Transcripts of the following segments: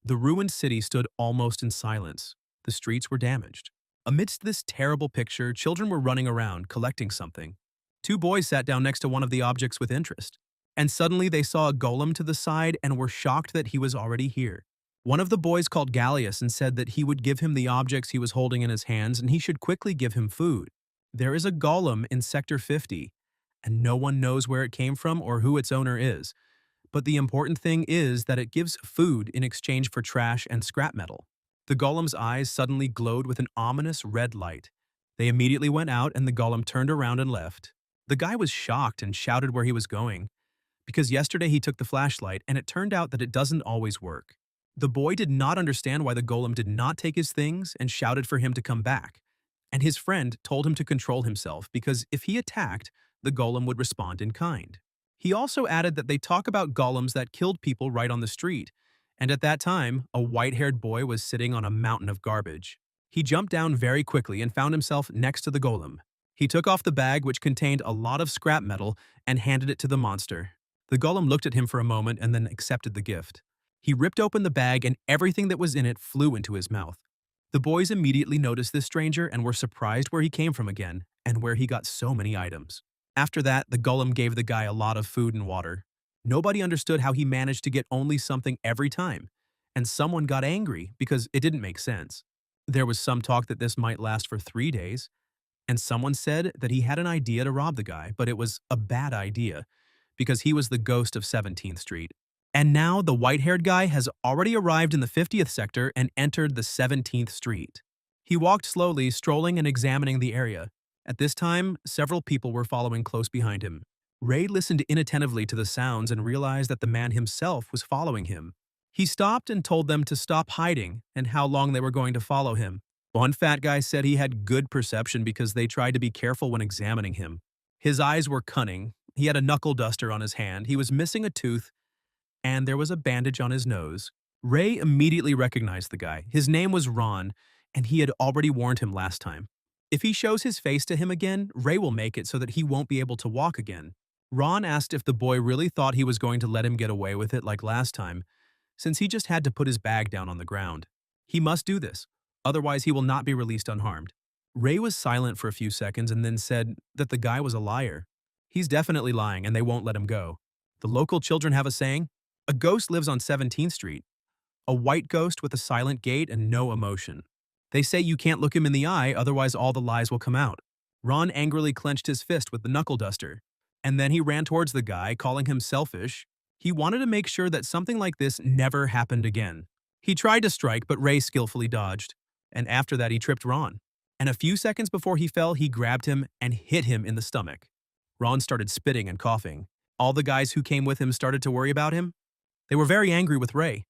The ruined city stood almost in silence. The streets were damaged. Amidst this terrible picture, children were running around, collecting something. Two boys sat down next to one of the objects with interest. And suddenly they saw a golem to the side and were shocked that he was already here. One of the boys called Gallius and said that he would give him the objects he was holding in his hands and he should quickly give him food. There is a golem in Sector 50, and no one knows where it came from or who its owner is. But the important thing is that it gives food in exchange for trash and scrap metal. The golem's eyes suddenly glowed with an ominous red light. They immediately went out and the golem turned around and left. The guy was shocked and shouted where he was going, because yesterday he took the flashlight and it turned out that it doesn't always work. The boy did not understand why the golem did not take his things and shouted for him to come back. And his friend told him to control himself because if he attacked, the golem would respond in kind. He also added that they talk about golems that killed people right on the street, and at that time, a white-haired boy was sitting on a mountain of garbage. He jumped down very quickly and found himself next to the golem. He took off the bag which contained a lot of scrap metal and handed it to the monster. The golem looked at him for a moment and then accepted the gift. He ripped open the bag and everything that was in it flew into his mouth. The boys immediately noticed this stranger and were surprised where he came from again and where he got so many items. After that, the golem gave the guy a lot of food and water. Nobody understood how he managed to get only something every time, and someone got angry because it didn't make sense. There was some talk that this might last for 3 days, and someone said that he had an idea to rob the guy, but it was a bad idea because he was the ghost of 17th Street. And now the white-haired guy has already arrived in the 50th sector and entered the 17th Street. He walked slowly, strolling and examining the area. At this time, several people were following close behind him. Ray listened inattentively to the sounds and realized that the man himself was following him. He stopped and told them to stop hiding and how long they were going to follow him. One fat guy said he had good perception because they tried to be careful when examining him. His eyes were cunning, he had a knuckle duster on his hand, he was missing a tooth, and there was a bandage on his nose. Ray immediately recognized the guy. His name was Ron, and he had already warned him last time. If he shows his face to him again, Ray will make it so that he won't be able to walk again. Ron asked if the boy really thought he was going to let him get away with it like last time, since he just had to put his bag down on the ground. He must do this, otherwise he will not be released unharmed. Ray was silent for a few seconds and then said that the guy was a liar. He's definitely lying and they won't let him go. The local children have a saying, a ghost lives on 17th Street. A white ghost with a silent gait and no emotion. They say you can't look him in the eye, otherwise all the lies will come out. Ron angrily clenched his fist with the knuckle duster, and then he ran towards the guy, calling him selfish. He wanted to make sure that something like this never happened again. He tried to strike, but Ray skillfully dodged, and after that he tripped Ron. And a few seconds before he fell, he grabbed him and hit him in the stomach. Ron started spitting and coughing. All the guys who came with him started to worry about him. They were very angry with Ray.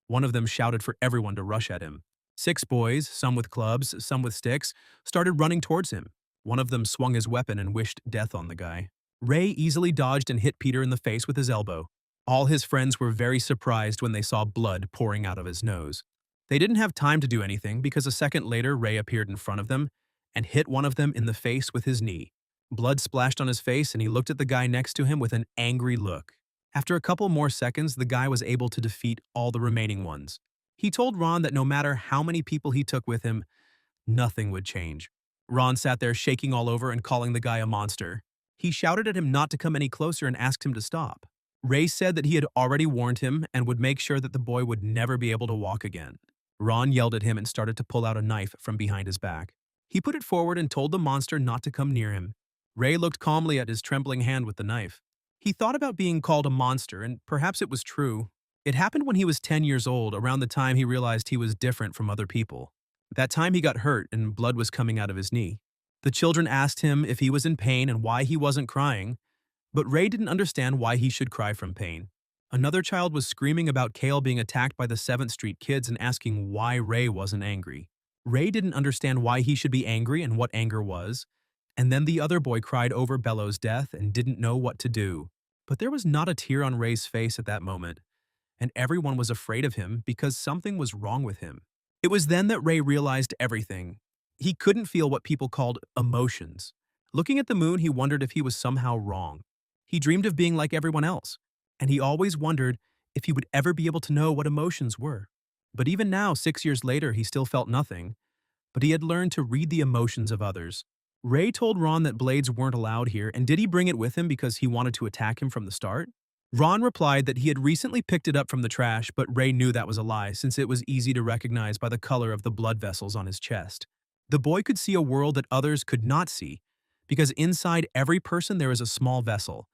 One of them shouted for everyone to rush at him. 6 boys, some with clubs, some with sticks, started running towards him. One of them swung his weapon and wished death on the guy. Ray easily dodged and hit Peter in the face with his elbow. All his friends were very surprised when they saw blood pouring out of his nose. They didn't have time to do anything because a second later Ray appeared in front of them and hit one of them in the face with his knee. Blood splashed on his face and he looked at the guy next to him with an angry look. After a couple more seconds, the guy was able to defeat all the remaining ones. He told Ron that no matter how many people he took with him, nothing would change. Ron sat there shaking all over and calling the guy a monster. He shouted at him not to come any closer and asked him to stop. Ray said that he had already warned him and would make sure that the boy would never be able to walk again. Ron yelled at him and started to pull out a knife from behind his back. He put it forward and told the monster not to come near him. Ray looked calmly at his trembling hand with the knife. He thought about being called a monster, and perhaps it was true. It happened when he was 10 years old, around the time he realized he was different from other people. That time he got hurt and blood was coming out of his knee. The children asked him if he was in pain and why he wasn't crying, but Ray didn't understand why he should cry from pain. Another child was screaming about Kale being attacked by the 7th Street kids and asking why Ray wasn't angry. Ray didn't understand why he should be angry and what anger was, and then the other boy cried over Bellow's death and didn't know what to do. But there was not a tear on Ray's face at that moment, and everyone was afraid of him because something was wrong with him. It was then that Ray realized everything. He couldn't feel what people called emotions. Looking at the moon, he wondered if he was somehow wrong. He dreamed of being like everyone else, and he always wondered if he would ever be able to know what emotions were. But even now, 6 years later, he still felt nothing, but he had learned to read the emotions of others. Ray told Ron that blades weren't allowed here, and did he bring it with him because he wanted to attack him from the start? Ron replied that he had recently picked it up from the trash, but Ray knew that was a lie since it was easy to recognize by the color of the blood vessels on his chest. The boy could see a world that others could not see, because inside every person there is a small vessel,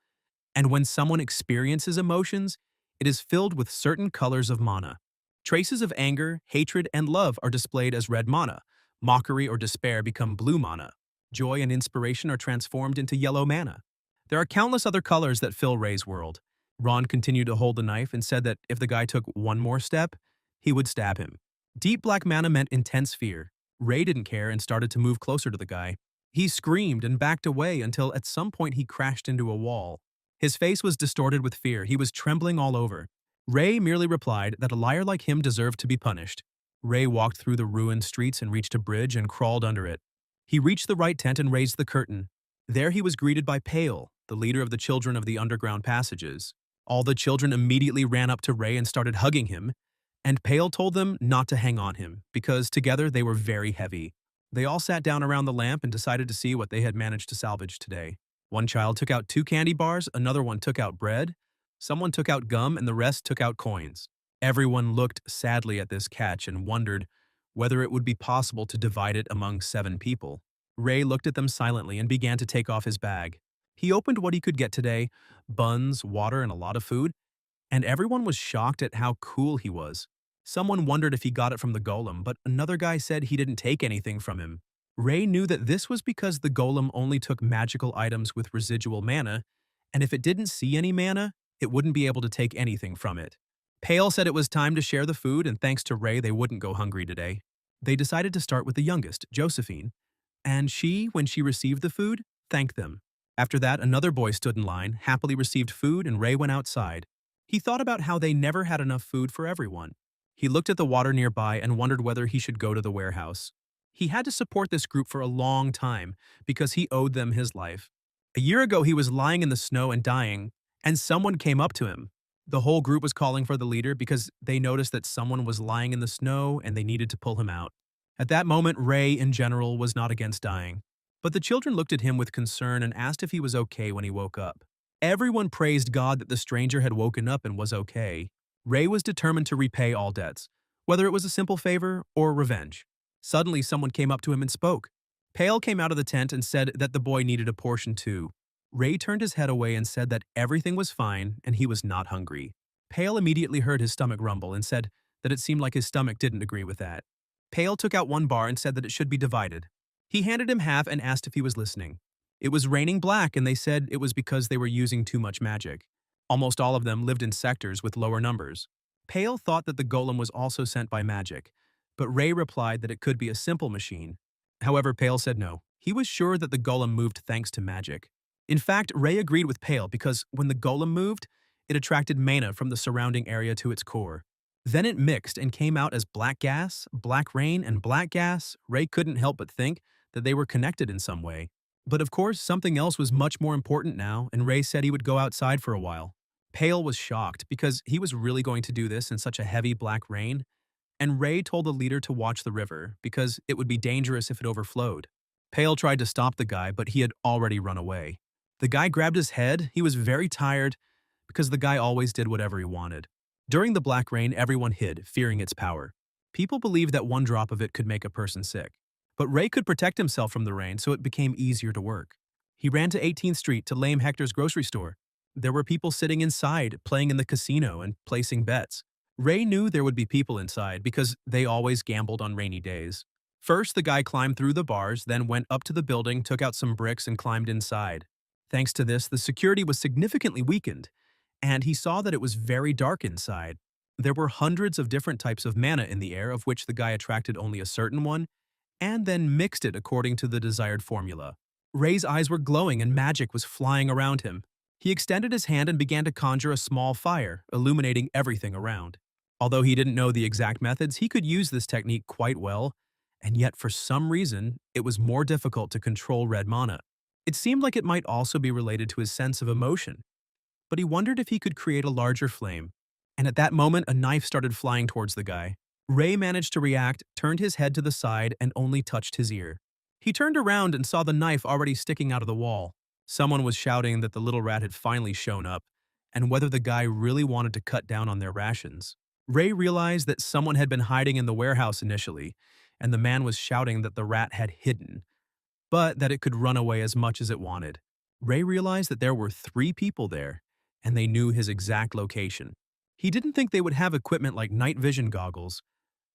and when someone experiences emotions, it is filled with certain colors of mana. Traces of anger, hatred, and love are displayed as red mana. Mockery or despair become blue mana. Joy and inspiration are transformed into yellow mana. There are countless other colors that fill Ray's world. Ron continued to hold the knife and said that if the guy took one more step, he would stab him. Deep black mana meant intense fear. Ray didn't care and started to move closer to the guy. He screamed and backed away until at some point he crashed into a wall. His face was distorted with fear. He was trembling all over. Ray merely replied that a liar like him deserved to be punished. Ray walked through the ruined streets and reached a bridge and crawled under it. He reached the right tent and raised the curtain. There he was greeted by Pale, the leader of the children of the underground passages. All the children immediately ran up to Ray and started hugging him, and Pale told them not to hang on him, because together they were very heavy. They all sat down around the lamp and decided to see what they had managed to salvage today. One child took out 2 candy bars, another one took out bread, someone took out gum, and the rest took out coins. Everyone looked sadly at this catch and wondered whether it would be possible to divide it among 7 people. Ray looked at them silently and began to take off his bag. He opened what he could get today, buns, water, and a lot of food, and everyone was shocked at how cool he was. Someone wondered if he got it from the golem, but another guy said he didn't take anything from him. Ray knew that this was because the golem only took magical items with residual mana, and if it didn't see any mana, it wouldn't be able to take anything from it. Pale said it was time to share the food, and thanks to Ray, they wouldn't go hungry today. They decided to start with the youngest, Josephine, and she, when she received the food, thanked them. After that, another boy stood in line, happily received food, and Ray went outside. He thought about how they never had enough food for everyone. He looked at the water nearby and wondered whether he should go to the warehouse. He had to support this group for a long time because he owed them his life. A year ago, he was lying in the snow and dying, and someone came up to him. The whole group was calling for the leader because they noticed that someone was lying in the snow and they needed to pull him out. At that moment, Ray, in general, was not against dying. But the children looked at him with concern and asked if he was okay when he woke up. Everyone praised God that the stranger had woken up and was okay. Ray was determined to repay all debts, whether it was a simple favor or revenge. Suddenly, someone came up to him and spoke. Pale came out of the tent and said that the boy needed a portion too. Ray turned his head away and said that everything was fine and he was not hungry. Pale immediately heard his stomach rumble and said that it seemed like his stomach didn't agree with that. Pale took out 1 bar and said that it should be divided. He handed him half and asked if he was listening. It was raining black and they said it was because they were using too much magic. Almost all of them lived in sectors with lower numbers. Pale thought that the golem was also sent by magic, but Ray replied that it could be a simple machine. However, Pale said no. He was sure that the golem moved thanks to magic. In fact, Ray agreed with Pale because when the golem moved, it attracted mana from the surrounding area to its core. Then it mixed and came out as black gas, black rain, and black gas. Ray couldn't help but think that they were connected in some way. But of course, something else was much more important now, and Ray said he would go outside for a while. Pale was shocked because he was really going to do this in such a heavy black rain, and Ray told the leader to watch the river because it would be dangerous if it overflowed. Pale tried to stop the guy, but he had already run away. The guy grabbed his head. He was very tired because the guy always did whatever he wanted. During the black rain, everyone hid, fearing its power. People believed that 1 drop of it could make a person sick. But Ray could protect himself from the rain, so it became easier to work. He ran to 18th Street to Lame Hector's grocery store. There were people sitting inside, playing in the casino and placing bets. Ray knew there would be people inside because they always gambled on rainy days. First, the guy climbed through the bars, then went up to the building, took out some bricks, and climbed inside. Thanks to this, the security was significantly weakened, and he saw that it was very dark inside. There were hundreds of different types of mana in the air, of which the guy attracted only a certain one, and then mixed it according to the desired formula. Ray's eyes were glowing and magic was flying around him. He extended his hand and began to conjure a small fire, illuminating everything around. Although he didn't know the exact methods, he could use this technique quite well, and yet for some reason, it was more difficult to control red mana. It seemed like it might also be related to his sense of emotion, but he wondered if he could create a larger flame. And at that moment, a knife started flying towards the guy. Ray managed to react, turned his head to the side, and only touched his ear. He turned around and saw the knife already sticking out of the wall. Someone was shouting that the little rat had finally shown up, and whether the guy really wanted to cut down on their rations. Ray realized that someone had been hiding in the warehouse initially, and the man was shouting that the rat had hidden, but that it could run away as much as it wanted. Ray realized that there were 3 people there, and they knew his exact location. He didn't think they would have equipment like night vision goggles,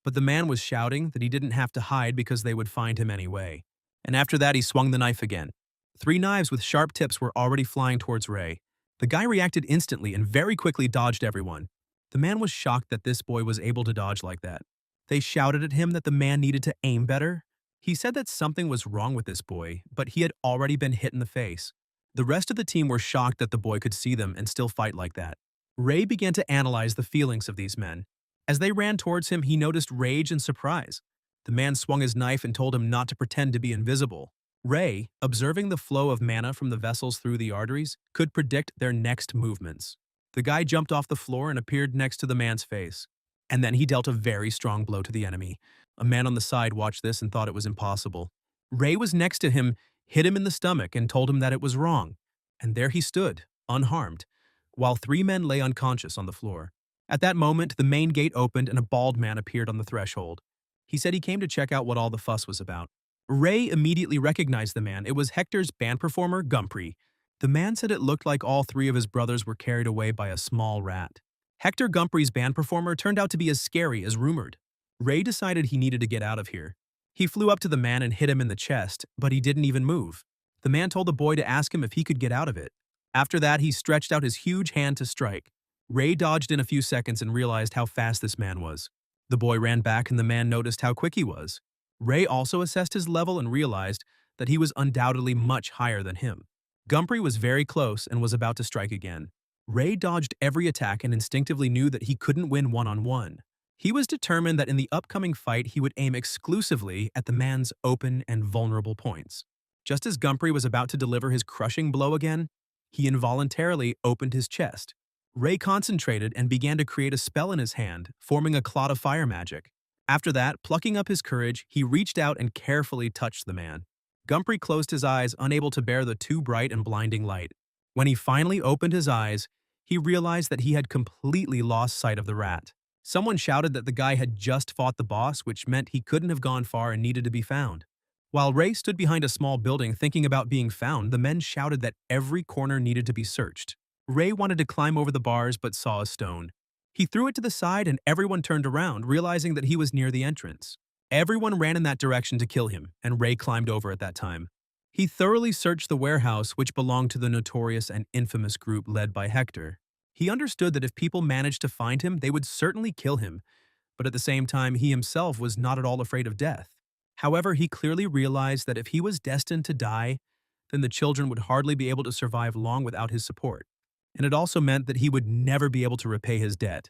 but the man was shouting that he didn't have to hide because they would find him anyway. And after that, he swung the knife again. 3 knives with sharp tips were already flying towards Ray. The guy reacted instantly and very quickly dodged everyone. The man was shocked that this boy was able to dodge like that. They shouted at him that the man needed to aim better. He said that something was wrong with this boy, but he had already been hit in the face. The rest of the team were shocked that the boy could see them and still fight like that. Ray began to analyze the feelings of these men. As they ran towards him, he noticed rage and surprise. The man swung his knife and told him not to pretend to be invisible. Ray, observing the flow of mana from the vessels through the arteries, could predict their next movements. The guy jumped off the floor and appeared next to the man's face. And then he dealt a very strong blow to the enemy. A man on the side watched this and thought it was impossible. Ray was next to him, hit him in the stomach, and told him that it was wrong. And there he stood, unharmed, while 3 men lay unconscious on the floor. At that moment, the main gate opened and a bald man appeared on the threshold. He said he came to check out what all the fuss was about. Ray immediately recognized the man. It was Hector's band performer, Gumpry. The man said it looked like all 3 of his brothers were carried away by a small rat. Hector Gumpry's band performer turned out to be as scary as rumored. Ray decided he needed to get out of here. He flew up to the man and hit him in the chest, but he didn't even move. The man told the boy to ask him if he could get out of it. After that, he stretched out his huge hand to strike. Ray dodged in a few seconds and realized how fast this man was. The boy ran back and the man noticed how quick he was. Ray also assessed his level and realized that he was undoubtedly much higher than him. Gumpry was very close and was about to strike again. Ray dodged every attack and instinctively knew that he couldn't win one-on-one. He was determined that in the upcoming fight he would aim exclusively at the man's open and vulnerable points. Just as Gumpry was about to deliver his crushing blow again, he involuntarily opened his chest. Ray concentrated and began to create a spell in his hand, forming a cloud of fire magic. After that, plucking up his courage, he reached out and carefully touched the man. Gumpry closed his eyes, unable to bear the too bright and blinding light. When he finally opened his eyes, he realized that he had completely lost sight of the rat. Someone shouted that the guy had just fought the boss, which meant he couldn't have gone far and needed to be found. While Ray stood behind a small building thinking about being found, the men shouted that every corner needed to be searched. Ray wanted to climb over the bars but saw a stone. He threw it to the side and everyone turned around, realizing that he was near the entrance. Everyone ran in that direction to kill him, and Ray climbed over at that time. He thoroughly searched the warehouse, which belonged to the notorious and infamous group led by Hector. He understood that if people managed to find him, they would certainly kill him, but at the same time, he himself was not at all afraid of death. However, he clearly realized that if he was destined to die, then the children would hardly be able to survive long without his support. And it also meant that he would never be able to repay his debt,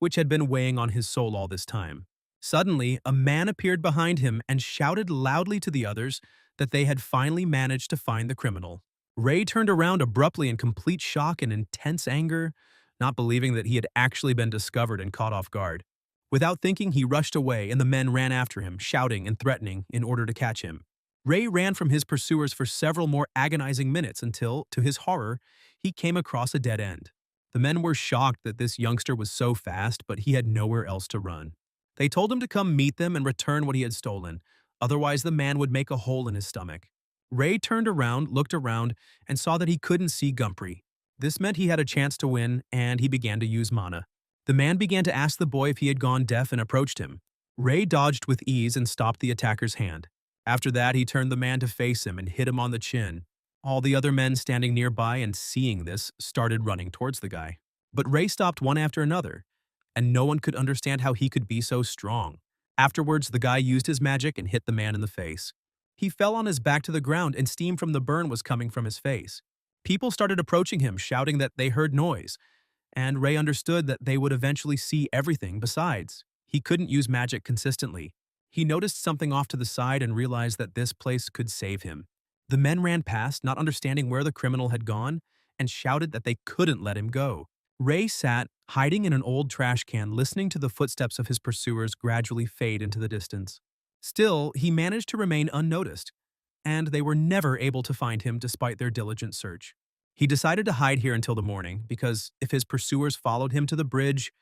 which had been weighing on his soul all this time. Suddenly, a man appeared behind him and shouted loudly to the others that they had finally managed to find the criminal. Ray turned around abruptly in complete shock and intense anger, not believing that he had actually been discovered and caught off guard. Without thinking, he rushed away and the men ran after him, shouting and threatening in order to catch him. Ray ran from his pursuers for several more agonizing minutes until, to his horror, he came across a dead end. The men were shocked that this youngster was so fast, but he had nowhere else to run. They told him to come meet them and return what he had stolen, otherwise the man would make a hole in his stomach. Ray turned around, looked around, and saw that he couldn't see Gumpry. This meant he had a chance to win, and he began to use mana. The man began to ask the boy if he had gone deaf and approached him. Ray dodged with ease and stopped the attacker's hand. After that, he turned the man to face him and hit him on the chin. All the other men standing nearby and seeing this started running towards the guy. But Ray stopped one after another, and no one could understand how he could be so strong. Afterwards, the guy used his magic and hit the man in the face. He fell on his back to the ground and steam from the burn was coming from his face. People started approaching him, shouting that they heard noise, and Ray understood that they would eventually see everything. Besides, he couldn't use magic consistently. He noticed something off to the side and realized that this place could save him. The men ran past, not understanding where the criminal had gone, and shouted that they couldn't let him go. Ray sat, hiding in an old trash can, listening to the footsteps of his pursuers gradually fade into the distance. Still, he managed to remain unnoticed, and they were never able to find him despite their diligent search. He decided to hide here until the morning, because if his pursuers followed him to the bridge,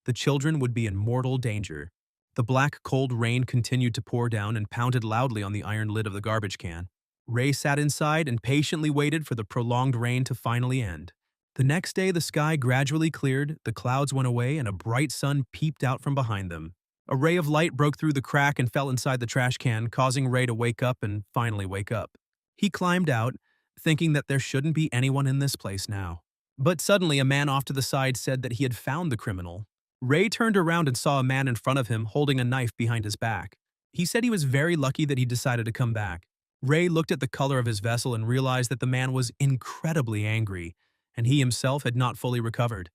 the children would be in mortal danger. The black, cold rain continued to pour down and pounded loudly on the iron lid of the garbage can. Ray sat inside and patiently waited for the prolonged rain to finally end. The next day, the sky gradually cleared, the clouds went away, and a bright sun peeped out from behind them. A ray of light broke through the crack and fell inside the trash can, causing Ray to wake up and finally wake up. He climbed out, thinking that there shouldn't be anyone in this place now. But suddenly, a man off to the side said that he had found the criminal. Ray turned around and saw a man in front of him holding a knife behind his back. He said he was very lucky that he decided to come back. Ray looked at the color of his vessel and realized that the man was incredibly angry, and he himself had not fully recovered.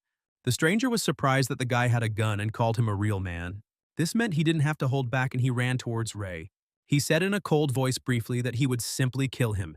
The stranger was surprised that the guy had a gun and called him a real man. This meant he didn't have to hold back, and he ran towards Ray. He said in a cold voice briefly that he would simply kill him,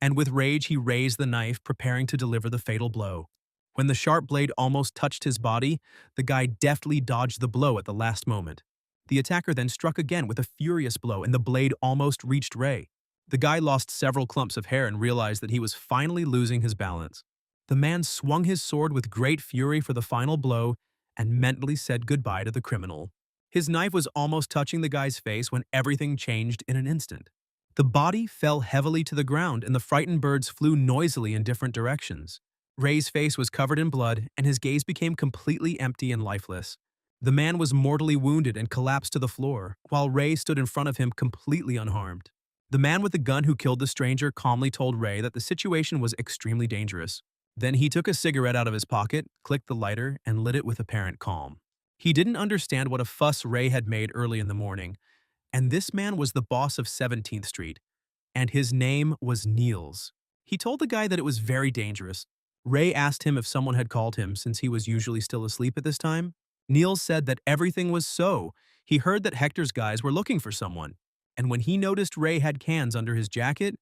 and with rage he raised the knife, preparing to deliver the fatal blow. When the sharp blade almost touched his body, the guy deftly dodged the blow at the last moment. The attacker then struck again with a furious blow, and the blade almost reached Ray. The guy lost several clumps of hair and realized that he was finally losing his balance. The man swung his sword with great fury for the final blow and mentally said goodbye to the criminal. His knife was almost touching the guy's face when everything changed in an instant. The body fell heavily to the ground, and the frightened birds flew noisily in different directions. Ray's face was covered in blood, and his gaze became completely empty and lifeless. The man was mortally wounded and collapsed to the floor, while Ray stood in front of him completely unharmed. The man with the gun who killed the stranger calmly told Ray that the situation was extremely dangerous. Then he took a cigarette out of his pocket, clicked the lighter, and lit it with apparent calm. He didn't understand what a fuss Ray had made early in the morning, and this man was the boss of 17th Street, and his name was Niels. He told the guy that it was very dangerous. Ray asked him if someone had called him since he was usually still asleep at this time. Niels said that everything was so. He heard that Hector's guys were looking for someone, and when he noticed Ray had cans under his jacket,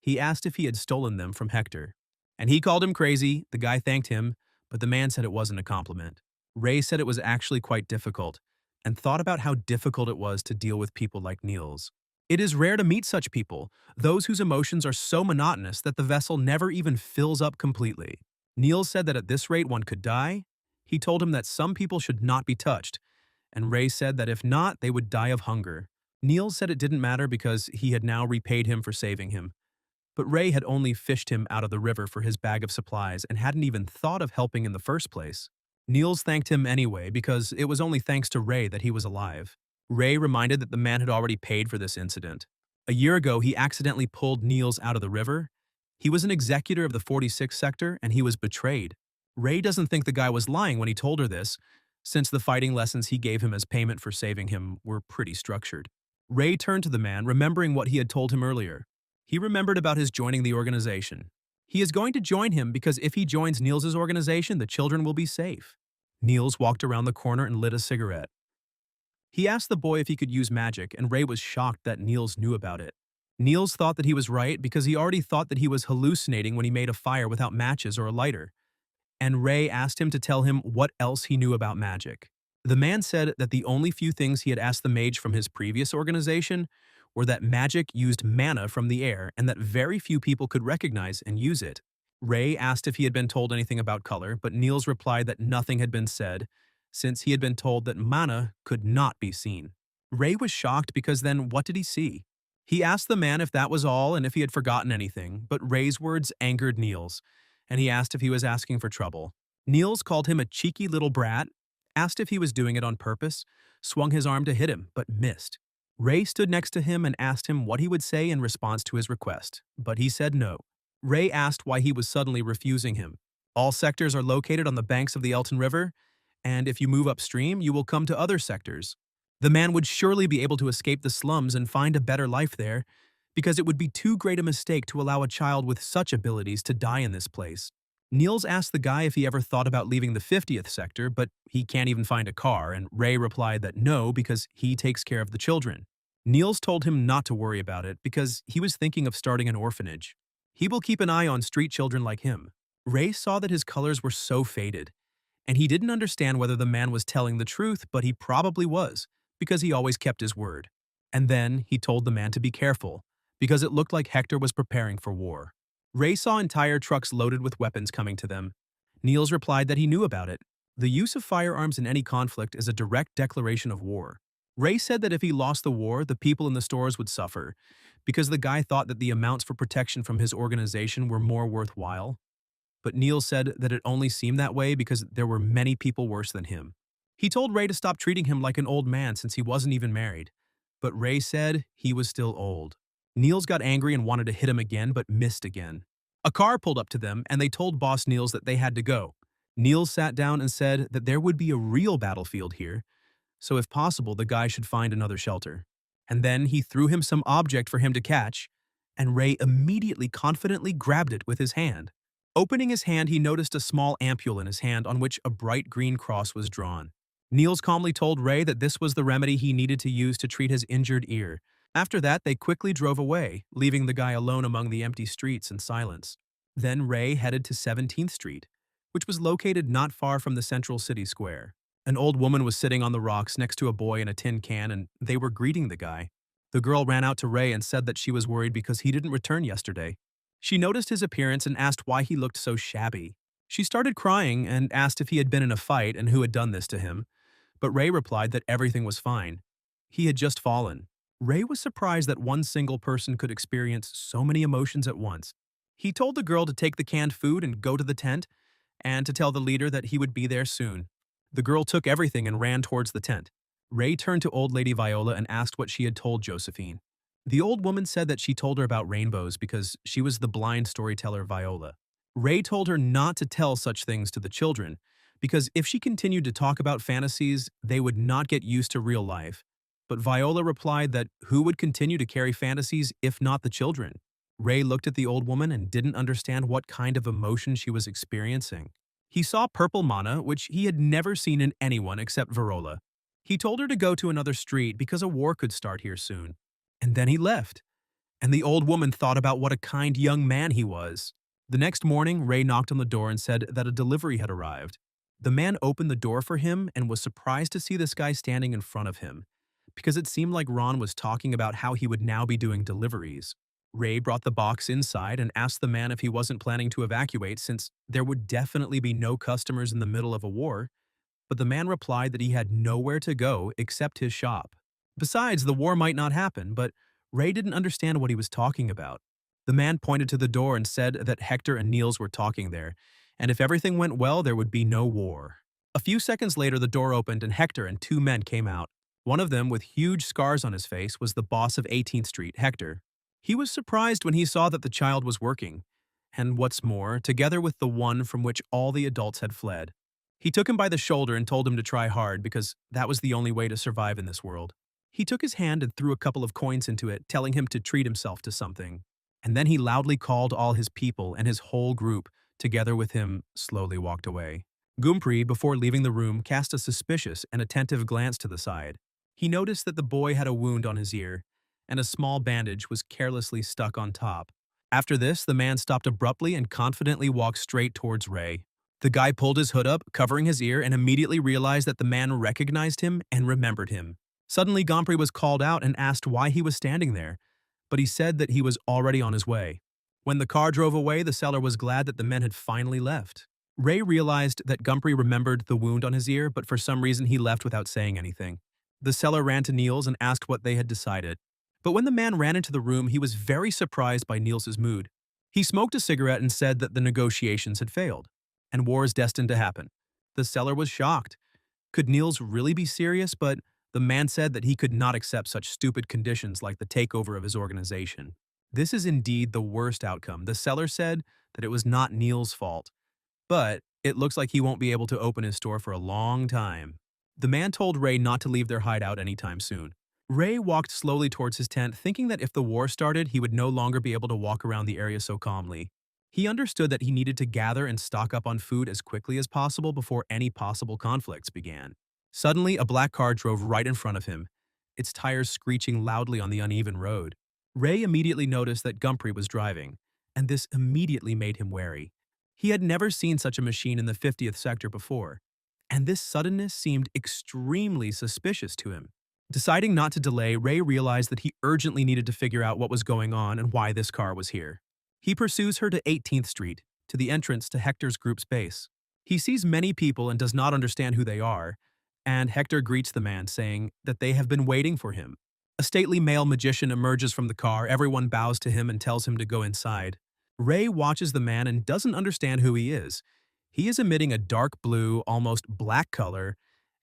he asked if he had stolen them from Hector. And he called him crazy. The guy thanked him, but the man said it wasn't a compliment. Ray said it was actually quite difficult, and thought about how difficult it was to deal with people like Niels. It is rare to meet such people, those whose emotions are so monotonous that the vessel never even fills up completely. Niels said that at this rate one could die. He told him that some people should not be touched, and Ray said that if not, they would die of hunger. Niels said it didn't matter because he had now repaid him for saving him. But Ray had only fished him out of the river for his bag of supplies and hadn't even thought of helping in the first place. Niels thanked him anyway because it was only thanks to Ray that he was alive. Ray reminded that the man had already paid for this incident. A year ago, he accidentally pulled Niels out of the river. He was an executor of the 46th sector, and he was betrayed. Ray doesn't think the guy was lying when he told her this, since the fighting lessons he gave him as payment for saving him were pretty structured. Ray turned to the man, remembering what he had told him earlier. He remembered about his joining the organization. He is going to join him because if he joins Niels' organization, the children will be safe. Niels walked around the corner and lit a cigarette. He asked the boy if he could use magic, and Ray was shocked that Niels knew about it. Niels thought that he was right because he already thought that he was hallucinating when he made a fire without matches or a lighter. And Ray asked him to tell him what else he knew about magic. The man said that the only few things he had asked the mage from his previous organization were that magic used mana from the air and that very few people could recognize and use it. Ray asked if he had been told anything about color, but Niels replied that nothing had been said, since he had been told that mana could not be seen. Ray was shocked because then what did he see? He asked the man if that was all and if he had forgotten anything, but Ray's words angered Niels, and he asked if he was asking for trouble. Niels called him a cheeky little brat, asked if he was doing it on purpose, swung his arm to hit him, but missed. Ray stood next to him and asked him what he would say in response to his request, but he said no. Ray asked why he was suddenly refusing him. All sectors are located on the banks of the Elton River, and if you move upstream, you will come to other sectors. The man would surely be able to escape the slums and find a better life there, because it would be too great a mistake to allow a child with such abilities to die in this place. Niels asked the guy if he ever thought about leaving the 50th sector, but he can't even find a car, and Ray replied that no, because he takes care of the children. Niels told him not to worry about it because he was thinking of starting an orphanage. He will keep an eye on street children like him. Ray saw that his colors were so faded, and he didn't understand whether the man was telling the truth, but he probably was, because he always kept his word. And then he told the man to be careful, because it looked like Hector was preparing for war. Ray saw entire trucks loaded with weapons coming to them. Niels replied that he knew about it. The use of firearms in any conflict is a direct declaration of war. Ray said that if he lost the war, the people in the stores would suffer, because the guy thought that the amounts for protection from his organization were more worthwhile. But Niels said that it only seemed that way because there were many people worse than him. He told Ray to stop treating him like an old man since he wasn't even married. But Ray said he was still old. Niels got angry and wanted to hit him again, but missed again. A car pulled up to them, and they told Boss Niels that they had to go. Niels sat down and said that there would be a real battlefield here, so if possible, the guy should find another shelter. And then he threw him some object for him to catch, and Ray immediately confidently grabbed it with his hand. Opening his hand, he noticed a small ampule in his hand on which a bright green cross was drawn. Niels calmly told Ray that this was the remedy he needed to use to treat his injured ear. After that, they quickly drove away, leaving the guy alone among the empty streets in silence. Then Ray headed to 17th Street, which was located not far from the central city square. An old woman was sitting on the rocks next to a boy in a tin can, and they were greeting the guy. The girl ran out to Ray and said that she was worried because he didn't return yesterday. She noticed his appearance and asked why he looked so shabby. She started crying and asked if he had been in a fight and who had done this to him. But Ray replied that everything was fine. He had just fallen. Ray was surprised that one single person could experience so many emotions at once. He told the girl to take the canned food and go to the tent, and to tell the leader that he would be there soon. The girl took everything and ran towards the tent. Ray turned to old lady Viola and asked what she had told Josephine. The old woman said that she told her about rainbows because she was the blind storyteller Viola. Ray told her not to tell such things to the children, because if she continued to talk about fantasies, they would not get used to real life. But Viola replied that who would continue to carry fantasies if not the children? Ray looked at the old woman and didn't understand what kind of emotion she was experiencing. He saw purple mana, which he had never seen in anyone except Viola. He told her to go to another street because a war could start here soon. And then he left. And the old woman thought about what a kind young man he was. The next morning, Ray knocked on the door and said that a delivery had arrived. The man opened the door for him and was surprised to see this guy standing in front of him, because it seemed like Ron was talking about how he would now be doing deliveries. Ray brought the box inside and asked the man if he wasn't planning to evacuate since there would definitely be no customers in the middle of a war, but the man replied that he had nowhere to go except his shop. Besides, the war might not happen, but Ray didn't understand what he was talking about. The man pointed to the door and said that Hector and Niels were talking there, and if everything went well, there would be no war. A few seconds later, the door opened and Hector and two men came out. One of them, with huge scars on his face, was the boss of 18th Street, Hector. He was surprised when he saw that the child was working, and what's more, together with the one from which all the adults had fled. He took him by the shoulder and told him to try hard because that was the only way to survive in this world. He took his hand and threw a couple of coins into it, telling him to treat himself to something. And then he loudly called all his people, and his whole group, together with him, slowly walked away. Gumpri, before leaving the room, cast a suspicious and attentive glance to the side. He noticed that the boy had a wound on his ear, and a small bandage was carelessly stuck on top. After this, the man stopped abruptly and confidently walked straight towards Ray. The guy pulled his hood up, covering his ear, and immediately realized that the man recognized him and remembered him. Suddenly, Gumpri was called out and asked why he was standing there, but he said that he was already on his way. When the car drove away, the seller was glad that the men had finally left. Ray realized that Gumpri remembered the wound on his ear, but for some reason he left without saying anything. The seller ran to Niels and asked what they had decided. But when the man ran into the room, he was very surprised by Niels's mood. He smoked a cigarette and said that the negotiations had failed, and war is destined to happen. The seller was shocked. Could Niels really be serious? But the man said that he could not accept such stupid conditions like the takeover of his organization. This is indeed the worst outcome. The seller said that it was not Niels' fault, but it looks like he won't be able to open his store for a long time. The man told Ray not to leave their hideout anytime soon. Ray walked slowly towards his tent, thinking that if the war started, he would no longer be able to walk around the area so calmly. He understood that he needed to gather and stock up on food as quickly as possible before any possible conflicts began. Suddenly, a black car drove right in front of him, its tires screeching loudly on the uneven road. Ray immediately noticed that Gumpri was driving, and this immediately made him wary. He had never seen such a machine in the 50th sector before. and this suddenness seemed extremely suspicious to him. Deciding not to delay, Ray realized that he urgently needed to figure out what was going on and why this car was here. He pursues her to 18th Street, to the entrance to Hector's group's base. He sees many people and does not understand who they are, and Hector greets the man, saying that they have been waiting for him. A stately male magician emerges from the car, everyone bows to him and tells him to go inside. Ray watches the man and doesn't understand who he is. He is emitting a dark blue, almost black color,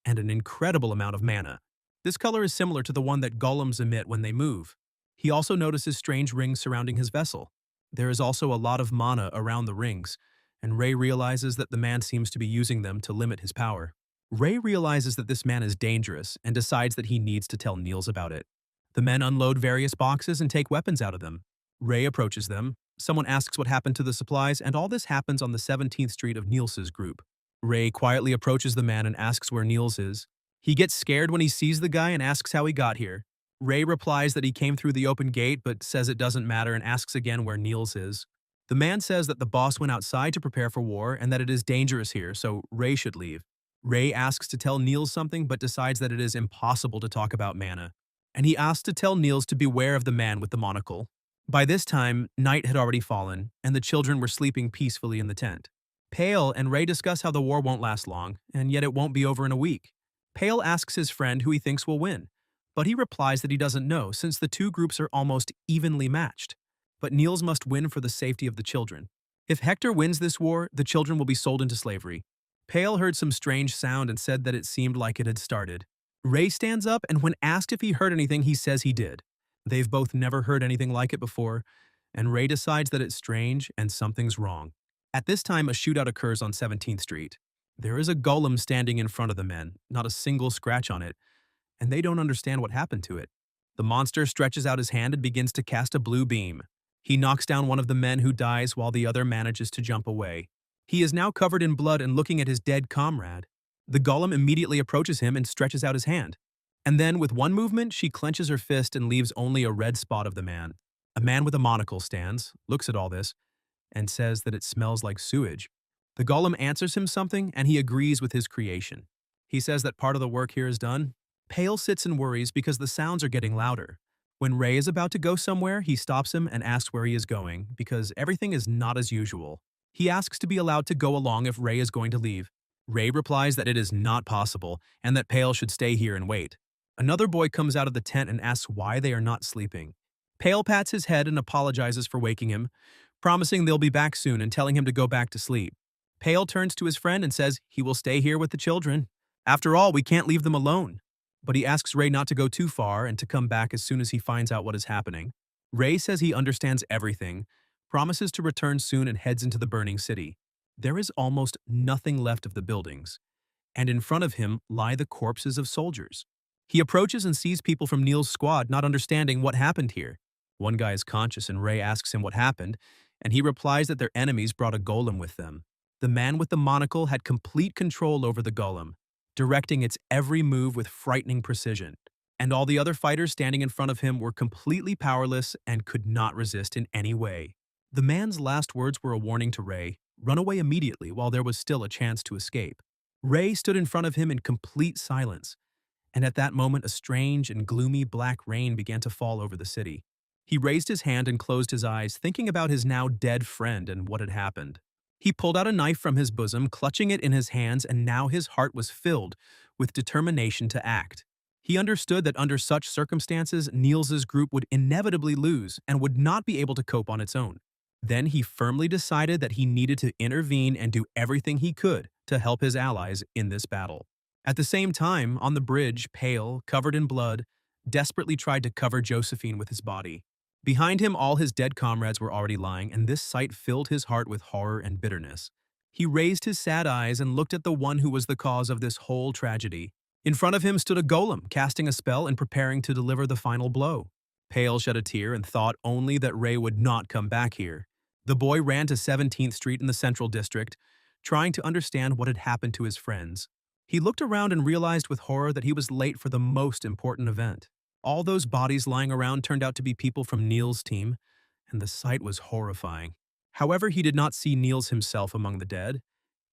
and an incredible amount of mana. This color is similar to the one that golems emit when they move. He also notices strange rings surrounding his vessel. There is also a lot of mana around the rings, and Ray realizes that the man seems to be using them to limit his power. Ray realizes that this man is dangerous and decides that he needs to tell Niels about it. The men unload various boxes and take weapons out of them. Ray approaches them. Someone asks what happened to the supplies, and all this happens on the 17th Street of Niels's group. Ray quietly approaches the man and asks where Niels is. He gets scared when he sees the guy and asks how he got here. Ray replies that he came through the open gate but says it doesn't matter and asks again where Niels is. The man says that the boss went outside to prepare for war and that it is dangerous here, so Ray should leave. Ray asks to tell Niels something but decides that it is impossible to talk about mana, and he asks to tell Niels to beware of the man with the monocle. By this time, night had already fallen, and the children were sleeping peacefully in the tent. Pale and Ray discuss how the war won't last long, and yet it won't be over in a week. Pale asks his friend who he thinks will win, but he replies that he doesn't know since the two groups are almost evenly matched. But Niels must win for the safety of the children. If Hector wins this war, the children will be sold into slavery. Pale heard some strange sound and said that it seemed like it had started. Ray stands up, and when asked if he heard anything, he says he did. They've both never heard anything like it before, and Ray decides that it's strange and something's wrong. At this time, a shootout occurs on 17th Street. There is a golem standing in front of the men, not a single scratch on it, and they don't understand what happened to it. The monster stretches out his hand and begins to cast a blue beam. He knocks down one of the men who dies while the other manages to jump away. He is now covered in blood and looking at his dead comrade. The golem immediately approaches him and stretches out his hand. And then, with one movement, she clenches her fist and leaves only a red spot of the man. A man with a monocle stands, looks at all this, and says that it smells like sewage. The golem answers him something, and he agrees with his creation. He says that part of the work here is done. Pale sits and worries because the sounds are getting louder. When Ray is about to go somewhere, he stops him and asks where he is going, because everything is not as usual. He asks to be allowed to go along if Ray is going to leave. Ray replies that it is not possible, and that Pale should stay here and wait. Another boy comes out of the tent and asks why they are not sleeping. Pale pats his head and apologizes for waking him, promising they'll be back soon and telling him to go back to sleep. Pale turns to his friend and says he will stay here with the children. After all, we can't leave them alone. But he asks Ray not to go too far and to come back as soon as he finds out what is happening. Ray says he understands everything, promises to return soon and heads into the burning city. There is almost nothing left of the buildings, and in front of him lie the corpses of soldiers. He approaches and sees people from Neil's squad not understanding what happened here. One guy is conscious and Ray asks him what happened, and he replies that their enemies brought a golem with them. The man with the monocle had complete control over the golem, directing its every move with frightening precision, and all the other fighters standing in front of him were completely powerless and could not resist in any way. The man's last words were a warning to Ray, run away immediately while there was still a chance to escape. Ray stood in front of him in complete silence, and at that moment a strange and gloomy black rain began to fall over the city. He raised his hand and closed his eyes, thinking about his now dead friend and what had happened. He pulled out a knife from his bosom, clutching it in his hands, and now his heart was filled with determination to act. He understood that under such circumstances, Niels's group would inevitably lose and would not be able to cope on its own. Then he firmly decided that he needed to intervene and do everything he could to help his allies in this battle. At the same time, on the bridge, Pale, covered in blood, desperately tried to cover Josephine with his body. Behind him, all his dead comrades were already lying, and this sight filled his heart with horror and bitterness. He raised his sad eyes and looked at the one who was the cause of this whole tragedy. In front of him stood a golem, casting a spell and preparing to deliver the final blow. Pale shed a tear and thought only that Ray would not come back here. The boy ran to 17th Street in the Central District, trying to understand what had happened to his friends. He looked around and realized with horror that he was late for the most important event. All those bodies lying around turned out to be people from Niels' team, and the sight was horrifying. However, he did not see Niels himself among the dead,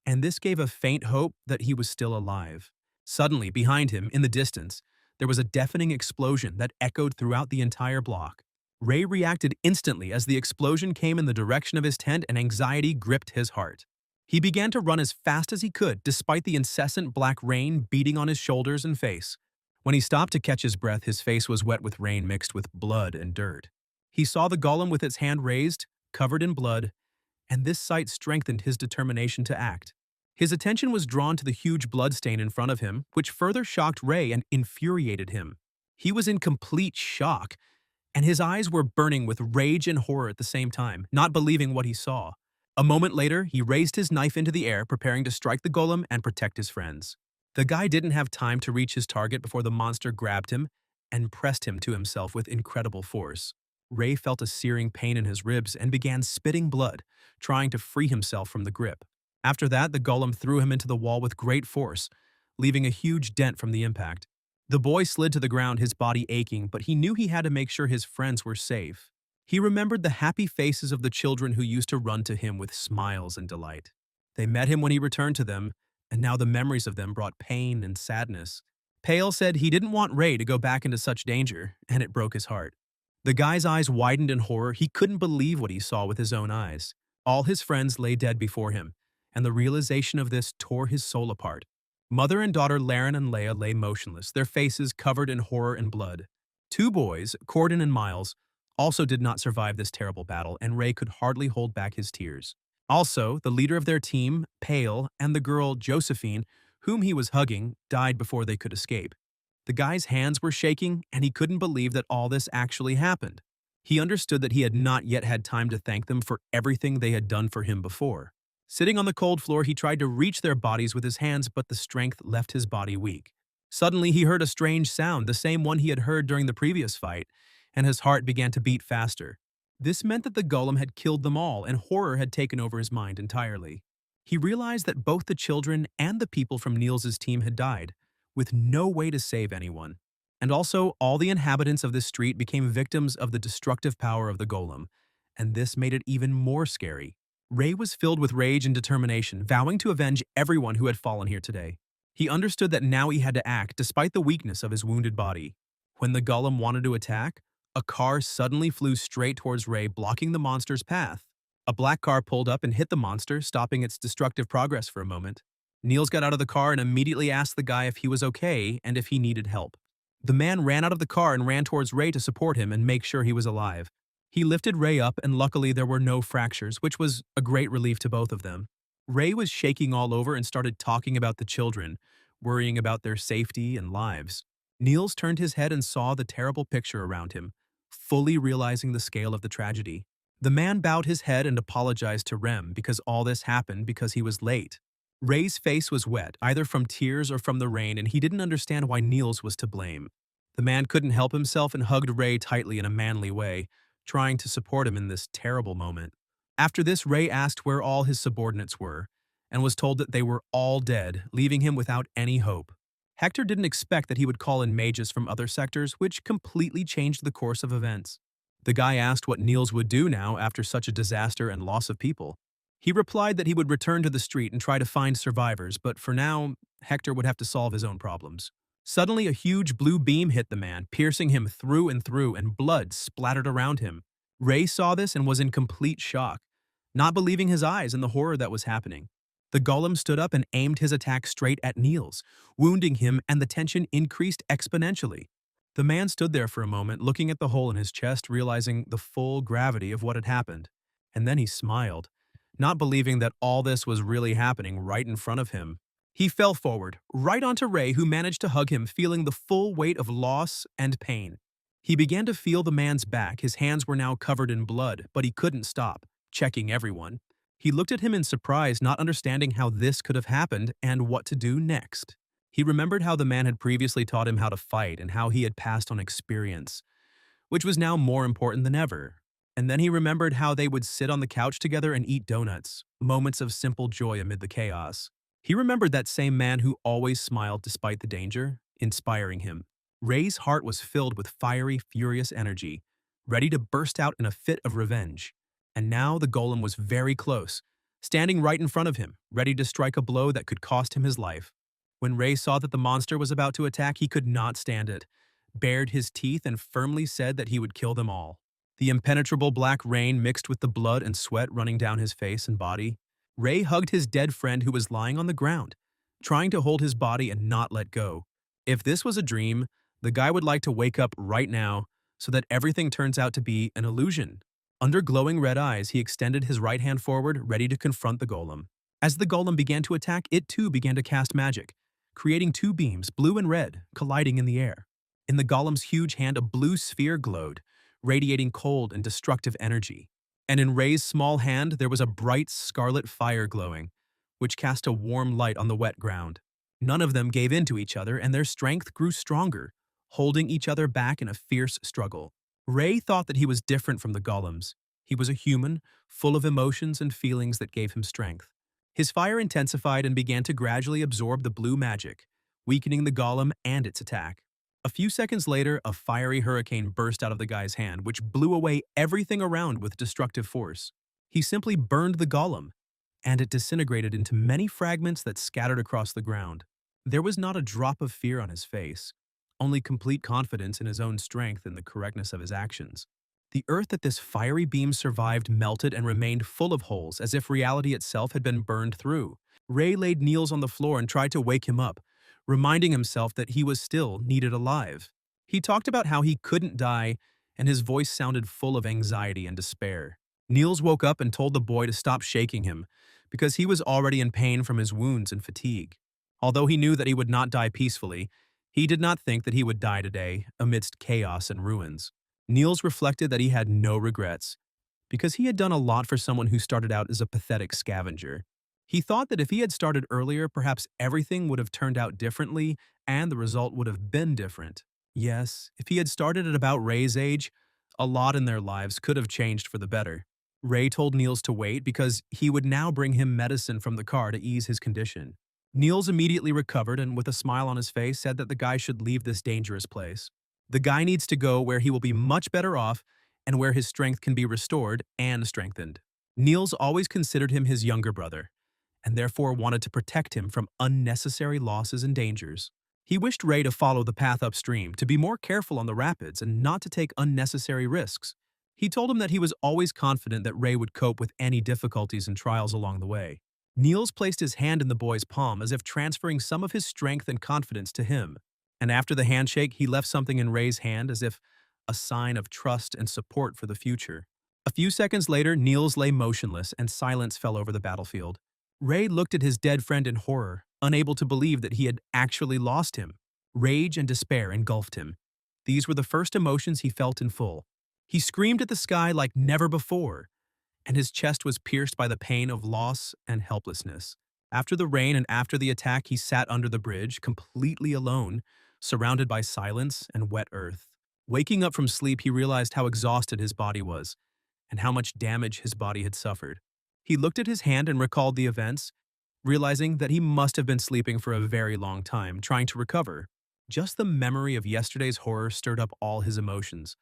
and this gave a faint hope that he was still alive. Suddenly, behind him, in the distance, there was a deafening explosion that echoed throughout the entire block. Ray reacted instantly as the explosion came in the direction of his tent and anxiety gripped his heart. He began to run as fast as he could despite the incessant black rain beating on his shoulders and face. When he stopped to catch his breath, his face was wet with rain mixed with blood and dirt. He saw the golem with its hand raised, covered in blood, and this sight strengthened his determination to act. His attention was drawn to the huge bloodstain in front of him, which further shocked Ray and infuriated him. He was in complete shock, and his eyes were burning with rage and horror at the same time, not believing what he saw. A moment later, he raised his knife into the air, preparing to strike the golem and protect his friends. The guy didn't have time to reach his target before the monster grabbed him and pressed him to himself with incredible force. Ray felt a searing pain in his ribs and began spitting blood, trying to free himself from the grip. After that, the golem threw him into the wall with great force, leaving a huge dent from the impact. The boy slid to the ground, his body aching, but he knew he had to make sure his friends were safe. He remembered the happy faces of the children who used to run to him with smiles and delight. They met him when he returned to them, and now the memories of them brought pain and sadness. Pale said he didn't want Ray to go back into such danger, and it broke his heart. The guy's eyes widened in horror. He couldn't believe what he saw with his own eyes. All his friends lay dead before him, and the realization of this tore his soul apart. Mother and daughter Laren and Leia lay motionless, their faces covered in horror and blood. Two boys, Corden and Miles, also did not survive this terrible battle, and Ray could hardly hold back his tears. Also, the leader of their team, Pale, and the girl, Josephine, whom he was hugging, died before they could escape. The guy's hands were shaking, and he couldn't believe that all this actually happened. He understood that he had not yet had time to thank them for everything they had done for him before. Sitting on the cold floor, he tried to reach their bodies with his hands, but the strength left his body weak. Suddenly, he heard a strange sound, the same one he had heard during the previous fight, and his heart began to beat faster. This meant that the golem had killed them all, and horror had taken over his mind entirely. He realized that both the children and the people from Niels' team had died, with no way to save anyone. And also, all the inhabitants of this street became victims of the destructive power of the golem, and this made it even more scary. Ray was filled with rage and determination, vowing to avenge everyone who had fallen here today. He understood that now he had to act despite the weakness of his wounded body. When the golem wanted to attack, a car suddenly flew straight towards Ray, blocking the monster's path. A black car pulled up and hit the monster, stopping its destructive progress for a moment. Niels got out of the car and immediately asked the guy if he was okay and if he needed help. The man ran out of the car and ran towards Ray to support him and make sure he was alive. He lifted Ray up, and luckily there were no fractures, which was a great relief to both of them. Ray was shaking all over and started talking about the children, worrying about their safety and lives. Niels turned his head and saw the terrible picture around him, fully realizing the scale of the tragedy. The man bowed his head and apologized to Rem because all this happened because he was late. Ray's face was wet, either from tears or from the rain, and he didn't understand why Niels was to blame. The man couldn't help himself and hugged Ray tightly in a manly way, trying to support him in this terrible moment. After this, Ray asked where all his subordinates were, and was told that they were all dead, leaving him without any hope. Hector didn't expect that he would call in mages from other sectors, which completely changed the course of events. The guy asked what Niels would do now after such a disaster and loss of people. He replied that he would return to the street and try to find survivors, but for now, Hector would have to solve his own problems. Suddenly, a huge blue beam hit the man, piercing him through and through, and blood splattered around him. Ray saw this and was in complete shock, not believing his eyes and the horror that was happening. The golem stood up and aimed his attack straight at Niels, wounding him, and the tension increased exponentially. The man stood there for a moment, looking at the hole in his chest, realizing the full gravity of what had happened. And then he smiled, not believing that all this was really happening right in front of him. He fell forward, right onto Ray, who managed to hug him, feeling the full weight of loss and pain. He began to feel the man's back. His hands were now covered in blood, but he couldn't stop, checking everyone. He looked at him in surprise, not understanding how this could have happened and what to do next. He remembered how the man had previously taught him how to fight and how he had passed on experience, which was now more important than ever. And then he remembered how they would sit on the couch together and eat donuts, moments of simple joy amid the chaos. He remembered that same man who always smiled despite the danger, inspiring him. Ray's heart was filled with fiery, furious energy, ready to burst out in a fit of revenge. And now the golem was very close, standing right in front of him, ready to strike a blow that could cost him his life. When Ray saw that the monster was about to attack, he could not stand it, bared his teeth, and firmly said that he would kill them all. The impenetrable black rain mixed with the blood and sweat running down his face and body. Ray hugged his dead friend who was lying on the ground, trying to hold his body and not let go. If this was a dream, the guy would like to wake up right now so that everything turns out to be an illusion. Under glowing red eyes, he extended his right hand forward, ready to confront the golem. As the golem began to attack, it too began to cast magic, creating two beams, blue and red, colliding in the air. In the golem's huge hand, a blue sphere glowed, radiating cold and destructive energy. And in Ray's small hand, there was a bright scarlet fire glowing, which cast a warm light on the wet ground. None of them gave in to each other, and their strength grew stronger, holding each other back in a fierce struggle. Ray thought that he was different from the golems. He was a human, full of emotions and feelings that gave him strength. His fire intensified and began to gradually absorb the blue magic, weakening the golem and its attack. A few seconds later, a fiery hurricane burst out of the guy's hand, which blew away everything around with destructive force. He simply burned the golem, and it disintegrated into many fragments that scattered across the ground. There was not a drop of fear on his face, only complete confidence in his own strength and the correctness of his actions. The earth that this fiery beam survived melted and remained full of holes, as if reality itself had been burned through. Ray laid Niels on the floor and tried to wake him up, reminding himself that he was still needed alive. He talked about how he couldn't die, and his voice sounded full of anxiety and despair. Niels woke up and told the boy to stop shaking him, because he was already in pain from his wounds and fatigue. Although he knew that he would not die peacefully, he did not think that he would die today, amidst chaos and ruins. Niels reflected that he had no regrets, because he had done a lot for someone who started out as a pathetic scavenger. He thought that if he had started earlier, perhaps everything would have turned out differently and the result would have been different. Yes, if he had started at about Ray's age, a lot in their lives could have changed for the better. Ray told Niels to wait because he would now bring him medicine from the car to ease his condition. Niels immediately recovered and with a smile on his face said that the guy should leave this dangerous place. The guy needs to go where he will be much better off and where his strength can be restored and strengthened. Niels always considered him his younger brother, and therefore wanted to protect him from unnecessary losses and dangers. He wished Ray to follow the path upstream, to be more careful on the rapids and not to take unnecessary risks. He told him that he was always confident that Ray would cope with any difficulties and trials along the way. Niels placed his hand in the boy's palm as if transferring some of his strength and confidence to him. And after the handshake, he left something in Ray's hand as if a sign of trust and support for the future. A few seconds later, Niels lay motionless and silence fell over the battlefield. Ray looked at his dead friend in horror, unable to believe that he had actually lost him. Rage and despair engulfed him. These were the first emotions he felt in full. He screamed at the sky like never before, and his chest was pierced by the pain of loss and helplessness. After the rain and after the attack, he sat under the bridge, completely alone, surrounded by silence and wet earth. Waking up from sleep, he realized how exhausted his body was, and how much damage his body had suffered. He looked at his hand and recalled the events, realizing that he must have been sleeping for a very long time, trying to recover. Just the memory of yesterday's horror stirred up all his emotions,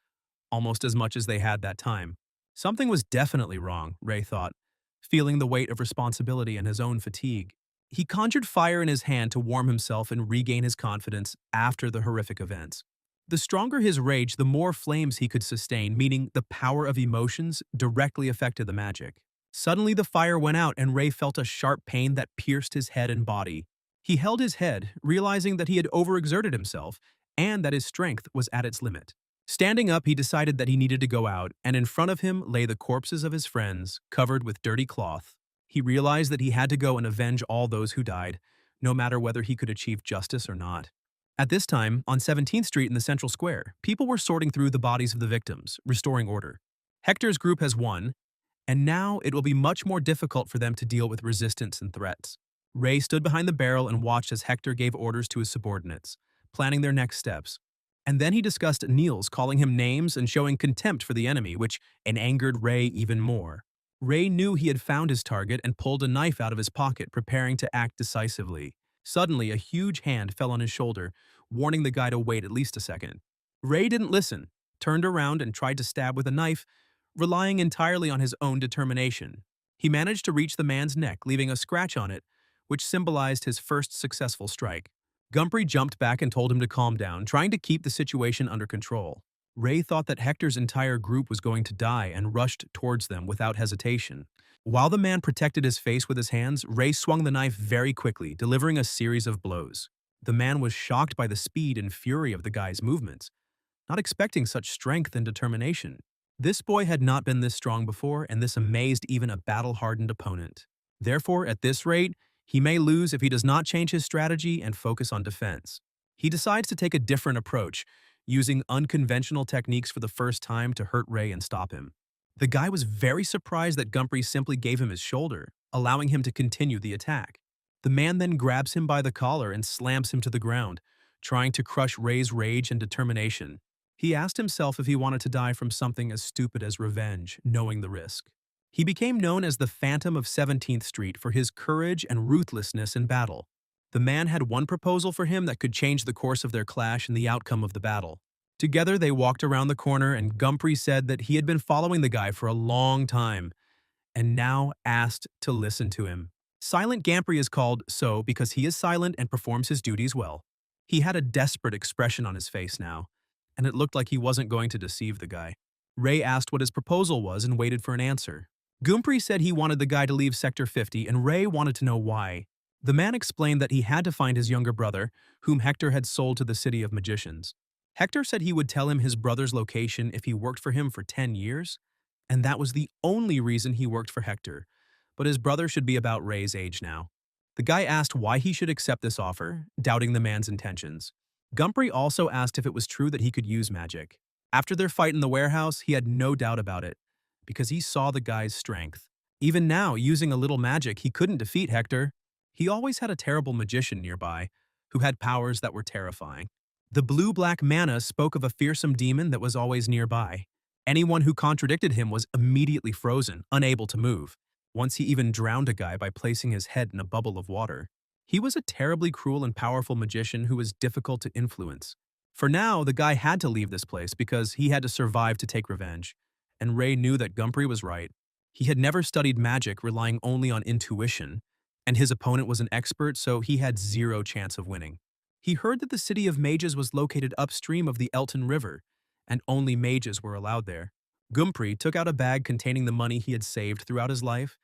almost as much as they had that time. Something was definitely wrong, Ray thought, feeling the weight of responsibility and his own fatigue. He conjured fire in his hand to warm himself and regain his confidence after the horrific events. The stronger his rage, the more flames he could sustain, meaning the power of emotions directly affected the magic. Suddenly the fire went out and Ray felt a sharp pain that pierced his head and body. He held his head, realizing that he had overexerted himself and that his strength was at its limit. Standing up, he decided that he needed to go out, and in front of him lay the corpses of his friends, covered with dirty cloth. He realized that he had to go and avenge all those who died, no matter whether he could achieve justice or not. At this time, on 17th Street in the Central Square, people were sorting through the bodies of the victims, restoring order. Hector's group has won, and now it will be much more difficult for them to deal with resistance and threats. Ray stood behind the barrel and watched as Hector gave orders to his subordinates, planning their next steps. And then he discussed Niels, calling him names and showing contempt for the enemy, which angered Ray even more. Ray knew he had found his target and pulled a knife out of his pocket, preparing to act decisively. Suddenly, a huge hand fell on his shoulder, warning the guy to wait at least a second. Ray didn't listen, turned around and tried to stab with a knife, relying entirely on his own determination. He managed to reach the man's neck, leaving a scratch on it, which symbolized his first successful strike. Gumpry jumped back and told him to calm down, trying to keep the situation under control. Ray thought that Hector's entire group was going to die and rushed towards them without hesitation. While the man protected his face with his hands, Ray swung the knife very quickly, delivering a series of blows. The man was shocked by the speed and fury of the guy's movements, not expecting such strength and determination. This boy had not been this strong before, and this amazed even a battle-hardened opponent. Therefore, at this rate, he may lose if he does not change his strategy and focus on defense. He decides to take a different approach, using unconventional techniques for the first time to hurt Ray and stop him. The guy was very surprised that Gumpry simply gave him his shoulder, allowing him to continue the attack. The man then grabs him by the collar and slams him to the ground, trying to crush Ray's rage and determination. He asked himself if he wanted to die from something as stupid as revenge, knowing the risk. He became known as the Phantom of 17th Street for his courage and ruthlessness in battle. The man had one proposal for him that could change the course of their clash and the outcome of the battle. Together, they walked around the corner, and Gumpry said that he had been following the guy for a long time, and now asked to listen to him. Silent Gumpry is called so because he is silent and performs his duties well. He had a desperate expression on his face now, and it looked like he wasn't going to deceive the guy. Ray asked what his proposal was and waited for an answer. Gumpry said he wanted the guy to leave Sector 50, and Ray wanted to know why. The man explained that he had to find his younger brother, whom Hector had sold to the City of Magicians. Hector said he would tell him his brother's location if he worked for him for 10 years, and that was the only reason he worked for Hector, but his brother should be about Ray's age now. The guy asked why he should accept this offer, doubting the man's intentions. Gumpry also asked if it was true that he could use magic. After their fight in the warehouse, he had no doubt about it, because he saw the guy's strength. Even now, using a little magic, he couldn't defeat Hector. He always had a terrible magician nearby, who had powers that were terrifying. The blue-black mana spoke of a fearsome demon that was always nearby. Anyone who contradicted him was immediately frozen, unable to move. Once he even drowned a guy by placing his head in a bubble of water. He was a terribly cruel and powerful magician who was difficult to influence. For now, the guy had to leave this place because he had to survive to take revenge, and Ray knew that Gumpry was right. He had never studied magic, relying only on intuition, and his opponent was an expert, so he had zero chance of winning. He heard that the City of Mages was located upstream of the Elton River, and only mages were allowed there. Gumpry took out a bag containing the money he had saved throughout his life,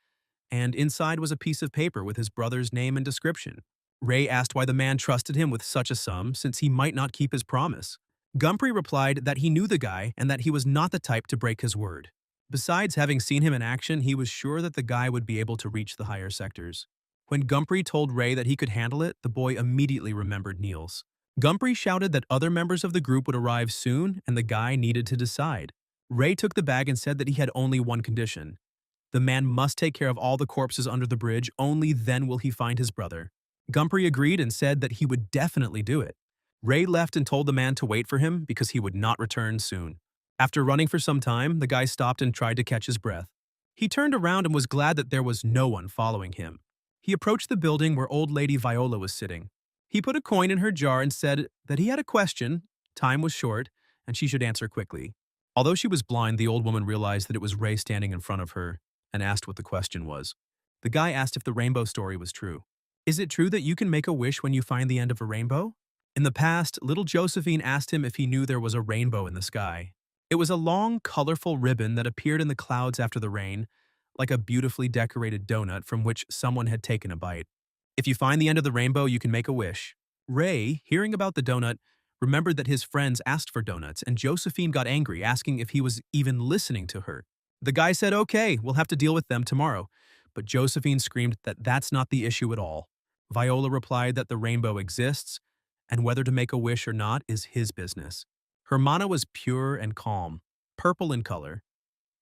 and inside was a piece of paper with his brother's name and description. Ray asked why the man trusted him with such a sum since he might not keep his promise. Gumpry replied that he knew the guy and that he was not the type to break his word. Besides having seen him in action, he was sure that the guy would be able to reach the higher sectors. When Gumpry told Ray that he could handle it, the boy immediately remembered Niels. Gumpry shouted that other members of the group would arrive soon and the guy needed to decide. Ray took the bag and said that he had only one condition. The man must take care of all the corpses under the bridge, only then will he find his brother. Gumpry agreed and said that he would definitely do it. Ray left and told the man to wait for him because he would not return soon. After running for some time, the guy stopped and tried to catch his breath. He turned around and was glad that there was no one following him. He approached the building where old lady Viola was sitting. He put a coin in her jar and said that he had a question, time was short, and she should answer quickly. Although she was blind, the old woman realized that it was Ray standing in front of her and asked what the question was. The guy asked if the rainbow story was true. Is it true that you can make a wish when you find the end of a rainbow? In the past, little Josephine asked him if he knew there was a rainbow in the sky. It was a long, colorful ribbon that appeared in the clouds after the rain, like a beautifully decorated donut from which someone had taken a bite. If you find the end of the rainbow, you can make a wish. Ray, hearing about the donut, remembered that his friends asked for donuts, and Josephine got angry, asking if he was even listening to her. The guy said, okay, we'll have to deal with them tomorrow. But Josephine screamed that that's not the issue at all. Viola replied that the rainbow exists, and whether to make a wish or not is his business. Her mana was pure and calm, purple in color,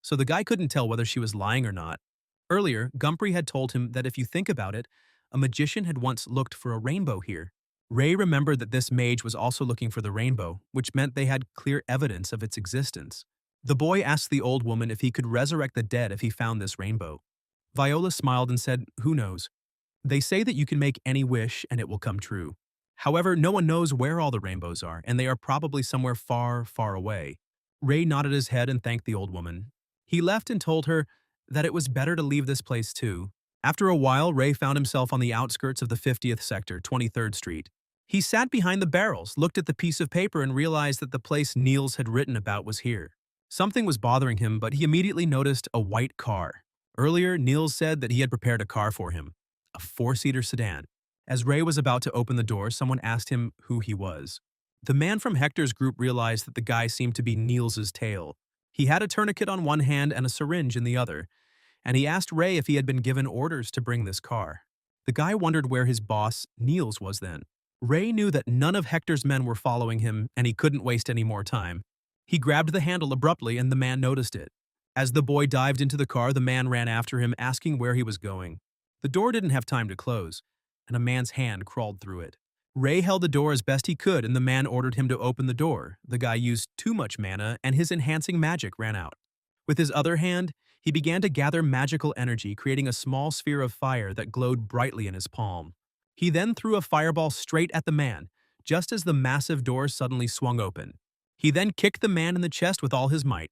so the guy couldn't tell whether she was lying or not. Earlier, Gumpry had told him that if you think about it, a magician had once looked for a rainbow here. Ray remembered that this mage was also looking for the rainbow, which meant they had clear evidence of its existence. The boy asked the old woman if he could resurrect the dead if he found this rainbow. Viola smiled and said, who knows? They say that you can make any wish and it will come true. However, no one knows where all the rainbows are, and they are probably somewhere far, far away. Ray nodded his head and thanked the old woman. He left and told her that it was better to leave this place too. After a while, Ray found himself on the outskirts of the 50th sector, 23rd Street. He sat behind the barrels, looked at the piece of paper, and realized that the place Niels had written about was here. Something was bothering him, but he immediately noticed a white car. Earlier, Niels said that he had prepared a car for him, a four-seater sedan. As Ray was about to open the door, someone asked him who he was. The man from Hector's group realized that the guy seemed to be Niels's tail. He had a tourniquet on one hand and a syringe in the other, and he asked Ray if he had been given orders to bring this car. The guy wondered where his boss, Niels, was then. Ray knew that none of Hector's men were following him, and he couldn't waste any more time. He grabbed the handle abruptly, and the man noticed it. As the boy dived into the car, the man ran after him, asking where he was going. The door didn't have time to close, and a man's hand crawled through it. Ray held the door as best he could, and the man ordered him to open the door. The guy used too much mana, and his enhancing magic ran out. With his other hand, he began to gather magical energy, creating a small sphere of fire that glowed brightly in his palm. He then threw a fireball straight at the man, just as the massive door suddenly swung open. He then kicked the man in the chest with all his might,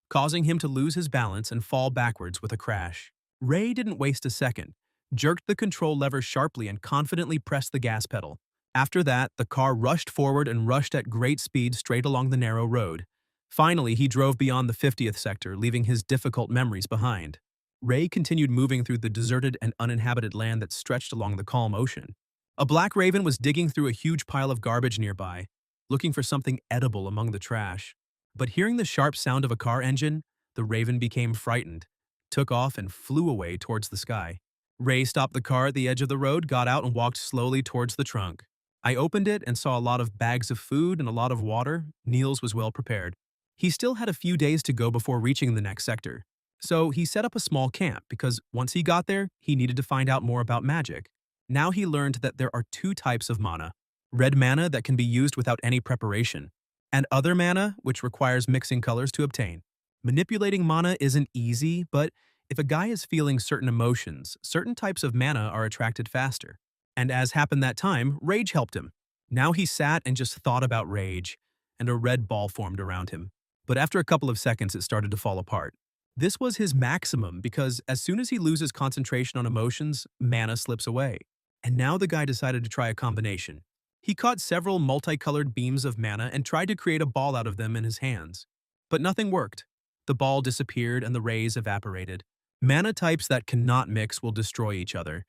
causing him to lose his balance and fall backwards with a crash. Ray didn't waste a second, jerked the control lever sharply and confidently pressed the gas pedal. After that, the car rushed forward and rushed at great speed straight along the narrow road. Finally, he drove beyond the 50th sector, leaving his difficult memories behind. Ray continued moving through the deserted and uninhabited land that stretched along the calm ocean. A black raven was digging through a huge pile of garbage nearby, looking for something edible among the trash. But hearing the sharp sound of a car engine, the raven became frightened, took off, and flew away towards the sky. Ray stopped the car at the edge of the road, got out, and walked slowly towards the trunk. I opened it and saw a lot of bags of food and a lot of water. Niels was well prepared. He still had a few days to go before reaching the next sector. So he set up a small camp because once he got there, he needed to find out more about magic. Now he learned that there are two types of mana: red mana that can be used without any preparation, and other mana which requires mixing colors to obtain. Manipulating mana isn't easy, but if a guy is feeling certain emotions, certain types of mana are attracted faster. And as happened that time, rage helped him. Now he sat and just thought about rage, and a red ball formed around him. But after a couple of seconds, it started to fall apart. This was his maximum because as soon as he loses concentration on emotions, mana slips away. And now the guy decided to try a combination. He caught several multicolored beams of mana and tried to create a ball out of them in his hands. But nothing worked. The ball disappeared and the rays evaporated. Mana types that cannot mix will destroy each other.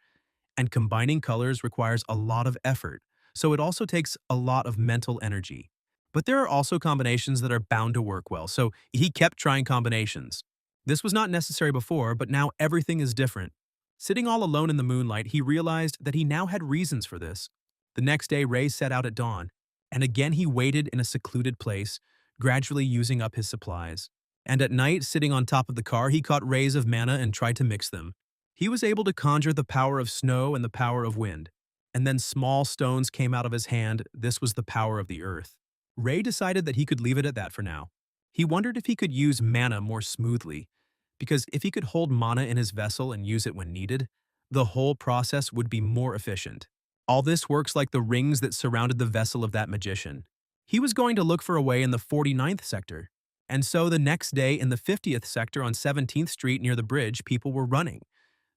And combining colors requires a lot of effort, so it also takes a lot of mental energy. But there are also combinations that are bound to work well, so he kept trying combinations. This was not necessary before, but now everything is different. Sitting all alone in the moonlight, he realized that he now had reasons for this. The next day, Ray set out at dawn, and again he waited in a secluded place, gradually using up his supplies. And at night, sitting on top of the car, he caught rays of mana and tried to mix them. He was able to conjure the power of snow and the power of wind. And then small stones came out of his hand. This was the power of the earth. Ray decided that he could leave it at that for now. He wondered if he could use mana more smoothly, because if he could hold mana in his vessel and use it when needed, the whole process would be more efficient. All this works like the rings that surrounded the vessel of that magician. He was going to look for a way in the 49th sector. And so the next day in the 50th sector on 17th Street near the bridge, people were running,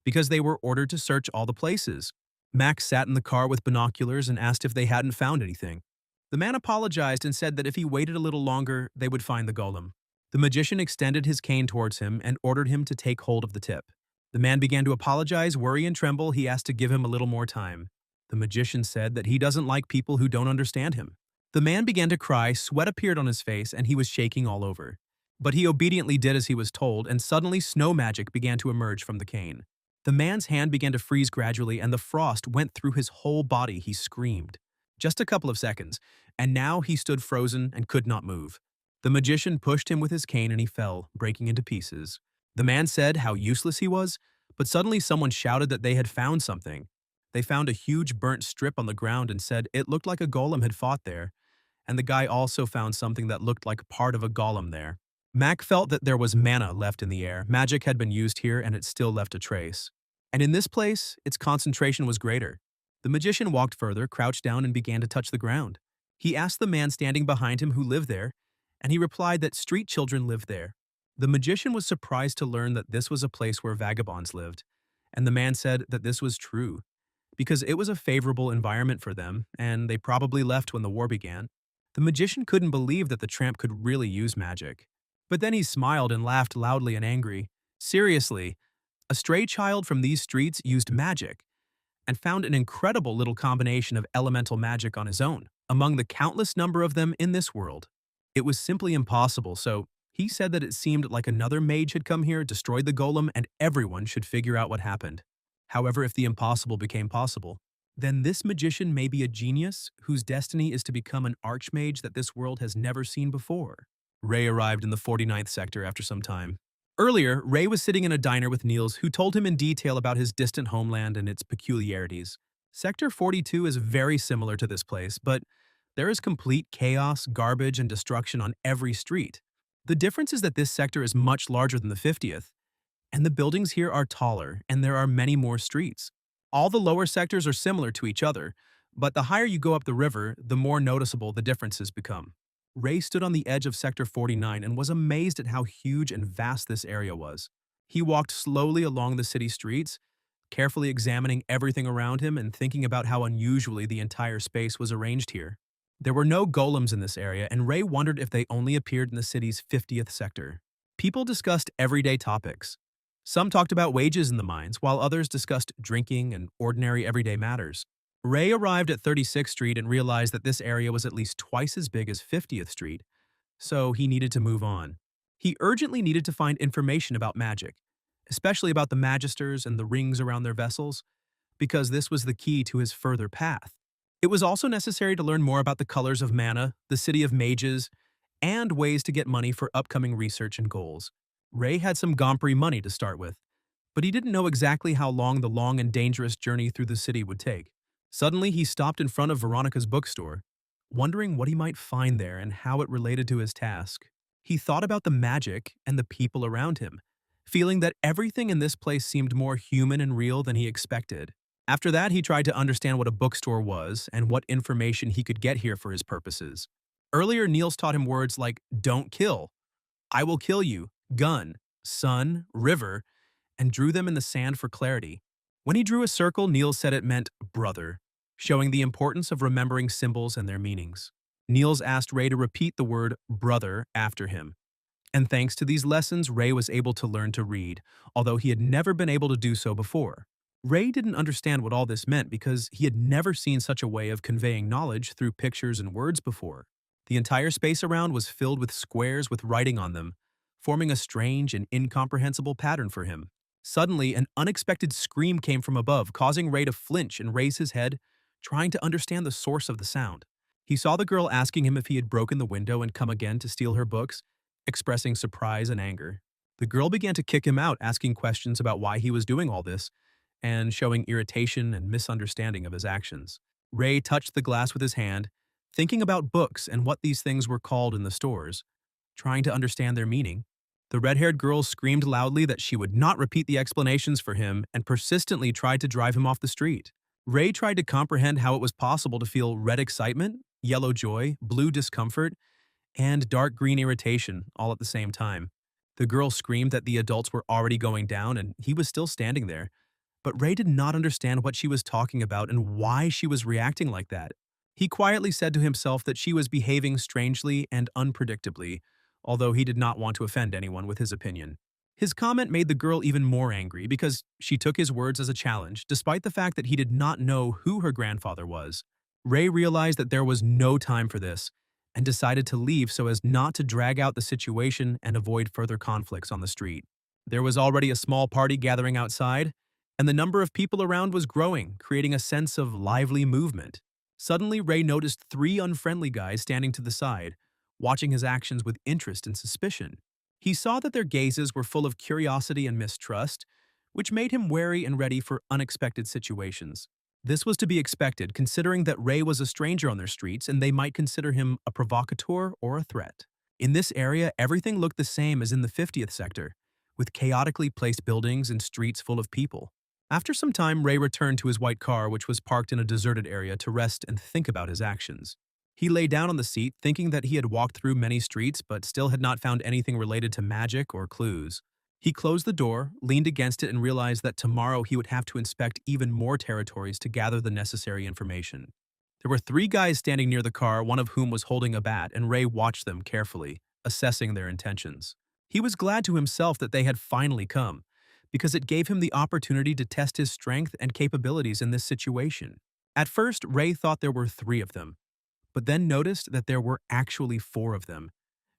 because they were ordered to search all the places. Max sat in the car with binoculars and asked if they hadn't found anything. The man apologized and said that if he waited a little longer, they would find the golem. The magician extended his cane towards him and ordered him to take hold of the tip. The man began to apologize, worry and tremble. He asked to give him a little more time. The magician said that he doesn't like people who don't understand him. The man began to cry, sweat appeared on his face, and he was shaking all over. But he obediently did as he was told, and suddenly snow magic began to emerge from the cane. The man's hand began to freeze gradually, and the frost went through his whole body. He screamed. Just a couple of seconds, and now he stood frozen and could not move. The magician pushed him with his cane and he fell, breaking into pieces. The man said how useless he was, but suddenly someone shouted that they had found something. They found a huge burnt strip on the ground and said it looked like a golem had fought there, and the guy also found something that looked like part of a golem there. Mac felt that there was mana left in the air. Magic had been used here and it still left a trace. And in this place, its concentration was greater. The magician walked further, crouched down, and began to touch the ground. He asked the man standing behind him who lived there, and he replied that street children lived there. The magician was surprised to learn that this was a place where vagabonds lived, and the man said that this was true, because it was a favorable environment for them, and they probably left when the war began. The magician couldn't believe that the tramp could really use magic. But then he smiled and laughed loudly and angry. Seriously, a stray child from these streets used magic and found an incredible little combination of elemental magic on his own, among the countless number of them in this world. It was simply impossible, so he said that it seemed like another mage had come here, destroyed the golem, and everyone should figure out what happened. However, if the impossible became possible, then this magician may be a genius whose destiny is to become an archmage that this world has never seen before. Ray arrived in the 49th sector after some time. Earlier, Ray was sitting in a diner with Niels, who told him in detail about his distant homeland and its peculiarities. Sector 42 is very similar to this place, but there is complete chaos, garbage, and destruction on every street. The difference is that this sector is much larger than the 50th, and the buildings here are taller, and there are many more streets. All the lower sectors are similar to each other, but the higher you go up the river, the more noticeable the differences become. Ray stood on the edge of Sector 49 and was amazed at how huge and vast this area was. He walked slowly along the city streets, carefully examining everything around him and thinking about how unusually the entire space was arranged here. There were no golems in this area, and Ray wondered if they only appeared in the city's 50th sector. People discussed everyday topics. Some talked about wages in the mines, while others discussed drinking and ordinary everyday matters. Ray arrived at 36th Street and realized that this area was at least twice as big as 50th Street, so he needed to move on. He urgently needed to find information about magic, especially about the magisters and the rings around their vessels, because this was the key to his further path. It was also necessary to learn more about the colors of mana, the city of mages, and ways to get money for upcoming research and goals. Ray had some Gompri money to start with, but he didn't know exactly how long the long and dangerous journey through the city would take. Suddenly, he stopped in front of Veronica's bookstore, wondering what he might find there and how it related to his task. He thought about the magic and the people around him, feeling that everything in this place seemed more human and real than he expected. After that, he tried to understand what a bookstore was and what information he could get here for his purposes. Earlier, Niels taught him words like "don't kill," "I will kill you," "gun," "sun," "river," and drew them in the sand for clarity. When he drew a circle, Niels said it meant brother, showing the importance of remembering symbols and their meanings. Niels asked Ray to repeat the word brother after him. And thanks to these lessons, Ray was able to learn to read, although he had never been able to do so before. Ray didn't understand what all this meant because he had never seen such a way of conveying knowledge through pictures and words before. The entire space around was filled with squares with writing on them, forming a strange and incomprehensible pattern for him. Suddenly, an unexpected scream came from above, causing Ray to flinch and raise his head, trying to understand the source of the sound. He saw the girl asking him if he had broken the window and come again to steal her books, expressing surprise and anger. The girl began to kick him out, asking questions about why he was doing all this, and showing irritation and misunderstanding of his actions. Ray touched the glass with his hand, thinking about books and what these things were called in the stores, trying to understand their meaning. The red-haired girl screamed loudly that she would not repeat the explanations for him and persistently tried to drive him off the street. Ray tried to comprehend how it was possible to feel red excitement, yellow joy, blue discomfort, and dark green irritation all at the same time. The girl screamed that the adults were already going down and he was still standing there. But Ray did not understand what she was talking about and why she was reacting like that. He quietly said to himself that she was behaving strangely and unpredictably, although he did not want to offend anyone with his opinion. His comment made the girl even more angry because she took his words as a challenge, despite the fact that he did not know who her grandfather was. Ray realized that there was no time for this and decided to leave so as not to drag out the situation and avoid further conflicts on the street. There was already a small party gathering outside, and the number of people around was growing, creating a sense of lively movement. Suddenly, Ray noticed 3 unfriendly guys standing to the side, watching his actions with interest and suspicion. He saw that their gazes were full of curiosity and mistrust, which made him wary and ready for unexpected situations. This was to be expected, considering that Ray was a stranger on their streets and they might consider him a provocateur or a threat. In this area, everything looked the same as in the 50th sector, with chaotically placed buildings and streets full of people. After some time, Ray returned to his white car, which was parked in a deserted area, to rest and think about his actions. He lay down on the seat, thinking that he had walked through many streets but still had not found anything related to magic or clues. He closed the door, leaned against it, and realized that tomorrow he would have to inspect even more territories to gather the necessary information. There were three guys standing near the car, one of whom was holding a bat, and Ray watched them carefully, assessing their intentions. He was glad to himself that they had finally come, because it gave him the opportunity to test his strength and capabilities in this situation. At first, Ray thought there were three of them, but then noticed that there were actually four of them,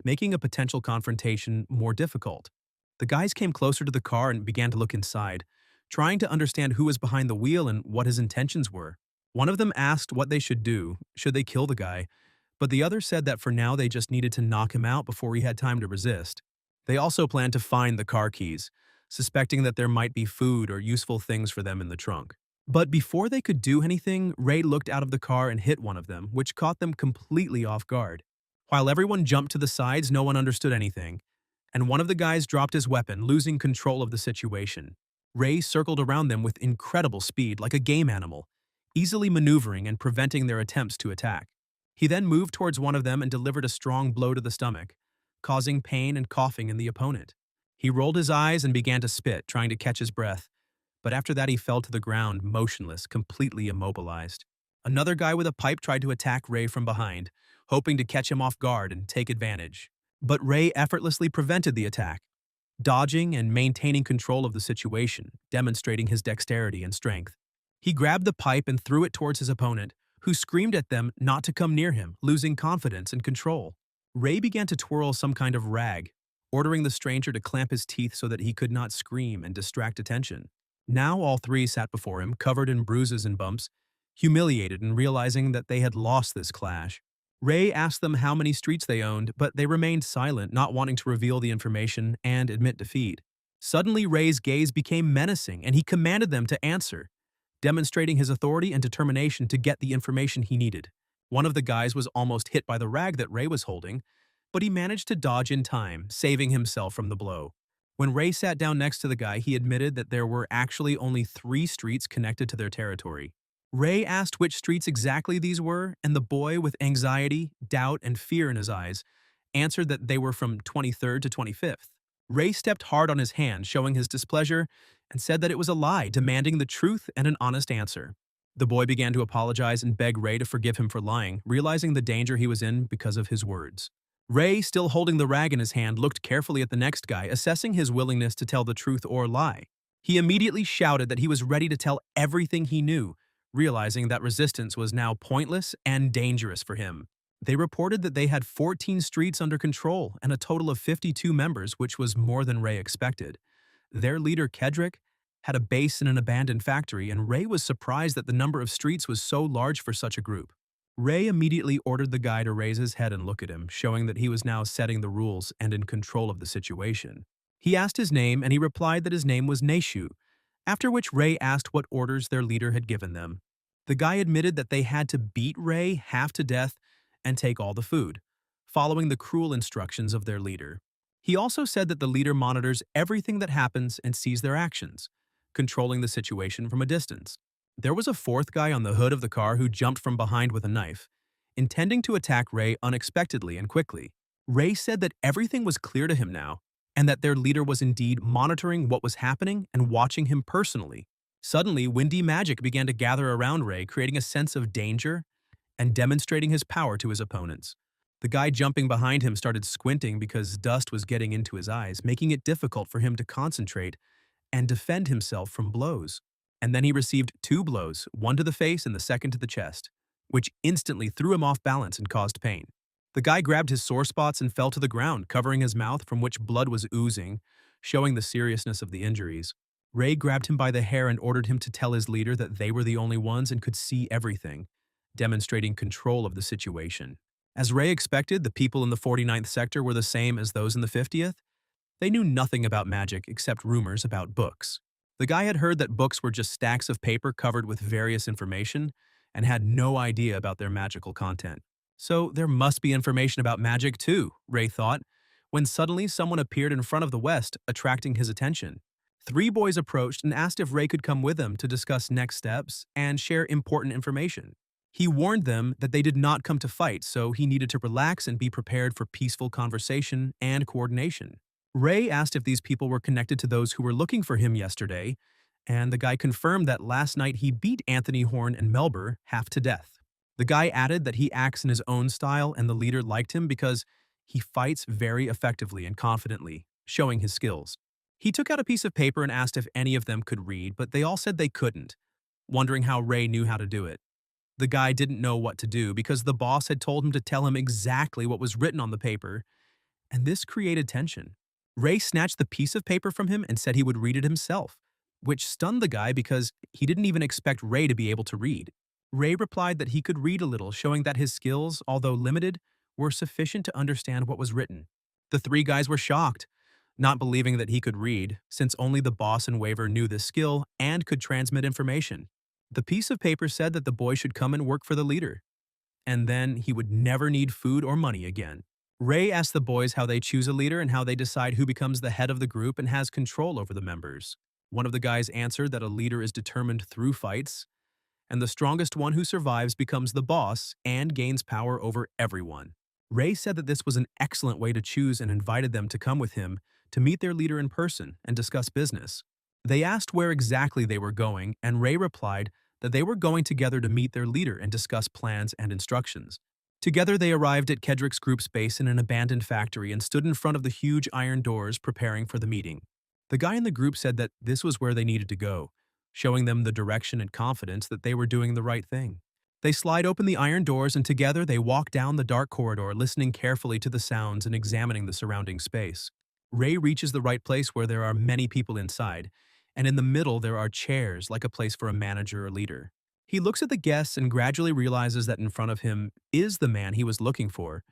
making a potential confrontation more difficult. The guys came closer to the car and began to look inside, trying to understand who was behind the wheel and what his intentions were. One of them asked what they should do, should they kill the guy, but the other said that for now they just needed to knock him out before he had time to resist. They also planned to find the car keys, suspecting that there might be food or useful things for them in the trunk. But before they could do anything, Ray looked out of the car and hit one of them, which caught them completely off guard. While everyone jumped to the sides, no one understood anything, and one of the guys dropped his weapon, losing control of the situation. Ray circled around them with incredible speed, like a game animal, easily maneuvering and preventing their attempts to attack. He then moved towards one of them and delivered a strong blow to the stomach, causing pain and coughing in the opponent. He rolled his eyes and began to spit, trying to catch his breath, but after that he fell to the ground, motionless, completely immobilized. Another guy with a pipe tried to attack Ray from behind, hoping to catch him off guard and take advantage. But Ray effortlessly prevented the attack, dodging and maintaining control of the situation, demonstrating his dexterity and strength. He grabbed the pipe and threw it towards his opponent, who screamed at them not to come near him, losing confidence and control. Ray began to twirl some kind of rag, ordering the stranger to clamp his teeth so that he could not scream and distract attention. Now all three sat before him, covered in bruises and bumps, humiliated and realizing that they had lost this clash. Ray asked them how many streets they owned, but they remained silent, not wanting to reveal the information and admit defeat. Suddenly, Ray's gaze became menacing, and he commanded them to answer, demonstrating his authority and determination to get the information he needed. One of the guys was almost hit by the rag that Ray was holding, but he managed to dodge in time, saving himself from the blow. When Ray sat down next to the guy, he admitted that there were actually only 3 streets connected to their territory. Ray asked which streets exactly these were, and the boy, with anxiety, doubt, and fear in his eyes, answered that they were from 23rd to 25th. Ray stepped hard on his hand, showing his displeasure, and said that it was a lie, demanding the truth and an honest answer. The boy began to apologize and beg Ray to forgive him for lying, realizing the danger he was in because of his words. Ray, still holding the rag in his hand, looked carefully at the next guy, assessing his willingness to tell the truth or lie. He immediately shouted that he was ready to tell everything he knew, realizing that resistance was now pointless and dangerous for him. They reported that they had 14 streets under control and a total of 52 members, which was more than Ray expected. Their leader, Kedrick, had a base in an abandoned factory, and Ray was surprised that the number of streets was so large for such a group. Ray immediately ordered the guy to raise his head and look at him, showing that he was now setting the rules and in control of the situation. He asked his name, and he replied that his name was Neishu, after which Ray asked what orders their leader had given them. The guy admitted that they had to beat Ray half to death and take all the food, following the cruel instructions of their leader. He also said that the leader monitors everything that happens and sees their actions, controlling the situation from a distance. There was a 4th guy on the hood of the car who jumped from behind with a knife, intending to attack Ray unexpectedly and quickly. Ray said that everything was clear to him now, and that their leader was indeed monitoring what was happening and watching him personally. Suddenly, windy magic began to gather around Ray, creating a sense of danger and demonstrating his power to his opponents. The guy jumping behind him started squinting because dust was getting into his eyes, making it difficult for him to concentrate and defend himself from blows. And then he received 2 blows, one to the face and the second to the chest, which instantly threw him off balance and caused pain. The guy grabbed his sore spots and fell to the ground, covering his mouth from which blood was oozing, showing the seriousness of the injuries. Ray grabbed him by the hair and ordered him to tell his leader that they were the only ones and could see everything, demonstrating control of the situation. As Ray expected, the people in the 49th sector were the same as those in the 50th. They knew nothing about magic except rumors about books. The guy had heard that books were just stacks of paper covered with various information and had no idea about their magical content. So there must be information about magic too, Ray thought, when suddenly someone appeared in front of the West, attracting his attention. 3 boys approached and asked if Ray could come with them to discuss next steps and share important information. He warned them that they did not come to fight, so he needed to relax and be prepared for peaceful conversation and coordination. Ray asked if these people were connected to those who were looking for him yesterday, and the guy confirmed that last night he beat Anthony Horn and Melber half to death. The guy added that he acts in his own style and the leader liked him because he fights very effectively and confidently, showing his skills. He took out a piece of paper and asked if any of them could read, but they all said they couldn't, wondering how Ray knew how to do it. The guy didn't know what to do because the boss had told him to tell him exactly what was written on the paper, and this created tension. Ray snatched the piece of paper from him and said he would read it himself, which stunned the guy because he didn't even expect Ray to be able to read. Ray replied that he could read a little, showing that his skills, although limited, were sufficient to understand what was written. The three guys were shocked, not believing that he could read, since only the boss and Waver knew this skill and could transmit information. The piece of paper said that the boy should come and work for the leader, and then he would never need food or money again. Ray asked the boys how they choose a leader and how they decide who becomes the head of the group and has control over the members. One of the guys answered that a leader is determined through fights, and the strongest one who survives becomes the boss and gains power over everyone. Ray said that this was an excellent way to choose and invited them to come with him to meet their leader in person and discuss business. They asked where exactly they were going, and Ray replied that they were going together to meet their leader and discuss plans and instructions. Together they arrived at Kedrick's group's base in an abandoned factory and stood in front of the huge iron doors preparing for the meeting. The guy in the group said that this was where they needed to go, showing them the direction and confidence that they were doing the right thing. They slide open the iron doors and together they walk down the dark corridor, listening carefully to the sounds and examining the surrounding space. Ray reaches the right place where there are many people inside, and in the middle there are chairs like a place for a manager or leader. He looks at the guests and gradually realizes that in front of him is the man he was looking for,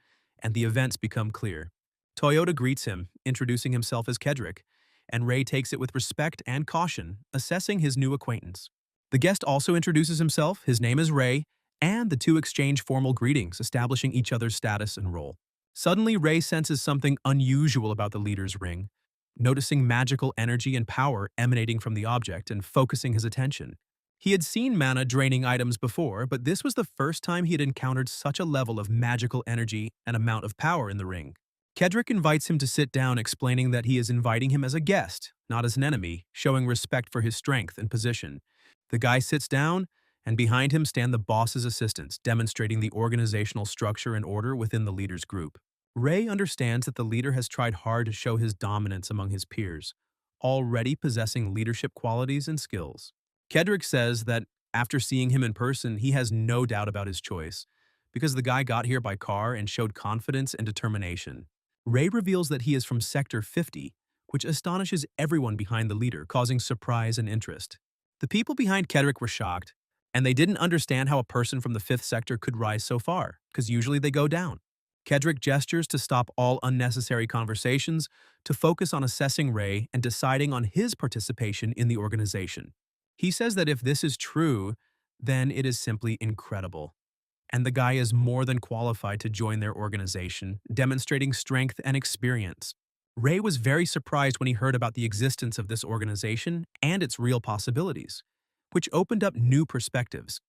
and the events become clear. Toyota greets him, introducing himself as Kedrick, and Ray takes it with respect and caution, assessing his new acquaintance. The guest also introduces himself, his name is Ray, and the two exchange formal greetings, establishing each other's status and role. Suddenly, Ray senses something unusual about the leader's ring, noticing magical energy and power emanating from the object and focusing his attention. He had seen mana draining items before, but this was the first time he had encountered such a level of magical energy and amount of power in the ring. Kedrick invites him to sit down, explaining that he is inviting him as a guest, not as an enemy, showing respect for his strength and position. The guy sits down, and behind him stand the boss's assistants, demonstrating the organizational structure and order within the leader's group. Ray understands that the leader has tried hard to show his dominance among his peers, already possessing leadership qualities and skills. Kedrick says that after seeing him in person, he has no doubt about his choice, because the guy got here by car and showed confidence and determination. Ray reveals that he is from Sector 50, which astonishes everyone behind the leader, causing surprise and interest. The people behind Kedrick were shocked, and they didn't understand how a person from the 5th sector could rise so far, because usually they go down. Kedrick gestures to stop all unnecessary conversations to focus on assessing Ray and deciding on his participation in the organization. He says that if this is true, then it is simply incredible, and the guy is more than qualified to join their organization, demonstrating strength and experience. Ray was very surprised when he heard about the existence of this organization and its real possibilities, which opened up new perspectives.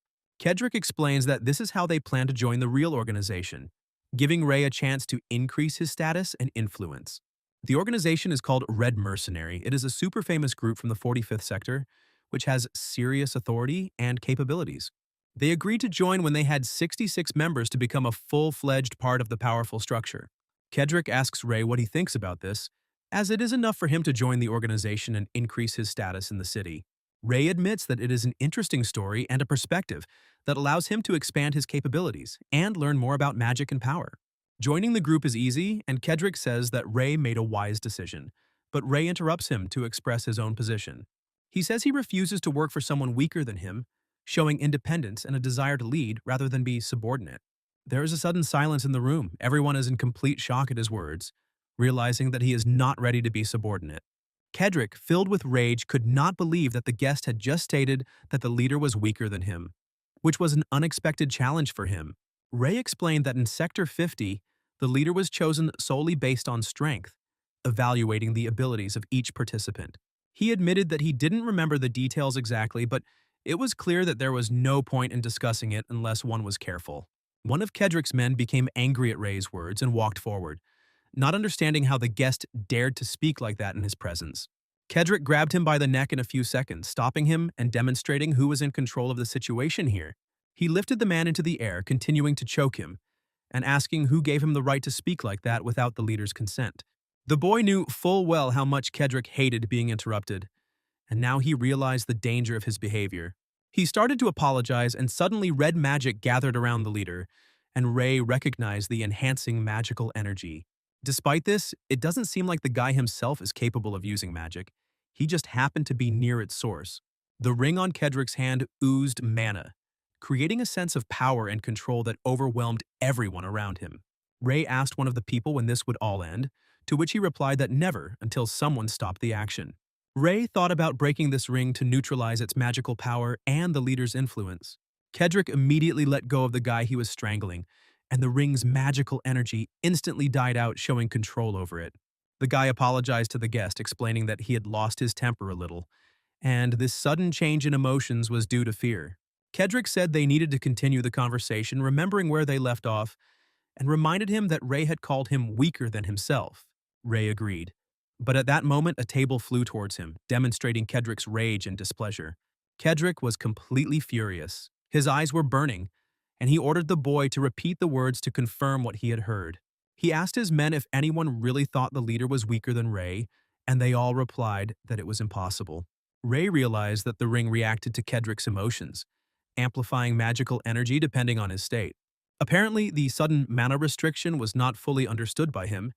Kedrick explains that this is how they plan to join the real organization, giving Ray a chance to increase his status and influence. The organization is called Red Mercenary. It is a super famous group from the 45th sector, which has serious authority and capabilities. They agreed to join when they had 66 members to become a full-fledged part of the powerful structure. Kedrick asks Ray what he thinks about this, as it is enough for him to join the organization and increase his status in the city. Ray admits that it is an interesting story and a perspective that allows him to expand his capabilities and learn more about magic and power. Joining the group is easy, and Kedrick says that Ray made a wise decision, but Ray interrupts him to express his own position. He says he refuses to work for someone weaker than him, showing independence and a desire to lead rather than be subordinate. There is a sudden silence in the room. Everyone is in complete shock at his words, realizing that he is not ready to be subordinate. Kedrick, filled with rage, could not believe that the guest had just stated that the leader was weaker than him, which was an unexpected challenge for him. Ray explained that in Sector 50, the leader was chosen solely based on strength, evaluating the abilities of each participant. He admitted that he didn't remember the details exactly, but It was clear that there was no point in discussing it unless one was careful. One of Kedrick's men became angry at Ray's words and walked forward, not understanding how the guest dared to speak like that in his presence. Kedrick grabbed him by the neck in a few seconds, stopping him and demonstrating who was in control of the situation here. He lifted the man into the air, continuing to choke him, and asking who gave him the right to speak like that without the leader's consent. The boy knew full well how much Kedrick hated being interrupted, and now he realized the danger of his behavior. He started to apologize, and suddenly red magic gathered around the leader, and Ray recognized the enhancing magical energy. Despite this, it doesn't seem like the guy himself is capable of using magic. He just happened to be near its source. The ring on Kedrick's hand oozed mana, creating a sense of power and control that overwhelmed everyone around him. Ray asked one of the people when this would all end, to which he replied that never until someone stopped the action. Ray thought about breaking this ring to neutralize its magical power and the leader's influence. Kedrick immediately let go of the guy he was strangling, and the ring's magical energy instantly died out, showing control over it. The guy apologized to the guest, explaining that he had lost his temper a little, and this sudden change in emotions was due to fear. Kedrick said they needed to continue the conversation, remembering where they left off, and reminded him that Ray had called him weaker than himself. Ray agreed. But at that moment, a table flew towards him, demonstrating Kedrick's rage and displeasure. Kedrick was completely furious. His eyes were burning, and he ordered the boy to repeat the words to confirm what he had heard. He asked his men if anyone really thought the leader was weaker than Ray, and they all replied that it was impossible. Ray realized that the ring reacted to Kedrick's emotions, amplifying magical energy depending on his state. Apparently, the sudden mana restriction was not fully understood by him,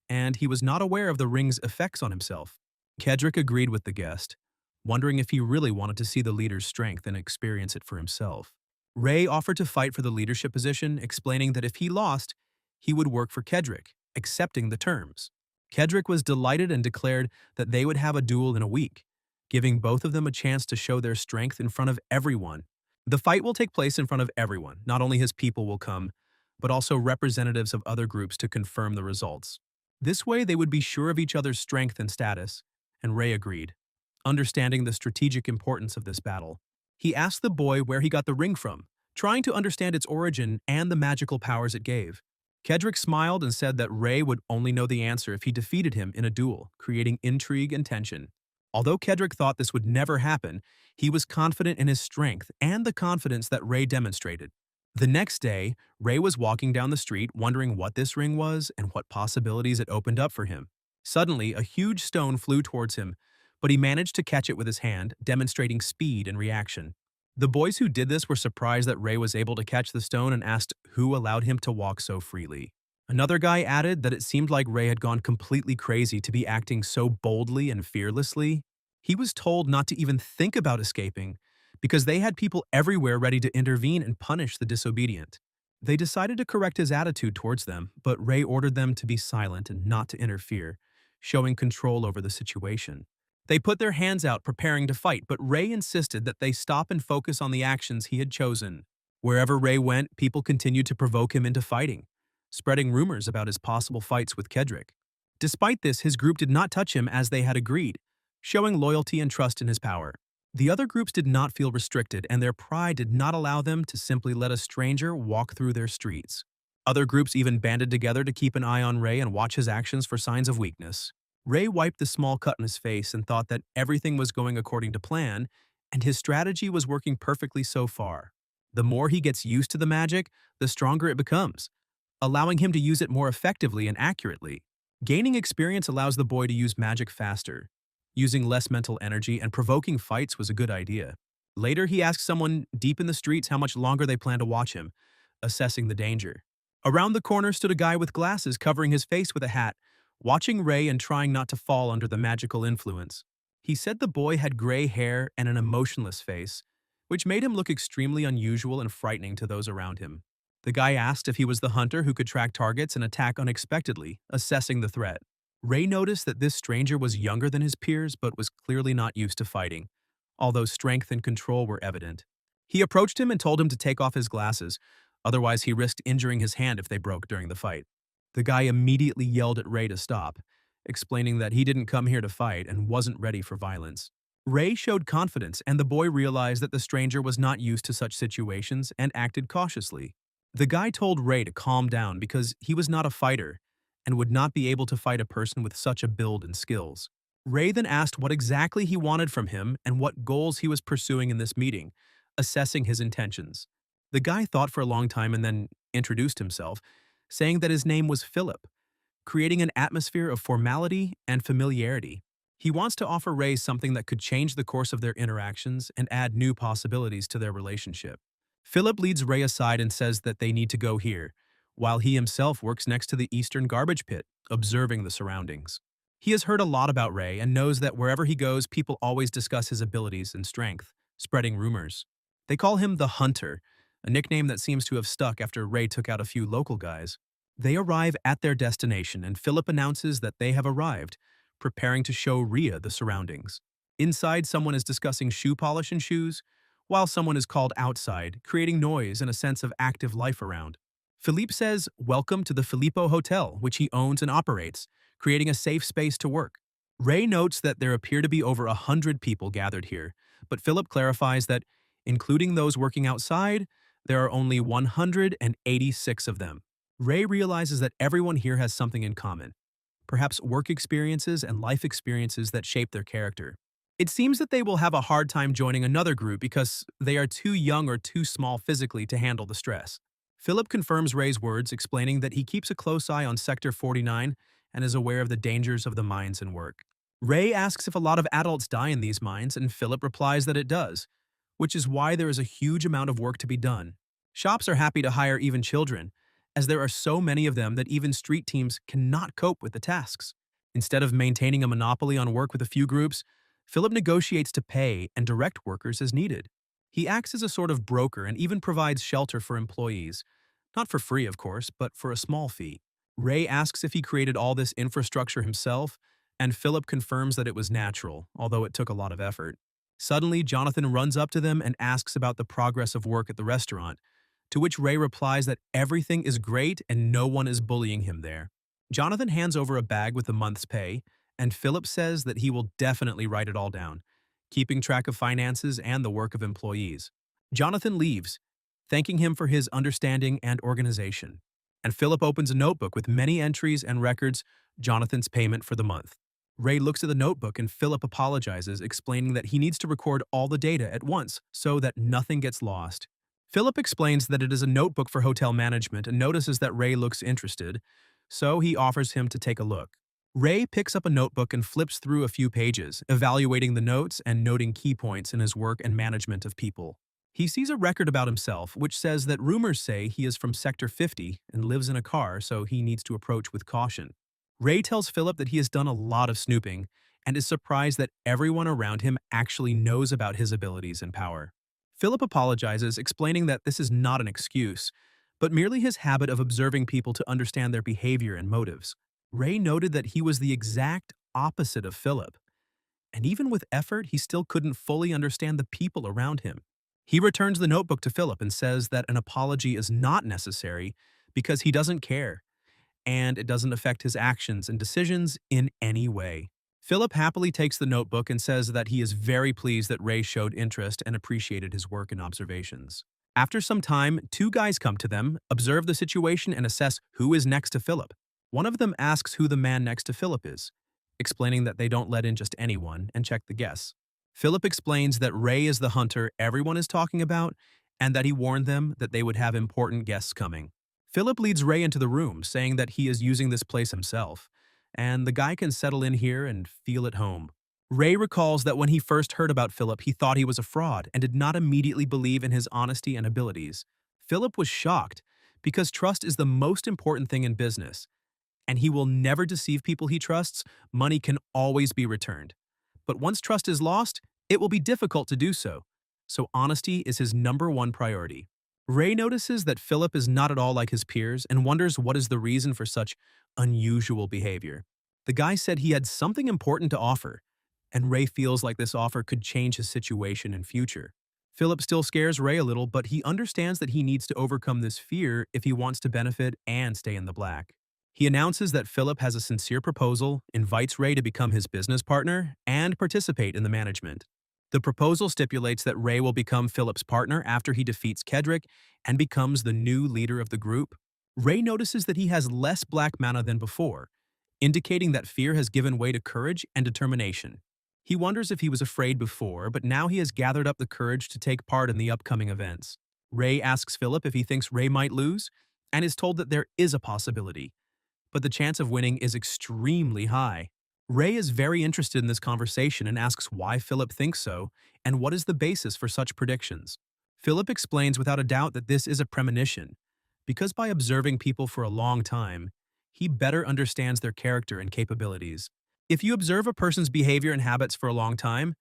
and he was not aware of the ring's effects on himself. Kedrick agreed with the guest, wondering if he really wanted to see the leader's strength and experience it for himself. Ray offered to fight for the leadership position, explaining that if he lost, he would work for Kedrick, accepting the terms. Kedrick was delighted and declared that they would have a duel in a week, giving both of them a chance to show their strength in front of everyone. The fight will take place in front of everyone. Not only his people will come, but also representatives of other groups to confirm the results. This way, they would be sure of each other's strength and status, and Ray agreed, understanding the strategic importance of this battle. He asked the boy where he got the ring from, trying to understand its origin and the magical powers it gave. Kedrick smiled and said that Ray would only know the answer if he defeated him in a duel, creating intrigue and tension. Although Kedrick thought this would never happen, he was confident in his strength and the confidence that Ray demonstrated. The next day, Ray was walking down the street wondering what this ring was and what possibilities it opened up for him. Suddenly, a huge stone flew towards him, but he managed to catch it with his hand, demonstrating speed and reaction. The boys who did this were surprised that Ray was able to catch the stone and asked who allowed him to walk so freely. Another guy added that it seemed like Ray had gone completely crazy to be acting so boldly and fearlessly. He was told not to even think about escaping, because they had people everywhere ready to intervene and punish the disobedient. They decided to correct his attitude towards them, but Ray ordered them to be silent and not to interfere, showing control over the situation. They put their hands out preparing to fight, but Ray insisted that they stop and focus on the actions he had chosen. Wherever Ray went, people continued to provoke him into fighting, spreading rumors about his possible fights with Kedrick. Despite this, his group did not touch him as they had agreed, showing loyalty and trust in his power. The other groups did not feel restricted, and their pride did not allow them to simply let a stranger walk through their streets. Other groups even banded together to keep an eye on Ray and watch his actions for signs of weakness. Ray wiped the small cut on his face and thought that everything was going according to plan, and his strategy was working perfectly so far. The more he gets used to the magic, the stronger it becomes, allowing him to use it more effectively and accurately. Gaining experience allows the boy to use magic faster. Using less mental energy and provoking fights was a good idea. Later, he asked someone deep in the streets how much longer they planned to watch him, assessing the danger. Around the corner stood a guy with glasses covering his face with a hat, watching Ray and trying not to fall under the magical influence. He said the boy had gray hair and an emotionless face, which made him look extremely unusual and frightening to those around him. The guy asked if he was the hunter who could track targets and attack unexpectedly, assessing the threat. Ray noticed that this stranger was younger than his peers but was clearly not used to fighting, although strength and control were evident. He approached him and told him to take off his glasses, otherwise he risked injuring his hand if they broke during the fight. The guy immediately yelled at Ray to stop, explaining that he didn't come here to fight and wasn't ready for violence. Ray showed confidence, and the boy realized that the stranger was not used to such situations and acted cautiously. The guy told Ray to calm down because he was not a fighter and would not be able to fight a person with such a build and skills. Ray then asked what exactly he wanted from him and what goals he was pursuing in this meeting, assessing his intentions. The guy thought for a long time and then introduced himself, saying that his name was Philip, creating an atmosphere of formality and familiarity. He wants to offer Ray something that could change the course of their interactions and add new possibilities to their relationship. Philip leads Ray aside and says that they need to go here, while he himself works next to the eastern garbage pit, observing the surroundings. He has heard a lot about Ray and knows that wherever he goes, people always discuss his abilities and strength, spreading rumors. They call him the Hunter, a nickname that seems to have stuck after Ray took out a few local guys. They arrive at their destination and Philip announces that they have arrived, preparing to show Rhea the surroundings. Inside, someone is discussing shoe polish and shoes, while someone is called outside, creating noise and a sense of active life around. Philippe says, "Welcome to the Filippo Hotel," which he owns and operates, creating a safe space to work. Ray notes that there appear to be over 100 people gathered here, but Philip clarifies that, including those working outside, there are only 186 of them. Ray realizes that everyone here has something in common, perhaps work experiences and life experiences that shape their character. It seems that they will have a hard time joining another group because they are too young or too small physically to handle the stress. Philip confirms Ray's words, explaining that he keeps a close eye on Sector 49 and is aware of the dangers of the mines and work. Ray asks if a lot of adults die in these mines, and Philip replies that it does, which is why there is a huge amount of work to be done. Shops are happy to hire even children, as there are so many of them that even street teams cannot cope with the tasks. Instead of maintaining a monopoly on work with a few groups, Philip negotiates to pay and direct workers as needed. He acts as a sort of broker and even provides shelter for employees. Not for free, of course, but for a small fee. Ray asks if he created all this infrastructure himself, and Philip confirms that it was natural, although it took a lot of effort. Suddenly, Jonathan runs up to them and asks about the progress of work at the restaurant, to which Ray replies that everything is great and no one is bullying him there. Jonathan hands over a bag with the month's pay, and Philip says that he will definitely write it all down, keeping track of finances and the work of employees. Jonathan leaves, thanking him for his understanding and organization. And Philip opens a notebook with many entries and records Jonathan's payment for the month. Ray looks at the notebook and Philip apologizes, explaining that he needs to record all the data at once so that nothing gets lost. Philip explains that it is a notebook for hotel management and notices that Ray looks interested, so he offers him to take a look. Ray picks up a notebook and flips through a few pages, evaluating the notes and noting key points in his work and management of people. He sees a record about himself, which says that rumors say he is from Sector 50 and lives in a car, so he needs to approach with caution. Ray tells Philip that he has done a lot of snooping and is surprised that everyone around him actually knows about his abilities and power. Philip apologizes, explaining that this is not an excuse, but merely his habit of observing people to understand their behavior and motives. Ray noted that he was the exact opposite of Philip, and even with effort, he still couldn't fully understand the people around him. He returns the notebook to Philip and says that an apology is not necessary because he doesn't care, and it doesn't affect his actions and decisions in any way. Philip happily takes the notebook and says that he is very pleased that Ray showed interest and appreciated his work and observations. After some time, two guys come to them, observe the situation, and assess who is next to Philip. One of them asks who the man next to Philip is, explaining that they don't let in just anyone and check the guests. Philip explains that Ray is the hunter everyone is talking about and that he warned them that they would have important guests coming. Philip leads Ray into the room, saying that he is using this place himself, and the guy can settle in here and feel at home. Ray recalls that when he first heard about Philip, he thought he was a fraud and did not immediately believe in his honesty and abilities. Philip was shocked because trust is the most important thing in business, and he will never deceive people he trusts. Money can always be returned. But once trust is lost, it will be difficult to do so. So honesty is his #1 priority. Ray notices that Philip is not at all like his peers and wonders what is the reason for such unusual behavior. The guy said he had something important to offer, and Ray feels like this offer could change his situation in future. Philip still scares Ray a little, but he understands that he needs to overcome this fear if he wants to benefit and stay in the black. He announces that Philip has a sincere proposal, invites Ray to become his business partner, and participate in the management. The proposal stipulates that Ray will become Philip's partner after he defeats Kedrick and becomes the new leader of the group. Ray notices that he has less black mana than before, indicating that fear has given way to courage and determination. He wonders if he was afraid before, but now he has gathered up the courage to take part in the upcoming events. Ray asks Philip if he thinks Ray might lose, and is told that there is a possibility, but the chance of winning is extremely high. Ray is very interested in this conversation and asks why Philip thinks so and what is the basis for such predictions. Philip explains without a doubt that this is a premonition, because by observing people for a long time, he better understands their character and capabilities. If you observe a person's behavior and habits for a long time,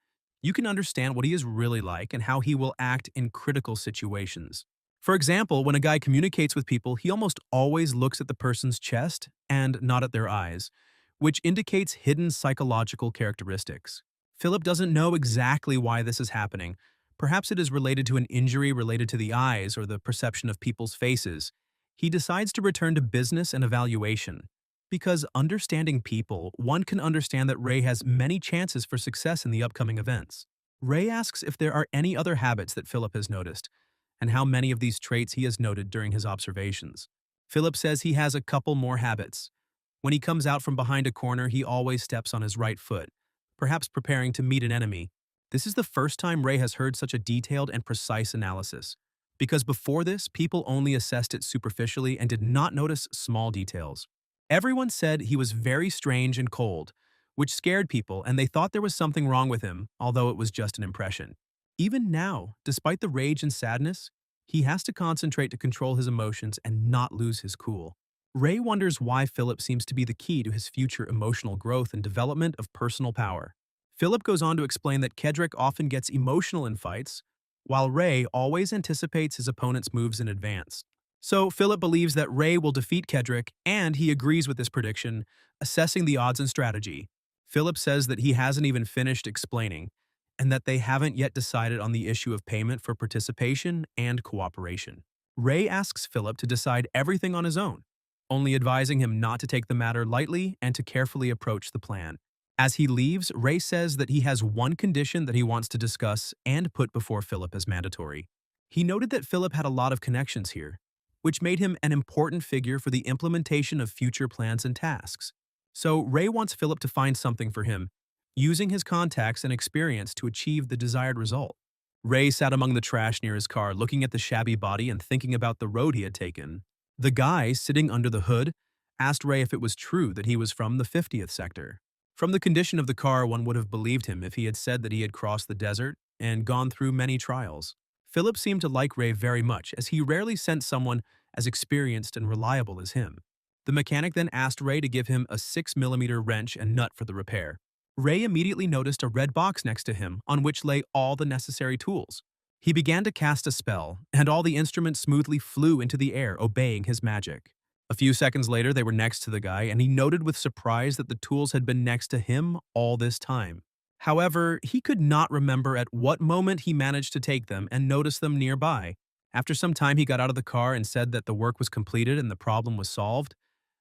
you can understand what he is really like and how he will act in critical situations. For example, when a guy communicates with people, he almost always looks at the person's chest and not at their eyes, which indicates hidden psychological characteristics. Philip doesn't know exactly why this is happening. Perhaps it is related to an injury related to the eyes or the perception of people's faces. He decides to return to business and evaluation. Because understanding people, one can understand that Ray has many chances for success in the upcoming events. Ray asks if there are any other habits that Philip has noticed, and how many of these traits he has noted during his observations. Philip says he has a couple more habits. When he comes out from behind a corner, he always steps on his right foot, perhaps preparing to meet an enemy. This is the first time Ray has heard such a detailed and precise analysis, because before this, people only assessed it superficially and did not notice small details. Everyone said he was very strange and cold, which scared people, and they thought there was something wrong with him, although it was just an impression. Even now, despite the rage and sadness, he has to concentrate to control his emotions and not lose his cool. Ray wonders why Philip seems to be the key to his future emotional growth and development of personal power. Philip goes on to explain that Kedrick often gets emotional in fights, while Ray always anticipates his opponent's moves in advance. So Philip believes that Ray will defeat Kedrick, and he agrees with this prediction, assessing the odds and strategy. Philip says that he hasn't even finished explaining, and that they haven't yet decided on the issue of payment for participation and cooperation. Ray asks Philip to decide everything on his own, only advising him not to take the matter lightly and to carefully approach the plan. As he leaves, Ray says that he has one condition that he wants to discuss and put before Philip as mandatory. He noted that Philip had a lot of connections here, which made him an important figure for the implementation of future plans and tasks. So Ray wants Philip to find something for him, using his contacts and experience to achieve the desired result. Ray sat among the trash near his car, looking at the shabby body and thinking about the road he had taken. The guy sitting under the hood asked Ray if it was true that he was from the 50th sector. From the condition of the car, one would have believed him if he had said that he had crossed the desert and gone through many trials. Philip seemed to like Ray very much, as he rarely sent someone as experienced and reliable as him. The mechanic then asked Ray to give him a 6mm wrench and nut for the repair. Ray immediately noticed a red box next to him on which lay all the necessary tools. He began to cast a spell, and all the instruments smoothly flew into the air, obeying his magic. A few seconds later, they were next to the guy, and he noted with surprise that the tools had been next to him all this time. However, he could not remember at what moment he managed to take them and notice them nearby. After some time, he got out of the car and said that the work was completed and the problem was solved.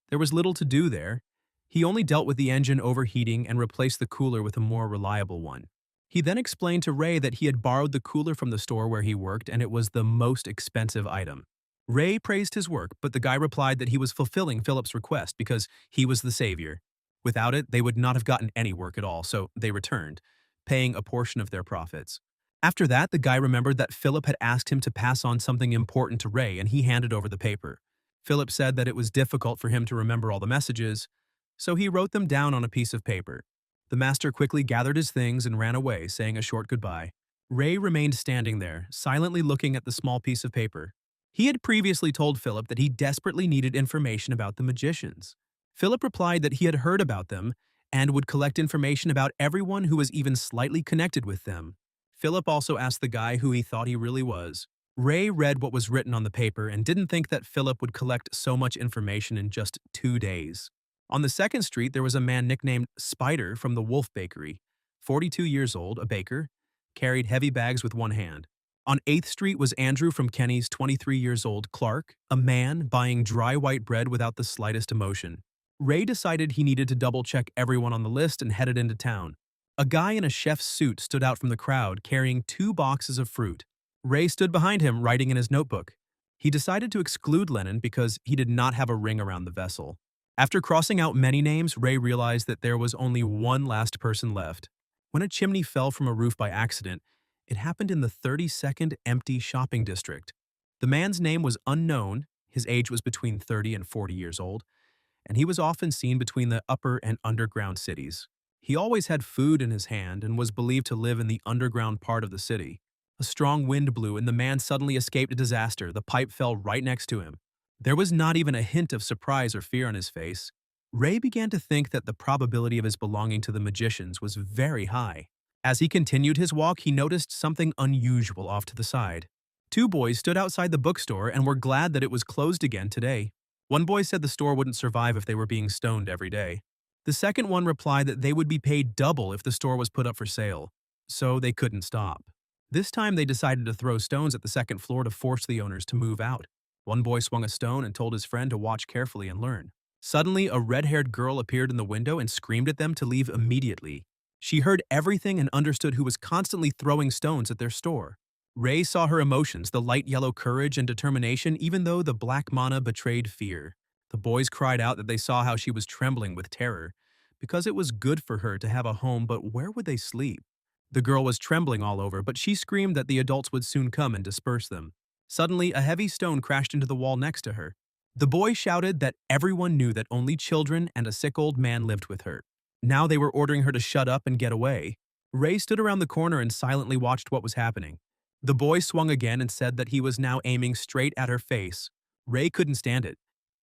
There was little to do there. He only dealt with the engine overheating and replaced the cooler with a more reliable one. He then explained to Ray that he had borrowed the cooler from the store where he worked and it was the most expensive item. Ray praised his work, but the guy replied that he was fulfilling Philip's request because he was the savior. Without it, they would not have gotten any work at all, so they returned, paying a portion of their profits. After that, the guy remembered that Philip had asked him to pass on something important to Ray, and he handed over the paper. Philip said that it was difficult for him to remember all the messages, so he wrote them down on a piece of paper. The master quickly gathered his things and ran away, saying a short goodbye. Ray remained standing there, silently looking at the small piece of paper. He had previously told Philip that he desperately needed information about the magicians. Philip replied that he had heard about them and would collect information about everyone who was even slightly connected with them. Philip also asked the guy who he thought he really was. Ray read what was written on the paper and didn't think that Philip would collect so much information in just 2 days. On the second street, there was a man nicknamed Spider from the Wolf Bakery. 42 years old, a baker, carried heavy bags with one hand. On 8th Street was Andrew from Kenny's 23 years old Clark, a man buying dry white bread without the slightest emotion. Ray decided he needed to double-check everyone on the list and headed into town. A guy in a chef's suit stood out from the crowd carrying 2 boxes of fruit. Ray stood behind him writing in his notebook. He decided to exclude Lennon because he did not have a ring around the vessel. After crossing out many names, Ray realized that there was only one last person left. When a chimney fell from a roof by accident, it happened in the 32nd empty shopping district. The man's name was unknown, his age was between 30 and 40 years old, and he was often seen between the upper and underground cities. He always had food in his hand and was believed to live in the underground part of the city. A strong wind blew and the man suddenly escaped a disaster. The pipe fell right next to him. There was not even a hint of surprise or fear on his face. Ray began to think that the probability of his belonging to the magicians was very high. As he continued his walk, he noticed something unusual off to the side. 2 boys stood outside the bookstore and were glad that it was closed again today. One boy said the store wouldn't survive if they were being stoned every day. The second one replied that they would be paid double if the store was put up for sale, so they couldn't stop. This time they decided to throw stones at the second floor to force the owners to move out. One boy swung a stone and told his friend to watch carefully and learn. Suddenly, a red-haired girl appeared in the window and screamed at them to leave immediately. She heard everything and understood who was constantly throwing stones at their store. Ray saw her emotions, the light yellow courage and determination, even though the black mana betrayed fear. The boys cried out that they saw how she was trembling with terror, because it was good for her to have a home, but where would they sleep? The girl was trembling all over, but she screamed that the adults would soon come and disperse them. Suddenly, a heavy stone crashed into the wall next to her. The boy shouted that everyone knew that only children and a sick old man lived with her. Now they were ordering her to shut up and get away. Ray stood around the corner and silently watched what was happening. The boy swung again and said that he was now aiming straight at her face. Ray couldn't stand it,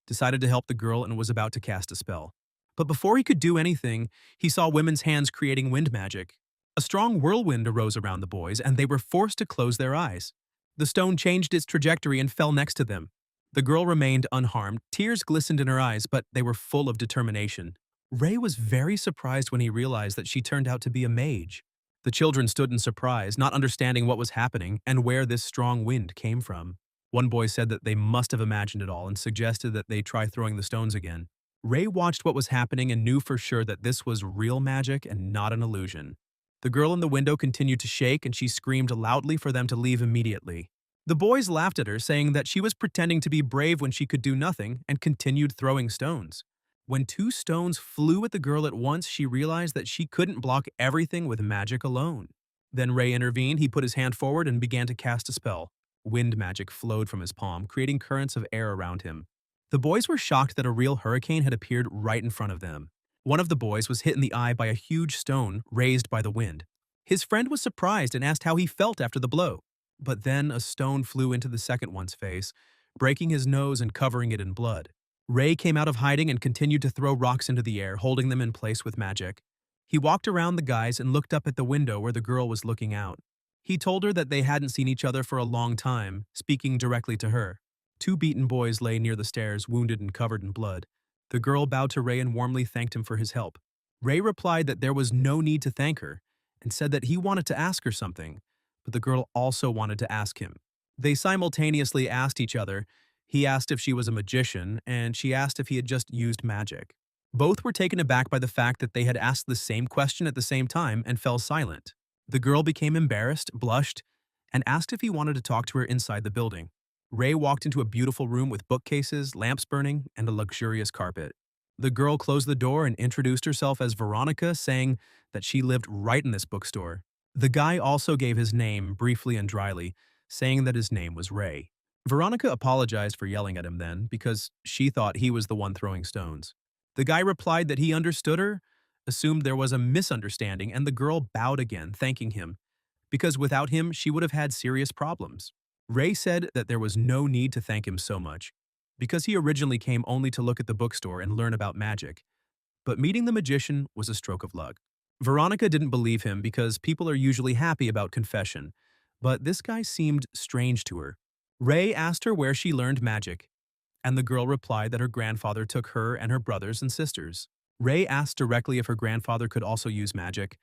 decided to help the girl and was about to cast a spell. But before he could do anything, he saw women's hands creating wind magic. A strong whirlwind arose around the boys and they were forced to close their eyes. The stone changed its trajectory and fell next to them. The girl remained unharmed, tears glistened in her eyes, but they were full of determination. Ray was very surprised when he realized that she turned out to be a mage. The children stood in surprise, not understanding what was happening and where this strong wind came from. One boy said that they must have imagined it all and suggested that they try throwing the stones again. Ray watched what was happening and knew for sure that this was real magic and not an illusion. The girl in the window continued to shake and she screamed loudly for them to leave immediately. The boys laughed at her, saying that she was pretending to be brave when she could do nothing, and continued throwing stones. When 2 stones flew at the girl at once, she realized that she couldn't block everything with magic alone. Then Ray intervened. He put his hand forward and began to cast a spell. Wind magic flowed from his palm, creating currents of air around him. The boys were shocked that a real hurricane had appeared right in front of them. One of the boys was hit in the eye by a huge stone raised by the wind. His friend was surprised and asked how he felt after the blow. But then a stone flew into the second one's face, breaking his nose and covering it in blood. Ray came out of hiding and continued to throw rocks into the air, holding them in place with magic. He walked around the guys and looked up at the window where the girl was looking out. He told her that they hadn't seen each other for a long time, speaking directly to her. 2 beaten boys lay near the stairs, wounded and covered in blood. The girl bowed to Ray and warmly thanked him for his help. Ray replied that there was no need to thank her, and said that he wanted to ask her something, but the girl also wanted to ask him. They simultaneously asked each other. He asked if she was a magician, and she asked if he had just used magic. Both were taken aback by the fact that they had asked the same question at the same time and fell silent. The girl became embarrassed, blushed, and asked if he wanted to talk to her inside the building. Ray walked into a beautiful room with bookcases, lamps burning, and a luxurious carpet. The girl closed the door and introduced herself as Veronica, saying that she lived right in this bookstore. The guy also gave his name briefly and dryly, saying that his name was Ray. Veronica apologized for yelling at him then because she thought he was the one throwing stones. The guy replied that he understood her, assumed there was a misunderstanding, and the girl bowed again, thanking him, because without him she would have had serious problems. Ray said that there was no need to thank him so much, because he originally came only to look at the bookstore and learn about magic. But meeting the magician was a stroke of luck. Veronica didn't believe him because people are usually happy about confession, but this guy seemed strange to her. Ray asked her where she learned magic, and the girl replied that her grandfather took her and her brothers and sisters. Ray asked directly if her grandfather could also use magic,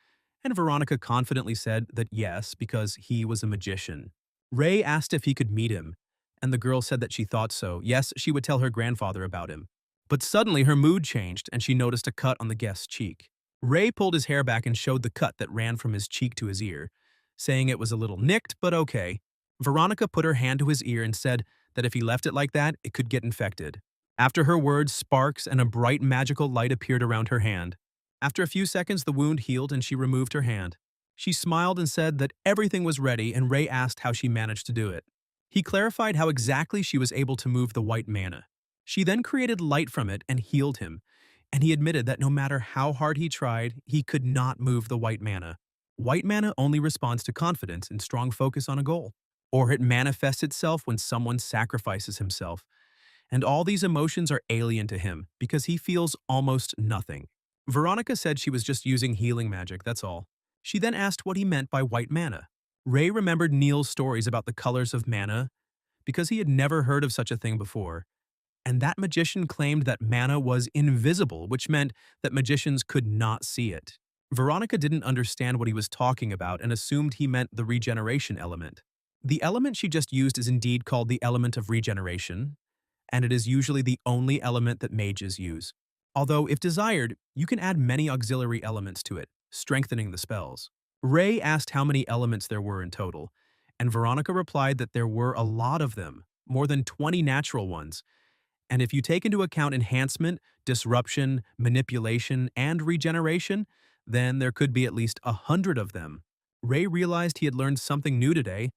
and Veronica confidently said that yes, because he was a magician. Ray asked if he could meet him, and the girl said that she thought so. Yes, she would tell her grandfather about him. But suddenly her mood changed and she noticed a cut on the guest's cheek. Ray pulled his hair back and showed the cut that ran from his cheek to his ear, saying it was a little nicked, but okay. Veronica put her hand to his ear and said that if he left it like that, it could get infected. After her words, sparks and a bright magical light appeared around her hand. After a few seconds, the wound healed and she removed her hand. She smiled and said that everything was ready, and Ray asked how she managed to do it. He clarified how exactly she was able to move the white mana. She then created light from it and healed him, and he admitted that no matter how hard he tried, he could not move the white mana. White mana only responds to confidence and strong focus on a goal, or it manifests itself when someone sacrifices himself. And all these emotions are alien to him because he feels almost nothing. Veronica said she was just using healing magic, that's all. She then asked what he meant by white mana. Ray remembered Neil's stories about the colors of mana because he had never heard of such a thing before, and that magician claimed that mana was invisible, which meant that magicians could not see it. Veronica didn't understand what he was talking about and assumed he meant the regeneration element. The element she just used is indeed called the element of regeneration, and it is usually the only element that mages use. Although, if desired, you can add many auxiliary elements to it, strengthening the spells. Ray asked how many elements there were in total, and Veronica replied that there were a lot of them, more than 20 natural ones. And if you take into account enhancement, disruption, manipulation, and regeneration, then there could be at least 100 of them. Ray realized he had learned something new today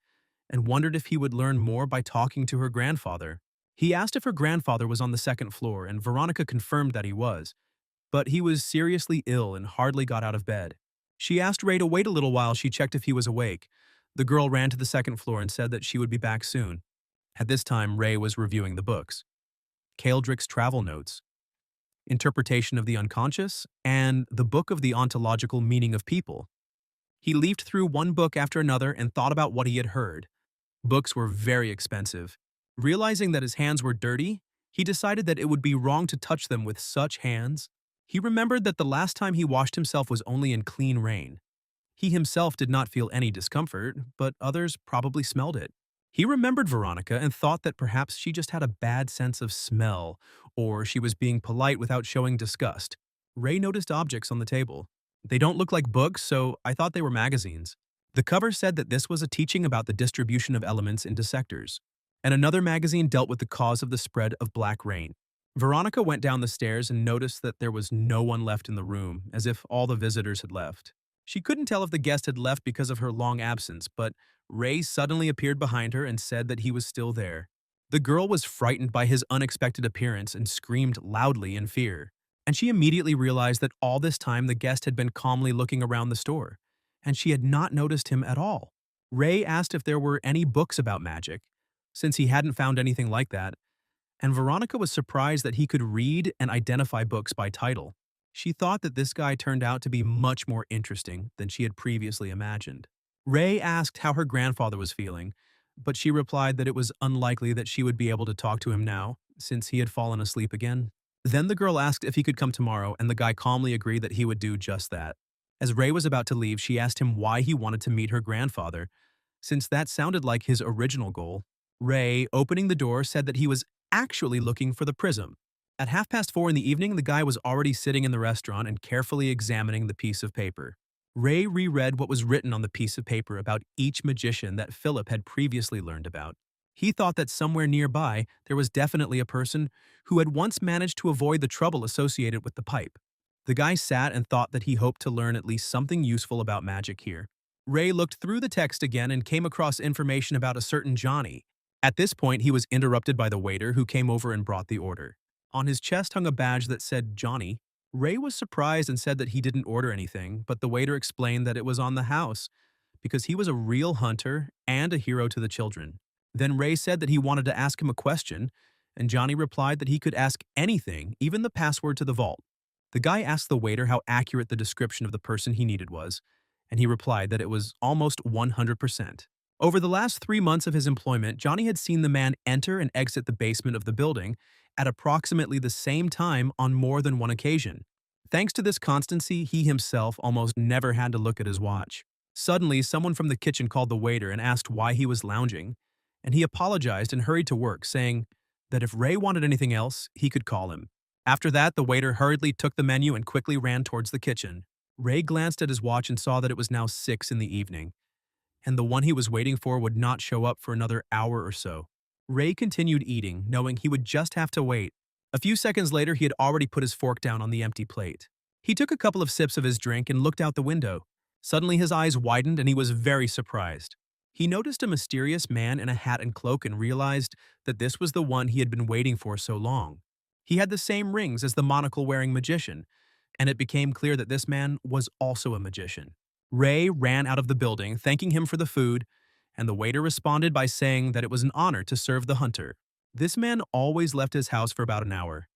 and wondered if he would learn more by talking to her grandfather. He asked if her grandfather was on the second floor, and Veronica confirmed that he was, but he was seriously ill and hardly got out of bed. She asked Ray to wait a little while she checked if he was awake. The girl ran to the second floor and said that she would be back soon. At this time, Ray was reviewing the books. Kaldrick's Travel Notes, Interpretation of the Unconscious, and the Book of the Ontological Meaning of People. He leafed through one book after another and thought about what he had heard. Books were very expensive. Realizing that his hands were dirty, he decided that it would be wrong to touch them with such hands. He remembered that the last time he washed himself was only in clean rain. He himself did not feel any discomfort, but others probably smelled it. He remembered Veronica and thought that perhaps she just had a bad sense of smell, or she was being polite without showing disgust. Ray noticed objects on the table. They don't look like books, so I thought they were magazines. The cover said that this was a teaching about the distribution of elements into sectors, and another magazine dealt with the cause of the spread of black rain. Veronica went down the stairs and noticed that there was no one left in the room, as if all the visitors had left. She couldn't tell if the guest had left because of her long absence, but Ray suddenly appeared behind her and said that he was still there. The girl was frightened by his unexpected appearance and screamed loudly in fear. And she immediately realized that all this time the guest had been calmly looking around the store, and she had not noticed him at all. Ray asked if there were any books about magic, since he hadn't found anything like that, and Veronica was surprised that he could read and identify books by title. She thought that this guy turned out to be much more interesting than she had previously imagined. Ray asked how her grandfather was feeling, but she replied that it was unlikely that she would be able to talk to him now, since he had fallen asleep again. Then the girl asked if he could come tomorrow, and the guy calmly agreed that he would do just that. As Ray was about to leave, she asked him why he wanted to meet her grandfather, since that sounded like his original goal. Ray, opening the door, said that he was actually looking for the prism. At 4:30 in the evening, the guy was already sitting in the restaurant and carefully examining the piece of paper. Ray reread what was written on the piece of paper about each magician that Philip had previously learned about. He thought that somewhere nearby there was definitely a person who had once managed to avoid the trouble associated with the pipe. The guy sat and thought that he hoped to learn at least something useful about magic here. Ray looked through the text again and came across information about a certain Johnny. At this point, he was interrupted by the waiter who came over and brought the order. On his chest hung a badge that said Johnny. Ray was surprised and said that he didn't order anything, but the waiter explained that it was on the house because he was a real hunter and a hero to the children. Then Ray said that he wanted to ask him a question, and Johnny replied that he could ask anything, even the password to the vault. The guy asked the waiter how accurate the description of the person he needed was, and he replied that it was almost 100%. Over the last 3 months of his employment, Johnny had seen the man enter and exit the basement of the building at approximately the same time on more than one occasion. Thanks to this constancy, he himself almost never had to look at his watch. Suddenly, someone from the kitchen called the waiter and asked why he was lounging, and he apologized and hurried to work, saying that if Ray wanted anything else, he could call him. After that, the waiter hurriedly took the menu and quickly ran towards the kitchen. Ray glanced at his watch and saw that it was now 6 in the evening, and the one he was waiting for would not show up for another hour or so. Ray continued eating, knowing he would just have to wait. A few seconds later, he had already put his fork down on the empty plate. He took a couple of sips of his drink and looked out the window. Suddenly, his eyes widened and he was very surprised. He noticed a mysterious man in a hat and cloak and realized that this was the one he had been waiting for so long. He had the same rings as the monocle-wearing magician, and it became clear that this man was also a magician. Ray ran out of the building, thanking him for the food, and the waiter responded by saying that it was an honor to serve the hunter. This man always left his house for about an hour,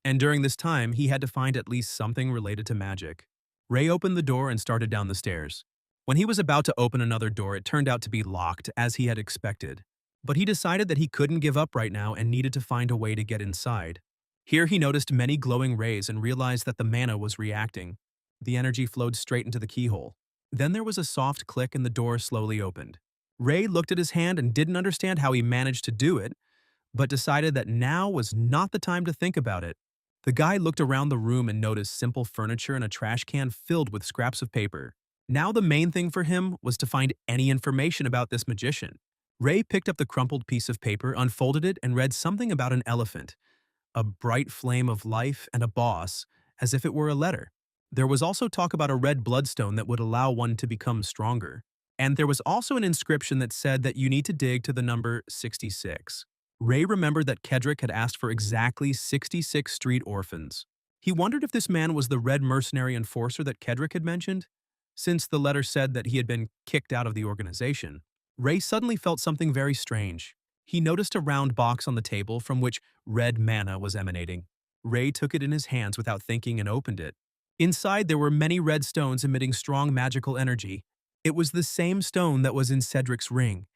and during this time he had to find at least something related to magic. Ray opened the door and started down the stairs. When he was about to open another door, it turned out to be locked, as he had expected. But he decided that he couldn't give up right now and needed to find a way to get inside. Here he noticed many glowing rays and realized that the mana was reacting. The energy flowed straight into the keyhole. Then there was a soft click and the door slowly opened. Ray looked at his hand and didn't understand how he managed to do it, but decided that now was not the time to think about it. The guy looked around the room and noticed simple furniture and a trash can filled with scraps of paper. Now the main thing for him was to find any information about this magician. Ray picked up the crumpled piece of paper, unfolded it, and read something about an elephant, a bright flame of life, and a boss, as if it were a letter. There was also talk about a red bloodstone that would allow one to become stronger. And there was also an inscription that said that you need to dig to the number 66. Ray remembered that Kedrick had asked for exactly 66 street orphans. He wondered if this man was the red mercenary enforcer that Kedrick had mentioned. Since the letter said that he had been kicked out of the organization, Ray suddenly felt something very strange. He noticed a round box on the table from which red mana was emanating. Ray took it in his hands without thinking and opened it. Inside there were many red stones emitting strong magical energy. It was the same stone that was in Cedric's ring,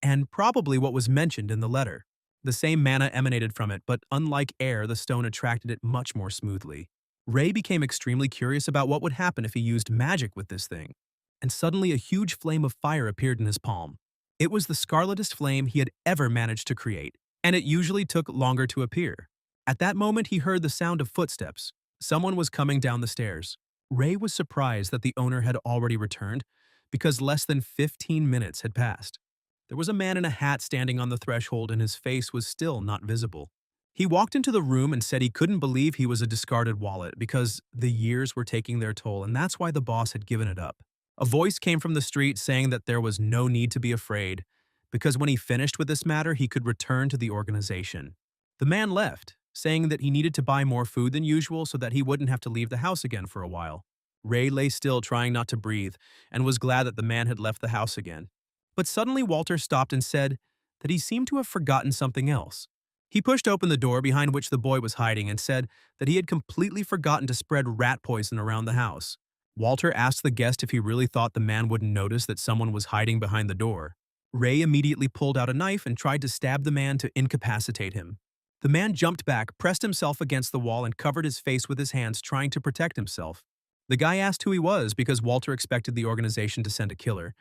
and probably what was mentioned in the letter. The same mana emanated from it, but unlike air, the stone attracted it much more smoothly. Ray became extremely curious about what would happen if he used magic with this thing, and suddenly a huge flame of fire appeared in his palm. It was the scarletest flame he had ever managed to create, and it usually took longer to appear. At that moment, he heard the sound of footsteps. Someone was coming down the stairs. Ray was surprised that the owner had already returned, because less than 15 minutes had passed. There was a man in a hat standing on the threshold and his face was still not visible. He walked into the room and said he couldn't believe he was a discarded wallet because the years were taking their toll and that's why the boss had given it up. A voice came from the street saying that there was no need to be afraid because when he finished with this matter, he could return to the organization. The man left, saying that he needed to buy more food than usual so that he wouldn't have to leave the house again for a while. Ray lay still, trying not to breathe, and was glad that the man had left the house again. But suddenly Walter stopped and said that he seemed to have forgotten something else. He pushed open the door behind which the boy was hiding and said that he had completely forgotten to spread rat poison around the house. Walter asked the guest if he really thought the man wouldn't notice that someone was hiding behind the door. Ray immediately pulled out a knife and tried to stab the man to incapacitate him. The man jumped back, pressed himself against the wall, and covered his face with his hands, trying to protect himself. The guy asked who he was because Walter expected the organization to send a killer,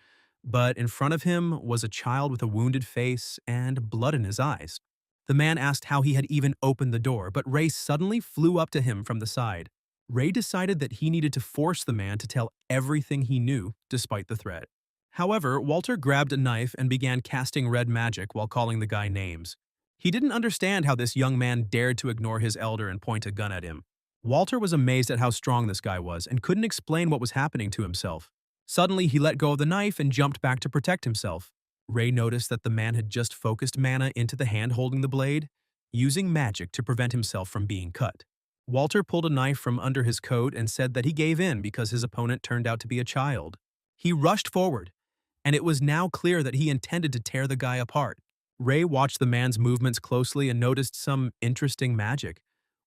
but in front of him was a child with a wounded face and blood in his eyes. The man asked how he had even opened the door, but Ray suddenly flew up to him from the side. Ray decided that he needed to force the man to tell everything he knew, despite the threat. However, Walter grabbed a knife and began casting red magic while calling the guy names. He didn't understand how this young man dared to ignore his elder and point a gun at him. Walter was amazed at how strong this guy was and couldn't explain what was happening to himself. Suddenly, he let go of the knife and jumped back to protect himself. Ray noticed that the man had just focused mana into the hand holding the blade, using magic to prevent himself from being cut. Walter pulled a knife from under his coat and said that he gave in because his opponent turned out to be a child. He rushed forward, and it was now clear that he intended to tear the guy apart. Ray watched the man's movements closely and noticed some interesting magic,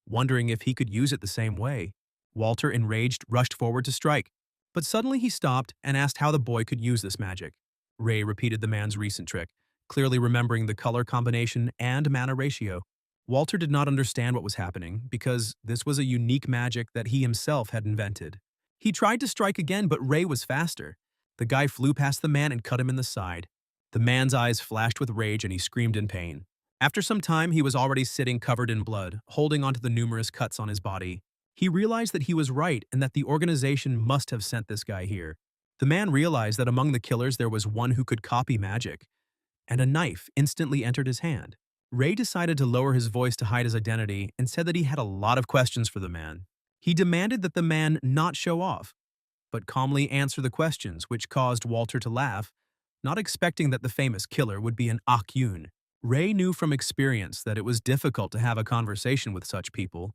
wondering if he could use it the same way. Walter, enraged, rushed forward to strike, but suddenly he stopped and asked how the boy could use this magic. Ray repeated the man's recent trick, clearly remembering the color combination and mana ratio. Walter did not understand what was happening because this was a unique magic that he himself had invented. He tried to strike again, but Ray was faster. The guy flew past the man and cut him in the side. The man's eyes flashed with rage and he screamed in pain. After some time, he was already sitting covered in blood, holding onto the numerous cuts on his body. He realized that he was right and that the organization must have sent this guy here. The man realized that among the killers there was one who could copy magic, and a knife instantly entered his hand. Ray decided to lower his voice to hide his identity and said that he had a lot of questions for the man. He demanded that the man not show off, but calmly answer the questions, which caused Walter to laugh, not expecting that the famous killer would be an Akyun. Ray knew from experience that it was difficult to have a conversation with such people,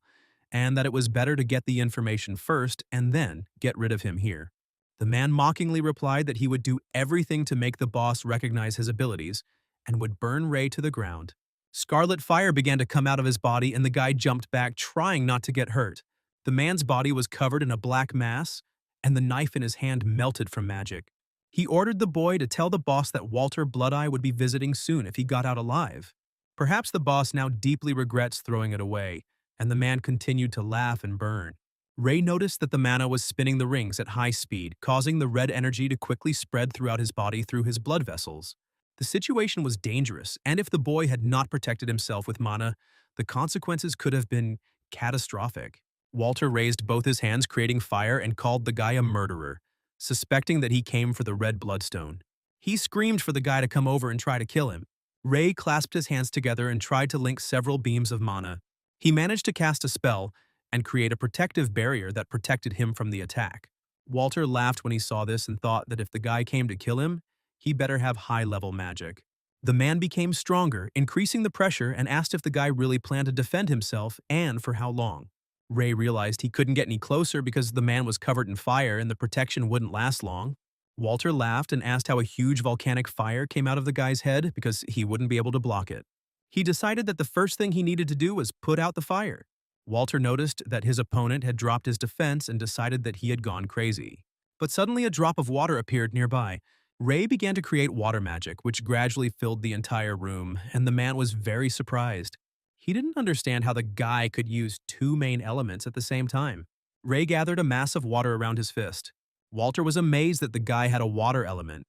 and that it was better to get the information first and then get rid of him here. The man mockingly replied that he would do everything to make the boss recognize his abilities and would burn Ray to the ground. Scarlet fire began to come out of his body and the guy jumped back, trying not to get hurt. The man's body was covered in a black mass, and the knife in his hand melted from magic. He ordered the boy to tell the boss that Walter Bloodeye would be visiting soon if he got out alive. Perhaps the boss now deeply regrets throwing it away, and the man continued to laugh and burn. Ray noticed that the mana was spinning the rings at high speed, causing the red energy to quickly spread throughout his body through his blood vessels. The situation was dangerous, and if the boy had not protected himself with mana, the consequences could have been catastrophic. Walter raised both his hands, creating fire, and called the guy a murderer, suspecting that he came for the red bloodstone. He screamed for the guy to come over and try to kill him. Ray clasped his hands together and tried to link several beams of mana. He managed to cast a spell and create a protective barrier that protected him from the attack. Walter laughed when he saw this and thought that if the guy came to kill him, he better have high-level magic. The man became stronger, increasing the pressure, and asked if the guy really planned to defend himself and for how long. Ray realized he couldn't get any closer because the man was covered in fire and the protection wouldn't last long. Walter laughed and asked how a huge volcanic fire came out of the guy's head because he wouldn't be able to block it. He decided that the first thing he needed to do was put out the fire. Walter noticed that his opponent had dropped his defense and decided that he had gone crazy. But suddenly a drop of water appeared nearby. Ray began to create water magic, which gradually filled the entire room, and the man was very surprised. He didn't understand how the guy could use two main elements at the same time. Ray gathered a mass of water around his fist. Walter was amazed that the guy had a water element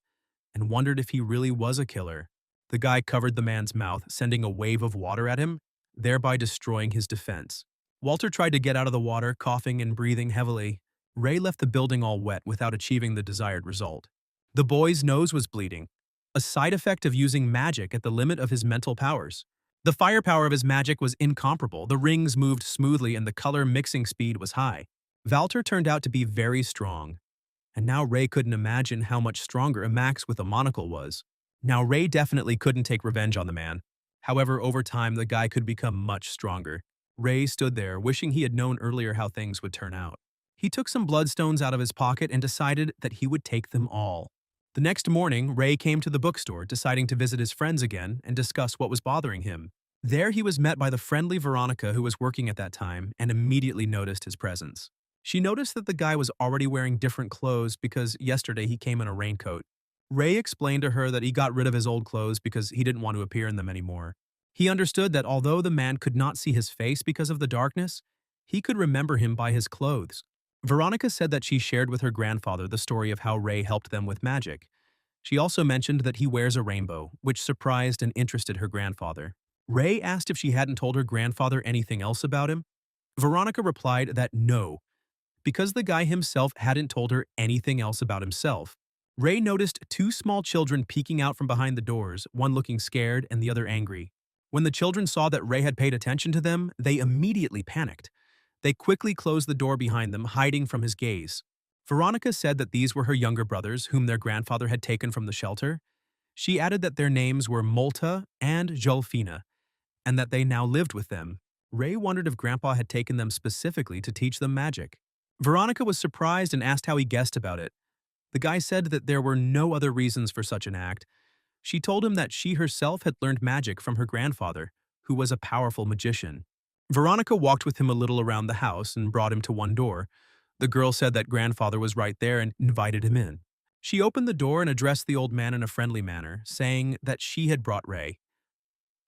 and wondered if he really was a killer. The guy covered the man's mouth, sending a wave of water at him, thereby destroying his defense. Walter tried to get out of the water, coughing and breathing heavily. Ray left the building all wet without achieving the desired result. The boy's nose was bleeding, a side effect of using magic at the limit of his mental powers. The firepower of his magic was incomparable, the rings moved smoothly and the color mixing speed was high. Walter turned out to be very strong, and now Ray couldn't imagine how much stronger a Max with a monocle was. Now Ray definitely couldn't take revenge on the man. However, over time the guy could become much stronger. Ray stood there, wishing he had known earlier how things would turn out. He took some bloodstones out of his pocket and decided that he would take them all. The next morning, Ray came to the bookstore, deciding to visit his friends again and discuss what was bothering him. There he was met by the friendly Veronica, who was working at that time, and immediately noticed his presence. She noticed that the guy was already wearing different clothes because yesterday he came in a raincoat. Ray explained to her that he got rid of his old clothes because he didn't want to appear in them anymore. He understood that although the man could not see his face because of the darkness, he could remember him by his clothes. Veronica said that she shared with her grandfather the story of how Ray helped them with magic. She also mentioned that he wears a rainbow, which surprised and interested her grandfather. Ray asked if she hadn't told her grandfather anything else about him. Veronica replied that no, because the guy himself hadn't told her anything else about himself. Ray noticed two small children peeking out from behind the doors, one looking scared and the other angry. When the children saw that Ray had paid attention to them, they immediately panicked. They quickly closed the door behind them, hiding from his gaze. Veronica said that these were her younger brothers, whom their grandfather had taken from the shelter. She added that their names were Molta and Jolfina, and that they now lived with them. Ray wondered if Grandpa had taken them specifically to teach them magic. Veronica was surprised and asked how he guessed about it. The guy said that there were no other reasons for such an act. She told him that she herself had learned magic from her grandfather, who was a powerful magician. Veronica walked with him a little around the house and brought him to one door. The girl said that grandfather was right there and invited him in. She opened the door and addressed the old man in a friendly manner, saying that she had brought Ray.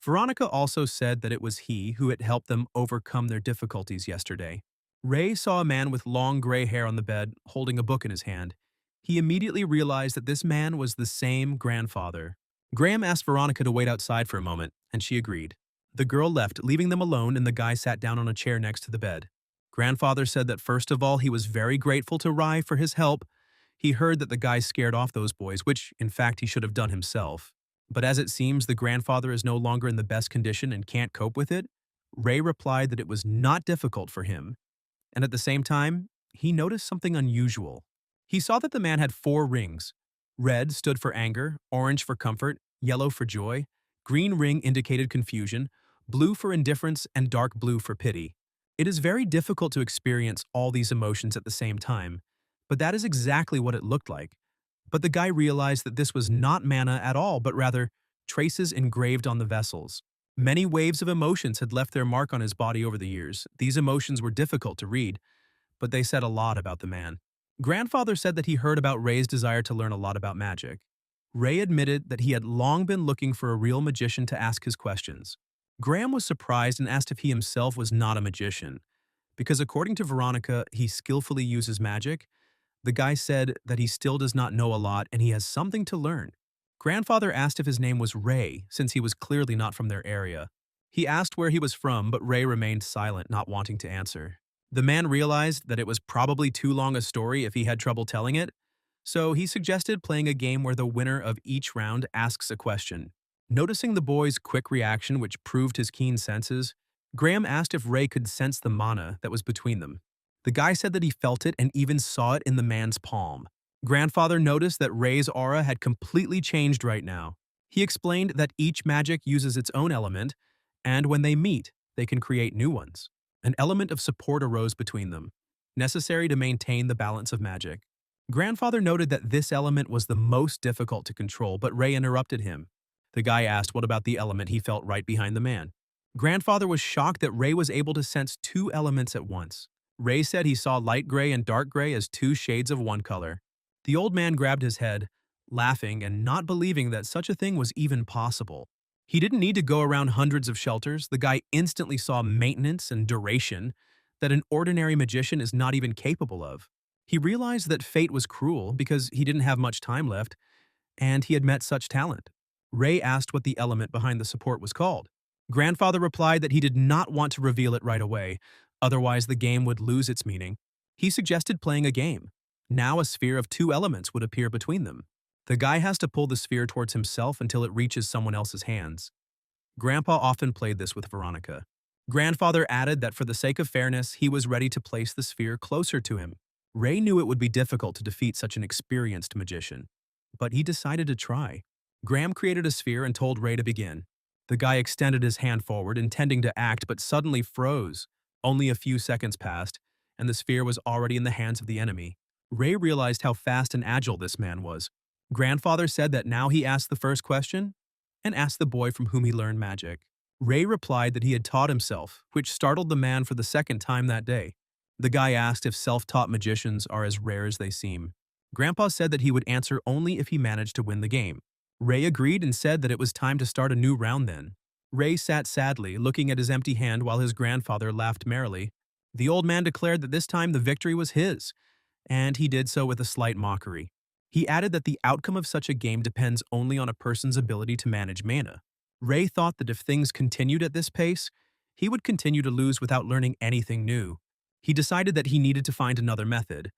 Veronica also said that it was he who had helped them overcome their difficulties yesterday. Ray saw a man with long gray hair on the bed, holding a book in his hand. He immediately realized that this man was the same grandfather. Graham asked Veronica to wait outside for a moment, and she agreed. The girl left, leaving them alone, and the guy sat down on a chair next to the bed. Grandfather said that first of all, he was very grateful to Rai for his help. He heard that the guy scared off those boys, which, in fact, he should have done himself. But as it seems the grandfather is no longer in the best condition and can't cope with it, Ray replied that it was not difficult for him. And at the same time, he noticed something unusual. He saw that the man had 4 rings. Red stood for anger, orange for comfort, yellow for joy, green ring indicated confusion, blue for indifference, and dark blue for pity. It is very difficult to experience all these emotions at the same time, but that is exactly what it looked like. But the guy realized that this was not mana at all, but rather traces engraved on the vessels. Many waves of emotions had left their mark on his body over the years. These emotions were difficult to read, but they said a lot about the man. Grandfather said that he heard about Ray's desire to learn a lot about magic. Ray admitted that he had long been looking for a real magician to ask his questions. Graham was surprised and asked if he himself was not a magician, because according to Veronica, he skillfully uses magic. The guy said that he still does not know a lot and he has something to learn. Grandfather asked if his name was Ray, since he was clearly not from their area. He asked where he was from, but Ray remained silent, not wanting to answer. The man realized that it was probably too long a story if he had trouble telling it, so he suggested playing a game where the winner of each round asks a question. Noticing the boy's quick reaction, which proved his keen senses, Graham asked if Ray could sense the mana that was between them. The guy said that he felt it and even saw it in the man's palm. Grandfather noticed that Ray's aura had completely changed right now. He explained that each magic uses its own element, and when they meet, they can create new ones. An element of support arose between them, necessary to maintain the balance of magic. Grandfather noted that this element was the most difficult to control, but Ray interrupted him. The guy asked what about the element he felt right behind the man. Grandfather was shocked that Ray was able to sense 2 elements at once. Ray said he saw light gray and dark gray as 2 shades of one color. The old man grabbed his head, laughing and not believing that such a thing was even possible. He didn't need to go around hundreds of shelters. The guy instantly saw maintenance and duration that an ordinary magician is not even capable of. He realized that fate was cruel because he didn't have much time left, and he had met such talent. Ray asked what the element behind the support was called. Grandfather replied that he did not want to reveal it right away, otherwise the game would lose its meaning. He suggested playing a game. Now a sphere of 2 elements would appear between them. The guy has to pull the sphere towards himself until it reaches someone else's hands. Grandpa often played this with Veronica. Grandfather added that for the sake of fairness, he was ready to place the sphere closer to him. Ray knew it would be difficult to defeat such an experienced magician, but he decided to try. Graham created a sphere and told Ray to begin. The guy extended his hand forward, intending to act, but suddenly froze. Only a few seconds passed, and the sphere was already in the hands of the enemy. Ray realized how fast and agile this man was. Grandfather said that now he asked the first question and asked the boy from whom he learned magic. Ray replied that he had taught himself, which startled the man for the second time that day. The guy asked if self-taught magicians are as rare as they seem. Grandpa said that he would answer only if he managed to win the game. Ray agreed and said that it was time to start a new round then. Ray sat sadly, looking at his empty hand while his grandfather laughed merrily. The old man declared that this time the victory was his, and he did so with a slight mockery. He added that the outcome of such a game depends only on a person's ability to manage mana. Ray thought that if things continued at this pace, he would continue to lose without learning anything new. He decided that he needed to find another method.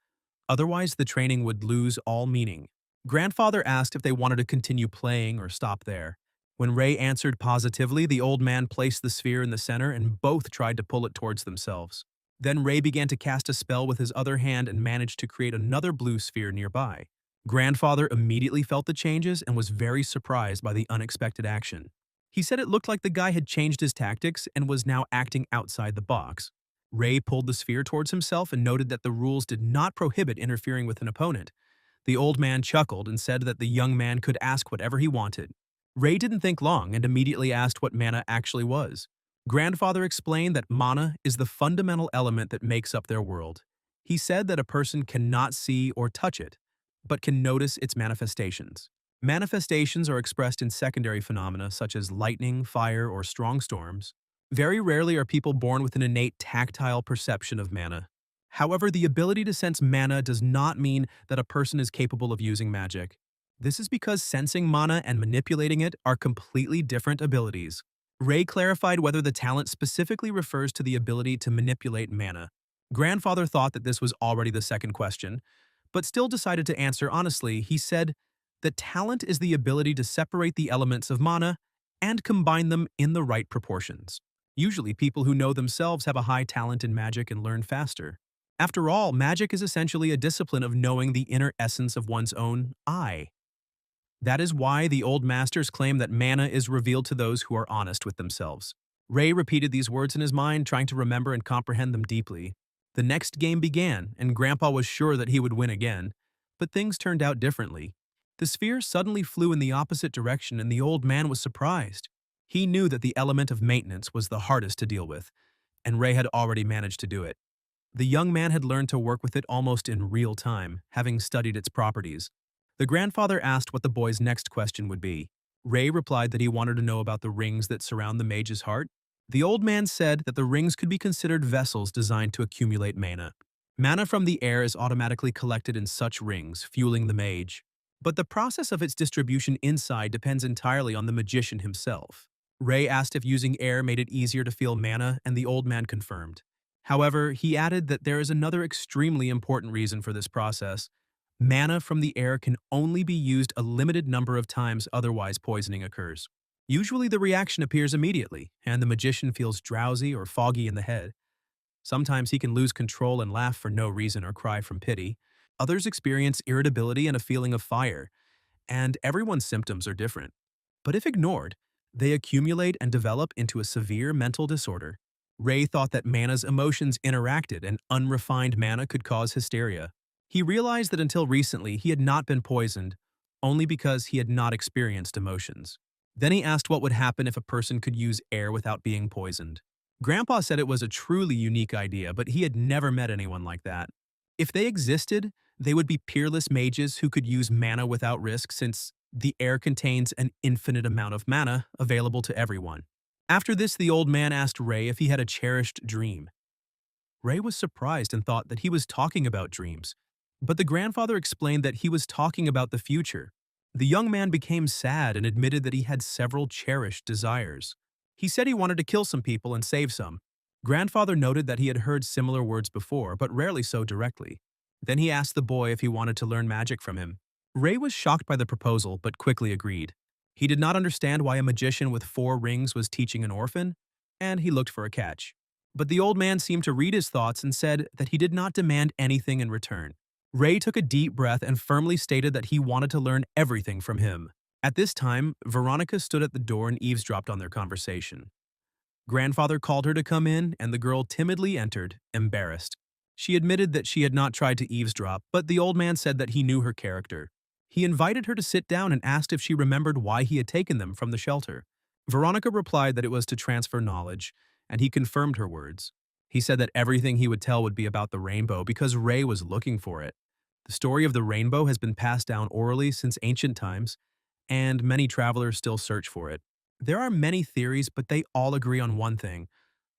Otherwise, the training would lose all meaning. Grandfather asked if they wanted to continue playing or stop there. When Ray answered positively, the old man placed the sphere in the center and both tried to pull it towards themselves. Then Ray began to cast a spell with his other hand and managed to create another blue sphere nearby. Grandfather immediately felt the changes and was very surprised by the unexpected action. He said it looked like the guy had changed his tactics and was now acting outside the box. Ray pulled the sphere towards himself and noted that the rules did not prohibit interfering with an opponent. The old man chuckled and said that the young man could ask whatever he wanted. Ray didn't think long and immediately asked what mana actually was. Grandfather explained that mana is the fundamental element that makes up their world. He said that a person cannot see or touch it, but can notice its manifestations. Manifestations are expressed in secondary phenomena such as lightning, fire, or strong storms. Very rarely are people born with an innate tactile perception of mana. However, the ability to sense mana does not mean that a person is capable of using magic. This is because sensing mana and manipulating it are completely different abilities. Ray clarified whether the talent specifically refers to the ability to manipulate mana. Grandfather thought that this was already the second question, but still decided to answer honestly. He said that talent is the ability to separate the elements of mana and combine them in the right proportions. Usually, people who know themselves have a high talent in magic and learn faster. After all, magic is essentially a discipline of knowing the inner essence of one's own I. That is why the old masters claim that mana is revealed to those who are honest with themselves. Ray repeated these words in his mind, trying to remember and comprehend them deeply. The next game began, and Grandpa was sure that he would win again, but things turned out differently. The sphere suddenly flew in the opposite direction, and the old man was surprised. He knew that the element of maintenance was the hardest to deal with, and Ray had already managed to do it. The young man had learned to work with it almost in real time, having studied its properties. The grandfather asked what the boy's next question would be. Ray replied that he wanted to know about the rings that surround the mage's heart. The old man said that the rings could be considered vessels designed to accumulate mana. Mana from the air is automatically collected in such rings, fueling the mage. But the process of its distribution inside depends entirely on the magician himself. Ray asked if using air made it easier to feel mana, and the old man confirmed. However, he added that there is another extremely important reason for this process. Mana from the air can only be used a limited number of times, otherwise poisoning occurs. Usually the reaction appears immediately, and the magician feels drowsy or foggy in the head. Sometimes he can lose control and laugh for no reason or cry from pity. Others experience irritability and a feeling of fire, and everyone's symptoms are different. But if ignored, they accumulate and develop into a severe mental disorder. Ray thought that mana's emotions interacted, and unrefined mana could cause hysteria. He realized that until recently he had not been poisoned, only because he had not experienced emotions. Then he asked what would happen if a person could use air without being poisoned. Grandpa said it was a truly unique idea, but he had never met anyone like that. If they existed, they would be peerless mages who could use mana without risk, since the air contains an infinite amount of mana available to everyone. After this, the old man asked Ray if he had a cherished dream. Ray was surprised and thought that he was talking about dreams, but the grandfather explained that he was talking about the future. The young man became sad and admitted that he had several cherished desires. He said he wanted to kill some people and save some. Grandfather noted that he had heard similar words before, but rarely so directly. Then he asked the boy if he wanted to learn magic from him. Ray was shocked by the proposal, but quickly agreed. He did not understand why a magician with 4 rings was teaching an orphan, and he looked for a catch. But the old man seemed to read his thoughts and said that he did not demand anything in return. Ray took a deep breath and firmly stated that he wanted to learn everything from him. At this time, Veronica stood at the door and eavesdropped on their conversation. Grandfather called her to come in, and the girl timidly entered, embarrassed. She admitted that she had not tried to eavesdrop, but the old man said that he knew her character. He invited her to sit down and asked if she remembered why he had taken them from the shelter. Veronica replied that it was to transfer knowledge, and he confirmed her words. He said that everything he would tell would be about the rainbow because Ray was looking for it. The story of the rainbow has been passed down orally since ancient times, and many travelers still search for it. There are many theories, but they all agree on one thing.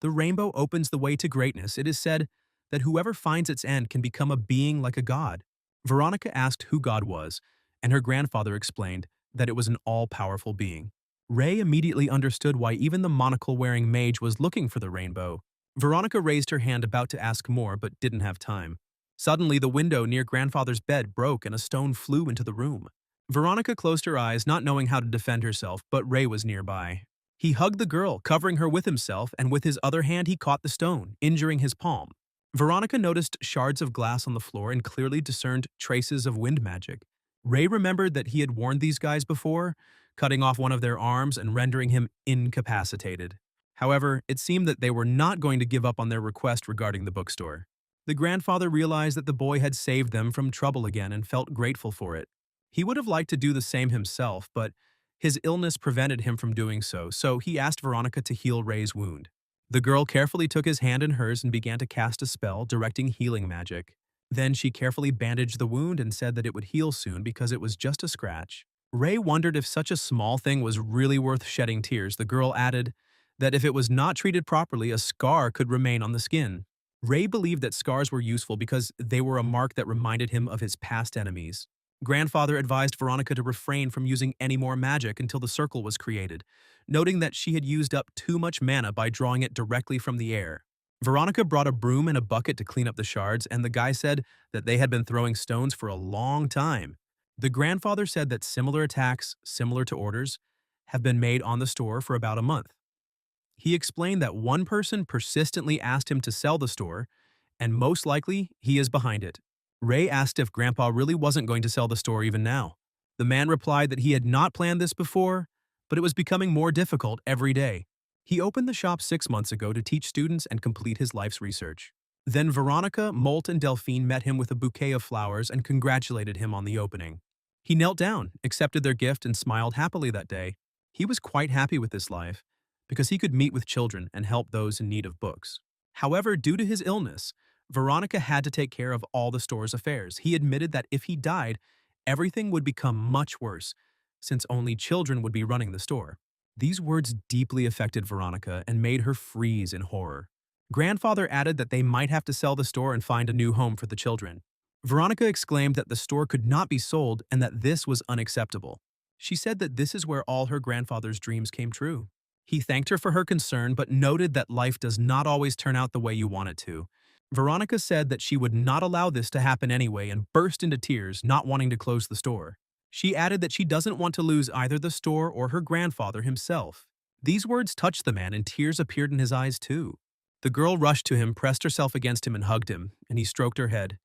The rainbow opens the way to greatness. It is said that whoever finds its end can become a being like a god. Veronica asked who God was, and her grandfather explained that it was an all-powerful being. Ray immediately understood why even the monocle-wearing mage was looking for the rainbow. Veronica raised her hand about to ask more, but didn't have time. Suddenly, the window near grandfather's bed broke and a stone flew into the room. Veronica closed her eyes, not knowing how to defend herself, but Ray was nearby. He hugged the girl, covering her with himself, and with his other hand he caught the stone, injuring his palm. Veronica noticed shards of glass on the floor and clearly discerned traces of wind magic. Ray remembered that he had warned these guys before, cutting off one of their arms and rendering him incapacitated. However, it seemed that they were not going to give up on their request regarding the bookstore. The grandfather realized that the boy had saved them from trouble again and felt grateful for it. He would have liked to do the same himself, but his illness prevented him from doing so, so he asked Veronica to heal Ray's wound. The girl carefully took his hand in hers and began to cast a spell directing healing magic. Then she carefully bandaged the wound and said that it would heal soon because it was just a scratch. Ray wondered if such a small thing was really worth shedding tears. The girl added that if it was not treated properly, a scar could remain on the skin. Ray believed that scars were useful because they were a mark that reminded him of his past enemies. Grandfather advised Veronica to refrain from using any more magic until the circle was created, noting that she had used up too much mana by drawing it directly from the air. Veronica brought a broom and a bucket to clean up the shards, and the guy said that they had been throwing stones for a long time. The grandfather said that similar attacks, similar to orders, have been made on the store for about a month. He explained that one person persistently asked him to sell the store, and most likely he is behind it. Ray asked if Grandpa really wasn't going to sell the store even now. The man replied that he had not planned this before, but it was becoming more difficult every day. He opened the shop 6 months ago to teach students and complete his life's research. Then Veronica, Molt, and Delphine met him with a bouquet of flowers and congratulated him on the opening. He knelt down, accepted their gift, and smiled happily that day. He was quite happy with this life, because he could meet with children and help those in need of books. However, due to his illness, Veronica had to take care of all the store's affairs. He admitted that if he died, everything would become much worse, since only children would be running the store. These words deeply affected Veronica and made her freeze in horror. Grandfather added that they might have to sell the store and find a new home for the children. Veronica exclaimed that the store could not be sold and that this was unacceptable. She said that this is where all her grandfather's dreams came true. He thanked her for her concern but noted that life does not always turn out the way you want it to. Veronica said that she would not allow this to happen anyway and burst into tears, not wanting to close the store. She added that she doesn't want to lose either the store or her grandfather himself. These words touched the man and tears appeared in his eyes too. The girl rushed to him, pressed herself against him and hugged him, and he stroked her head.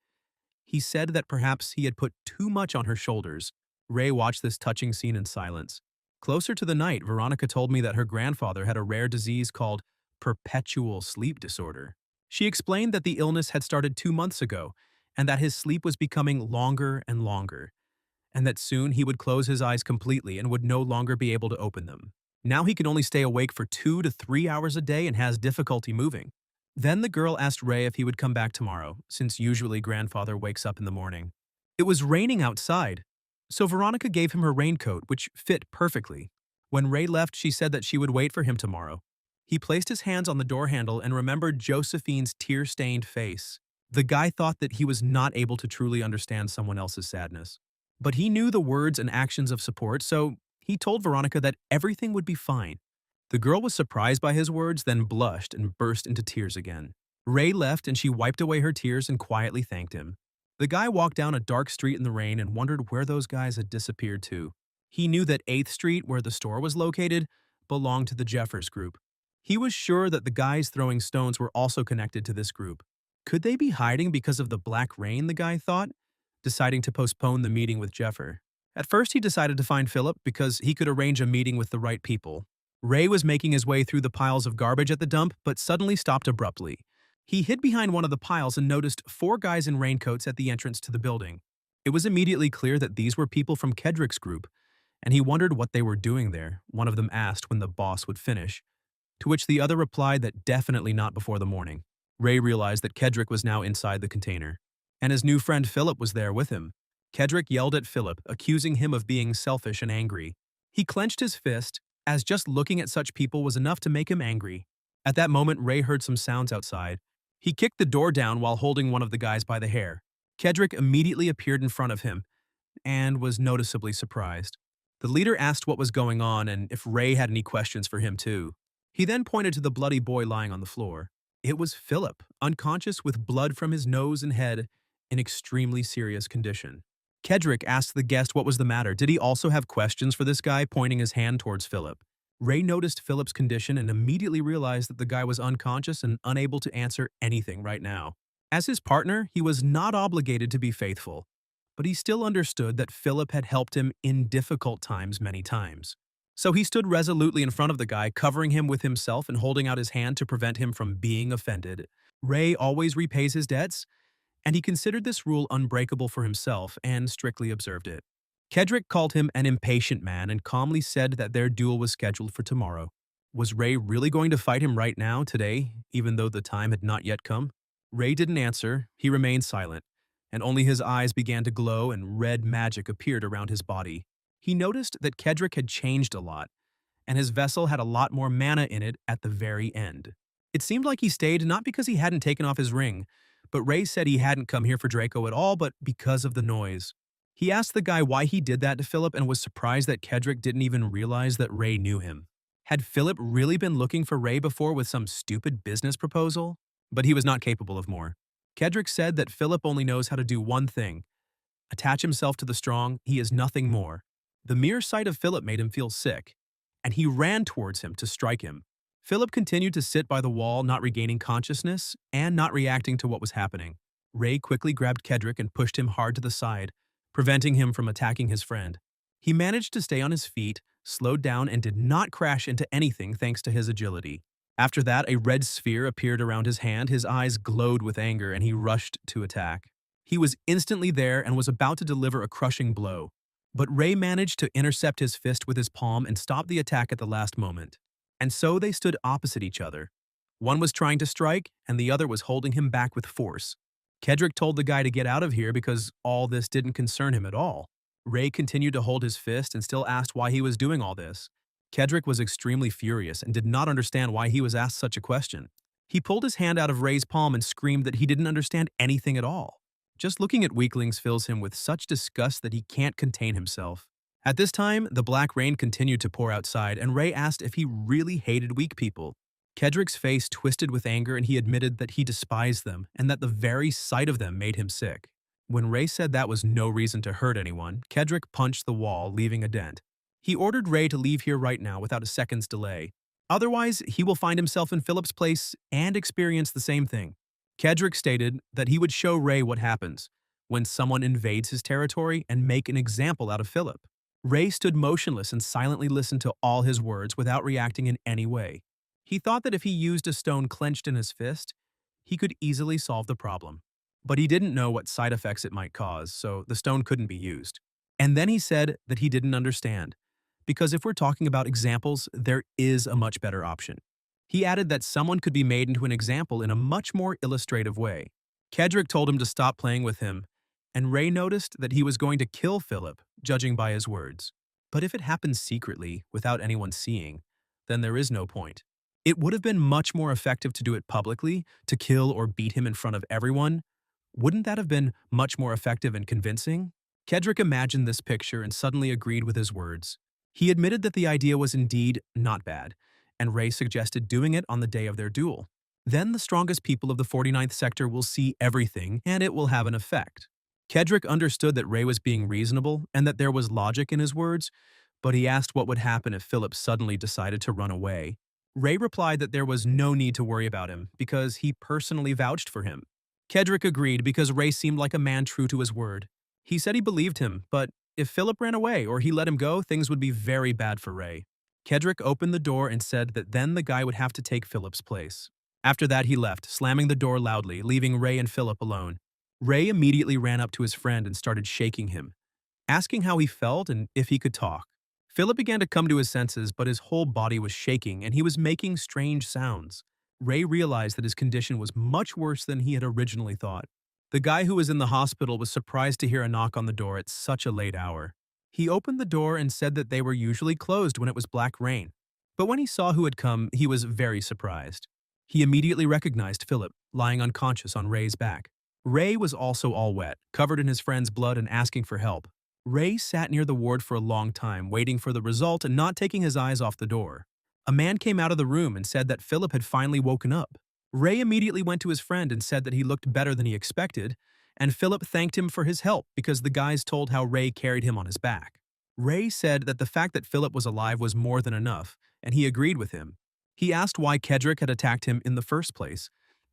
He said that perhaps he had put too much on her shoulders. Ray watched this touching scene in silence. Closer to the night, Veronica told me that her grandfather had a rare disease called perpetual sleep disorder. She explained that the illness had started 2 months ago and that his sleep was becoming longer and longer, and that soon he would close his eyes completely and would no longer be able to open them. Now he can only stay awake for 2 to 3 hours a day and has difficulty moving. Then the girl asked Ray if he would come back tomorrow, since usually grandfather wakes up in the morning. It was raining outside, so Veronica gave him her raincoat, which fit perfectly. When Ray left, she said that she would wait for him tomorrow. He placed his hands on the door handle and remembered Josephine's tear-stained face. The guy thought that he was not able to truly understand someone else's sadness. But he knew the words and actions of support, so he told Veronica that everything would be fine. The girl was surprised by his words, then blushed and burst into tears again. Ray left and she wiped away her tears and quietly thanked him. The guy walked down a dark street in the rain and wondered where those guys had disappeared to. He knew that 8th Street, where the store was located, belonged to the Jeffers group. He was sure that the guys throwing stones were also connected to this group. Could they be hiding because of the black rain, the guy thought, deciding to postpone the meeting with Jeffer. At first, he decided to find Philip because he could arrange a meeting with the right people. Ray was making his way through the piles of garbage at the dump, but suddenly stopped abruptly. He hid behind one of the piles and noticed 4 guys in raincoats at the entrance to the building. It was immediately clear that these were people from Kedrick's group, and he wondered what they were doing there. One of them asked when the boss would finish, to which the other replied that definitely not before the morning. Ray realized that Kedrick was now inside the container, and his new friend Philip was there with him. Kedrick yelled at Philip, accusing him of being selfish and angry. He clenched his fist, as just looking at such people was enough to make him angry. At that moment, Ray heard some sounds outside. He kicked the door down while holding one of the guys by the hair. Kedrick immediately appeared in front of him and was noticeably surprised. The leader asked what was going on and if Ray had any questions for him too. He then pointed to the bloody boy lying on the floor. It was Philip, unconscious with blood from his nose and head, in extremely serious condition. Kedrick asked the guest what was the matter. Did he also have questions for this guy, pointing his hand towards Philip? Ray noticed Philip's condition and immediately realized that the guy was unconscious and unable to answer anything right now. As his partner, he was not obligated to be faithful, but he still understood that Philip had helped him in difficult times many times. So he stood resolutely in front of the guy, covering him with himself and holding out his hand to prevent him from being offended. Ray always repays his debts, and he considered this rule unbreakable for himself and strictly observed it. Kedrick called him an impatient man and calmly said that their duel was scheduled for tomorrow. Was Ray really going to fight him right now, today, even though the time had not yet come? Ray didn't answer. He remained silent, and only his eyes began to glow and red magic appeared around his body. He noticed that Kedrick had changed a lot, and his vessel had a lot more mana in it at the very end. It seemed like he stayed not because he hadn't taken off his ring, but Ray said he hadn't come here for Draco at all, but because of the noise. He asked the guy why he did that to Philip and was surprised that Kedrick didn't even realize that Ray knew him. Had Philip really been looking for Ray before with some stupid business proposal? but he was not capable of more. Kedrick said that Philip only knows how to do one thing: attach himself to the strong. He is nothing more. The mere sight of Philip made him feel sick, and he ran towards him to strike him. Philip continued to sit by the wall, not regaining consciousness and not reacting to what was happening. Ray quickly grabbed Kedrick and pushed him hard to the side, preventing him from attacking his friend. He managed to stay on his feet, slowed down, and did not crash into anything thanks to his agility. After that, a red sphere appeared around his hand, his eyes glowed with anger, and he rushed to attack. He was instantly there and was about to deliver a crushing blow. But Ray managed to intercept his fist with his palm and stop the attack at the last moment. And so they stood opposite each other. One was trying to strike, and the other was holding him back with force. Kedrick told the guy to get out of here because all this didn't concern him at all. Ray continued to hold his fist and still asked why he was doing all this. Kedrick was extremely furious and did not understand why he was asked such a question. He pulled his hand out of Ray's palm and screamed that he didn't understand anything at all. Just looking at weaklings fills him with such disgust that he can't contain himself. At this time, the black rain continued to pour outside, and Ray asked if he really hated weak people. Kedrick's face twisted with anger, and he admitted that he despised them and that the very sight of them made him sick. When Ray said that was no reason to hurt anyone, Kedrick punched the wall, leaving a dent. He ordered Ray to leave here right now without a second's delay. Otherwise, he will find himself in Philip's place and experience the same thing. Kedrick stated that he would show Ray what happens when someone invades his territory and make an example out of Philip. Ray stood motionless and silently listened to all his words without reacting in any way. He thought that if he used a stone clenched in his fist, he could easily solve the problem. But he didn't know what side effects it might cause, so the stone couldn't be used. And then he said that he didn't understand, because if we're talking about examples, there is a much better option. He added that someone could be made into an example in a much more illustrative way. Kedrick told him to stop playing with him, and Ray noticed that he was going to kill Philip, judging by his words. But if it happens secretly, without anyone seeing, then there is no point. It would have been much more effective to do it publicly, to kill or beat him in front of everyone. Wouldn't that have been much more effective and convincing? Kedrick imagined this picture and suddenly agreed with his words. He admitted that the idea was indeed not bad, and Ray suggested doing it on the day of their duel. Then the strongest people of the 49th sector will see everything, and it will have an effect. Kedrick understood that Ray was being reasonable and that there was logic in his words, but he asked what would happen if Philip suddenly decided to run away. Ray replied that there was no need to worry about him because he personally vouched for him. Kedrick agreed because Ray seemed like a man true to his word. He said he believed him, but if Philip ran away or he let him go, things would be very bad for Ray. Kedrick opened the door and said that then the guy would have to take Philip's place. After that, he left, slamming the door loudly, leaving Ray and Philip alone. Ray immediately ran up to his friend and started shaking him, asking how he felt and if he could talk. Philip began to come to his senses, but his whole body was shaking and he was making strange sounds. Ray realized that his condition was much worse than he had originally thought. The guy who was in the hospital was surprised to hear a knock on the door at such a late hour. He opened the door and said that they were usually closed when it was black rain. But when he saw who had come, he was very surprised. He immediately recognized Philip, lying unconscious on Ray's back. Ray was also all wet, covered in his friend's blood and asking for help. Ray sat near the ward for a long time, waiting for the result and not taking his eyes off the door. A man came out of the room and said that Philip had finally woken up. Ray immediately went to his friend and said that he looked better than he expected, and Philip thanked him for his help because the guys told how Ray carried him on his back. Ray said that the fact that Philip was alive was more than enough, and he agreed with him. He asked why Kedrick had attacked him in the first place,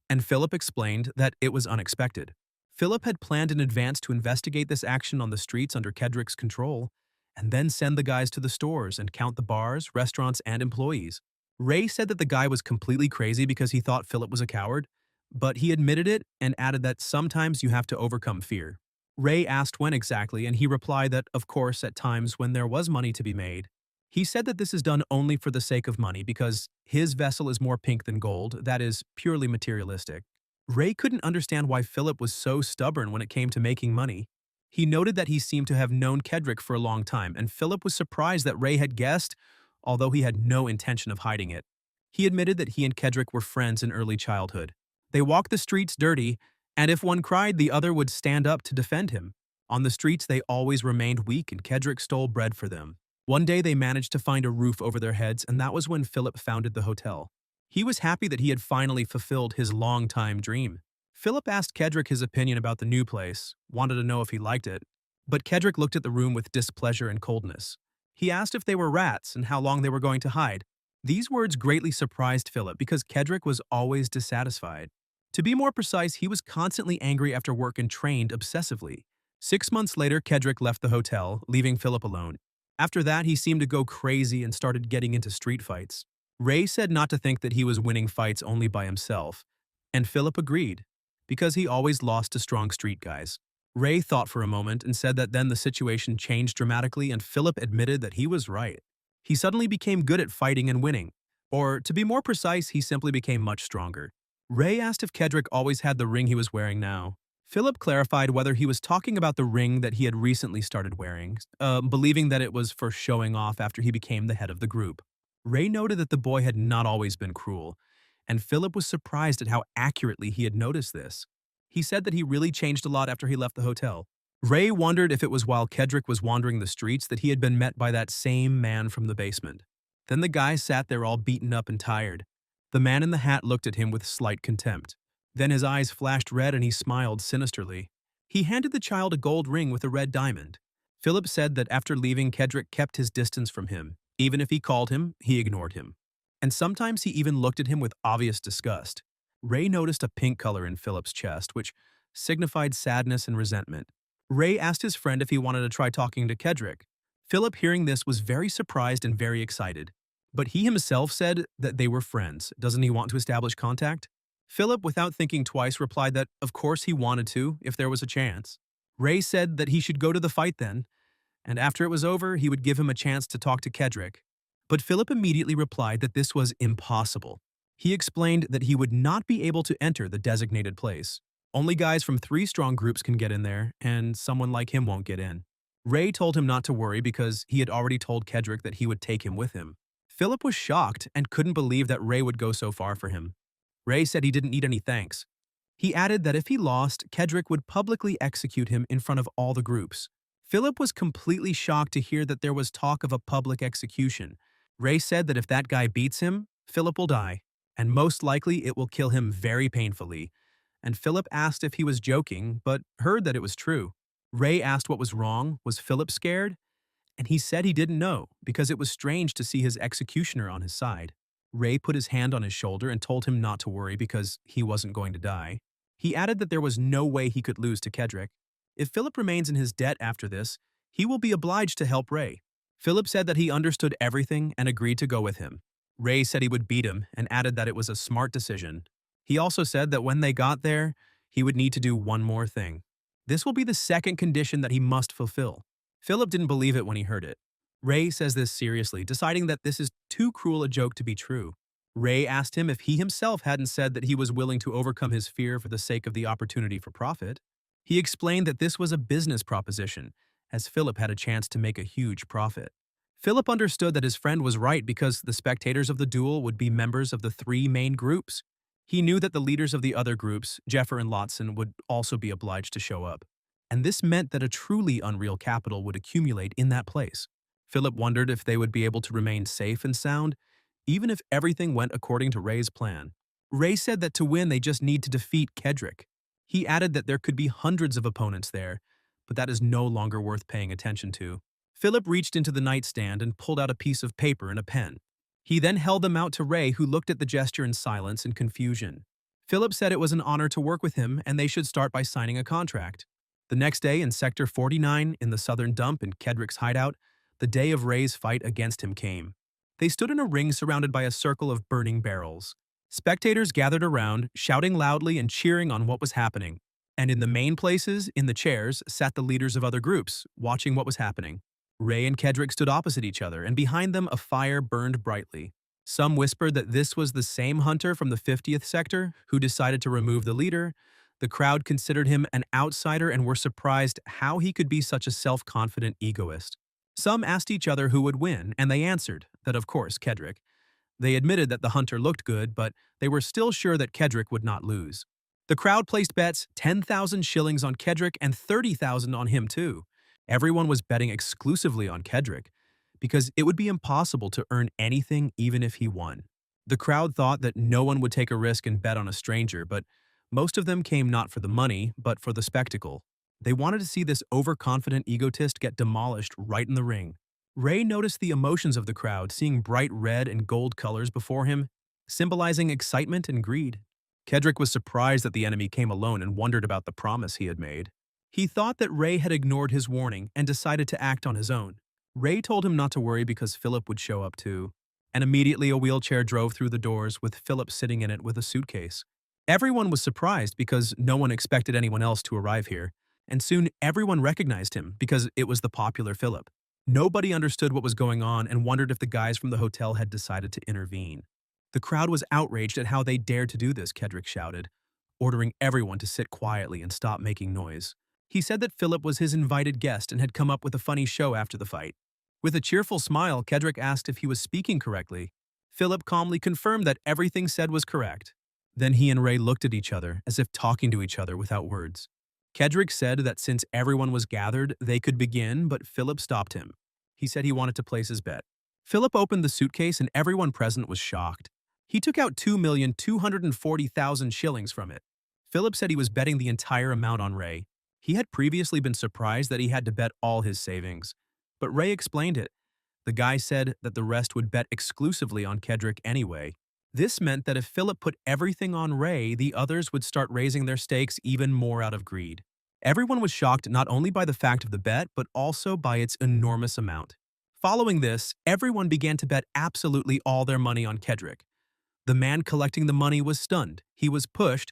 and Philip explained that it was unexpected. Philip had planned in advance to investigate this action on the streets under Kedrick's control, and then send the guys to the stores and count the bars, restaurants, and employees. Ray said that the guy was completely crazy because he thought Philip was a coward, but he admitted it and added that sometimes you have to overcome fear. Ray asked when exactly, and he replied that, of course, at times when there was money to be made. He said that this is done only for the sake of money because his vessel is more pink than gold, that is, purely materialistic. Ray couldn't understand why Philip was so stubborn when it came to making money. He noted that he seemed to have known Kedrick for a long time, and Philip was surprised that Ray had guessed, although he had no intention of hiding it. He admitted that he and Kedrick were friends in early childhood. They walked the streets dirty, and if one cried, the other would stand up to defend him. On the streets, they always remained weak, and Kedrick stole bread for them. One day, they managed to find a roof over their heads, and that was when Philip founded the hotel. He was happy that he had finally fulfilled his long-time dream. Philip asked Kedrick his opinion about the new place, wanted to know if he liked it, but Kedrick looked at the room with displeasure and coldness. He asked if they were rats and how long they were going to hide. These words greatly surprised Philip because Kedrick was always dissatisfied. To be more precise, he was constantly angry after work and trained obsessively. 6 months later, Kedrick left the hotel, leaving Philip alone. After that, he seemed to go crazy and started getting into street fights. Ray said not to think that he was winning fights only by himself, and Philip agreed, because he always lost to strong street guys. Ray thought for a moment and said that then the situation changed dramatically and Philip admitted that he was right. He suddenly became good at fighting and winning. Or, to be more precise, he simply became much stronger. Ray asked if Kedrick always had the ring he was wearing now. Philip clarified whether he was talking about the ring that he had recently started wearing, believing that it was for showing off after he became the head of the group. Ray noted that the boy had not always been cruel, and Philip was surprised at how accurately he had noticed this. He said that he really changed a lot after he left the hotel. Ray wondered if it was while Kedrick was wandering the streets that he had been met by that same man from the basement. Then the guy sat there all beaten up and tired. The man in the hat looked at him with slight contempt. Then his eyes flashed red and he smiled sinisterly. He handed the child a gold ring with a red diamond. Philip said that after leaving, Kedrick kept his distance from him. Even if he called him, he ignored him. And sometimes he even looked at him with obvious disgust. Ray noticed a pink color in Philip's chest, which signified sadness and resentment. Ray asked his friend if he wanted to try talking to Kedrick. Philip, hearing this, was very surprised and very excited. But he himself said that they were friends. Doesn't he want to establish contact? Philip, without thinking twice, replied that of course he wanted to, if there was a chance. Ray said that he should go to the fight then, and after it was over, he would give him a chance to talk to Kedrick. But Philip immediately replied that this was impossible. He explained that he would not be able to enter the designated place. Only guys from 3 strong groups can get in there, and someone like him won't get in. Ray told him not to worry because he had already told Kedrick that he would take him with him. Philip was shocked and couldn't believe that Ray would go so far for him. Ray said he didn't need any thanks. He added that if he lost, Kedrick would publicly execute him in front of all the groups. Philip was completely shocked to hear that there was talk of a public execution. Ray said that if that guy beats him, Philip will die, and most likely it will kill him very painfully. And Philip asked if he was joking, but heard that it was true. Ray asked what was wrong. Was Philip scared? And he said he didn't know, because it was strange to see his executioner on his side. Ray put his hand on his shoulder and told him not to worry because he wasn't going to die. He added that there was no way he could lose to Kedrick. If Philip remains in his debt after this, he will be obliged to help Ray. Philip said that he understood everything and agreed to go with him. Ray said he would beat him and added that it was a smart decision. He also said that when they got there, he would need to do one more thing. This will be the second condition that he must fulfill. Philip didn't believe it when he heard it. Ray says this seriously, deciding that this is too cruel a joke to be true. Ray asked him if he himself hadn't said that he was willing to overcome his fear for the sake of the opportunity for profit. He explained that this was a business proposition, as Philip had a chance to make a huge profit. Philip understood that his friend was right because the spectators of the duel would be members of the 3 main groups. He knew that the leaders of the other groups, Jeffer and Lotson, would also be obliged to show up. And this meant that a truly unreal capital would accumulate in that place. Philip wondered if they would be able to remain safe and sound, even if everything went according to Ray's plan. Ray said that to win they just need to defeat Kedrick. He added that there could be hundreds of opponents there, but that is no longer worth paying attention to. Philip reached into the nightstand and pulled out a piece of paper and a pen. He then held them out to Ray, who looked at the gesture in silence and confusion. Philip said it was an honor to work with him and they should start by signing a contract. The next day, in Sector 49, in the southern dump in Kedrick's hideout, the day of Ray's fight against him came. They stood in a ring surrounded by a circle of burning barrels. Spectators gathered around, shouting loudly and cheering on what was happening. And in the main places, in the chairs, sat the leaders of other groups, watching what was happening. Ray and Kedrick stood opposite each other, and behind them a fire burned brightly. Some whispered that this was the same hunter from the 50th sector who decided to remove the leader. The crowd considered him an outsider and were surprised how he could be such a self-confident egoist. Some asked each other who would win, and they answered that of course Kedrick. They admitted that the hunter looked good, but they were still sure that Kedrick would not lose. The crowd placed bets, 10,000 shillings on Kedrick and 30,000 on him too. Everyone was betting exclusively on Kedrick, because it would be impossible to earn anything even if he won. The crowd thought that no one would take a risk and bet on a stranger, but most of them came not for the money, but for the spectacle. They wanted to see this overconfident egotist get demolished right in the ring. Ray noticed the emotions of the crowd, seeing bright red and gold colors before him, symbolizing excitement and greed. Kedrick was surprised that the enemy came alone and wondered about the promise he had made. He thought that Ray had ignored his warning and decided to act on his own. Ray told him not to worry because Philip would show up too. And immediately a wheelchair drove through the doors with Philip sitting in it with a suitcase. Everyone was surprised because no one expected anyone else to arrive here, and soon everyone recognized him because it was the popular Philip. Nobody understood what was going on and wondered if the guys from the hotel had decided to intervene. The crowd was outraged at how they dared to do this, Kedrick shouted, ordering everyone to sit quietly and stop making noise. He said that Philip was his invited guest and had come up with a funny show after the fight. With a cheerful smile, Kedrick asked if he was speaking correctly. Philip calmly confirmed that everything said was correct. Then he and Ray looked at each other, as if talking to each other without words. Kedrick said that since everyone was gathered, they could begin, but Philip stopped him. He said he wanted to place his bet. Philip opened the suitcase and everyone present was shocked. He took out 2,240,000 shillings from it. Philip said he was betting the entire amount on Ray. He had previously been surprised that he had to bet all his savings. But Ray explained it. The guy said that the rest would bet exclusively on Kedrick anyway. This meant that if Philip put everything on Ray, the others would start raising their stakes even more out of greed. Everyone was shocked not only by the fact of the bet, but also by its enormous amount. Following this, everyone began to bet absolutely all their money on Kedrick. The man collecting the money was stunned, he was pushed,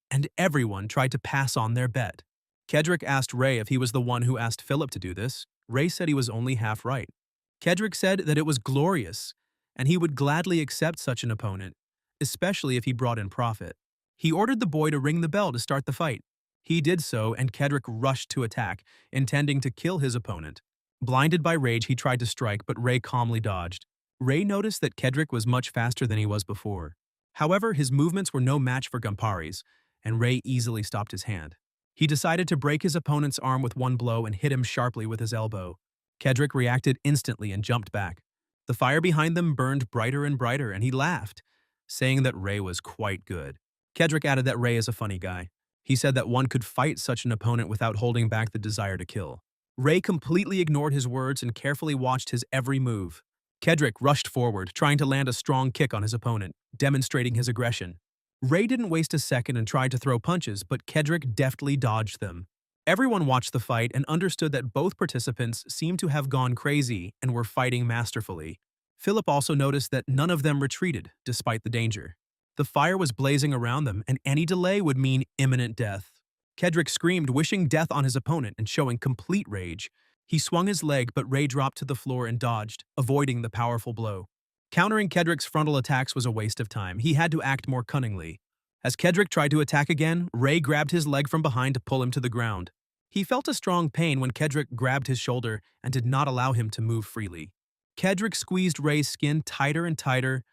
and everyone tried to pass on their bet. Kedrick asked Ray if he was the one who asked Philip to do this. Ray said he was only half right. Kedrick said that it was glorious, and he would gladly accept such an opponent, especially if he brought in profit. He ordered the boy to ring the bell to start the fight. He did so, and Kedrick rushed to attack, intending to kill his opponent. Blinded by rage, he tried to strike, but Ray calmly dodged. Ray noticed that Kedrick was much faster than he was before. However, his movements were no match for Gampari's, and Ray easily stopped his hand. He decided to break his opponent's arm with one blow and hit him sharply with his elbow. Kedrick reacted instantly and jumped back. The fire behind them burned brighter and brighter, and he laughed, saying that Ray was quite good. Kedrick added that Ray is a funny guy. He said that one could fight such an opponent without holding back the desire to kill. Ray completely ignored his words and carefully watched his every move. Kedrick rushed forward, trying to land a strong kick on his opponent, demonstrating his aggression. Ray didn't waste a second and tried to throw punches, but Kedrick deftly dodged them. Everyone watched the fight and understood that both participants seemed to have gone crazy and were fighting masterfully. Philip also noticed that none of them retreated, despite the danger. The fire was blazing around them, and any delay would mean imminent death. Kedrick screamed, wishing death on his opponent and showing complete rage. He swung his leg, but Ray dropped to the floor and dodged, avoiding the powerful blow. Countering Kedrick's frontal attacks was a waste of time. He had to act more cunningly. As Kedrick tried to attack again, Ray grabbed his leg from behind to pull him to the ground. He felt a strong pain when Kedrick grabbed his shoulder and did not allow him to move freely. Kedrick squeezed Ray's skin tighter and tighter,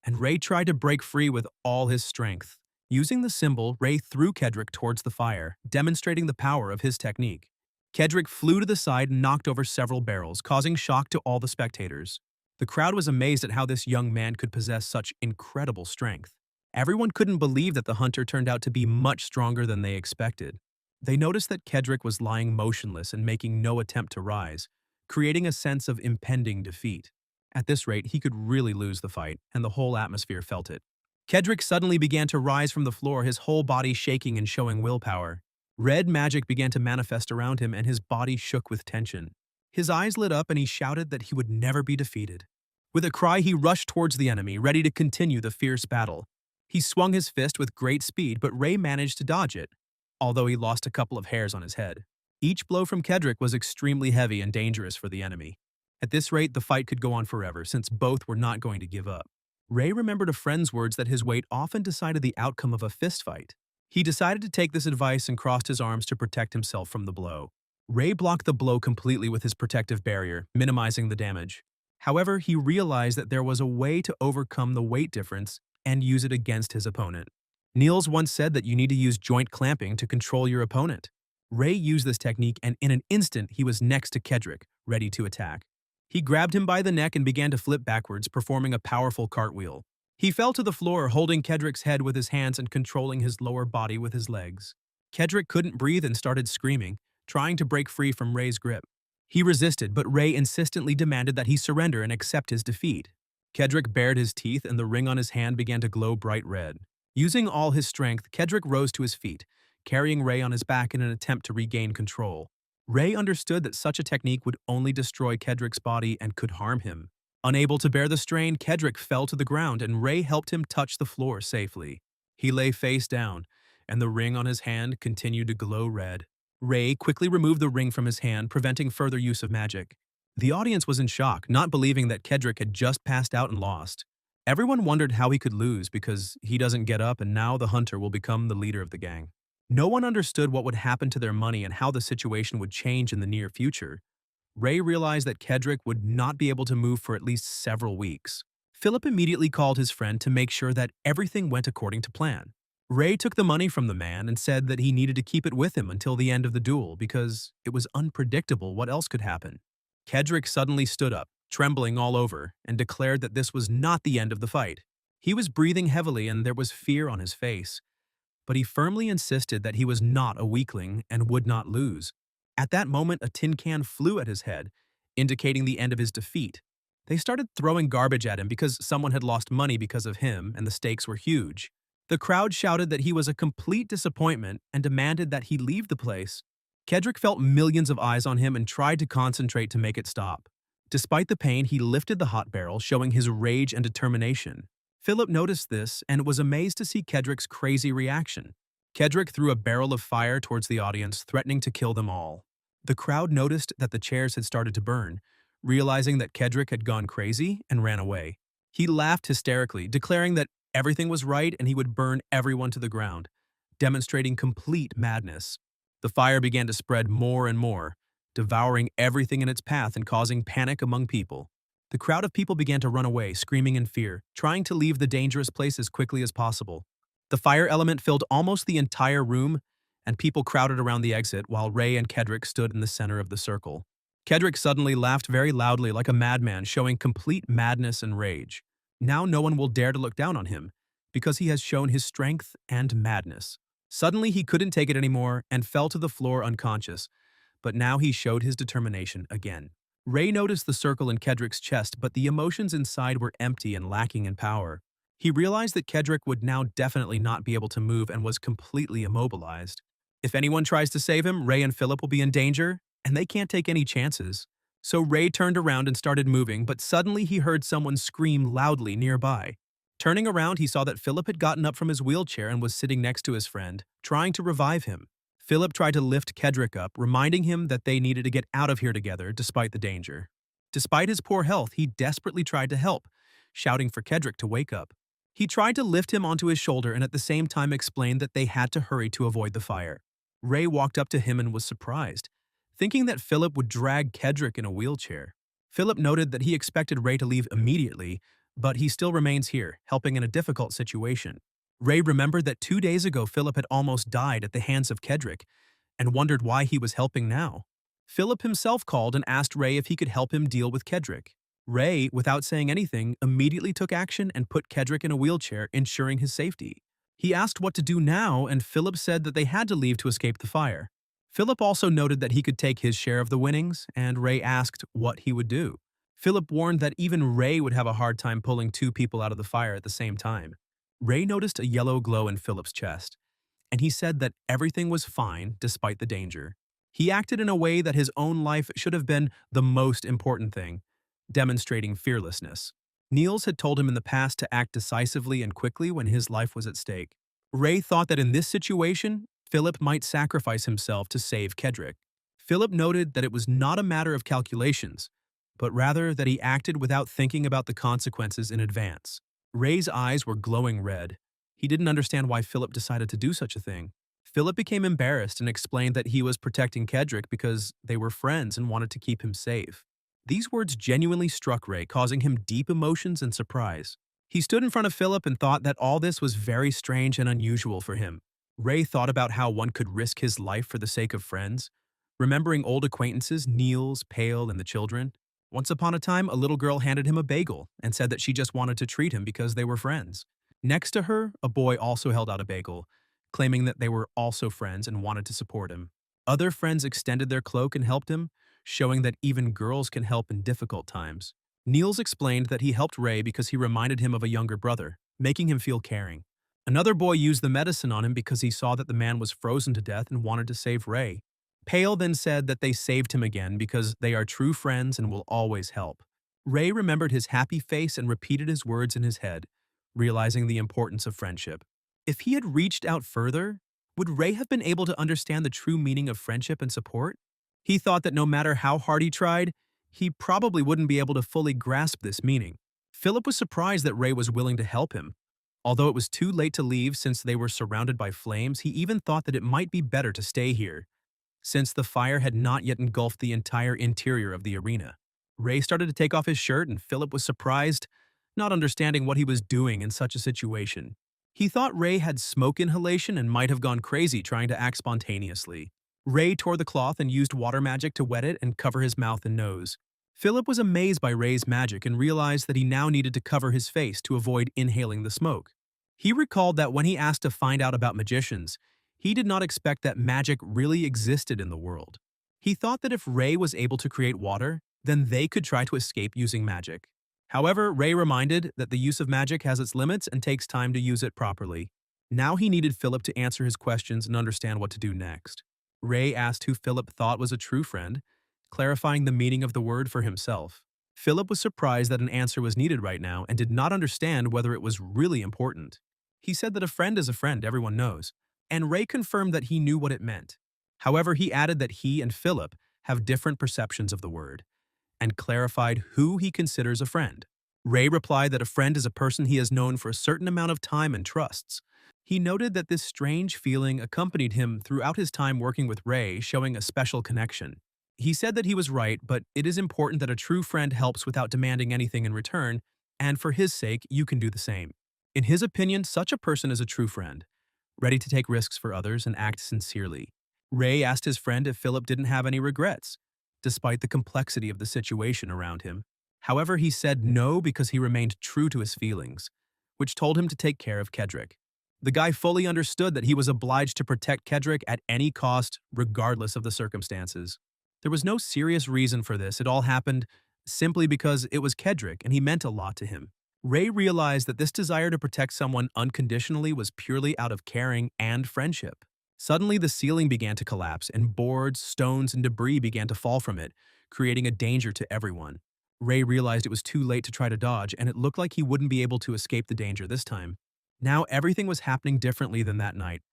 and Ray tried to break free with all his strength. Using the symbol, Ray threw Kedrick towards the fire, demonstrating the power of his technique. Kedrick flew to the side and knocked over several barrels, causing shock to all the spectators. The crowd was amazed at how this young man could possess such incredible strength. Everyone couldn't believe that the hunter turned out to be much stronger than they expected. They noticed that Kedrick was lying motionless and making no attempt to rise, creating a sense of impending defeat. At this rate, he could really lose the fight, and the whole atmosphere felt it. Kedrick suddenly began to rise from the floor, his whole body shaking and showing willpower. Red magic began to manifest around him, and his body shook with tension. His eyes lit up, and he shouted that he would never be defeated. With a cry, he rushed towards the enemy, ready to continue the fierce battle. He swung his fist with great speed, but Ray managed to dodge it, although he lost a couple of hairs on his head. Each blow from Kedrick was extremely heavy and dangerous for the enemy. At this rate, the fight could go on forever, since both were not going to give up. Ray remembered a friend's words that his weight often decided the outcome of a fistfight. He decided to take this advice and crossed his arms to protect himself from the blow. Ray blocked the blow completely with his protective barrier, minimizing the damage. However, he realized that there was a way to overcome the weight difference and use it against his opponent. Niels once said that you need to use joint clamping to control your opponent. Ray used this technique, and in an instant he was next to Kedrick, ready to attack. He grabbed him by the neck and began to flip backwards, performing a powerful cartwheel. He fell to the floor, holding Kedrick's head with his hands and controlling his lower body with his legs. Kedrick couldn't breathe and started screaming, trying to break free from Ray's grip. He resisted, but Ray insistently demanded that he surrender and accept his defeat. Kedrick bared his teeth and the ring on his hand began to glow bright red. Using all his strength, Kedrick rose to his feet, carrying Ray on his back in an attempt to regain control. Ray understood that such a technique would only destroy Kedrick's body and could harm him. Unable to bear the strain, Kedrick fell to the ground and Ray helped him touch the floor safely. He lay face down, and the ring on his hand continued to glow red. Ray quickly removed the ring from his hand, preventing further use of magic. The audience was in shock, not believing that Kedrick had just passed out and lost. Everyone wondered how he could lose because he doesn't get up and now the hunter will become the leader of the gang. No one understood what would happen to their money and how the situation would change in the near future. Ray realized that Kedrick would not be able to move for at least several weeks. Philip immediately called his friend to make sure that everything went according to plan. Ray took the money from the man and said that he needed to keep it with him until the end of the duel because it was unpredictable what else could happen. Kedrick suddenly stood up, trembling all over, and declared that this was not the end of the fight. He was breathing heavily and there was fear on his face, but he firmly insisted that he was not a weakling and would not lose. At that moment, a tin can flew at his head, indicating the end of his defeat. They started throwing garbage at him because someone had lost money because of him and the stakes were huge. The crowd shouted that he was a complete disappointment and demanded that he leave the place. Kedrick felt millions of eyes on him and tried to concentrate to make it stop. Despite the pain, he lifted the hot barrel, showing his rage and determination. Philip noticed this and was amazed to see Kedrick's crazy reaction. Kedrick threw a barrel of fire towards the audience, threatening to kill them all. The crowd noticed that the chairs had started to burn, realizing that Kedrick had gone crazy and ran away. He laughed hysterically, declaring that everything was right and he would burn everyone to the ground, demonstrating complete madness. The fire began to spread more and more, devouring everything in its path and causing panic among people. The crowd of people began to run away, screaming in fear, trying to leave the dangerous place as quickly as possible. The fire element filled almost the entire room, and people crowded around the exit while Ray and Kedrick stood in the center of the circle. Kedrick suddenly laughed very loudly like a madman, showing complete madness and rage. Now no one will dare to look down on him, because he has shown his strength and madness. Suddenly he couldn't take it anymore and fell to the floor unconscious, but now he showed his determination again. Ray noticed the circle in Kedrick's chest, but the emotions inside were empty and lacking in power. He realized that Kedrick would now definitely not be able to move and was completely immobilized. If anyone tries to save him, Ray and Philip will be in danger, and they can't take any chances. So Ray turned around and started moving, but suddenly he heard someone scream loudly nearby. Turning around, he saw that Philip had gotten up from his wheelchair and was sitting next to his friend, trying to revive him. Philip tried to lift Kedrick up, reminding him that they needed to get out of here together despite the danger. Despite his poor health, he desperately tried to help, shouting for Kedrick to wake up. He tried to lift him onto his shoulder and at the same time explained that they had to hurry to avoid the fire. Ray walked up to him and was surprised, thinking that Philip would drag Kedrick in a wheelchair. Philip noted that he expected Ray to leave immediately, but he still remains here, helping in a difficult situation. Ray remembered that 2 days ago Philip had almost died at the hands of Kedrick and wondered why he was helping now. Philip himself called and asked Ray if he could help him deal with Kedrick. Ray, without saying anything, immediately took action and put Kedrick in a wheelchair, ensuring his safety. He asked what to do now, and Philip said that they had to leave to escape the fire. Philip also noted that he could take his share of the winnings, and Ray asked what he would do. Philip warned that even Ray would have a hard time pulling two people out of the fire at the same time. Ray noticed a yellow glow in Philip's chest, and he said that everything was fine despite the danger. He acted in a way that his own life should have been the most important thing, demonstrating fearlessness. Niels had told him in the past to act decisively and quickly when his life was at stake. Ray thought that in this situation, Philip might sacrifice himself to save Kedrick. Philip noted that it was not a matter of calculations, but rather that he acted without thinking about the consequences in advance. Ray's eyes were glowing red. He didn't understand why Philip decided to do such a thing. Philip became embarrassed and explained that he was protecting Kedrick because they were friends and wanted to keep him safe. These words genuinely struck Ray, causing him deep emotions and surprise. He stood in front of Philip and thought that all this was very strange and unusual for him. Ray thought about how one could risk his life for the sake of friends, remembering old acquaintances, Niels, Pale, and the children. Once upon a time, a little girl handed him a bagel and said that she just wanted to treat him because they were friends. Next to her, a boy also held out a bagel, claiming that they were also friends and wanted to support him. Other friends extended their cloak and helped him, showing that even girls can help in difficult times. Niels explained that he helped Ray because he reminded him of a younger brother, making him feel caring. Another boy used the medicine on him because he saw that the man was frozen to death and wanted to save Ray. Pale then said that they saved him again because they are true friends and will always help. Ray remembered his happy face and repeated his words in his head, realizing the importance of friendship. If he had reached out further, would Ray have been able to understand the true meaning of friendship and support? He thought that no matter how hard he tried, he probably wouldn't be able to fully grasp this meaning. Philip was surprised that Ray was willing to help him. Although it was too late to leave since they were surrounded by flames, he even thought that it might be better to stay here, since the fire had not yet engulfed the entire interior of the arena. Ray started to take off his shirt and Philip was surprised, not understanding what he was doing in such a situation. He thought Ray had smoke inhalation and might have gone crazy trying to act spontaneously. Ray tore the cloth and used water magic to wet it and cover his mouth and nose. Philip was amazed by Ray's magic and realized that he now needed to cover his face to avoid inhaling the smoke. He recalled that when he asked to find out about magicians, he did not expect that magic really existed in the world. He thought that if Ray was able to create water, then they could try to escape using magic. However, Ray reminded that the use of magic has its limits and takes time to use it properly. Now he needed Philip to answer his questions and understand what to do next. Ray asked who Philip thought was a true friend, clarifying the meaning of the word for himself. Philip was surprised that an answer was needed right now and did not understand whether it was really important. He said that a friend is a friend, everyone knows, and Ray confirmed that he knew what it meant. However, he added that he and Philip have different perceptions of the word, and clarified who he considers a friend. Ray replied that a friend is a person he has known for a certain amount of time and trusts. He noted that this strange feeling accompanied him throughout his time working with Ray, showing a special connection. He said that he was right, but it is important that a true friend helps without demanding anything in return, and for his sake, you can do the same. In his opinion, such a person is a true friend, ready to take risks for others and act sincerely. Ray asked his friend if Philip didn't have any regrets, despite the complexity of the situation around him. However, he said no because he remained true to his feelings, which told him to take care of Kedrick. The guy fully understood that he was obliged to protect Kedrick at any cost, regardless of the circumstances. There was no serious reason for this. It all happened simply because it was Kedrick and he meant a lot to him. Ray realized that this desire to protect someone unconditionally was purely out of caring and friendship. Suddenly, the ceiling began to collapse and boards, stones, and debris began to fall from it, creating a danger to everyone. Ray realized it was too late to try to dodge, and it looked like he wouldn't be able to escape the danger this time. Now everything was happening differently than that night,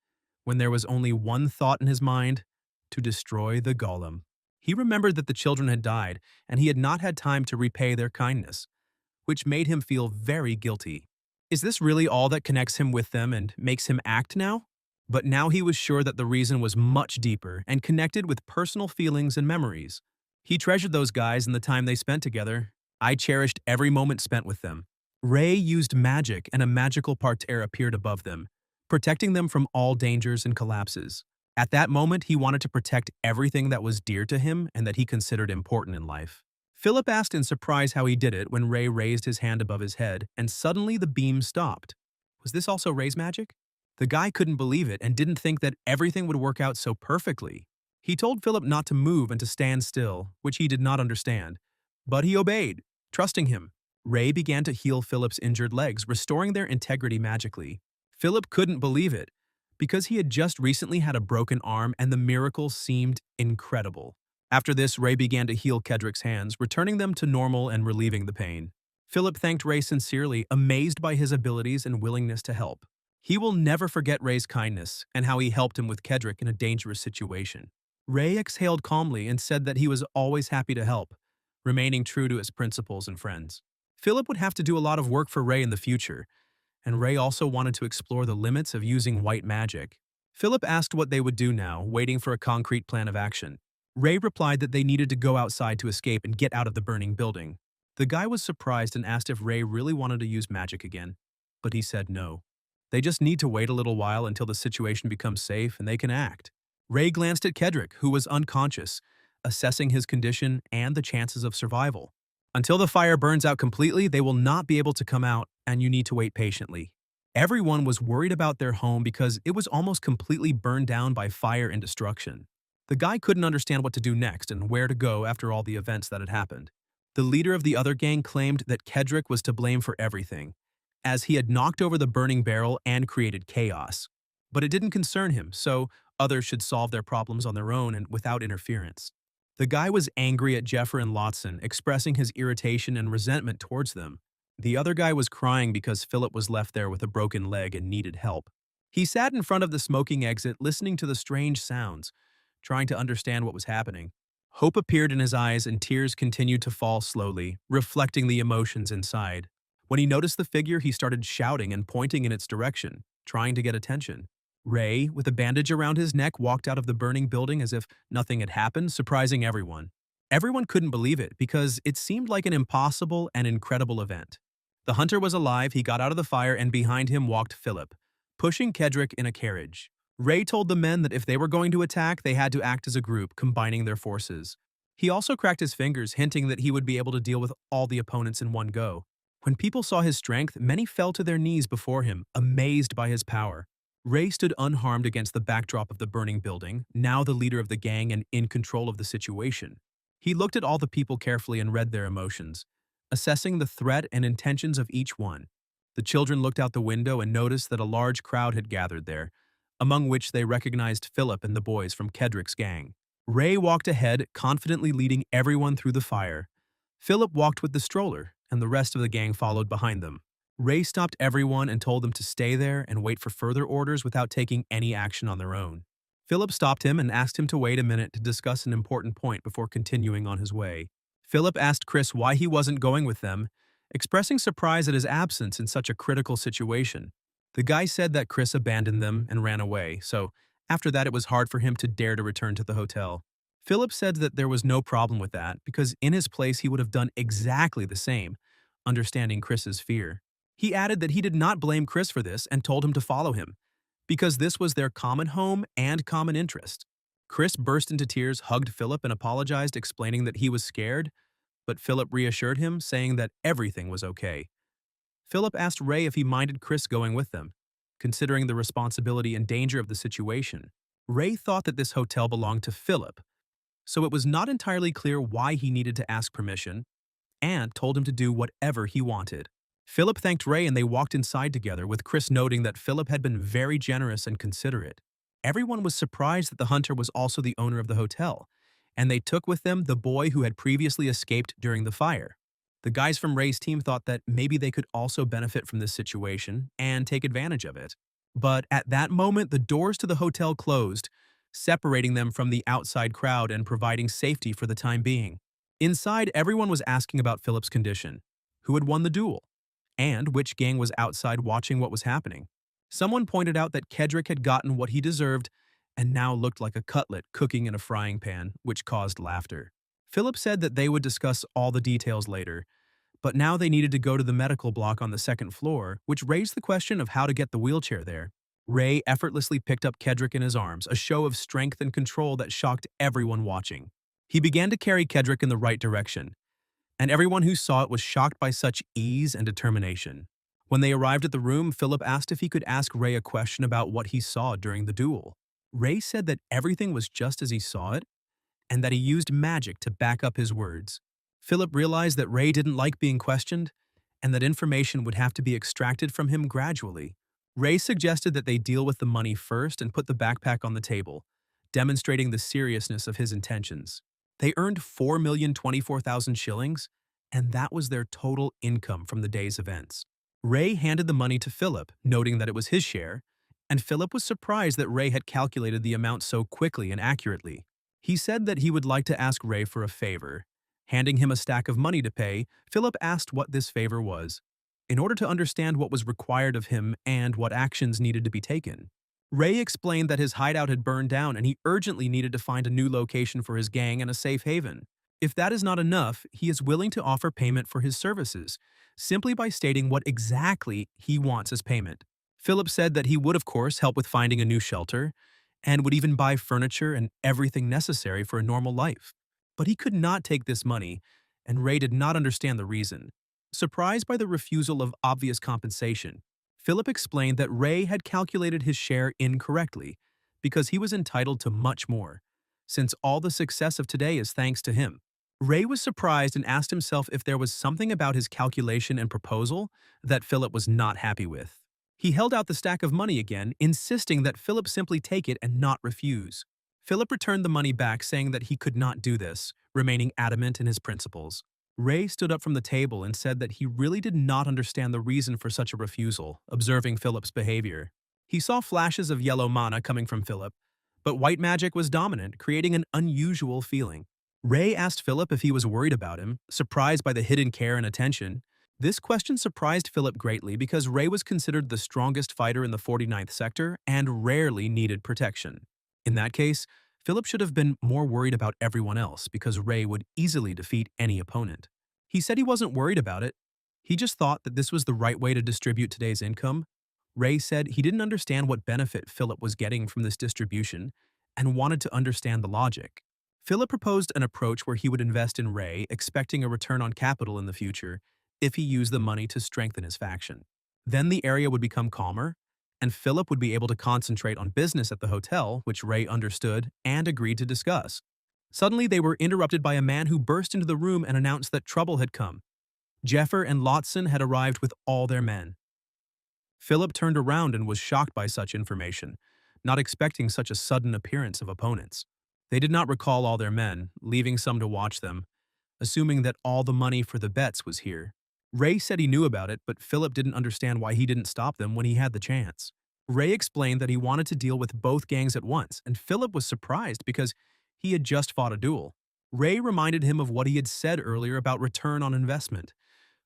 when there was only one thought in his mind: to destroy the golem. He remembered that the children had died, and he had not had time to repay their kindness, which made him feel very guilty. Is this really all that connects him with them and makes him act now? But now he was sure that the reason was much deeper and connected with personal feelings and memories. He treasured those guys and the time they spent together. I cherished every moment spent with them. Ray used magic and a magical parterre appeared above them, protecting them from all dangers and collapses. At that moment, he wanted to protect everything that was dear to him and that he considered important in life. Philip asked in surprise how he did it when Ray raised his hand above his head, and suddenly the beam stopped. Was this also Ray's magic? The guy couldn't believe it and didn't think that everything would work out so perfectly. He told Philip not to move and to stand still, which he did not understand. But he obeyed, trusting him. Ray began to heal Philip's injured legs, restoring their integrity magically. Philip couldn't believe it, because he had just recently had a broken arm and the miracle seemed incredible. After this, Ray began to heal Kedrick's hands, returning them to normal and relieving the pain. Philip thanked Ray sincerely, amazed by his abilities and willingness to help. He will never forget Ray's kindness and how he helped him with Kedrick in a dangerous situation. Ray exhaled calmly and said that he was always happy to help, remaining true to his principles and friends. Philip would have to do a lot of work for Ray in the future, and Ray also wanted to explore the limits of using white magic. Philip asked what they would do now, waiting for a concrete plan of action. Ray replied that they needed to go outside to escape and get out of the burning building. The guy was surprised and asked if Ray really wanted to use magic again, but he said no. They just need to wait a little while until the situation becomes safe and they can act. Ray glanced at Kedrick, who was unconscious, assessing his condition and the chances of survival. Until the fire burns out completely, they will not be able to come out, and you need to wait patiently. Everyone was worried about their home because it was almost completely burned down by fire and destruction. The guy couldn't understand what to do next and where to go after all the events that had happened. The leader of the other gang claimed that Kedrick was to blame for everything, as he had knocked over the burning barrel and created chaos. But it didn't concern him, so others should solve their problems on their own and without interference. The guy was angry at Jeffer and Lotson, expressing his irritation and resentment towards them. The other guy was crying because Philip was left there with a broken leg and needed help. He sat in front of the smoking exit, listening to the strange sounds, trying to understand what was happening. Hope appeared in his eyes and tears continued to fall slowly, reflecting the emotions inside. When he noticed the figure, he started shouting and pointing in its direction, trying to get attention. Ray, with a bandage around his neck, walked out of the burning building as if nothing had happened, surprising everyone. Everyone couldn't believe it because it seemed like an impossible and incredible event. The hunter was alive, he got out of the fire, and behind him walked Philip, pushing Kedrick in a carriage. Ray told the men that if they were going to attack, they had to act as a group, combining their forces. He also cracked his fingers, hinting that he would be able to deal with all the opponents in one go. When people saw his strength, many fell to their knees before him, amazed by his power. Ray stood unharmed against the backdrop of the burning building, now the leader of the gang and in control of the situation. He looked at all the people carefully and read their emotions, assessing the threat and intentions of each one. The children looked out the window and noticed that a large crowd had gathered there, among which they recognized Philip and the boys from Kedrick's gang. Ray walked ahead, confidently leading everyone through the fire. Philip walked with the stroller, and the rest of the gang followed behind them. Ray stopped everyone and told them to stay there and wait for further orders without taking any action on their own. Philip stopped him and asked him to wait a minute to discuss an important point before continuing on his way. Philip asked Chris why he wasn't going with them, expressing surprise at his absence in such a critical situation. The guy said that Chris abandoned them and ran away, so after that it was hard for him to dare to return to the hotel. Philip said that there was no problem with that because in his place he would have done exactly the same, understanding Chris's fear. He added that he did not blame Chris for this and told him to follow him, because this was their common home and common interest. Chris burst into tears, hugged Philip, and apologized, explaining that he was scared, but Philip reassured him, saying that everything was okay. Philip asked Ray if he minded Chris going with them, considering the responsibility and danger of the situation. Ray thought that this hotel belonged to Philip, so it was not entirely clear why he needed to ask permission, and told him to do whatever he wanted. Philip thanked Ray and they walked inside together, with Chris noting that Philip had been very generous and considerate. Everyone was surprised that the hunter was also the owner of the hotel, and they took with them the boy who had previously escaped during the fire. The guys from Ray's team thought that maybe they could also benefit from this situation and take advantage of it. But at that moment, the doors to the hotel closed, separating them from the outside crowd and providing safety for the time being. Inside, everyone was asking about Philip's condition, who had won the duel, and which gang was outside watching what was happening. Someone pointed out that Kedrick had gotten what he deserved and now looked like a cutlet cooking in a frying pan, which caused laughter. Philip said that they would discuss all the details later, but now they needed to go to the medical block on the second floor, which raised the question of how to get the wheelchair there. Ray effortlessly picked up Kedrick in his arms, a show of strength and control that shocked everyone watching. He began to carry Kedrick in the right direction, and everyone who saw it was shocked by such ease and determination. When they arrived at the room, Philip asked if he could ask Ray a question about what he saw during the duel. Ray said that everything was just as he saw it, and that he used magic to back up his words. Philip realized that Ray didn't like being questioned, and that information would have to be extracted from him gradually. Ray suggested that they deal with the money first and put the backpack on the table, demonstrating the seriousness of his intentions. They earned 4,024,000 shillings, and that was their total income from the day's events. Ray handed the money to Philip, noting that it was his share, and Philip was surprised that Ray had calculated the amount so quickly and accurately. He said that he would like to ask Ray for a favor. Handing him a stack of money to pay, Philip asked what this favor was, in order to understand what was required of him and what actions needed to be taken. Ray explained that his hideout had burned down and he urgently needed to find a new location for his gang and a safe haven. If that is not enough, he is willing to offer payment for his services, simply by stating what exactly he wants as payment. Philip said that he would, of course, help with finding a new shelter, and would even buy furniture and everything necessary for a normal life. But he could not take this money, and Ray did not understand the reason. Surprised by the refusal of obvious compensation, Philip explained that Ray had calculated his share incorrectly because he was entitled to much more, since all the success of today is thanks to him. Ray was surprised and asked himself if there was something about his calculation and proposal that Philip was not happy with. He held out the stack of money again, insisting that Philip simply take it and not refuse. Philip returned the money back, saying that he could not do this, remaining adamant in his principles. Ray stood up from the table and said that he really did not understand the reason for such a refusal, observing Philip's behavior. He saw flashes of yellow mana coming from Philip, but white magic was dominant, creating an unusual feeling. Ray asked Philip if he was worried about him, surprised by the hidden care and attention. This question surprised Philip greatly because Ray was considered the strongest fighter in the 49th sector and rarely needed protection. In that case, Philip should have been more worried about everyone else because Ray would easily defeat any opponent. He said he wasn't worried about it. He just thought that this was the right way to distribute today's income. Ray said he didn't understand what benefit Philip was getting from this distribution and wanted to understand the logic. Philip proposed an approach where he would invest in Ray, expecting a return on capital in the future if he used the money to strengthen his faction. Then the area would become calmer, and Philip would be able to concentrate on business at the hotel, which Ray understood and agreed to discuss. Suddenly, they were interrupted by a man who burst into the room and announced that trouble had come. Jeffer and Lotson had arrived with all their men. Philip turned around and was shocked by such information, not expecting such a sudden appearance of opponents. They did not recall all their men, leaving some to watch them, assuming that all the money for the bets was here. Ray said he knew about it, but Philip didn't understand why he didn't stop them when he had the chance. Ray explained that he wanted to deal with both gangs at once, and Philip was surprised because he had just fought a duel. Ray reminded him of what he had said earlier about return on investment,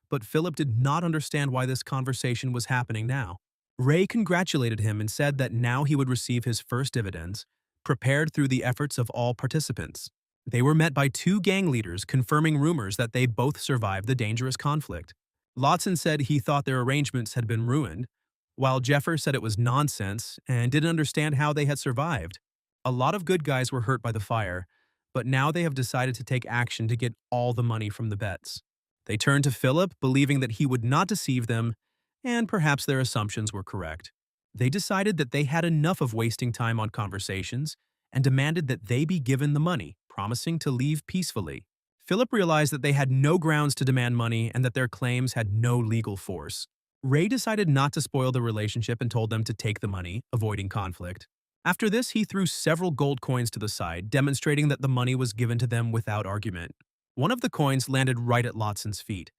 but Philip did not understand why this conversation was happening now. Ray congratulated him and said that now he would receive his first dividends, prepared through the efforts of all participants. They were met by two gang leaders confirming rumors that they both survived the dangerous conflict. Lotson said he thought their arrangements had been ruined, while Jeffer said it was nonsense and didn't understand how they had survived. A lot of good guys were hurt by the fire, but now they have decided to take action to get all the money from the bets. They turned to Philip, believing that he would not deceive them, and perhaps their assumptions were correct. They decided that they had enough of wasting time on conversations and demanded that they be given the money, promising to leave peacefully. Philip realized that they had no grounds to demand money and that their claims had no legal force. Ray decided not to spoil the relationship and told them to take the money, avoiding conflict. After this, he threw several gold coins to the side, demonstrating that the money was given to them without argument. One of the coins landed right at Lotson's feet,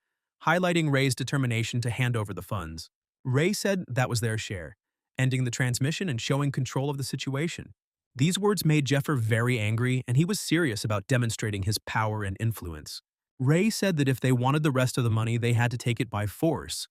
highlighting Ray's determination to hand over the funds. Ray said that was their share, ending the transmission and showing control of the situation. These words made Jeffer very angry, and he was serious about demonstrating his power and influence. Ray said that if they wanted the rest of the money, they had to take it by force,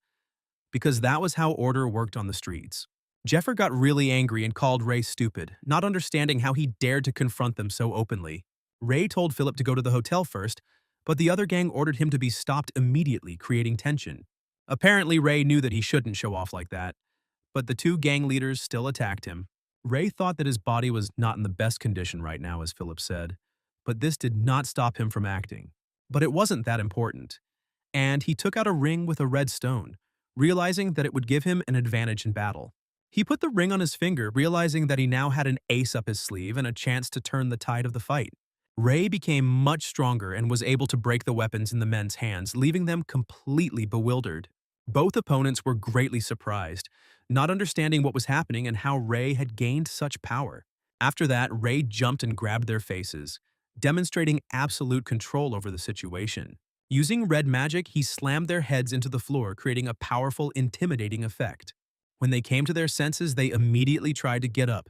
because that was how order worked on the streets. Jeffer got really angry and called Ray stupid, not understanding how he dared to confront them so openly. Ray told Philip to go to the hotel first, but the other gang ordered him to be stopped immediately, creating tension. Apparently, Ray knew that he shouldn't show off like that, but the two gang leaders still attacked him. Ray thought that his body was not in the best condition right now, as Philip said, but this did not stop him from acting. But it wasn't that important, and he took out a ring with a red stone, realizing that it would give him an advantage in battle. He put the ring on his finger, realizing that he now had an ace up his sleeve and a chance to turn the tide of the fight. Ray became much stronger and was able to break the weapons in the men's hands, leaving them completely bewildered. Both opponents were greatly surprised, not understanding what was happening and how Ray had gained such power. After that, Ray jumped and grabbed their faces, demonstrating absolute control over the situation. Using red magic, he slammed their heads into the floor, creating a powerful, intimidating effect. When they came to their senses, they immediately tried to get up,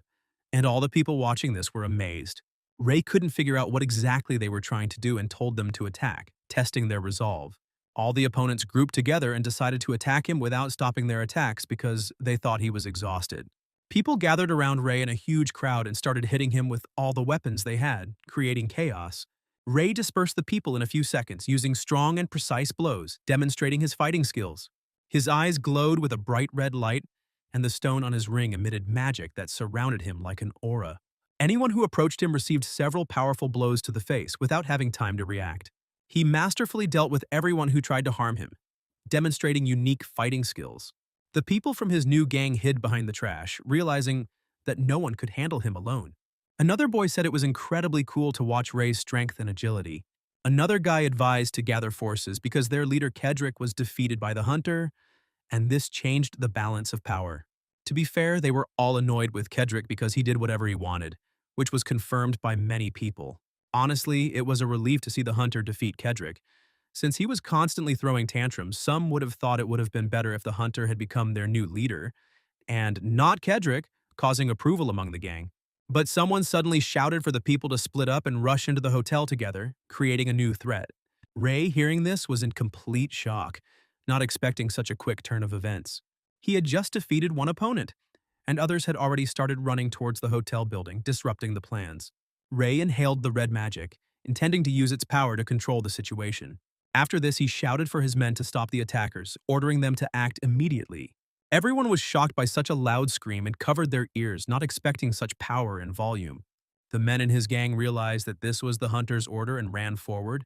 and all the people watching this were amazed. Ray couldn't figure out what exactly they were trying to do and told them to attack, testing their resolve. All the opponents grouped together and decided to attack him without stopping their attacks because they thought he was exhausted. People gathered around Ray in a huge crowd and started hitting him with all the weapons they had, creating chaos. Ray dispersed the people in a few seconds using strong and precise blows, demonstrating his fighting skills. His eyes glowed with a bright red light, and the stone on his ring emitted magic that surrounded him like an aura. Anyone who approached him received several powerful blows to the face without having time to react. He masterfully dealt with everyone who tried to harm him, demonstrating unique fighting skills. The people from his new gang hid behind the trash, realizing that no one could handle him alone. Another boy said it was incredibly cool to watch Ray's strength and agility. Another guy advised to gather forces because their leader Kedrick was defeated by the hunter, and this changed the balance of power. To be fair, they were all annoyed with Kedrick because he did whatever he wanted, which was confirmed by many people. Honestly, it was a relief to see the hunter defeat Kedrick. Since he was constantly throwing tantrums, some would have thought it would have been better if the hunter had become their new leader, and not Kedrick, causing approval among the gang. But someone suddenly shouted for the people to split up and rush into the hotel together, creating a new threat. Ray, hearing this, was in complete shock, not expecting such a quick turn of events. He had just defeated one opponent, and others had already started running towards the hotel building, disrupting the plans. Ray inhaled the red magic, intending to use its power to control the situation. After this, he shouted for his men to stop the attackers, ordering them to act immediately. Everyone was shocked by such a loud scream and covered their ears, not expecting such power and volume. The men in his gang realized that this was the hunter's order and ran forward,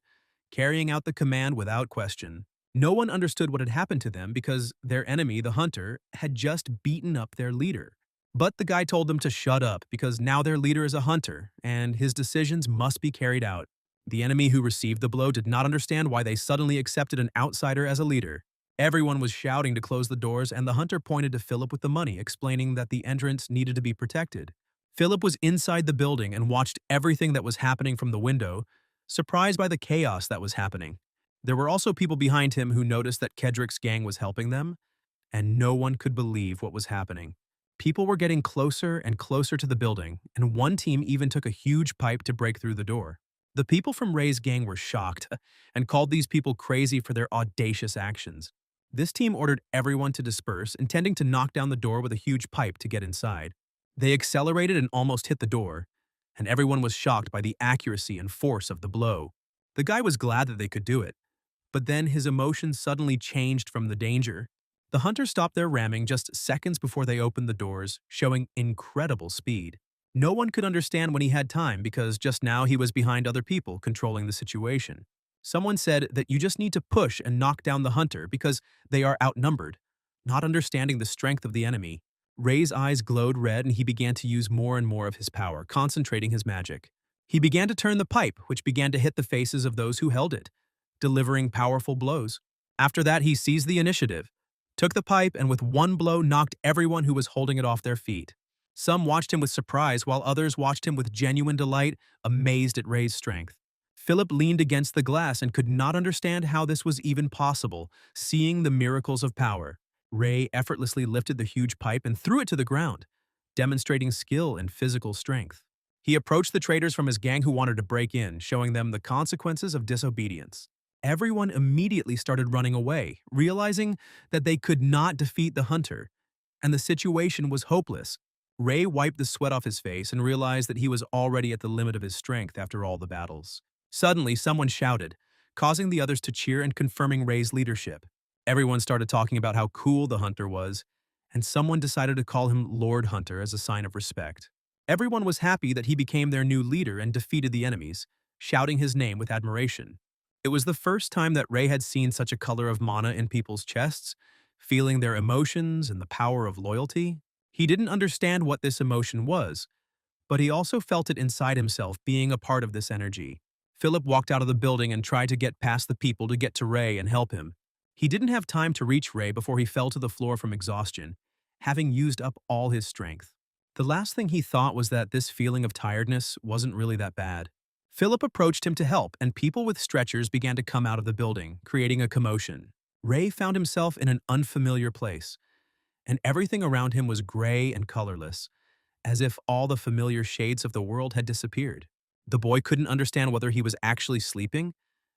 carrying out the command without question. No one understood what had happened to them because their enemy, the hunter, had just beaten up their leader. But the guy told them to shut up because now their leader is a hunter, and his decisions must be carried out. The enemy who received the blow did not understand why they suddenly accepted an outsider as a leader. Everyone was shouting to close the doors, and the hunter pointed to Philip with the money, explaining that the entrance needed to be protected. Philip was inside the building and watched everything that was happening from the window, surprised by the chaos that was happening. There were also people behind him who noticed that Kedrick's gang was helping them, and no one could believe what was happening. People were getting closer and closer to the building, and one team even took a huge pipe to break through the door. The people from Ray's gang were shocked and called these people crazy for their audacious actions. This team ordered everyone to disperse, intending to knock down the door with a huge pipe to get inside. They accelerated and almost hit the door, and everyone was shocked by the accuracy and force of the blow. The guy was glad that they could do it, but then his emotions suddenly changed from the danger. The hunter stopped their ramming just seconds before they opened the doors, showing incredible speed. No one could understand when he had time because just now he was behind other people controlling the situation. Someone said that you just need to push and knock down the hunter because they are outnumbered. Not understanding the strength of the enemy, Ray's eyes glowed red and he began to use more and more of his power, concentrating his magic. He began to turn the pipe, which began to hit the faces of those who held it, delivering powerful blows. After that, he seized the initiative, took the pipe, and with one blow knocked everyone who was holding it off their feet. Some watched him with surprise, while others watched him with genuine delight, amazed at Ray's strength. Philip leaned against the glass and could not understand how this was even possible, seeing the miracles of power. Ray effortlessly lifted the huge pipe and threw it to the ground, demonstrating skill and physical strength. He approached the traitors from his gang who wanted to break in, showing them the consequences of disobedience. Everyone immediately started running away, realizing that they could not defeat the hunter, and the situation was hopeless. Ray wiped the sweat off his face and realized that he was already at the limit of his strength after all the battles. Suddenly, someone shouted, causing the others to cheer and confirming Ray's leadership. Everyone started talking about how cool the hunter was, and someone decided to call him Lord Hunter as a sign of respect. Everyone was happy that he became their new leader and defeated the enemies, shouting his name with admiration. It was the first time that Ray had seen such a color of mana in people's chests, feeling their emotions and the power of loyalty. He didn't understand what this emotion was, but he also felt it inside himself, being a part of this energy. Philip walked out of the building and tried to get past the people to get to Ray and help him. He didn't have time to reach Ray before he fell to the floor from exhaustion, having used up all his strength. The last thing he thought was that this feeling of tiredness wasn't really that bad. Philip approached him to help, and people with stretchers began to come out of the building, creating a commotion. Ray found himself in an unfamiliar place, and everything around him was gray and colorless, as if all the familiar shades of the world had disappeared. The boy couldn't understand whether he was actually sleeping,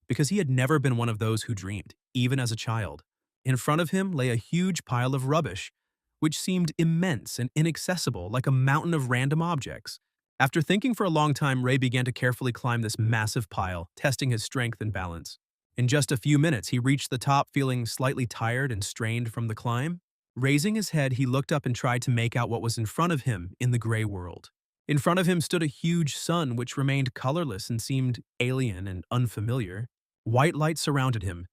because he had never been one of those who dreamed, even as a child. In front of him lay a huge pile of rubbish, which seemed immense and inaccessible, like a mountain of random objects. After thinking for a long time, Ray began to carefully climb this massive pile, testing his strength and balance. In just a few minutes, he reached the top, feeling slightly tired and strained from the climb. Raising his head, he looked up and tried to make out what was in front of him in the gray world. In front of him stood a huge sun which remained colorless and seemed alien and unfamiliar. White light surrounded him,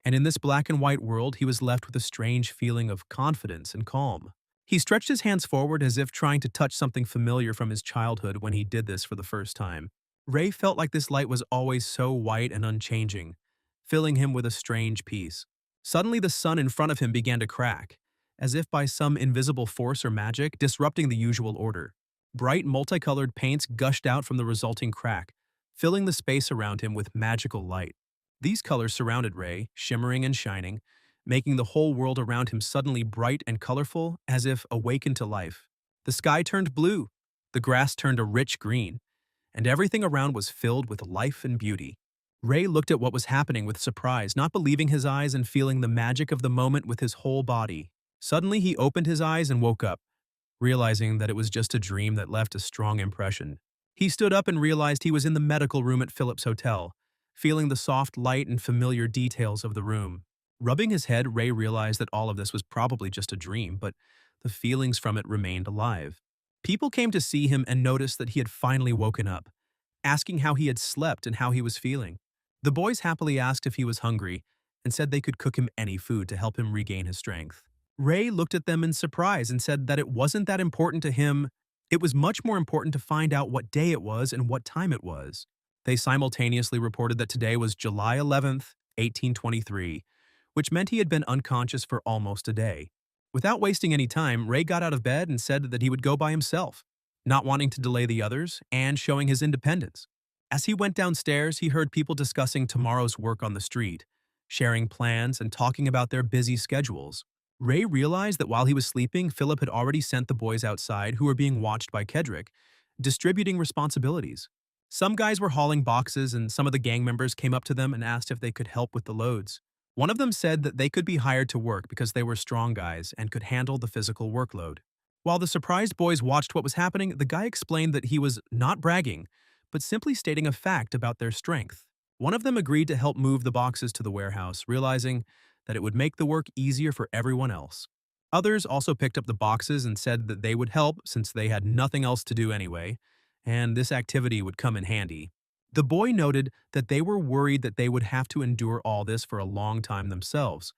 and in this black and white world he was left with a strange feeling of confidence and calm. He stretched his hands forward as if trying to touch something familiar from his childhood when he did this for the first time. Ray felt like this light was always so white and unchanging, filling him with a strange peace. Suddenly the sun in front of him began to crack, as if by some invisible force or magic disrupting the usual order. Bright multicolored paints gushed out from the resulting crack, filling the space around him with magical light. These colors surrounded Ray, shimmering and shining, making the whole world around him suddenly bright and colorful as if awakened to life. The sky turned blue, the grass turned a rich green, and everything around was filled with life and beauty. Ray looked at what was happening with surprise, not believing his eyes and feeling the magic of the moment with his whole body. Suddenly he opened his eyes and woke up, realizing that it was just a dream that left a strong impression. He stood up and realized he was in the medical room at Philip's hotel, feeling the soft light and familiar details of the room. Rubbing his head, Ray realized that all of this was probably just a dream, but the feelings from it remained alive. People came to see him and noticed that he had finally woken up, asking how he had slept and how he was feeling. The boys happily asked if he was hungry and said they could cook him any food to help him regain his strength. Ray looked at them in surprise and said that it wasn't that important to him. It was much more important to find out what day it was and what time it was. They simultaneously reported that today was July 11th, 1823, which meant he had been unconscious for almost a day. Without wasting any time, Ray got out of bed and said that he would go by himself, not wanting to delay the others and showing his independence. As he went downstairs, he heard people discussing tomorrow's work on the street, sharing plans and talking about their busy schedules. Ray realized that while he was sleeping, Philip had already sent the boys outside who were being watched by Kedrick, distributing responsibilities. Some guys were hauling boxes and some of the gang members came up to them and asked if they could help with the loads. One of them said that they could be hired to work because they were strong guys and could handle the physical workload. While the surprised boys watched what was happening, the guy explained that he was not bragging, but simply stating a fact about their strength. One of them agreed to help move the boxes to the warehouse, realizing that it would make the work easier for everyone else. Others also picked up the boxes and said that they would help since they had nothing else to do anyway, and this activity would come in handy. The boy noted that they were worried that they would have to endure all this for a long time themselves,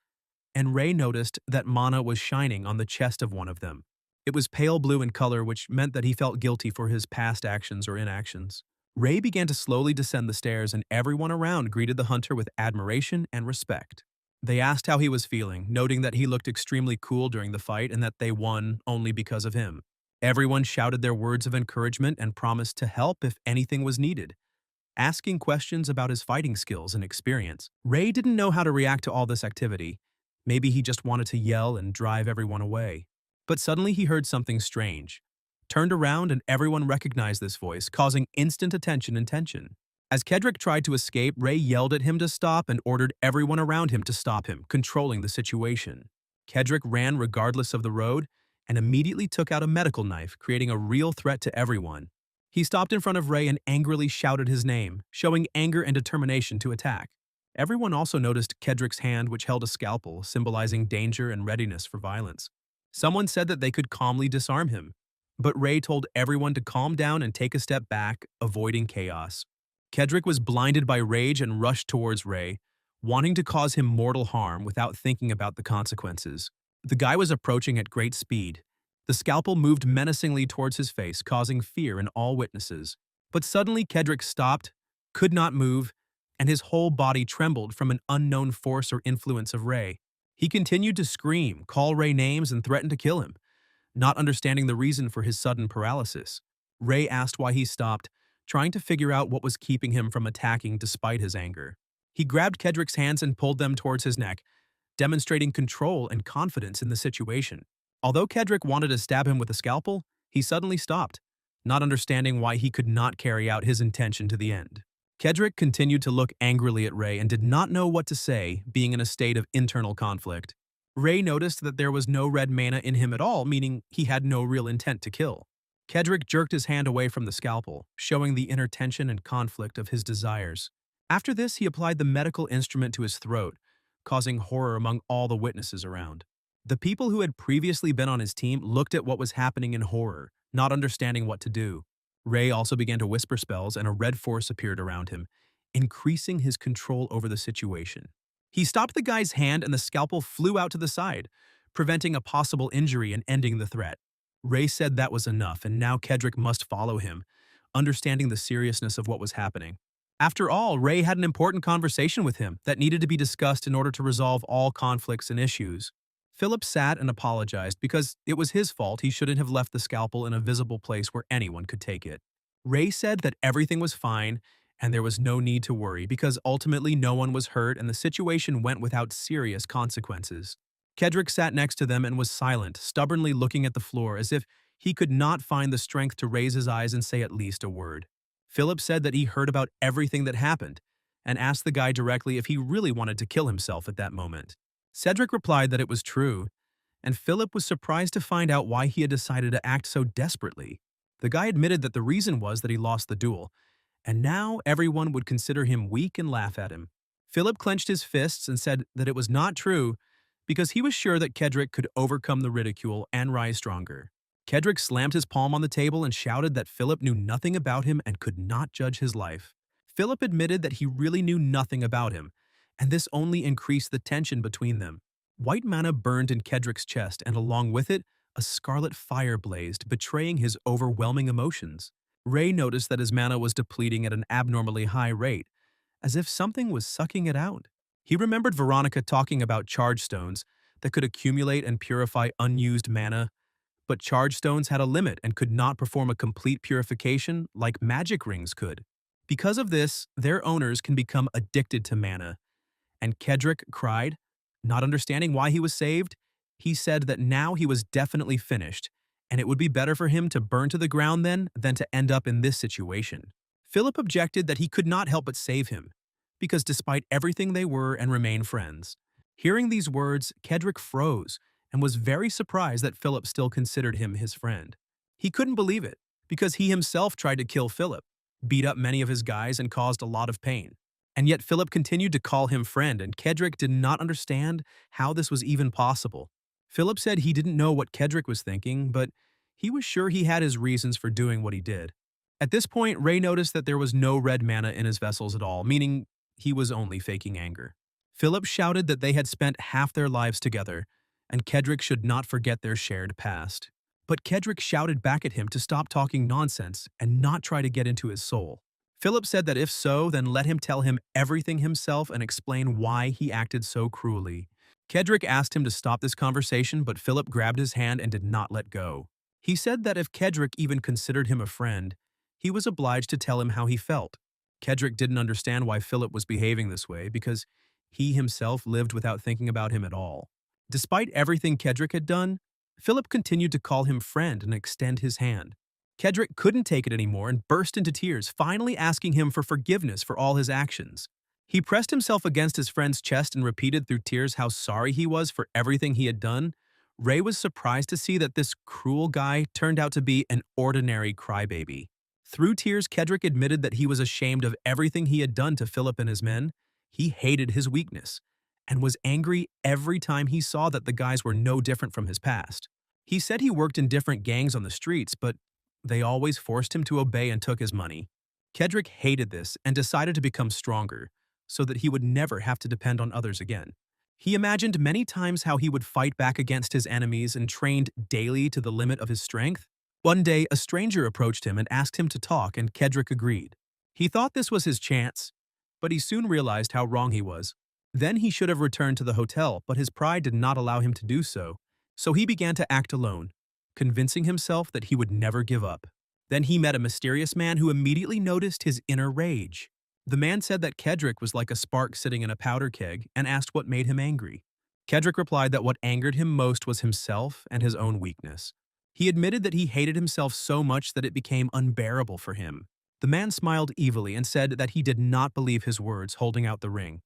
and Ray noticed that mana was shining on the chest of one of them. It was pale blue in color, which meant that he felt guilty for his past actions or inactions. Ray began to slowly descend the stairs, and everyone around greeted the hunter with admiration and respect. They asked how he was feeling, noting that he looked extremely cool during the fight and that they won only because of him. Everyone shouted their words of encouragement and promised to help if anything was needed, asking questions about his fighting skills and experience. Ray didn't know how to react to all this activity. Maybe he just wanted to yell and drive everyone away. But suddenly he heard something strange, turned around, and everyone recognized this voice, causing instant attention and tension. As Kedrick tried to escape, Ray yelled at him to stop and ordered everyone around him to stop him, controlling the situation. Kedrick ran regardless of the road and immediately took out a medical knife, creating a real threat to everyone. He stopped in front of Ray and angrily shouted his name, showing anger and determination to attack. Everyone also noticed Kedrick's hand, which held a scalpel, symbolizing danger and readiness for violence. Someone said that they could calmly disarm him, but Ray told everyone to calm down and take a step back, avoiding chaos. Kedrick was blinded by rage and rushed towards Ray, wanting to cause him mortal harm without thinking about the consequences. The guy was approaching at great speed. The scalpel moved menacingly towards his face, causing fear in all witnesses. But suddenly Kedrick stopped, could not move, and his whole body trembled from an unknown force or influence of Ray. He continued to scream, call Ray names, and threaten to kill him, not understanding the reason for his sudden paralysis. Ray asked why he stopped, trying to figure out what was keeping him from attacking despite his anger. He grabbed Kedrick's hands and pulled them towards his neck, demonstrating control and confidence in the situation. Although Kedrick wanted to stab him with a scalpel, he suddenly stopped, not understanding why he could not carry out his intention to the end. Kedrick continued to look angrily at Ray and did not know what to say, being in a state of internal conflict. Ray noticed that there was no red mana in him at all, meaning he had no real intent to kill. Kedrick jerked his hand away from the scalpel, showing the inner tension and conflict of his desires. After this, he applied the medical instrument to his throat, causing horror among all the witnesses around. The people who had previously been on his team looked at what was happening in horror, not understanding what to do. Ray also began to whisper spells, and a red force appeared around him, increasing his control over the situation. He stopped the guy's hand and the scalpel flew out to the side, preventing a possible injury and ending the threat. Ray said that was enough, and now Kedrick must follow him, understanding the seriousness of what was happening. After all, Ray had an important conversation with him that needed to be discussed in order to resolve all conflicts and issues. Philip sat and apologized because it was his fault. He shouldn't have left the scalpel in a visible place where anyone could take it. Ray said that everything was fine and there was no need to worry because ultimately no one was hurt and the situation went without serious consequences. Kedrick sat next to them and was silent, stubbornly looking at the floor as if he could not find the strength to raise his eyes and say at least a word. Philip said that he heard about everything that happened and asked the guy directly if he really wanted to kill himself at that moment. Cedric replied that it was true, and Philip was surprised to find out why he had decided to act so desperately. The guy admitted that the reason was that he lost the duel, and now everyone would consider him weak and laugh at him. Philip clenched his fists and said that it was not true because he was sure that Kedrick could overcome the ridicule and rise stronger. Kedrick slammed his palm on the table and shouted that Philip knew nothing about him and could not judge his life. Philip admitted that he really knew nothing about him, and this only increased the tension between them. White mana burned in Kedrick's chest, and along with it, a scarlet fire blazed, betraying his overwhelming emotions. Ray noticed that his mana was depleting at an abnormally high rate, as if something was sucking it out. He remembered Veronica talking about charge stones that could accumulate and purify unused mana, but charge stones had a limit and could not perform a complete purification like magic rings could. Because of this, their owners can become addicted to mana. And Kedrick cried, not understanding why he was saved. He said that now he was definitely finished, and it would be better for him to burn to the ground then than to end up in this situation. Philip objected that he could not help but save him, because despite everything they were and remain friends. Hearing these words, Kedrick froze and was very surprised that Philip still considered him his friend. He couldn't believe it, because he himself tried to kill Philip, beat up many of his guys and caused a lot of pain. And yet Philip continued to call him friend, and Kedrick did not understand how this was even possible. Philip said he didn't know what Kedrick was thinking, but he was sure he had his reasons for doing what he did. At this point, Ray noticed that there was no red mana in his vessels at all, meaning he was only faking anger. Philip shouted that they had spent half their lives together, and Kedrick should not forget their shared past. But Kedrick shouted back at him to stop talking nonsense and not try to get into his soul. Philip said that if so, then let him tell him everything himself and explain why he acted so cruelly. Kedrick asked him to stop this conversation, but Philip grabbed his hand and did not let go. He said that if Kedrick even considered him a friend, he was obliged to tell him how he felt. Kedrick didn't understand why Philip was behaving this way because he himself lived without thinking about him at all. Despite everything Kedrick had done, Philip continued to call him friend and extend his hand. Kedrick couldn't take it anymore and burst into tears, finally asking him for forgiveness for all his actions. He pressed himself against his friend's chest and repeated through tears how sorry he was for everything he had done. Ray was surprised to see that this cruel guy turned out to be an ordinary crybaby. Through tears, Kedrick admitted that he was ashamed of everything he had done to Philip and his men. He hated his weakness and was angry every time he saw that the guys were no different from his past. He said he worked in different gangs on the streets, but they always forced him to obey and took his money. Kedrick hated this and decided to become stronger, so that he would never have to depend on others again. He imagined many times how he would fight back against his enemies and trained daily to the limit of his strength. One day, a stranger approached him and asked him to talk, and Kedrick agreed. He thought this was his chance, but he soon realized how wrong he was. Then he should have returned to the hotel, but his pride did not allow him to do so. So he began to act alone, convincing himself that he would never give up. Then he met a mysterious man who immediately noticed his inner rage. The man said that Kedrick was like a spark sitting in a powder keg and asked what made him angry. Kedrick replied that what angered him most was himself and his own weakness. He admitted that he hated himself so much that it became unbearable for him. The man smiled evilly and said that he did not believe his words, holding out the ring.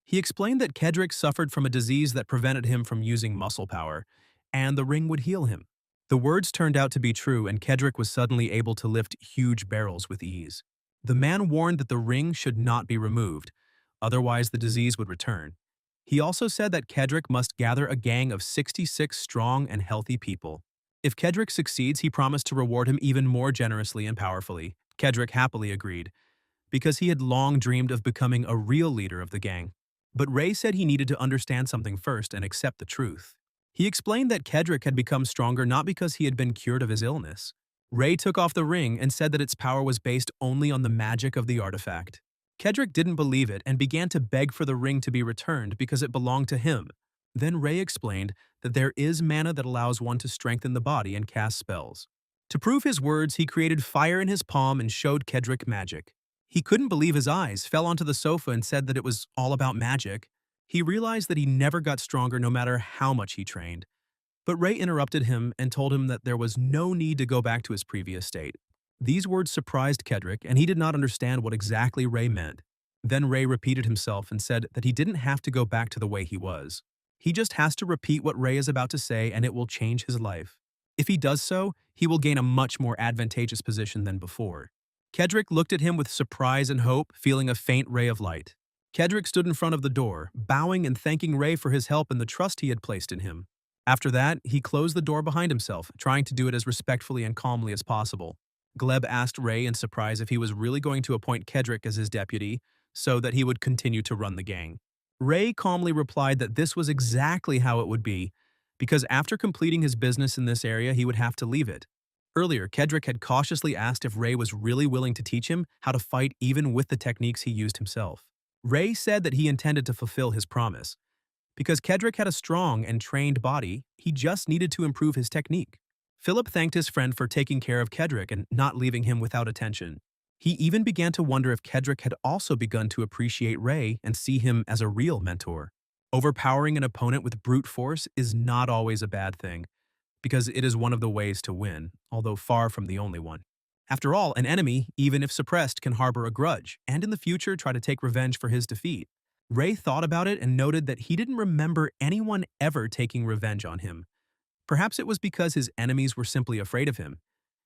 He explained that Kedrick suffered from a disease that prevented him from using muscle power, and the ring would heal him. The words turned out to be true, and Kedrick was suddenly able to lift huge barrels with ease. The man warned that the ring should not be removed, otherwise the disease would return. He also said that Kedrick must gather a gang of 66 strong and healthy people. If Kedrick succeeds, he promised to reward him even more generously and powerfully. Kedrick happily agreed, because he had long dreamed of becoming a real leader of the gang. But Ray said he needed to understand something first and accept the truth. He explained that Kedrick had become stronger not because he had been cured of his illness. Ray took off the ring and said that its power was based only on the magic of the artifact. Kedrick didn't believe it and began to beg for the ring to be returned because it belonged to him. Then Ray explained that there is mana that allows one to strengthen the body and cast spells. To prove his words, he created fire in his palm and showed Kedrick magic. He couldn't believe his eyes, fell onto the sofa and said that it was all about magic. He realized that he never got stronger no matter how much he trained. But Ray interrupted him and told him that there was no need to go back to his previous state. These words surprised Kedrick, and he did not understand what exactly Ray meant. Then Ray repeated himself and said that he didn't have to go back to the way he was. He just has to repeat what Ray is about to say and it will change his life. If he does so, he will gain a much more advantageous position than before. Kedrick looked at him with surprise and hope, feeling a faint ray of light. Kedrick stood in front of the door, bowing and thanking Ray for his help and the trust he had placed in him. After that, he closed the door behind himself, trying to do it as respectfully and calmly as possible. Gleb asked Ray in surprise if he was really going to appoint Kedrick as his deputy, so that he would continue to run the gang. Ray calmly replied that this was exactly how it would be, because after completing his business in this area, he would have to leave it. Earlier, Kedrick had cautiously asked if Ray was really willing to teach him how to fight even with the techniques he used himself. Ray said that he intended to fulfill his promise. Because Kedrick had a strong and trained body, he just needed to improve his technique. Philip thanked his friend for taking care of Kedrick and not leaving him without attention. He even began to wonder if Kedrick had also begun to appreciate Ray and see him as a real mentor. Overpowering an opponent with brute force is not always a bad thing, because it is one of the ways to win, although far from the only one. After all, an enemy, even if suppressed, can harbor a grudge, and in the future try to take revenge for his defeat. Ray thought about it and noted that he didn't remember anyone ever taking revenge on him. Perhaps it was because his enemies were simply afraid of him.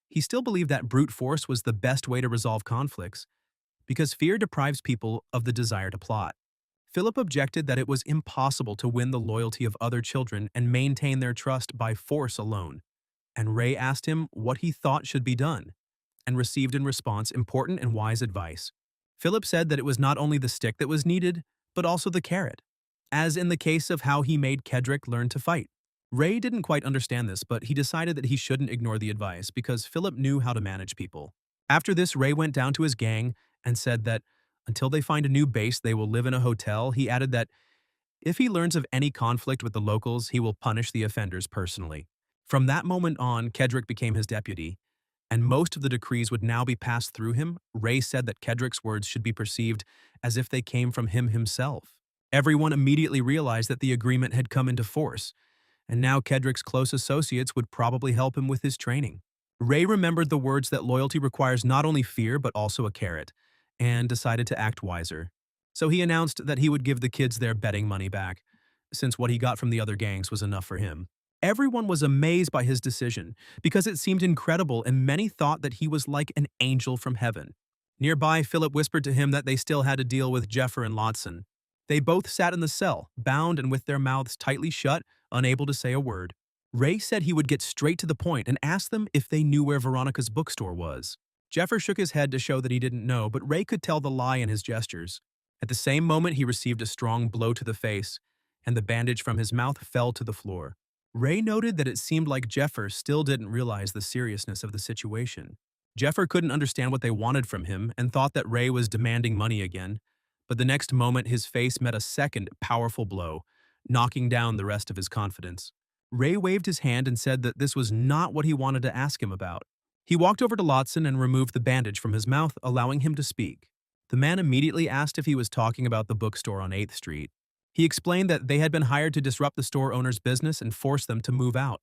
He still believed that brute force was the best way to resolve conflicts, because fear deprives people of the desire to plot. Philip objected that it was impossible to win the loyalty of other children and maintain their trust by force alone. And Ray asked him what he thought should be done, and received in response important and wise advice. Philip said that it was not only the stick that was needed, but also the carrot, as in the case of how he made Kedrick learn to fight. Ray didn't quite understand this, but he decided that he shouldn't ignore the advice because Philip knew how to manage people. After this, Ray went down to his gang and said that until they find a new base, they will live in a hotel. He added that if he learns of any conflict with the locals, he will punish the offenders personally. From that moment on, Kedrick became his deputy, and most of the decrees would now be passed through him. Ray said that Kedrick's words should be perceived as if they came from him himself. Everyone immediately realized that the agreement had come into force, and now Kedrick's close associates would probably help him with his training. Ray remembered the words that loyalty requires not only fear but also a carrot, and decided to act wiser. So he announced that he would give the kids their betting money back, since what he got from the other gangs was enough for him. Everyone was amazed by his decision, because it seemed incredible and many thought that he was like an angel from heaven. Nearby, Philip whispered to him that they still had to deal with Jeffer and Lotson. They both sat in the cell, bound and with their mouths tightly shut, unable to say a word. Ray said he would get straight to the point and ask them if they knew where Veronica's bookstore was. Jeffer shook his head to show that he didn't know, but Ray could tell the lie in his gestures. At the same moment, he received a strong blow to the face, and the bandage from his mouth fell to the floor. Ray noted that it seemed like Jeffer still didn't realize the seriousness of the situation. Jeffer couldn't understand what they wanted from him and thought that Ray was demanding money again, but the next moment his face met a second powerful blow, knocking down the rest of his confidence. Ray waved his hand and said that this was not what he wanted to ask him about. He walked over to Lotson and removed the bandage from his mouth, allowing him to speak. The man immediately asked if he was talking about the bookstore on 8th Street. He explained that they had been hired to disrupt the store owner's business and force them to move out.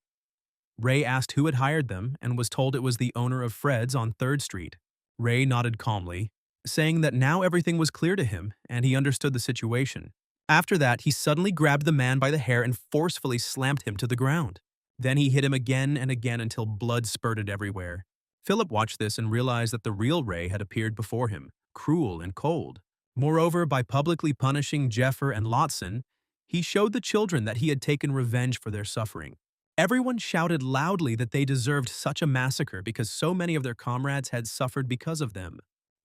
Ray asked who had hired them and was told it was the owner of Fred's on 3rd Street. Ray nodded calmly, saying that now everything was clear to him and he understood the situation. After that, he suddenly grabbed the man by the hair and forcefully slammed him to the ground. Then he hit him again and again until blood spurted everywhere. Philip watched this and realized that the real Ray had appeared before him, cruel and cold. Moreover, by publicly punishing Jeffer and Lotson, he showed the children that he had taken revenge for their suffering. Everyone shouted loudly that they deserved such a massacre because so many of their comrades had suffered because of them.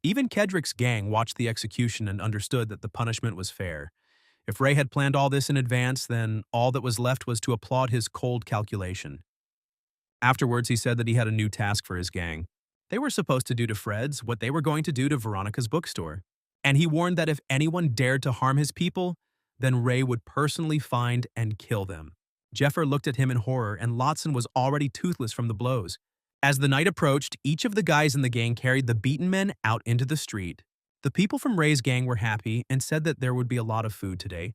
Even Kedrick's gang watched the execution and understood that the punishment was fair. If Ray had planned all this in advance, then all that was left was to applaud his cold calculation. Afterwards, he said that he had a new task for his gang. They were supposed to do to Fred's what they were going to do to Veronica's bookstore. And he warned that if anyone dared to harm his people, then Ray would personally find and kill them. Jeffer looked at him in horror, and Lotson was already toothless from the blows. As the night approached, each of the guys in the gang carried the beaten men out into the street. The people from Ray's gang were happy and said that there would be a lot of food today.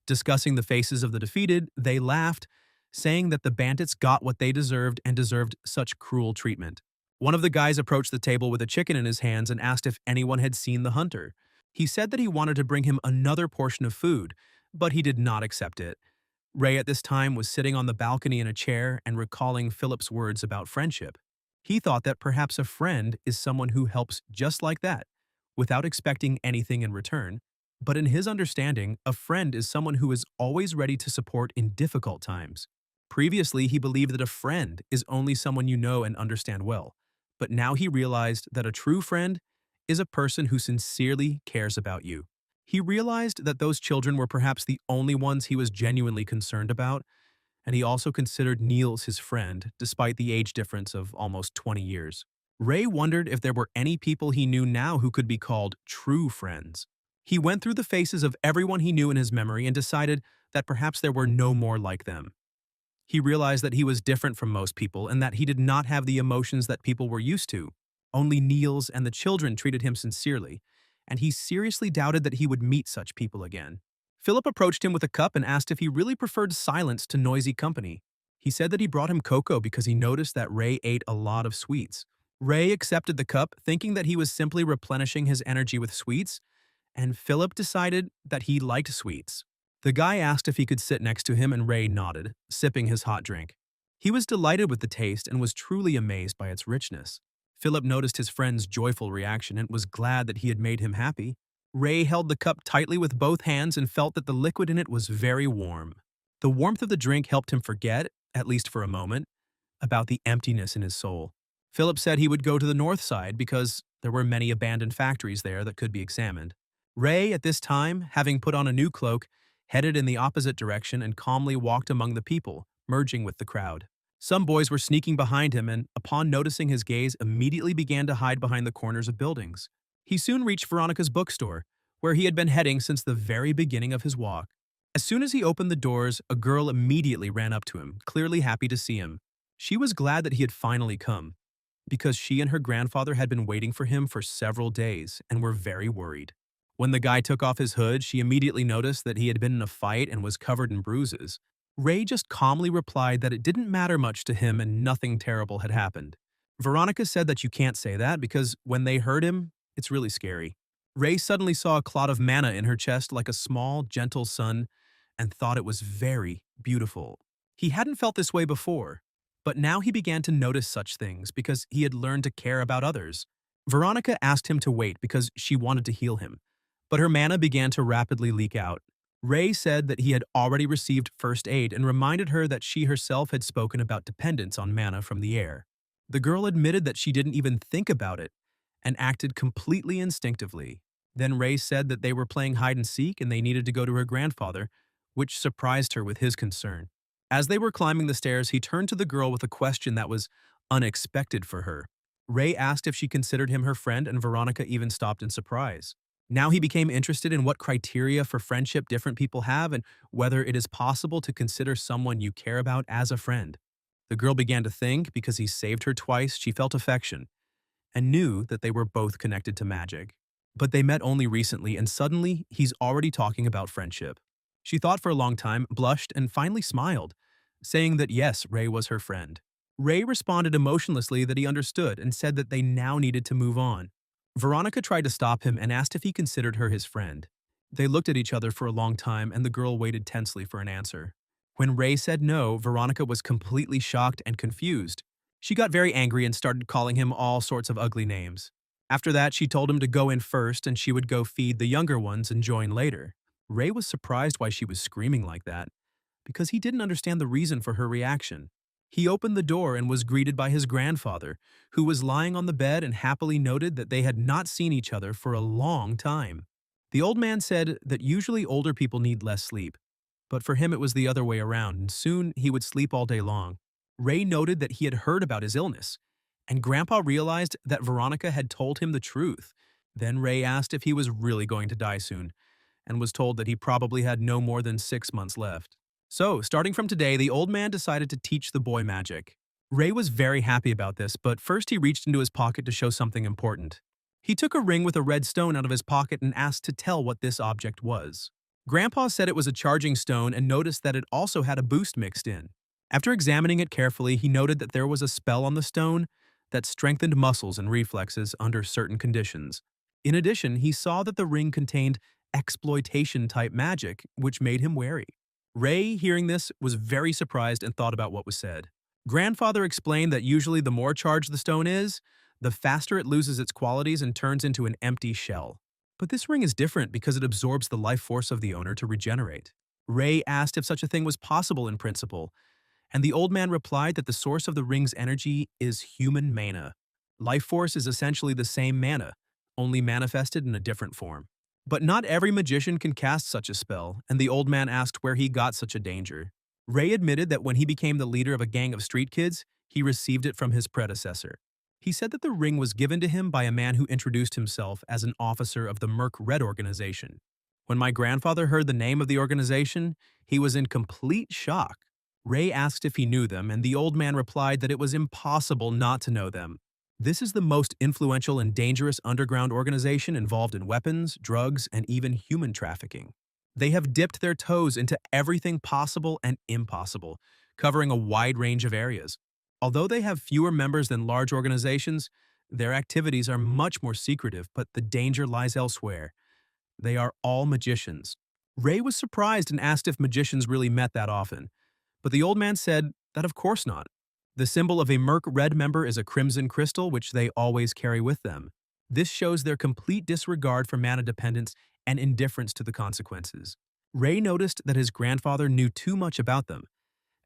Discussing the faces of the defeated, they laughed, saying that the bandits got what they deserved and deserved such cruel treatment. One of the guys approached the table with a chicken in his hands and asked if anyone had seen the hunter. He said that he wanted to bring him another portion of food, but he did not accept it. Ray at this time was sitting on the balcony in a chair and recalling Philip's words about friendship. He thought that perhaps a friend is someone who helps just like that, without expecting anything in return. But in his understanding, a friend is someone who is always ready to support in difficult times. Previously, he believed that a friend is only someone you know and understand well. But now he realized that a true friend is a person who sincerely cares about you. He realized that those children were perhaps the only ones he was genuinely concerned about, and he also considered Niels his friend, despite the age difference of almost 20 years. Ray wondered if there were any people he knew now who could be called true friends. He went through the faces of everyone he knew in his memory and decided that perhaps there were no more like them. He realized that he was different from most people and that he did not have the emotions that people were used to. Only Niels and the children treated him sincerely, and he seriously doubted that he would meet such people again. Philip approached him with a cup and asked if he really preferred silence to noisy company. He said that he brought him cocoa because he noticed that Ray ate a lot of sweets. Ray accepted the cup, thinking that he was simply replenishing his energy with sweets, and Philip decided that he liked sweets. The guy asked if he could sit next to him, and Ray nodded, sipping his hot drink. He was delighted with the taste and was truly amazed by its richness. Philip noticed his friend's joyful reaction and was glad that he had made him happy. Ray held the cup tightly with both hands and felt that the liquid in it was very warm. The warmth of the drink helped him forget, at least for a moment, about the emptiness in his soul. Philip said he would go to the north side because there were many abandoned factories there that could be examined. Ray, at this time, having put on a new cloak, headed in the opposite direction and calmly walked among the people, merging with the crowd. Some boys were sneaking behind him and, upon noticing his gaze, immediately began to hide behind the corners of buildings. He soon reached Veronica's bookstore, where he had been heading since the very beginning of his walk. As soon as he opened the doors, a girl immediately ran up to him, clearly happy to see him. She was glad that he had finally come, because she and her grandfather had been waiting for him for several days and were very worried. When the guy took off his hood, she immediately noticed that he had been in a fight and was covered in bruises. Ray just calmly replied that it didn't matter much to him and nothing terrible had happened. Veronica said that you can't say that because when they hurt him, it's really scary. Ray suddenly saw a clot of mana in her chest like a small, gentle sun and thought it was very beautiful. He hadn't felt this way before, but now he began to notice such things because he had learned to care about others. Veronica asked him to wait because she wanted to heal him, but her mana began to rapidly leak out. Ray said that he had already received first aid and reminded her that she herself had spoken about dependence on mana from the air. The girl admitted that she didn't even think about it and acted completely instinctively. Then Ray said that they were playing hide and seek and they needed to go to her grandfather, which surprised her with his concern. As they were climbing the stairs, he turned to the girl with a question that was unexpected for her. Ray asked if she considered him her friend, and Veronica even stopped in surprise. Now he became interested in what criteria for friendship different people have and whether it is possible to consider someone you care about as a friend. The girl began to think because he saved her twice, she felt affection and knew that they were both connected to magic. But they met only recently and suddenly he's already talking about friendship. She thought for a long time, blushed, and finally smiled, saying that yes, Ray was her friend. Ray responded emotionlessly that he understood and said that they now needed to move on. Veronica tried to stop him and asked if he considered her his friend. They looked at each other for a long time and the girl waited tensely for an answer. When Ray said no, Veronica was completely shocked and confused. She got very angry and started calling him all sorts of ugly names. After that, she told him to go in first and she would go feed the younger ones and join later. Ray was surprised why she was screaming like that, because he didn't understand the reason for her reaction. He opened the door and was greeted by his grandfather, who was lying on the bed and happily noted that they had not seen each other for a long time. The old man said that usually older people need less sleep, but for him it was the other way around, and soon he would sleep all day long. Ray noted that he had heard about his illness, and Grandpa realized that Veronica had told him the truth. Then Ray asked if he was really going to die soon, and was told that he probably had no more than 6 months left. So, starting from today, the old man decided to teach the boy magic. Ray was very happy about this, but first he reached into his pocket to show something important. He took a ring with a red stone out of his pocket and asked to tell what this object was. Grandpa said it was a charging stone and noticed that it also had a boost mixed in. After examining it carefully, he noted that there was a spell on the stone that strengthened muscles and reflexes under certain conditions. In addition, he saw that the ring contained exploitation-type magic, which made him wary. Ray, hearing this, was very surprised and thought about what was said. Grandfather explained that usually the more charged the stone is, the faster it loses its qualities and turns into an empty shell. But this ring is different because it absorbs the life force of the owner to regenerate. Ray asked if such a thing was possible in principle, and the old man replied that the source of the ring's energy is human mana. Life force is essentially the same mana, only manifested in a different form. But not every magician can cast such a spell, and the old man asked where he got such a danger. Ray admitted that when he became the leader of a gang of street kids, he received it from his predecessor. He said that the ring was given to him by a man who introduced himself as an officer of the Merc Red organization. When my grandfather heard the name of the organization, he was in complete shock. Ray asked if he knew them, and the old man replied that it was impossible not to know them. This is the most influential and dangerous underground organization involved in weapons, drugs, and even human trafficking. They have dipped their toes into everything possible and impossible, covering a wide range of areas. Although they have fewer members than large organizations, their activities are much more secretive, but the danger lies elsewhere. They are all magicians. Ray was surprised and asked if magicians really met that often, but the old man said that of course not. The symbol of a Merc Red member is a crimson crystal, which they always carry with them. This shows their complete disregard for mana dependence and indifference to the consequences. Ray noticed that his grandfather knew too much about them,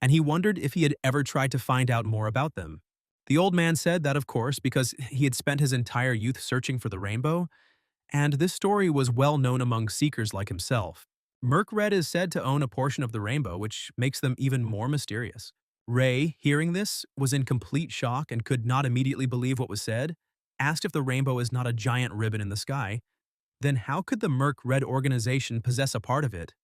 and he wondered if he had ever tried to find out more about them. The old man said that of course, because he had spent his entire youth searching for the rainbow, and this story was well known among seekers like himself. Merc Red is said to own a portion of the rainbow, which makes them even more mysterious. Ray, hearing this, was in complete shock and could not immediately believe what was said, asked if the rainbow is not a giant ribbon in the sky. Then how could the Merc Red organization possess a part of it?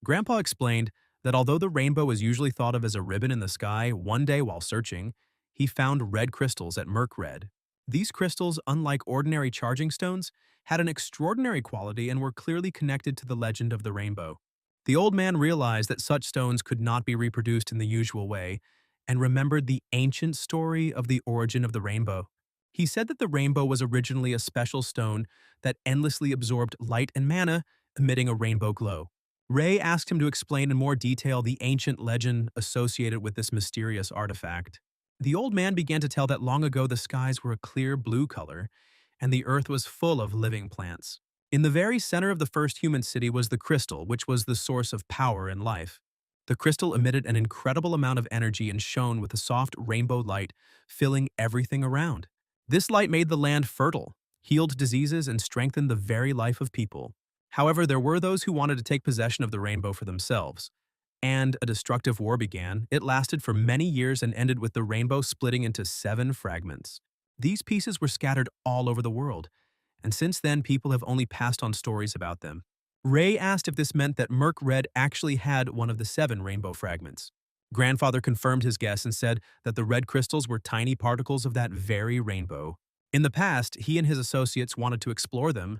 Grandpa explained that although the rainbow is usually thought of as a ribbon in the sky, one day while searching, he found red crystals at Merc Red. These crystals, unlike ordinary charging stones, had an extraordinary quality and were clearly connected to the legend of the rainbow. The old man realized that such stones could not be reproduced in the usual way and remembered the ancient story of the origin of the rainbow. He said that the rainbow was originally a special stone that endlessly absorbed light and mana, emitting a rainbow glow. Ray asked him to explain in more detail the ancient legend associated with this mysterious artifact. The old man began to tell that long ago the skies were a clear blue color, and the earth was full of living plants. In the very center of the first human city was the crystal, which was the source of power and life. The crystal emitted an incredible amount of energy and shone with a soft rainbow light, filling everything around. This light made the land fertile, healed diseases, and strengthened the very life of people. However, there were those who wanted to take possession of the rainbow for themselves, and a destructive war began. It lasted for many years and ended with the rainbow splitting into 7 fragments. These pieces were scattered all over the world, and since then people have only passed on stories about them. Ray asked if this meant that Merc Red actually had one of the 7 rainbow fragments. Grandfather confirmed his guess and said that the red crystals were tiny particles of that very rainbow. In the past, he and his associates wanted to explore them,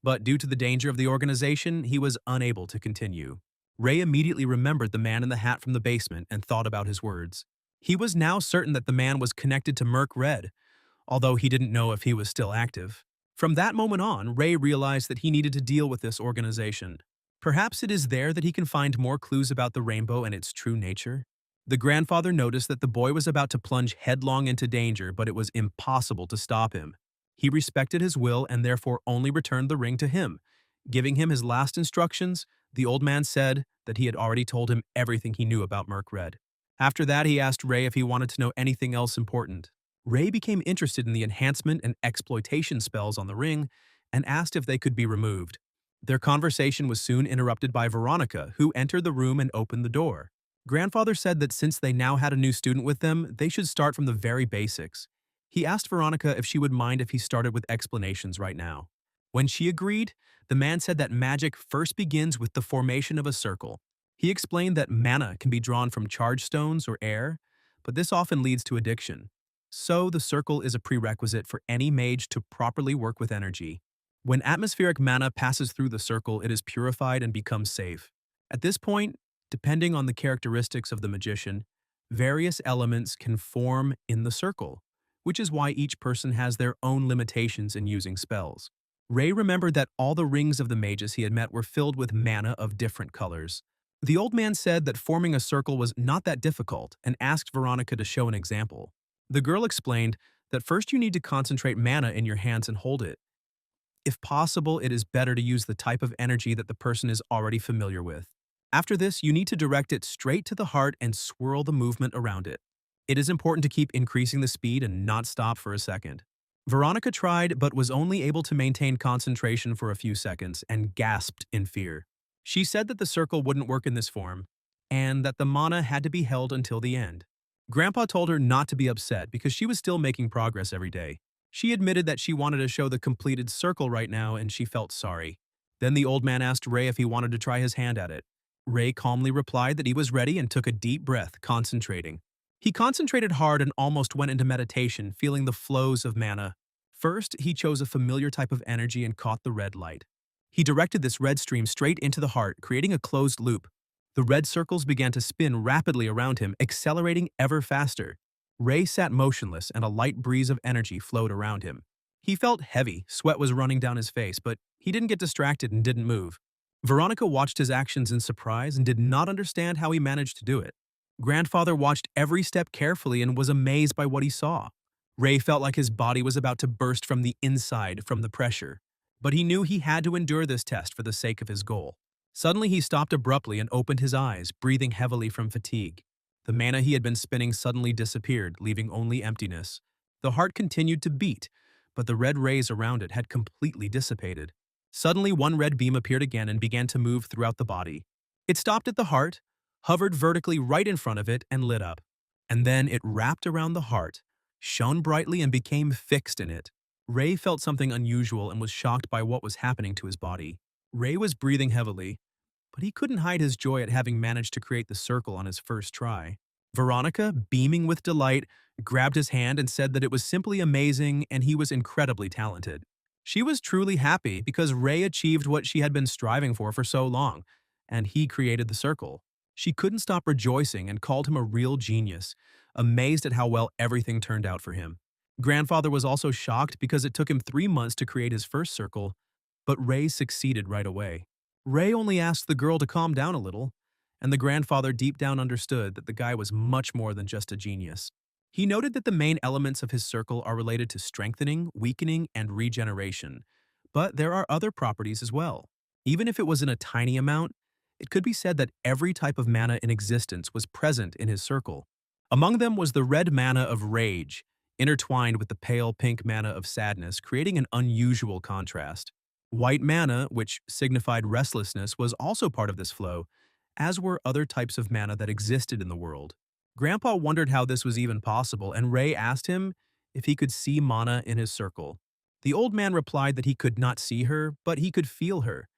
but due to the danger of the organization, he was unable to continue. Ray immediately remembered the man in the hat from the basement and thought about his words. He was now certain that the man was connected to Merc Red, although he didn't know if he was still active. From that moment on, Ray realized that he needed to deal with this organization. Perhaps it is there that he can find more clues about the rainbow and its true nature. The grandfather noticed that the boy was about to plunge headlong into danger, but it was impossible to stop him. He respected his will and therefore only returned the ring to him. Giving him his last instructions, the old man said that he had already told him everything he knew about Merc Red. After that, he asked Ray if he wanted to know anything else important. Ray became interested in the enhancement and exploitation spells on the ring and asked if they could be removed. Their conversation was soon interrupted by Veronica, who entered the room and opened the door. Grandfather said that since they now had a new student with them, they should start from the very basics. He asked Veronica if she would mind if he started with explanations right now. When she agreed, the man said that magic first begins with the formation of a circle. He explained that mana can be drawn from charged stones or air, but this often leads to addiction. So the circle is a prerequisite for any mage to properly work with energy. When atmospheric mana passes through the circle, it is purified and becomes safe. At this point, depending on the characteristics of the magician, various elements can form in the circle, which is why each person has their own limitations in using spells. Ray remembered that all the rings of the mages he had met were filled with mana of different colors. The old man said that forming a circle was not that difficult and asked Veronica to show an example. The girl explained that first you need to concentrate mana in your hands and hold it. If possible, it is better to use the type of energy that the person is already familiar with. After this, you need to direct it straight to the heart and swirl the movement around it. It is important to keep increasing the speed and not stop for a second. Veronica tried but was only able to maintain concentration for a few seconds and gasped in fear. She said that the circle wouldn't work in this form and that the mana had to be held until the end. Grandpa told her not to be upset because she was still making progress every day. She admitted that she wanted to show the completed circle right now and she felt sorry. Then the old man asked Ray if he wanted to try his hand at it. Ray calmly replied that he was ready and took a deep breath, concentrating. He concentrated hard and almost went into meditation, feeling the flows of mana. First, he chose a familiar type of energy and caught the red light. He directed this red stream straight into the heart, creating a closed loop. The red circles began to spin rapidly around him, accelerating ever faster. Ray sat motionless and a light breeze of energy flowed around him. He felt heavy, sweat was running down his face, but he didn't get distracted and didn't move. Veronica watched his actions in surprise and did not understand how he managed to do it. Grandfather watched every step carefully and was amazed by what he saw. Ray felt like his body was about to burst from the inside from the pressure, but he knew he had to endure this test for the sake of his goal. Suddenly he stopped abruptly and opened his eyes, breathing heavily from fatigue. The mana he had been spinning suddenly disappeared, leaving only emptiness. The heart continued to beat, but the red rays around it had completely dissipated. Suddenly one red beam appeared again and began to move throughout the body. It stopped at the heart, hovered vertically right in front of it, and lit up. And then it wrapped around the heart, shone brightly and became fixed in it. Ray felt something unusual and was shocked by what was happening to his body. Ray was breathing heavily, but he couldn't hide his joy at having managed to create the circle on his first try. Veronica, beaming with delight, grabbed his hand and said that it was simply amazing and he was incredibly talented. She was truly happy because Ray achieved what she had been striving for so long, and he created the circle. She couldn't stop rejoicing and called him a real genius, amazed at how well everything turned out for him. Grandfather was also shocked because it took him 3 months to create his first circle, but Ray succeeded right away. Ray only asked the girl to calm down a little, and the grandfather deep down understood that the guy was much more than just a genius. He noted that the main elements of his circle are related to strengthening, weakening, and regeneration, but there are other properties as well. Even if it was in a tiny amount, it could be said that every type of mana in existence was present in his circle. Among them was the red mana of rage, intertwined with the pale pink mana of sadness, creating an unusual contrast. White mana, which signified restlessness, was also part of this flow, as were other types of mana that existed in the world. Grandpa wondered how this was even possible, and Ray asked him if he could see mana in his circle. The old man replied that he could not see her, but he could feel her.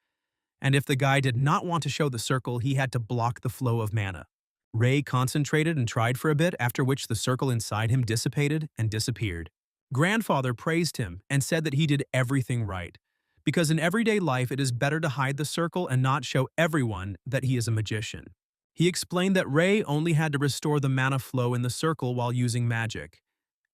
And if the guy did not want to show the circle, he had to block the flow of mana. Ray concentrated and tried for a bit, after which the circle inside him dissipated and disappeared. Grandfather praised him and said that he did everything right, because in everyday life it is better to hide the circle and not show everyone that he is a magician. He explained that Ray only had to restore the mana flow in the circle while using magic,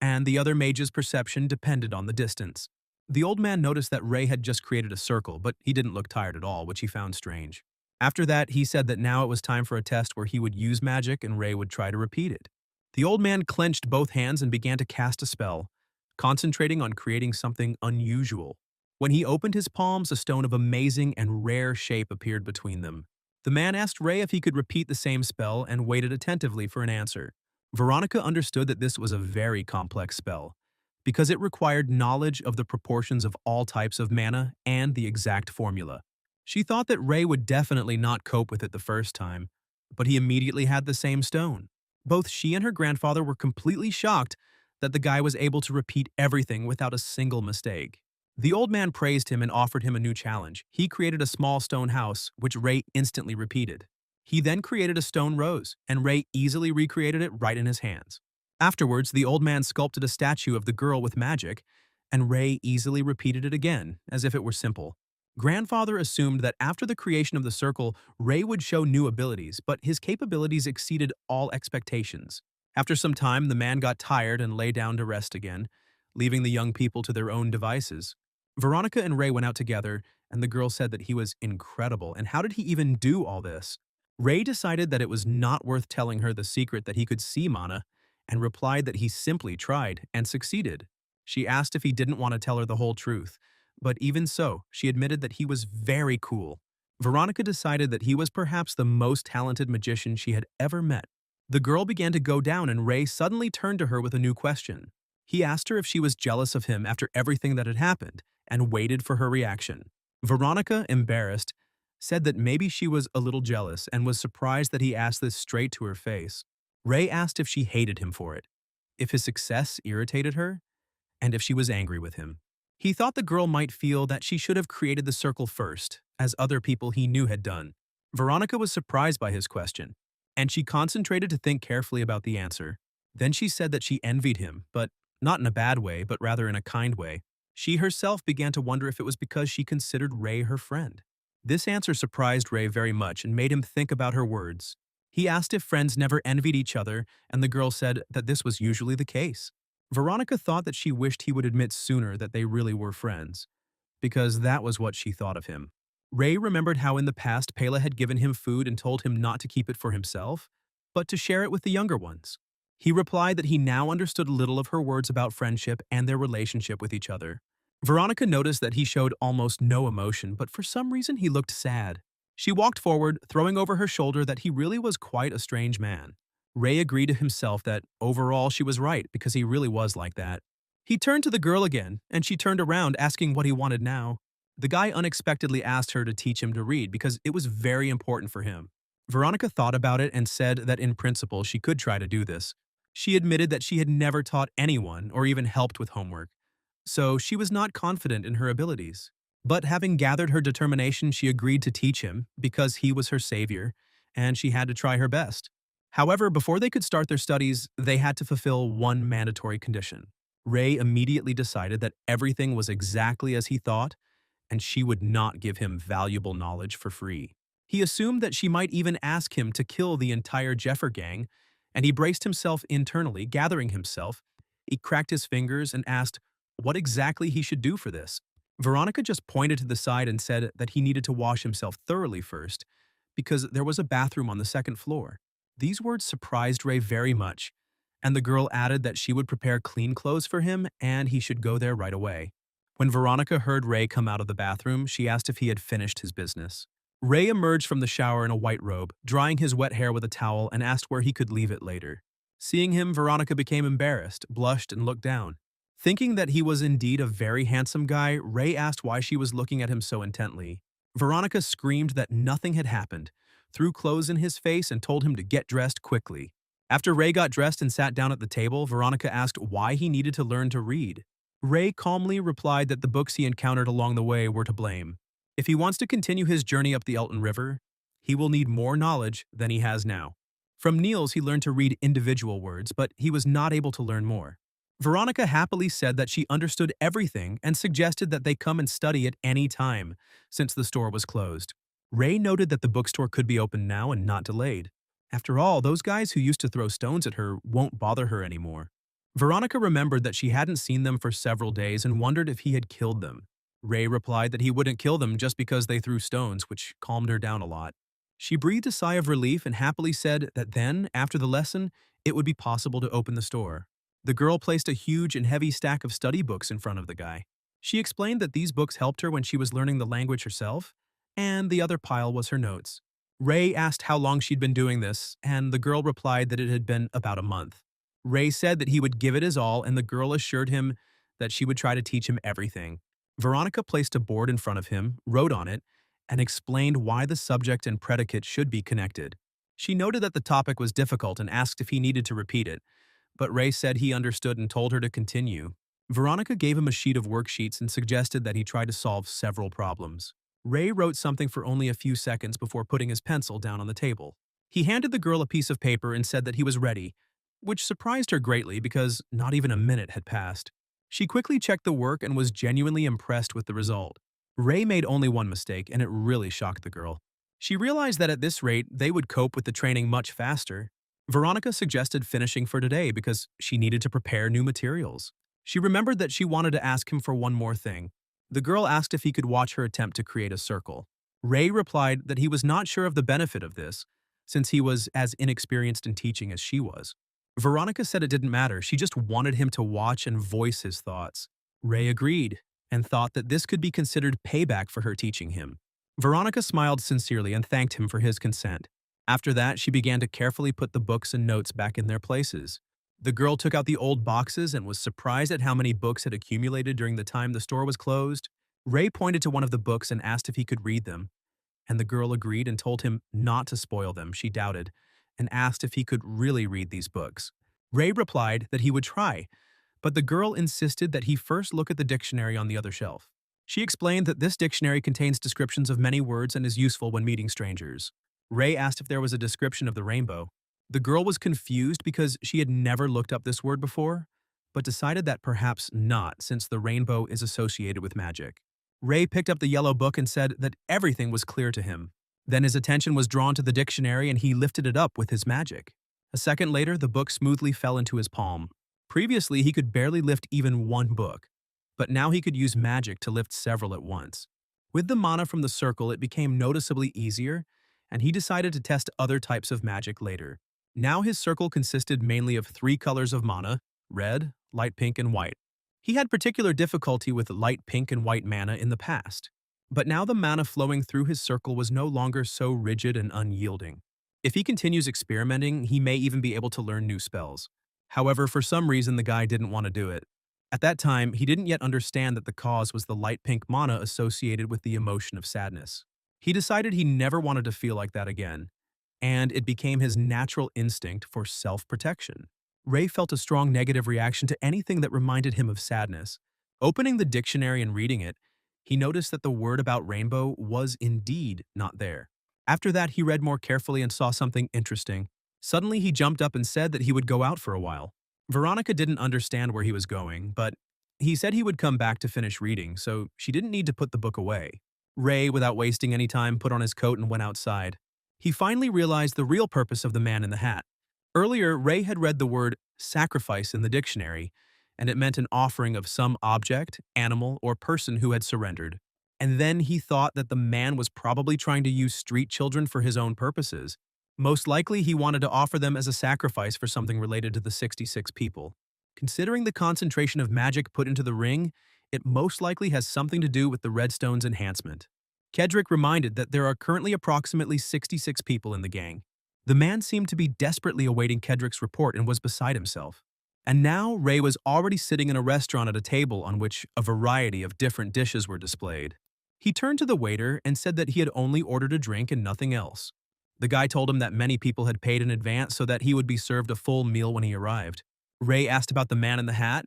and the other mage's perception depended on the distance. The old man noticed that Ray had just created a circle, but he didn't look tired at all, which he found strange. After that, he said that now it was time for a test where he would use magic and Ray would try to repeat it. The old man clenched both hands and began to cast a spell, concentrating on creating something unusual. When he opened his palms, a stone of amazing and rare shape appeared between them. The man asked Ray if he could repeat the same spell and waited attentively for an answer. Veronica understood that this was a very complex spell, because it required knowledge of the proportions of all types of mana and the exact formula. She thought that Ray would definitely not cope with it the first time, but he immediately had the same stone. Both she and her grandfather were completely shocked that the guy was able to repeat everything without a single mistake. The old man praised him and offered him a new challenge. He created a small stone house, which Ray instantly repeated. He then created a stone rose, and Ray easily recreated it right in his hands. Afterwards, the old man sculpted a statue of the girl with magic, and Ray easily repeated it again, as if it were simple. Grandfather assumed that after the creation of the circle, Ray would show new abilities, but his capabilities exceeded all expectations. After some time, the man got tired and lay down to rest again, leaving the young people to their own devices. Veronica and Ray went out together, and the girl said that he was incredible, and how did he even do all this? Ray decided that it was not worth telling her the secret that he could see mana, and replied that he simply tried and succeeded. She asked if he didn't want to tell her the whole truth, but even so, she admitted that he was very cool. Veronica decided that he was perhaps the most talented magician she had ever met. The girl began to go down, and Ray suddenly turned to her with a new question. He asked her if she was jealous of him after everything that had happened, and waited for her reaction. Veronica, embarrassed, said that maybe she was a little jealous and was surprised that he asked this straight to her face. Ray asked if she hated him for it, if his success irritated her, and if she was angry with him. He thought the girl might feel that she should have created the circle first, as other people he knew had done. Veronica was surprised by his question, and she concentrated to think carefully about the answer. Then she said that she envied him, but not in a bad way, but rather in a kind way. She herself began to wonder if it was because she considered Ray her friend. This answer surprised Ray very much and made him think about her words. He asked if friends never envied each other, and the girl said that this was usually the case. Veronica thought that she wished he would admit sooner that they really were friends, because that was what she thought of him. Ray remembered how in the past Pela had given him food and told him not to keep it for himself, but to share it with the younger ones. He replied that he now understood little of her words about friendship and their relationship with each other. Veronica noticed that he showed almost no emotion, but for some reason he looked sad. She walked forward, throwing over her shoulder that he really was quite a strange man. Ray agreed to himself that overall she was right because he really was like that. He turned to the girl again, and she turned around asking what he wanted now. The guy unexpectedly asked her to teach him to read because it was very important for him. Veronica thought about it and said that in principle she could try to do this. She admitted that she had never taught anyone or even helped with homework, so she was not confident in her abilities. But having gathered her determination, she agreed to teach him because he was her savior, and she had to try her best. However, before they could start their studies, they had to fulfill one mandatory condition. Ray immediately decided that everything was exactly as he thought, and she would not give him valuable knowledge for free. He assumed that she might even ask him to kill the entire Jeffer gang, and he braced himself internally, gathering himself. He cracked his fingers and asked what exactly he should do for this. Veronica just pointed to the side and said that he needed to wash himself thoroughly first, because there was a bathroom on the second floor. These words surprised Ray very much, and the girl added that she would prepare clean clothes for him and he should go there right away. When Veronica heard Ray come out of the bathroom, she asked if he had finished his business. Ray emerged from the shower in a white robe, drying his wet hair with a towel, and asked where he could leave it later. Seeing him, Veronica became embarrassed, blushed, and looked down. Thinking that he was indeed a very handsome guy, Ray asked why she was looking at him so intently. Veronica screamed that nothing had happened, threw clothes in his face, and told him to get dressed quickly. After Ray got dressed and sat down at the table, Veronica asked why he needed to learn to read. Ray calmly replied that the books he encountered along the way were to blame. If he wants to continue his journey up the Elton River, he will need more knowledge than he has now. From Niels, he learned to read individual words, but he was not able to learn more. Veronica happily said that she understood everything and suggested that they come and study at any time, since the store was closed. Ray noted that the bookstore could be open now and not delayed. After all, those guys who used to throw stones at her won't bother her anymore. Veronica remembered that she hadn't seen them for several days and wondered if he had killed them. Ray replied that he wouldn't kill them just because they threw stones, which calmed her down a lot. She breathed a sigh of relief and happily said that then, after the lesson, it would be possible to open the store. The girl placed a huge and heavy stack of study books in front of the guy. She explained that these books helped her when she was learning the language herself, and the other pile was her notes. Ray asked how long she'd been doing this, and the girl replied that it had been about a month. Ray said that he would give it his all, and the girl assured him that she would try to teach him everything. Veronica placed a board in front of him, wrote on it, and explained why the subject and predicate should be connected. She noted that the topic was difficult and asked if he needed to repeat it, but Ray said he understood and told her to continue. Veronica gave him a sheet of worksheets and suggested that he try to solve several problems. Ray wrote something for only a few seconds before putting his pencil down on the table. He handed the girl a piece of paper and said that he was ready, which surprised her greatly because not even a minute had passed. She quickly checked the work and was genuinely impressed with the result. Ray made only one mistake, and it really shocked the girl. She realized that at this rate, they would cope with the training much faster. Veronica suggested finishing for today because she needed to prepare new materials. She remembered that she wanted to ask him for one more thing. The girl asked if he could watch her attempt to create a circle. Ray replied that he was not sure of the benefit of this, since he was as inexperienced in teaching as she was. Veronica said it didn't matter, she just wanted him to watch and voice his thoughts. Ray agreed, and thought that this could be considered payback for her teaching him. Veronica smiled sincerely and thanked him for his consent. After that, she began to carefully put the books and notes back in their places. The girl took out the old boxes and was surprised at how many books had accumulated during the time the store was closed. Ray pointed to one of the books and asked if he could read them, and the girl agreed and told him not to spoil them, she doubted, and asked if he could really read these books. Ray replied that he would try, but the girl insisted that he first look at the dictionary on the other shelf. She explained that this dictionary contains descriptions of many words and is useful when meeting strangers. Ray asked if there was a description of the rainbow. The girl was confused because she had never looked up this word before, but decided that perhaps not, since the rainbow is associated with magic. Ray picked up the yellow book and said that everything was clear to him. Then his attention was drawn to the dictionary and he lifted it up with his magic. A second later, the book smoothly fell into his palm. Previously, he could barely lift even one book, but now he could use magic to lift several at once. With the mana from the circle, it became noticeably easier, and he decided to test other types of magic later. Now his circle consisted mainly of 3 colors of mana: red, light pink, and white. He had particular difficulty with light pink and white mana in the past, but now the mana flowing through his circle was no longer so rigid and unyielding. If he continues experimenting, he may even be able to learn new spells. However, for some reason the guy didn't want to do it. At that time, he didn't yet understand that the cause was the light pink mana associated with the emotion of sadness. He decided he never wanted to feel like that again, and it became his natural instinct for self-protection. Ray felt a strong negative reaction to anything that reminded him of sadness. Opening the dictionary and reading it, he noticed that the word about rainbow was indeed not there. After that, he read more carefully and saw something interesting. Suddenly, he jumped up and said that he would go out for a while. Veronica didn't understand where he was going, but he said he would come back to finish reading, so she didn't need to put the book away. Ray, without wasting any time, put on his coat and went outside. He finally realized the real purpose of the man in the hat. Earlier, Ray had read the word sacrifice in the dictionary, and it meant an offering of some object, animal, or person who had surrendered. And then he thought that the man was probably trying to use street children for his own purposes. Most likely, he wanted to offer them as a sacrifice for something related to the 66 people. Considering the concentration of magic put into the ring, it most likely has something to do with the Redstone's enhancement. Kedrick reminded that there are currently approximately 66 people in the gang. The man seemed to be desperately awaiting Kedrick's report and was beside himself. And now Ray was already sitting in a restaurant at a table on which a variety of different dishes were displayed. He turned to the waiter and said that he had only ordered a drink and nothing else. The guy told him that many people had paid in advance so that he would be served a full meal when he arrived. Ray asked about the man in the hat,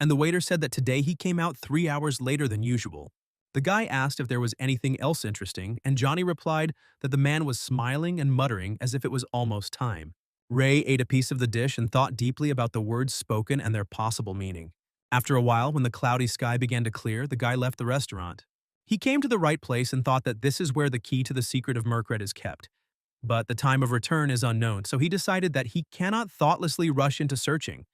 and the waiter said that today he came out 3 hours later than usual. The guy asked if there was anything else interesting, and Johnny replied that the man was smiling and muttering as if it was almost time. Ray ate a piece of the dish and thought deeply about the words spoken and their possible meaning. After a while, when the cloudy sky began to clear, the guy left the restaurant. He came to the right place and thought that this is where the key to the secret of Merkred is kept. But the time of return is unknown, so he decided that he cannot thoughtlessly rush into searching.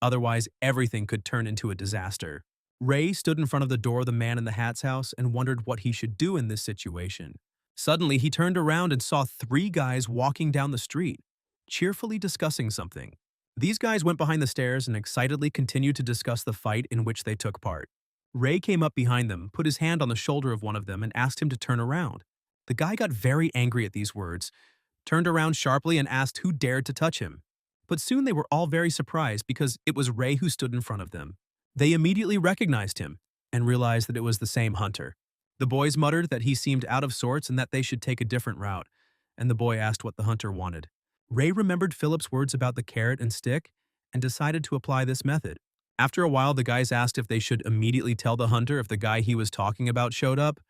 Otherwise, everything could turn into a disaster. Ray stood in front of the door of the man in the hat's house and wondered what he should do in this situation. Suddenly, he turned around and saw 3 guys walking down the street, cheerfully discussing something. These guys went behind the stairs and excitedly continued to discuss the fight in which they took part. Ray came up behind them, put his hand on the shoulder of one of them, and asked him to turn around. The guy got very angry at these words, turned around sharply and asked who dared to touch him. But soon they were all very surprised because it was Ray who stood in front of them. They immediately recognized him and realized that it was the same hunter. The boys muttered that he seemed out of sorts and that they should take a different route, and the boy asked what the hunter wanted. Ray remembered Philip's words about the carrot and stick and decided to apply this method. After a while, the guys asked if they should immediately tell the hunter if the guy he was talking about showed up.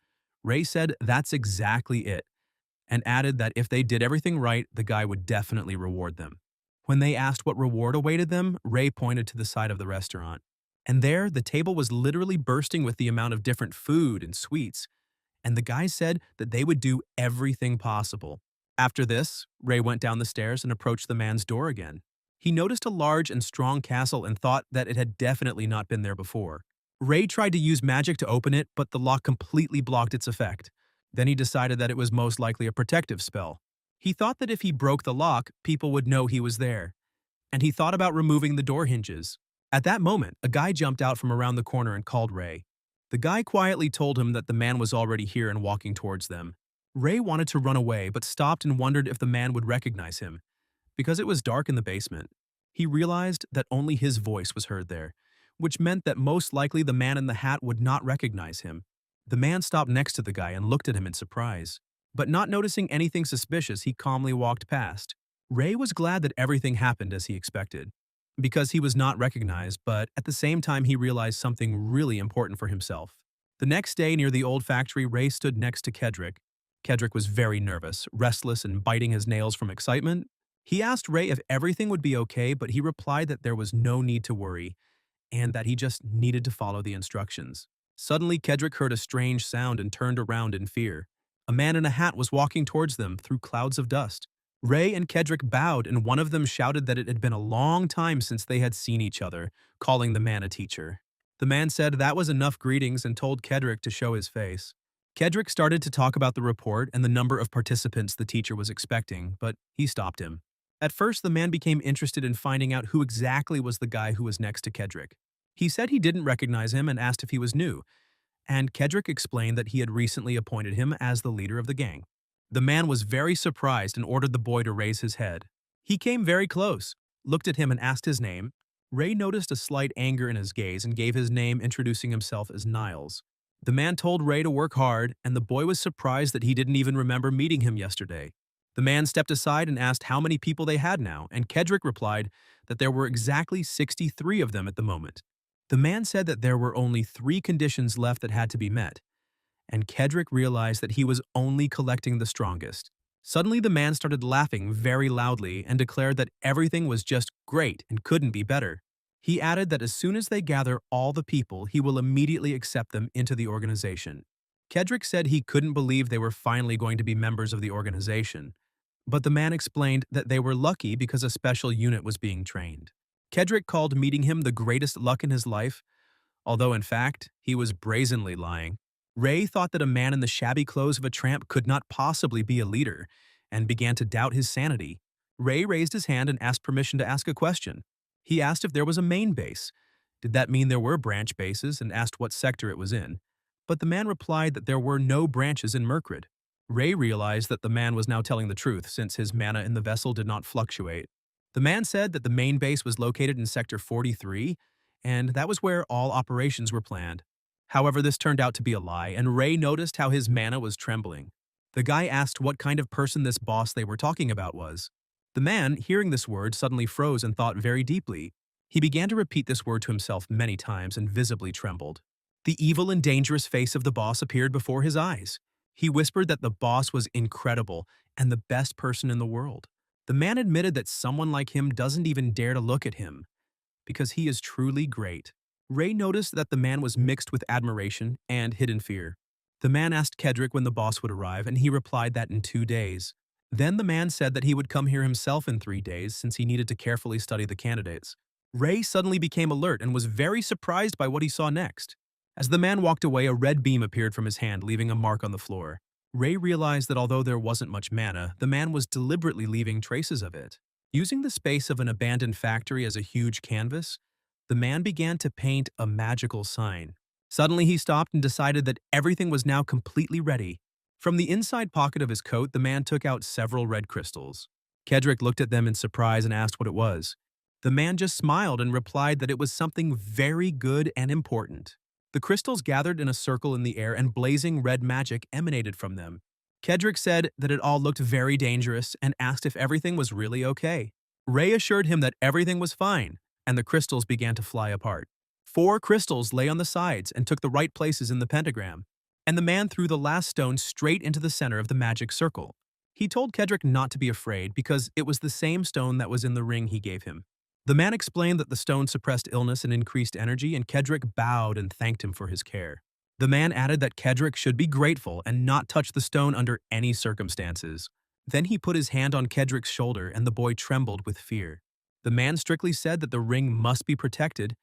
Ray said that's exactly it, and added that if they did everything right, the guy would definitely reward them. When they asked what reward awaited them, Ray pointed to the side of the restaurant. And there, the table was literally bursting with the amount of different food and sweets, and the guys said that they would do everything possible. After this, Ray went down the stairs and approached the man's door again. He noticed a large and strong castle and thought that it had definitely not been there before. Ray tried to use magic to open it, but the lock completely blocked its effect. Then he decided that it was most likely a protective spell. He thought that if he broke the lock, people would know he was there. And he thought about removing the door hinges. At that moment, a guy jumped out from around the corner and called Ray. The guy quietly told him that the man was already here and walking towards them. Ray wanted to run away but stopped and wondered if the man would recognize him. Because it was dark in the basement, he realized that only his voice was heard there, which meant that most likely the man in the hat would not recognize him. The man stopped next to the guy and looked at him in surprise. But not noticing anything suspicious, he calmly walked past. Ray was glad that everything happened as he expected, because he was not recognized, but at the same time he realized something really important for himself. The next day near the old factory, Ray stood next to Kedrick. Kedrick was very nervous, restless, and biting his nails from excitement. He asked Ray if everything would be okay, but he replied that there was no need to worry, and that he just needed to follow the instructions. Suddenly, Kedrick heard a strange sound and turned around in fear. A man in a hat was walking towards them through clouds of dust. Ray and Kedrick bowed, and one of them shouted that it had been a long time since they had seen each other, calling the man a teacher. The man said that was enough greetings and told Kedrick to show his face. Kedrick started to talk about the report and the number of participants the teacher was expecting, but he stopped him. At first, the man became interested in finding out who exactly was the guy who was next to Kedrick. He said he didn't recognize him and asked if he was new, and Kedrick explained that he had recently appointed him as the leader of the gang. The man was very surprised and ordered the boy to raise his head. He came very close, looked at him and asked his name. Ray noticed a slight anger in his gaze and gave his name, introducing himself as Niles. The man told Ray to work hard, and the boy was surprised that he didn't even remember meeting him yesterday. The man stepped aside and asked how many people they had now, and Kedrick replied that there were exactly 63 of them at the moment. The man said that there were only 3 conditions left that had to be met, and Kedrick realized that he was only collecting the strongest. Suddenly, the man started laughing very loudly and declared that everything was just great and couldn't be better. He added that as soon as they gather all the people, he will immediately accept them into the organization. Kedrick said he couldn't believe they were finally going to be members of the organization, but the man explained that they were lucky because a special unit was being trained. Kedrick called meeting him the greatest luck in his life, although in fact, he was brazenly lying. Ray thought that a man in the shabby clothes of a tramp could not possibly be a leader, and began to doubt his sanity. Ray raised his hand and asked permission to ask a question. He asked if there was a main base. Did that mean there were branch bases, and asked what sector it was in? But the man replied that there were no branches in Mirkrid. Ray realized that the man was now telling the truth since his mana in the vessel did not fluctuate. The man said that the main base was located in Sector 43, and that was where all operations were planned. However, this turned out to be a lie, and Ray noticed how his mana was trembling. The guy asked what kind of person this boss they were talking about was. The man, hearing this word, suddenly froze and thought very deeply. He began to repeat this word to himself many times and visibly trembled. The evil and dangerous face of the boss appeared before his eyes. He whispered that the boss was incredible and the best person in the world. The man admitted that someone like him doesn't even dare to look at him, because he is truly great. Ray noticed that the man was mixed with admiration and hidden fear. The man asked Kedrick when the boss would arrive, and he replied that in 2 days. Then the man said that he would come here himself in 3 days since he needed to carefully study the candidates. Ray suddenly became alert and was very surprised by what he saw next. As the man walked away, a red beam appeared from his hand, leaving a mark on the floor. Ray realized that although there wasn't much mana, the man was deliberately leaving traces of it. Using the space of an abandoned factory as a huge canvas, the man began to paint a magical sign. Suddenly he stopped and decided that everything was now completely ready. From the inside pocket of his coat, the man took out several red crystals. Kedrick looked at them in surprise and asked what it was. The man just smiled and replied that it was something very good and important. The crystals gathered in a circle in the air and blazing red magic emanated from them. Kedrick said that it all looked very dangerous and asked if everything was really okay. Ray assured him that everything was fine, and the crystals began to fly apart. 4 crystals lay on the sides and took the right places in the pentagram, and the man threw the last stone straight into the center of the magic circle. He told Kedrick not to be afraid because it was the same stone that was in the ring he gave him. The man explained that the stone suppressed illness and increased energy, and Kedrick bowed and thanked him for his care. The man added that Kedrick should be grateful and not touch the stone under any circumstances. Then he put his hand on Kedrick's shoulder and the boy trembled with fear. The man strictly said that the ring must be protected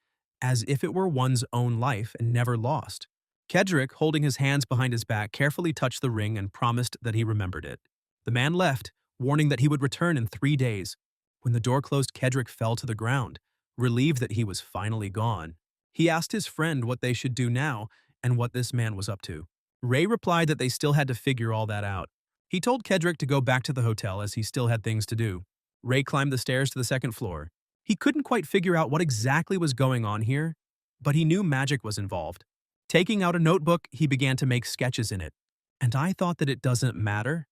as if it were one's own life and never lost. Kedrick, holding his hands behind his back, carefully touched the ring and promised that he remembered it. The man left, warning that he would return in 3 days. When the door closed, Kedrick fell to the ground, relieved that he was finally gone. He asked his friend what they should do now and what this man was up to. Ray replied that they still had to figure all that out. He told Kedrick to go back to the hotel as he still had things to do. Ray climbed the stairs to the second floor. He couldn't quite figure out what exactly was going on here, but he knew magic was involved. Taking out a notebook, he began to make sketches in it. And I thought that it doesn't matter,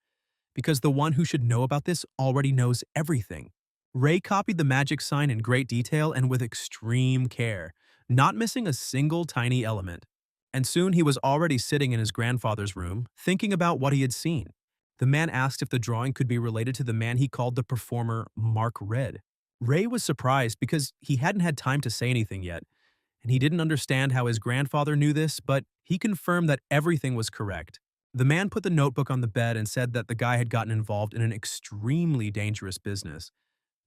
because the one who should know about this already knows everything. Ray copied the magic sign in great detail and with extreme care, not missing a single tiny element. And soon he was already sitting in his grandfather's room, thinking about what he had seen. The man asked if the drawing could be related to the man he called the performer Mark Red. Ray was surprised because he hadn't had time to say anything yet, and he didn't understand how his grandfather knew this, but he confirmed that everything was correct. The man put the notebook on the bed and said that the guy had gotten involved in an extremely dangerous business,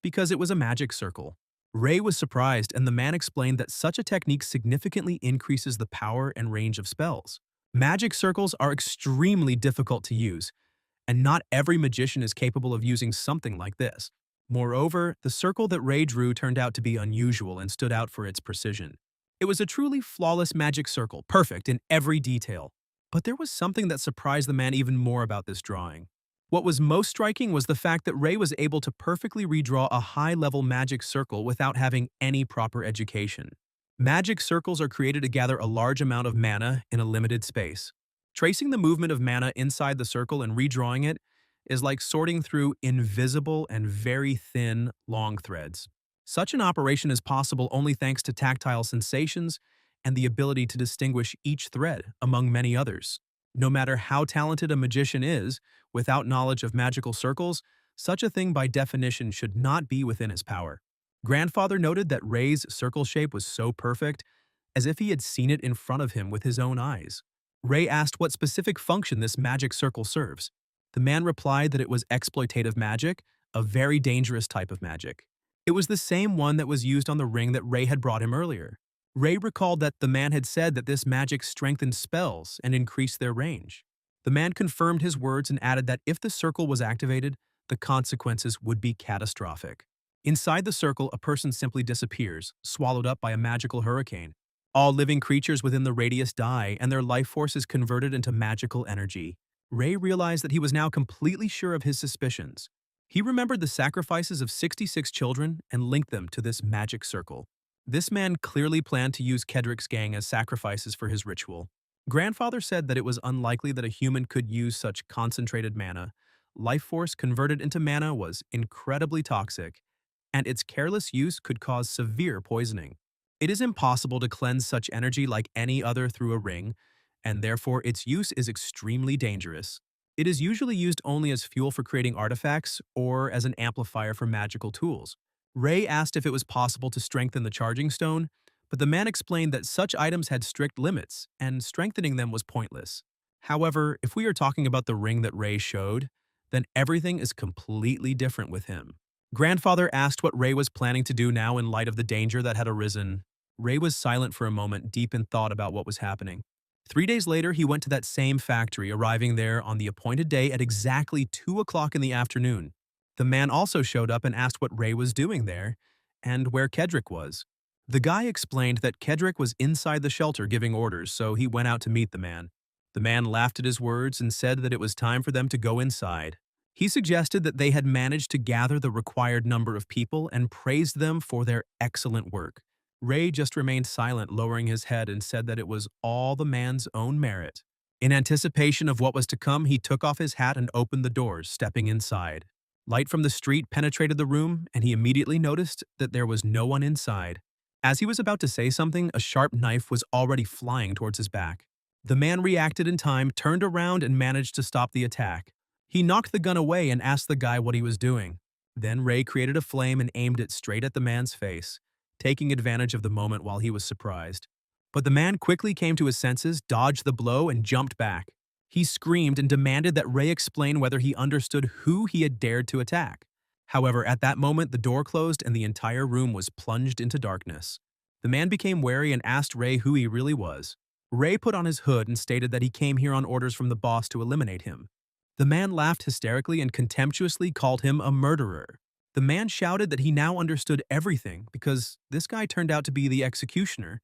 because it was a magic circle. Ray was surprised, and the man explained that such a technique significantly increases the power and range of spells. Magic circles are extremely difficult to use, and not every magician is capable of using something like this. Moreover, the circle that Ray drew turned out to be unusual and stood out for its precision. It was a truly flawless magic circle, perfect in every detail. But there was something that surprised the man even more about this drawing. What was most striking was the fact that Ray was able to perfectly redraw a high-level magic circle without having any proper education. Magic circles are created to gather a large amount of mana in a limited space. Tracing the movement of mana inside the circle and redrawing it is like sorting through invisible and very thin, long threads. Such an operation is possible only thanks to tactile sensations and the ability to distinguish each thread among many others. No matter how talented a magician is, without knowledge of magical circles, such a thing by definition should not be within his power. Grandfather noted that Ray's circle shape was so perfect, as if he had seen it in front of him with his own eyes. Ray asked what specific function this magic circle serves. The man replied that it was exploitative magic, a very dangerous type of magic. It was the same one that was used on the ring that Ray had brought him earlier. Ray recalled that the man had said that this magic strengthened spells and increased their range. The man confirmed his words and added that if the circle was activated, the consequences would be catastrophic. Inside the circle, a person simply disappears, swallowed up by a magical hurricane. All living creatures within the radius die, and their life force is converted into magical energy. Ray realized that he was now completely sure of his suspicions. He remembered the sacrifices of 66 children and linked them to this magic circle. This man clearly planned to use Kedrick's gang as sacrifices for his ritual. Grandfather said that it was unlikely that a human could use such concentrated mana. Life force converted into mana was incredibly toxic, and its careless use could cause severe poisoning. It is impossible to cleanse such energy like any other through a ring, and therefore its use is extremely dangerous. It is usually used only as fuel for creating artifacts or as an amplifier for magical tools. Ray asked if it was possible to strengthen the charging stone, but the man explained that such items had strict limits, and strengthening them was pointless. However, if we are talking about the ring that Ray showed, then everything is completely different with him. Grandfather asked what Ray was planning to do now in light of the danger that had arisen. Ray was silent for a moment, deep in thought about what was happening. 3 days later, he went to that same factory, arriving there on the appointed day at exactly 2 o'clock in the afternoon. The man also showed up and asked what Ray was doing there and where Kedrick was. The guy explained that Kedrick was inside the shelter giving orders, so he went out to meet the man. The man laughed at his words and said that it was time for them to go inside. He suggested that they had managed to gather the required number of people and praised them for their excellent work. Ray just remained silent, lowering his head, and said that it was all the man's own merit. In anticipation of what was to come, he took off his hat and opened the doors, stepping inside. Light from the street penetrated the room, and he immediately noticed that there was no one inside. As he was about to say something, a sharp knife was already flying towards his back. The man reacted in time, turned around, and managed to stop the attack. He knocked the gun away and asked the guy what he was doing. Then Ray created a flame and aimed it straight at the man's face, taking advantage of the moment while he was surprised. But the man quickly came to his senses, dodged the blow, and jumped back. He screamed and demanded that Ray explain whether he understood who he had dared to attack. However, at that moment, the door closed and the entire room was plunged into darkness. The man became wary and asked Ray who he really was. Ray put on his hood and stated that he came here on orders from the boss to eliminate him. The man laughed hysterically and contemptuously called him a murderer. The man shouted that he now understood everything because this guy turned out to be the executioner,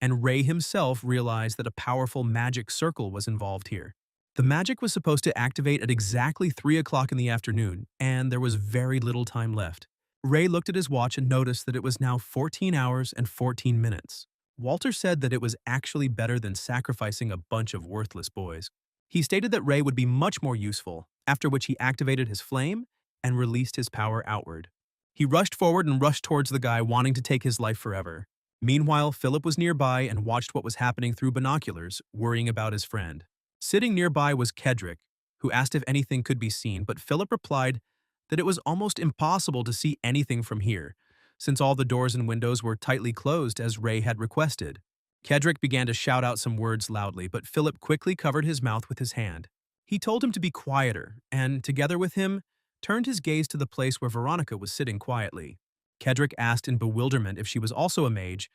and Ray himself realized that a powerful magic circle was involved here. The magic was supposed to activate at exactly 3 o'clock in the afternoon, and there was very little time left. Ray looked at his watch and noticed that it was now 14 hours and 14 minutes. Walter said that it was actually better than sacrificing a bunch of worthless boys. He stated that Ray would be much more useful, after which he activated his flame and released his power outward. He rushed forward and rushed towards the guy, wanting to take his life forever. Meanwhile, Philip was nearby and watched what was happening through binoculars, worrying about his friend. Sitting nearby was Kedrick, who asked if anything could be seen, but Philip replied that it was almost impossible to see anything from here, since all the doors and windows were tightly closed as Ray had requested. Kedrick began to shout out some words loudly, but Philip quickly covered his mouth with his hand. He told him to be quieter, and, together with him, turned his gaze to the place where Veronica was sitting quietly. Kedrick asked in bewilderment if she was also a mage,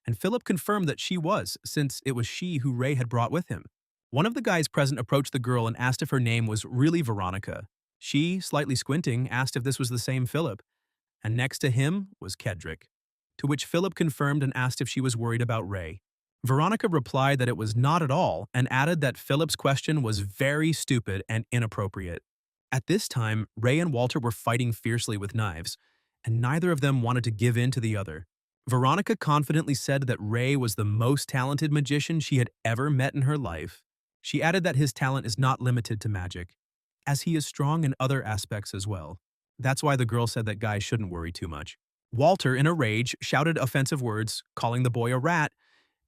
and Philip confirmed that she was, since it was she who Ray had brought with him. One of the guys present approached the girl and asked if her name was really Veronica. She, slightly squinting, asked if this was the same Philip, and next to him was Kedrick, to which Philip confirmed and asked if she was worried about Ray. Veronica replied that it was not at all and added that Philip's question was very stupid and inappropriate. At this time, Ray and Walter were fighting fiercely with knives, and neither of them wanted to give in to the other. Veronica confidently said that Ray was the most talented magician she had ever met in her life. She added that his talent is not limited to magic, as he is strong in other aspects as well. That's why the girl said that guys shouldn't worry too much. Walter, in a rage, shouted offensive words, calling the boy a rat,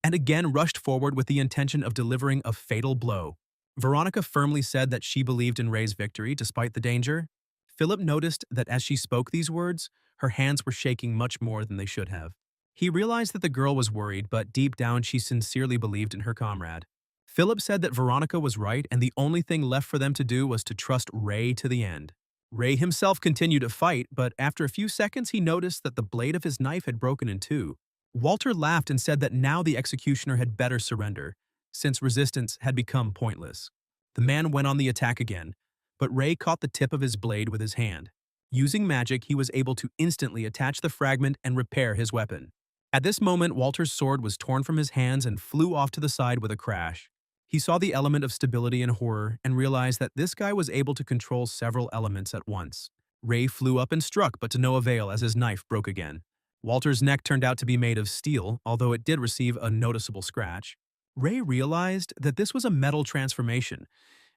and again rushed forward with the intention of delivering a fatal blow. Veronica firmly said that she believed in Ray's victory despite the danger. Philip noticed that as she spoke these words, her hands were shaking much more than they should have. He realized that the girl was worried, but deep down she sincerely believed in her comrade. Philip said that Veronica was right and the only thing left for them to do was to trust Ray to the end. Ray himself continued to fight, but after a few seconds he noticed that the blade of his knife had broken in two. Walter laughed and said that now the executioner had better surrender, since resistance had become pointless. The man went on the attack again, but Ray caught the tip of his blade with his hand. Using magic, he was able to instantly attach the fragment and repair his weapon. At this moment, Walter's sword was torn from his hands and flew off to the side with a crash. He saw the element of stability and horror and realized that this guy was able to control several elements at once. Ray flew up and struck, but to no avail as his knife broke again. Walter's neck turned out to be made of steel, although it did receive a noticeable scratch. Ray realized that this was a metal transformation,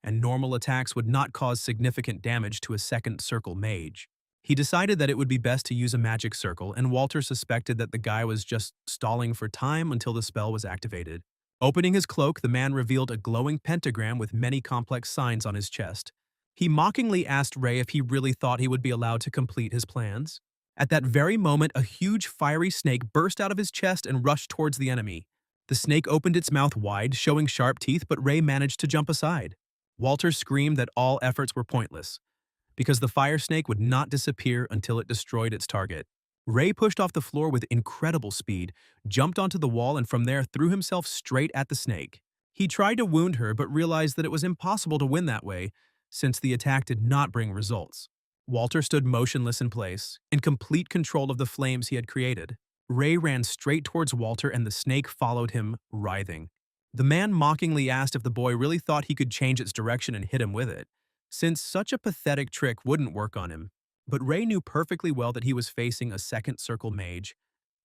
and normal attacks would not cause significant damage to a second circle mage. He decided that it would be best to use a magic circle, and Walter suspected that the guy was just stalling for time until the spell was activated. Opening his cloak, the man revealed a glowing pentagram with many complex signs on his chest. He mockingly asked Ray if he really thought he would be allowed to complete his plans. At that very moment, a huge fiery snake burst out of his chest and rushed towards the enemy. The snake opened its mouth wide, showing sharp teeth, but Ray managed to jump aside. Walter screamed that all efforts were pointless, because the fire snake would not disappear until it destroyed its target. Ray pushed off the floor with incredible speed, jumped onto the wall, and from there threw himself straight at the snake. He tried to wound her, but realized that it was impossible to win that way, since the attack did not bring results. Walter stood motionless in place, in complete control of the flames he had created. Ray ran straight towards Walter and the snake followed him, writhing. The man mockingly asked if the boy really thought he could change its direction and hit him with it, since such a pathetic trick wouldn't work on him. But Ray knew perfectly well that he was facing a second circle mage,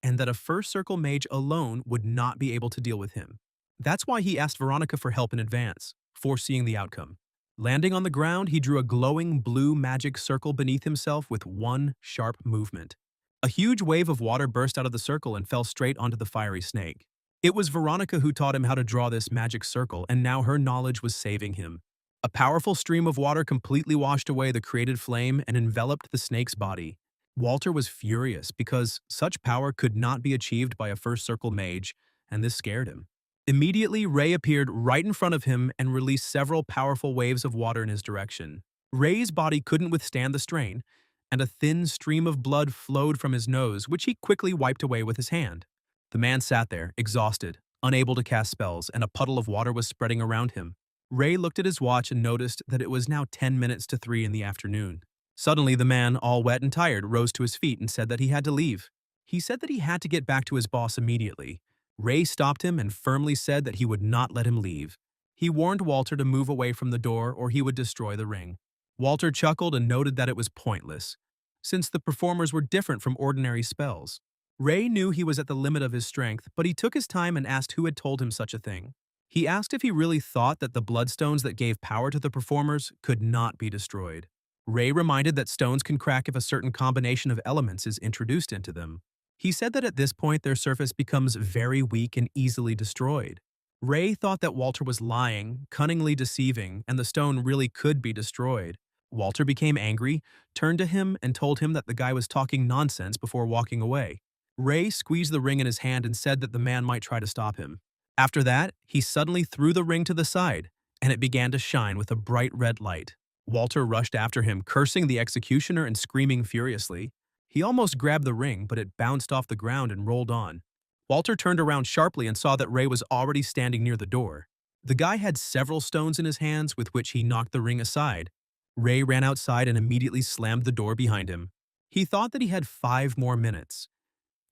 and that a first circle mage alone would not be able to deal with him. That's why he asked Veronica for help in advance, foreseeing the outcome. Landing on the ground, he drew a glowing blue magic circle beneath himself with one sharp movement. A huge wave of water burst out of the circle and fell straight onto the fiery snake. It was Veronica who taught him how to draw this magic circle, and now her knowledge was saving him. A powerful stream of water completely washed away the created flame and enveloped the snake's body. Walter was furious because such power could not be achieved by a first circle mage, and this scared him. Immediately, Ray appeared right in front of him and released several powerful waves of water in his direction. Ray's body couldn't withstand the strain, and a thin stream of blood flowed from his nose, which he quickly wiped away with his hand. The man sat there, exhausted, unable to cast spells, and a puddle of water was spreading around him. Ray looked at his watch and noticed that it was now 10 minutes to 3 in the afternoon. Suddenly, the man, all wet and tired, rose to his feet and said that he had to leave. He said that he had to get back to his boss immediately. Ray stopped him and firmly said that he would not let him leave. He warned Walter to move away from the door or he would destroy the ring. Walter chuckled and noted that it was pointless, since the performers were different from ordinary spells. Ray knew he was at the limit of his strength, but he took his time and asked who had told him such a thing. He asked if he really thought that the bloodstones that gave power to the performers could not be destroyed. Ray reminded that stones can crack if a certain combination of elements is introduced into them. He said that at this point their surface becomes very weak and easily destroyed. Ray thought that Walter was lying, cunningly deceiving, and the stone really could be destroyed. Walter became angry, turned to him, and told him that the guy was talking nonsense before walking away. Ray squeezed the ring in his hand and said that the man might try to stop him. After that, he suddenly threw the ring to the side, and it began to shine with a bright red light. Walter rushed after him, cursing the executioner and screaming furiously. He almost grabbed the ring, but it bounced off the ground and rolled on. Walter turned around sharply and saw that Ray was already standing near the door. The guy had several stones in his hands with which he knocked the ring aside. Ray ran outside and immediately slammed the door behind him. He thought that he had 5 more minutes,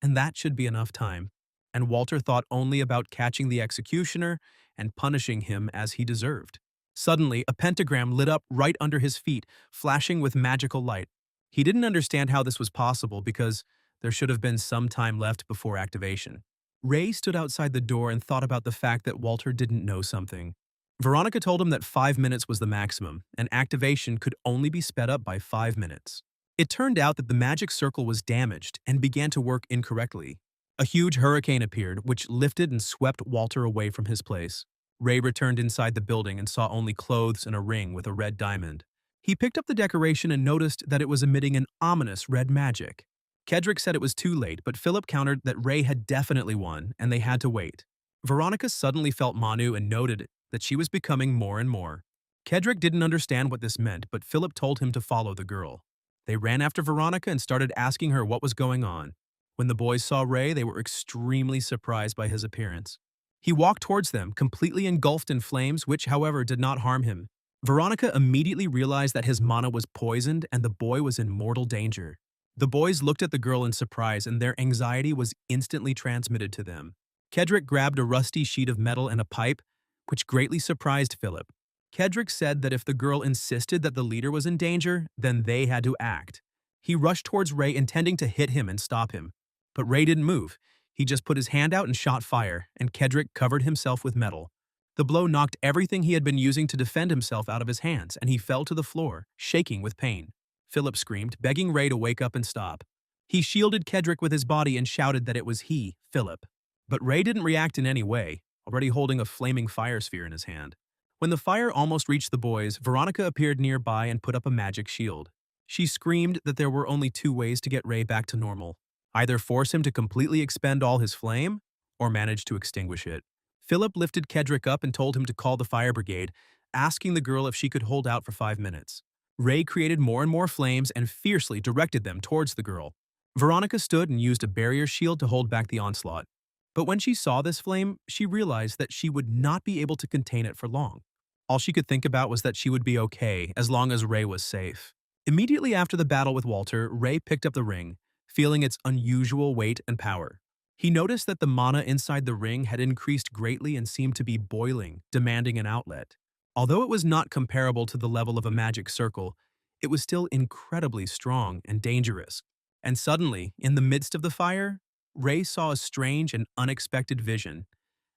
and that should be enough time. And Walter thought only about catching the executioner and punishing him as he deserved. Suddenly, a pentagram lit up right under his feet, flashing with magical light. He didn't understand how this was possible because there should have been some time left before activation. Ray stood outside the door and thought about the fact that Walter didn't know something. Veronica told him that 5 minutes was the maximum, and activation could only be sped up by 5 minutes. It turned out that the magic circle was damaged and began to work incorrectly. A huge hurricane appeared, which lifted and swept Walter away from his place. Ray returned inside the building and saw only clothes and a ring with a red diamond. He picked up the decoration and noticed that it was emitting an ominous red magic. Kedrick said it was too late, but Philip countered that Ray had definitely won and they had to wait. Veronica suddenly felt Manu and noted that she was becoming more and more. Kedrick didn't understand what this meant, but Philip told him to follow the girl. They ran after Veronica and started asking her what was going on. When the boys saw Ray, they were extremely surprised by his appearance. He walked towards them, completely engulfed in flames, which, however, did not harm him. Veronica immediately realized that his mana was poisoned and the boy was in mortal danger. The boys looked at the girl in surprise and their anxiety was instantly transmitted to them. Kedrick grabbed a rusty sheet of metal and a pipe, which greatly surprised Philip. Kedrick said that if the girl insisted that the leader was in danger, then they had to act. He rushed towards Ray, intending to hit him and stop him. But Ray didn't move. He just put his hand out and shot fire, and Kedrick covered himself with metal. The blow knocked everything he had been using to defend himself out of his hands, and he fell to the floor, shaking with pain. Philip screamed, begging Ray to wake up and stop. He shielded Kedrick with his body and shouted that it was he, Philip. But Ray didn't react in any way, already holding a flaming fire sphere in his hand. When the fire almost reached the boys, Veronica appeared nearby and put up a magic shield. She screamed that there were only 2 ways to get Ray back to normal. Either force him to completely expend all his flame, or manage to extinguish it. Philip lifted Kedrick up and told him to call the fire brigade, asking the girl if she could hold out for 5 minutes. Ray created more and more flames and fiercely directed them towards the girl. Veronica stood and used a barrier shield to hold back the onslaught. But when she saw this flame, she realized that she would not be able to contain it for long. All she could think about was that she would be okay as long as Ray was safe. Immediately after the battle with Walter, Ray picked up the ring, feeling its unusual weight and power. He noticed that the mana inside the ring had increased greatly and seemed to be boiling, demanding an outlet. Although it was not comparable to the level of a magic circle, it was still incredibly strong and dangerous. And suddenly, in the midst of the fire, Ray saw a strange and unexpected vision,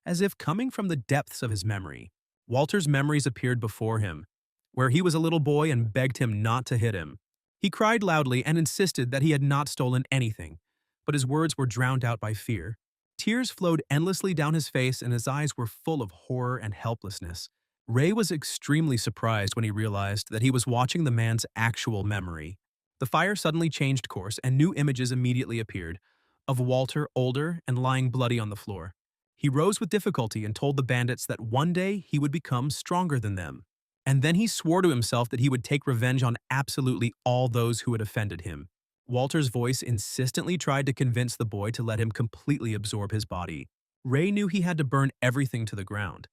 as if coming from the depths of his memory. Walter's memories appeared before him, where he was a little boy and begged him not to hit him. He cried loudly and insisted that he had not stolen anything, but his words were drowned out by fear. Tears flowed endlessly down his face and his eyes were full of horror and helplessness. Ray was extremely surprised when he realized that he was watching the man's actual memory. The fire suddenly changed course and new images immediately appeared, of Walter older and lying bloody on the floor. He rose with difficulty and told the bandits that one day he would become stronger than them. And then he swore to himself that he would take revenge on absolutely all those who had offended him. Walter's voice insistently tried to convince the boy to let him completely absorb his body. Ray knew he had to burn everything to the ground.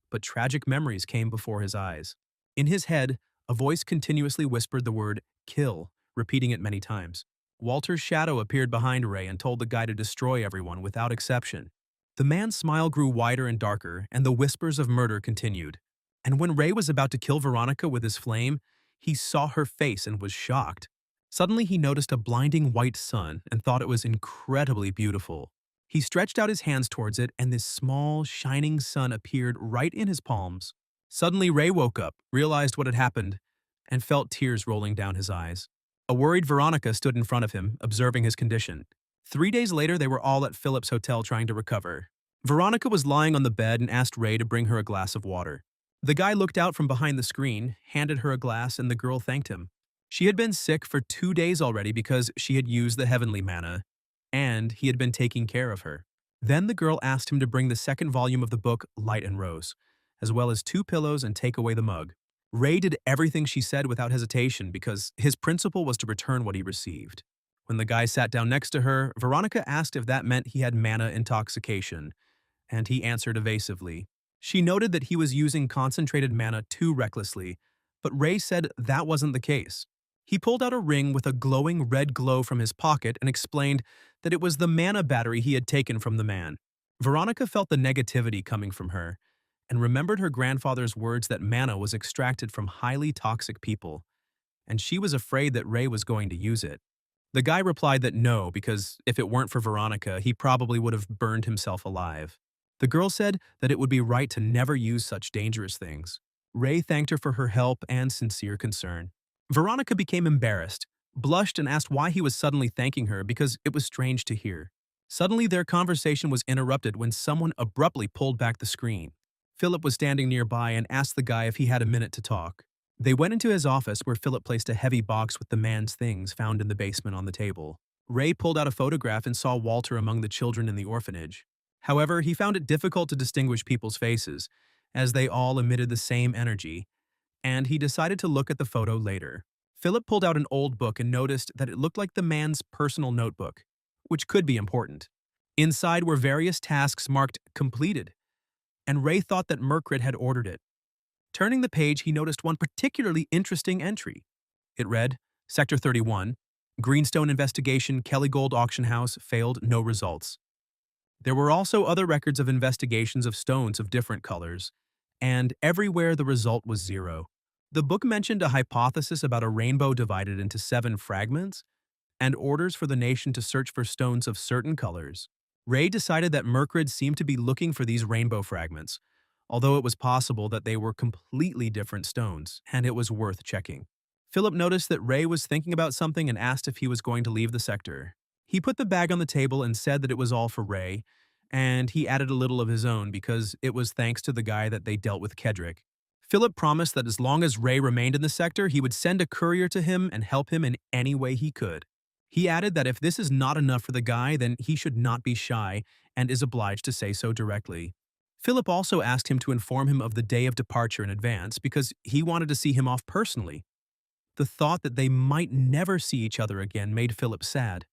But tragic memories came before his eyes. In his head, a voice continuously whispered the word, "kill," repeating it many times. Walter's shadow appeared behind Ray and told the guy to destroy everyone without exception. The man's smile grew wider and darker, and the whispers of murder continued. And when Ray was about to kill Veronica with his flame, he saw her face and was shocked. Suddenly he noticed a blinding white sun and thought it was incredibly beautiful. He stretched out his hands towards it, and this small, shining sun appeared right in his palms. Suddenly Ray woke up, realized what had happened, and felt tears rolling down his eyes. A worried Veronica stood in front of him, observing his condition. 3 days later, they were all at Philip's hotel trying to recover. Veronica was lying on the bed and asked Ray to bring her a glass of water. The guy looked out from behind the screen, handed her a glass, and the girl thanked him. She had been sick for 2 days already because she had used the heavenly mana, and he had been taking care of her. Then the girl asked him to bring the second volume of the book Light and Rose, as well as 2 pillows and take away the mug. Ray did everything she said without hesitation because his principle was to return what he received. When the guy sat down next to her, Veronica asked if that meant he had mana intoxication, and he answered evasively. She noted that he was using concentrated mana too recklessly, but Ray said that wasn't the case. He pulled out a ring with a glowing red glow from his pocket and explained that it was the mana battery he had taken from the man. Veronica felt the negativity coming from her and remembered her grandfather's words that mana was extracted from highly toxic people, and she was afraid that Ray was going to use it. The guy replied that no, because if it weren't for Veronica, he probably would have burned himself alive. The girl said that it would be right to never use such dangerous things. Ray thanked her for her help and sincere concern. Veronica became embarrassed, blushed, and asked why he was suddenly thanking her because it was strange to hear. Suddenly, their conversation was interrupted when someone abruptly pulled back the screen. Philip was standing nearby and asked the guy if he had a minute to talk. They went into his office where Philip placed a heavy box with the man's things found in the basement on the table. Ray pulled out a photograph and saw Walter among the children in the orphanage. However, he found it difficult to distinguish people's faces, as they all emitted the same energy, and he decided to look at the photo later. Philip pulled out an old book and noticed that it looked like the man's personal notebook, which could be important. Inside were various tasks marked completed, and Ray thought that Murkrid had ordered it. Turning the page, he noticed one particularly interesting entry. It read, Sector 31, Greenstone Investigation, Kellygold Auction House, failed, no results. There were also other records of investigations of stones of different colors, and everywhere the result was 0. The book mentioned a hypothesis about a rainbow divided into 7 fragments, and orders for the nation to search for stones of certain colors. Ray decided that Murkrid seemed to be looking for these rainbow fragments, although it was possible that they were completely different stones, and it was worth checking. Philip noticed that Ray was thinking about something and asked if he was going to leave the sector. He put the bag on the table and said that it was all for Ray, and he added a little of his own because it was thanks to the guy that they dealt with Kedrick. Philip promised that as long as Ray remained in the sector, he would send a courier to him and help him in any way he could. He added that if this is not enough for the guy, then he should not be shy and is obliged to say so directly. Philip also asked him to inform him of the day of departure in advance because he wanted to see him off personally. The thought that they might never see each other again made Philip sad.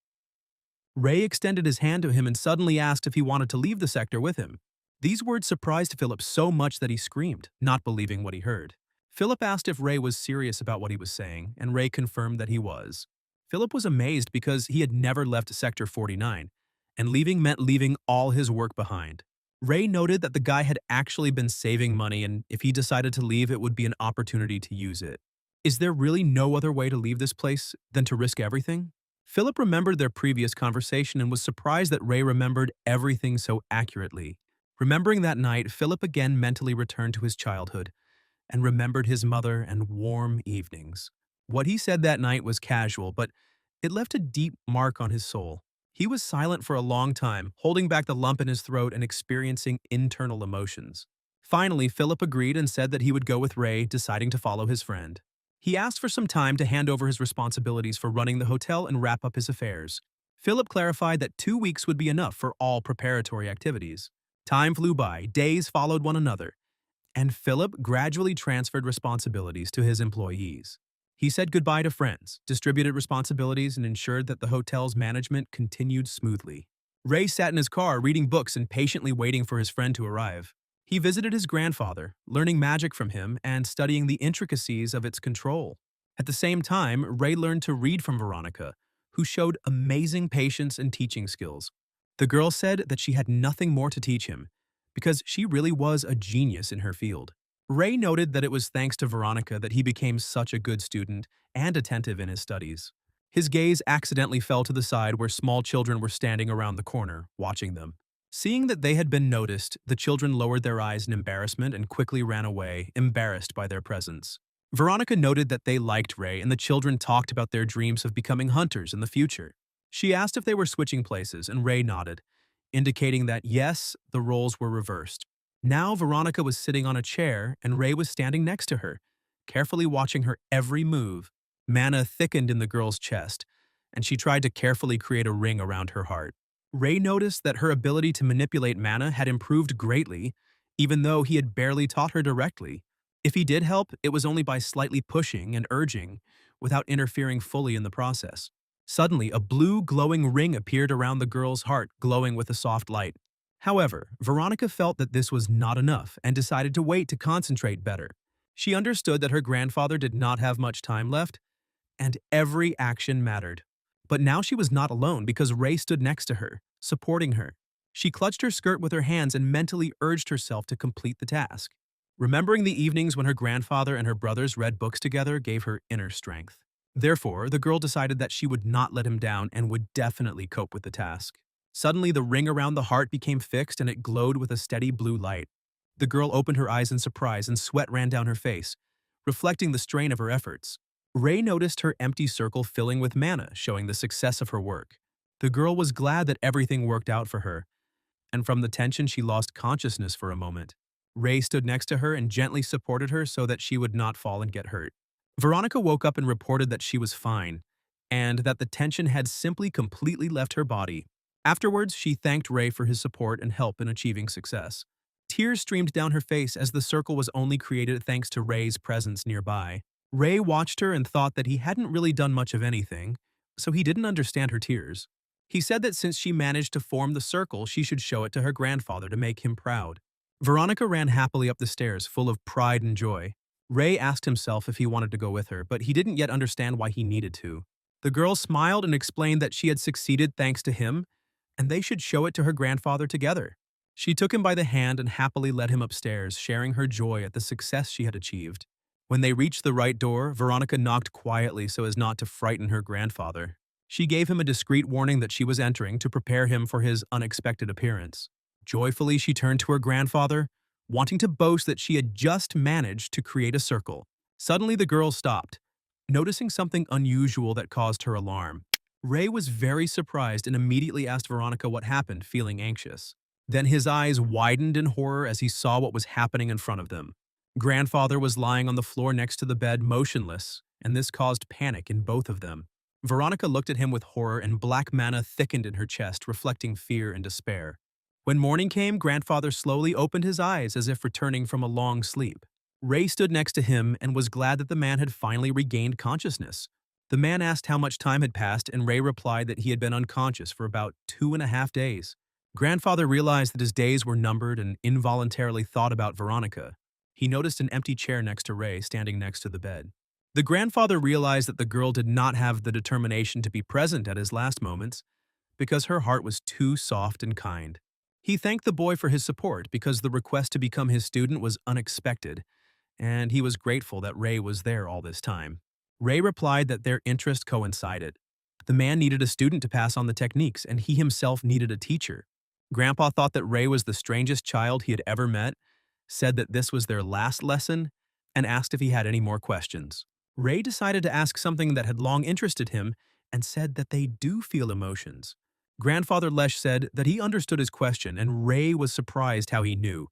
Ray extended his hand to him and suddenly asked if he wanted to leave the sector with him. These words surprised Philip so much that he screamed, not believing what he heard. Philip asked if Ray was serious about what he was saying, and Ray confirmed that he was. Philip was amazed because he had never left Sector 49, and leaving meant leaving all his work behind. Ray noted that the guy had actually been saving money, and if he decided to leave, it would be an opportunity to use it. Is there really no other way to leave this place than to risk everything? Philip remembered their previous conversation and was surprised that Ray remembered everything so accurately. Remembering that night, Philip again mentally returned to his childhood and remembered his mother and warm evenings. What he said that night was casual, but it left a deep mark on his soul. He was silent for a long time, holding back the lump in his throat and experiencing internal emotions. Finally, Philip agreed and said that he would go with Ray, deciding to follow his friend. He asked for some time to hand over his responsibilities for running the hotel and wrap up his affairs. Philip clarified that 2 weeks would be enough for all preparatory activities. Time flew by, days followed one another, and Philip gradually transferred responsibilities to his employees. He said goodbye to friends, distributed responsibilities, and ensured that the hotel's management continued smoothly. Ray sat in his car reading books and patiently waiting for his friend to arrive. He visited his grandfather, learning magic from him and studying the intricacies of its control. At the same time, Ray learned to read from Veronica, who showed amazing patience and teaching skills. The girl said that she had nothing more to teach him, because she really was a genius in her field. Ray noted that it was thanks to Veronica that he became such a good student and attentive in his studies. His gaze accidentally fell to the side where small children were standing around the corner, watching them. Seeing that they had been noticed, the children lowered their eyes in embarrassment and quickly ran away, embarrassed by their presence. Veronica noted that they liked Ray, and the children talked about their dreams of becoming hunters in the future. She asked if they were switching places, and Ray nodded, indicating that yes, the roles were reversed. Now Veronica was sitting on a chair, and Ray was standing next to her, carefully watching her every move. Mana thickened in the girl's chest, and she tried to carefully create a ring around her heart. Ray noticed that her ability to manipulate mana had improved greatly, even though he had barely taught her directly. If he did help, it was only by slightly pushing and urging, without interfering fully in the process. Suddenly, a blue, glowing ring appeared around the girl's heart, glowing with a soft light. However, Veronica felt that this was not enough and decided to wait to concentrate better. She understood that her grandfather did not have much time left, and every action mattered. But now she was not alone because Ray stood next to her, supporting her. She clutched her skirt with her hands and mentally urged herself to complete the task. Remembering the evenings when her grandfather and her brothers read books together gave her inner strength. Therefore, the girl decided that she would not let him down and would definitely cope with the task. Suddenly, the ring around the heart became fixed and it glowed with a steady blue light. The girl opened her eyes in surprise and sweat ran down her face, reflecting the strain of her efforts. Ray noticed her empty circle filling with mana, showing the success of her work. The girl was glad that everything worked out for her, and from the tension she lost consciousness for a moment. Ray stood next to her and gently supported her so that she would not fall and get hurt. Veronica woke up and reported that she was fine, and that the tension had simply completely left her body. Afterwards, she thanked Ray for his support and help in achieving success. Tears streamed down her face as the circle was only created thanks to Ray's presence nearby. Ray watched her and thought that he hadn't really done much of anything, so he didn't understand her tears. He said that since she managed to form the circle, she should show it to her grandfather to make him proud. Veronica ran happily up the stairs, full of pride and joy. Ray asked himself if he wanted to go with her, but he didn't yet understand why he needed to. The girl smiled and explained that she had succeeded thanks to him, and they should show it to her grandfather together. She took him by the hand and happily led him upstairs, sharing her joy at the success she had achieved. When they reached the right door, Veronica knocked quietly so as not to frighten her grandfather. She gave him a discreet warning that she was entering to prepare him for his unexpected appearance. Joyfully, she turned to her grandfather, wanting to boast that she had just managed to create a circle. Suddenly, the girl stopped, noticing something unusual that caused her alarm. Ray was very surprised and immediately asked Veronica what happened, feeling anxious. Then his eyes widened in horror as he saw what was happening in front of them. Grandfather was lying on the floor next to the bed, motionless, and this caused panic in both of them. Veronica looked at him with horror and black mana thickened in her chest, reflecting fear and despair. When morning came, Grandfather slowly opened his eyes as if returning from a long sleep. Ray stood next to him and was glad that the man had finally regained consciousness. The man asked how much time had passed, and Ray replied that he had been unconscious for about 2.5 days. Grandfather realized that his days were numbered and involuntarily thought about Veronica. He noticed an empty chair next to Ray, standing next to the bed. The grandfather realized that the girl did not have the determination to be present at his last moments, because her heart was too soft and kind. He thanked the boy for his support because the request to become his student was unexpected, and he was grateful that Ray was there all this time. Ray replied that their interest coincided. The man needed a student to pass on the techniques, and he himself needed a teacher. Grandpa thought that Ray was the strangest child he had ever met, said that this was their last lesson, and asked if he had any more questions. Ray decided to ask something that had long interested him and said that they do feel emotions. Grandfather Lesh said that he understood his question, and Ray was surprised how he knew,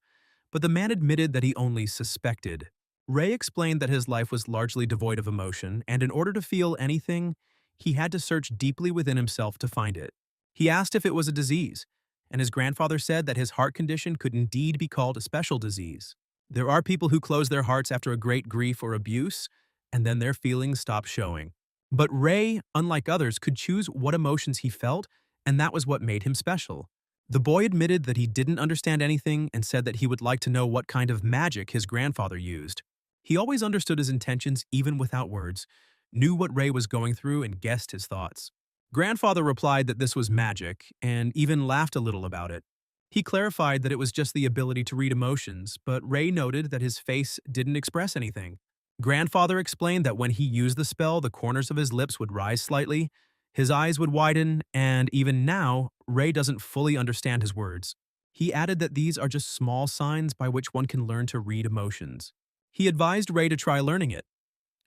but the man admitted that he only suspected. Ray explained that his life was largely devoid of emotion, and in order to feel anything, he had to search deeply within himself to find it. He asked if it was a disease, and his grandfather said that his heart condition could indeed be called a special disease. There are people who close their hearts after a great grief or abuse, and then their feelings stop showing. But Ray, unlike others, could choose what emotions he felt, and that was what made him special. The boy admitted that he didn't understand anything and said that he would like to know what kind of magic his grandfather used. He always understood his intentions even without words, knew what Ray was going through, and guessed his thoughts. Grandfather replied that this was magic and even laughed a little about it. He clarified that it was just the ability to read emotions, but Ray noted that his face didn't express anything. Grandfather explained that when he used the spell, the corners of his lips would rise slightly, his eyes would widen, and even now, Ray doesn't fully understand his words. He added that these are just small signs by which one can learn to read emotions. He advised Ray to try learning it,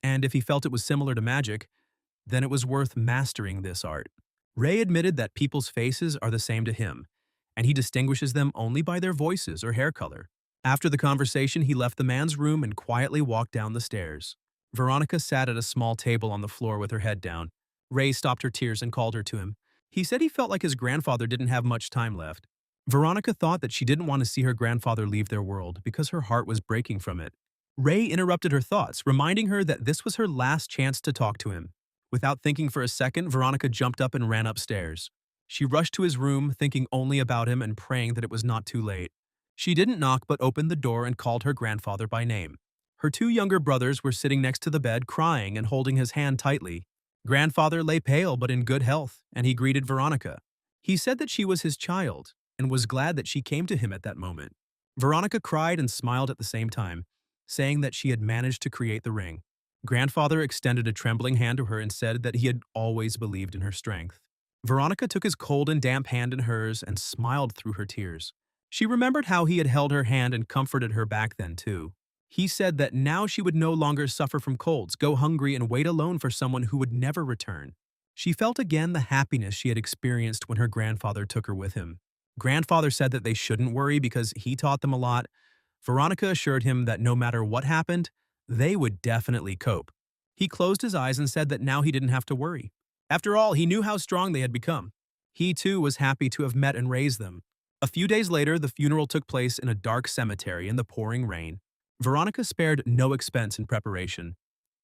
and if he felt it was similar to magic, then it was worth mastering this art. Ray admitted that people's faces are the same to him, and he distinguishes them only by their voices or hair color. After the conversation, he left the man's room and quietly walked down the stairs. Veronica sat at a small table on the floor with her head down. Ray stopped her tears and called her to him. He said he felt like his grandfather didn't have much time left. Veronica thought that she didn't want to see her grandfather leave their world because her heart was breaking from it. Ray interrupted her thoughts, reminding her that this was her last chance to talk to him. Without thinking for a second, Veronica jumped up and ran upstairs. She rushed to his room, thinking only about him and praying that it was not too late. She didn't knock but opened the door and called her grandfather by name. Her two younger brothers were sitting next to the bed, crying and holding his hand tightly. Grandfather lay pale but in good health, and he greeted Veronica. He said that she was his child and was glad that she came to him at that moment. Veronica cried and smiled at the same time, saying that she had managed to create the ring. Grandfather extended a trembling hand to her and said that he had always believed in her strength. Veronica took his cold and damp hand in hers and smiled through her tears. She remembered how he had held her hand and comforted her back then, too. He said that now she would no longer suffer from colds, go hungry, and wait alone for someone who would never return. She felt again the happiness she had experienced when her grandfather took her with him. Grandfather said that they shouldn't worry because he taught them a lot. Veronica assured him that no matter what happened, they would definitely cope. He closed his eyes and said that now he didn't have to worry. After all, he knew how strong they had become. He, too, was happy to have met and raised them. A few days later, the funeral took place in a dark cemetery in the pouring rain. Veronica spared no expense in preparation,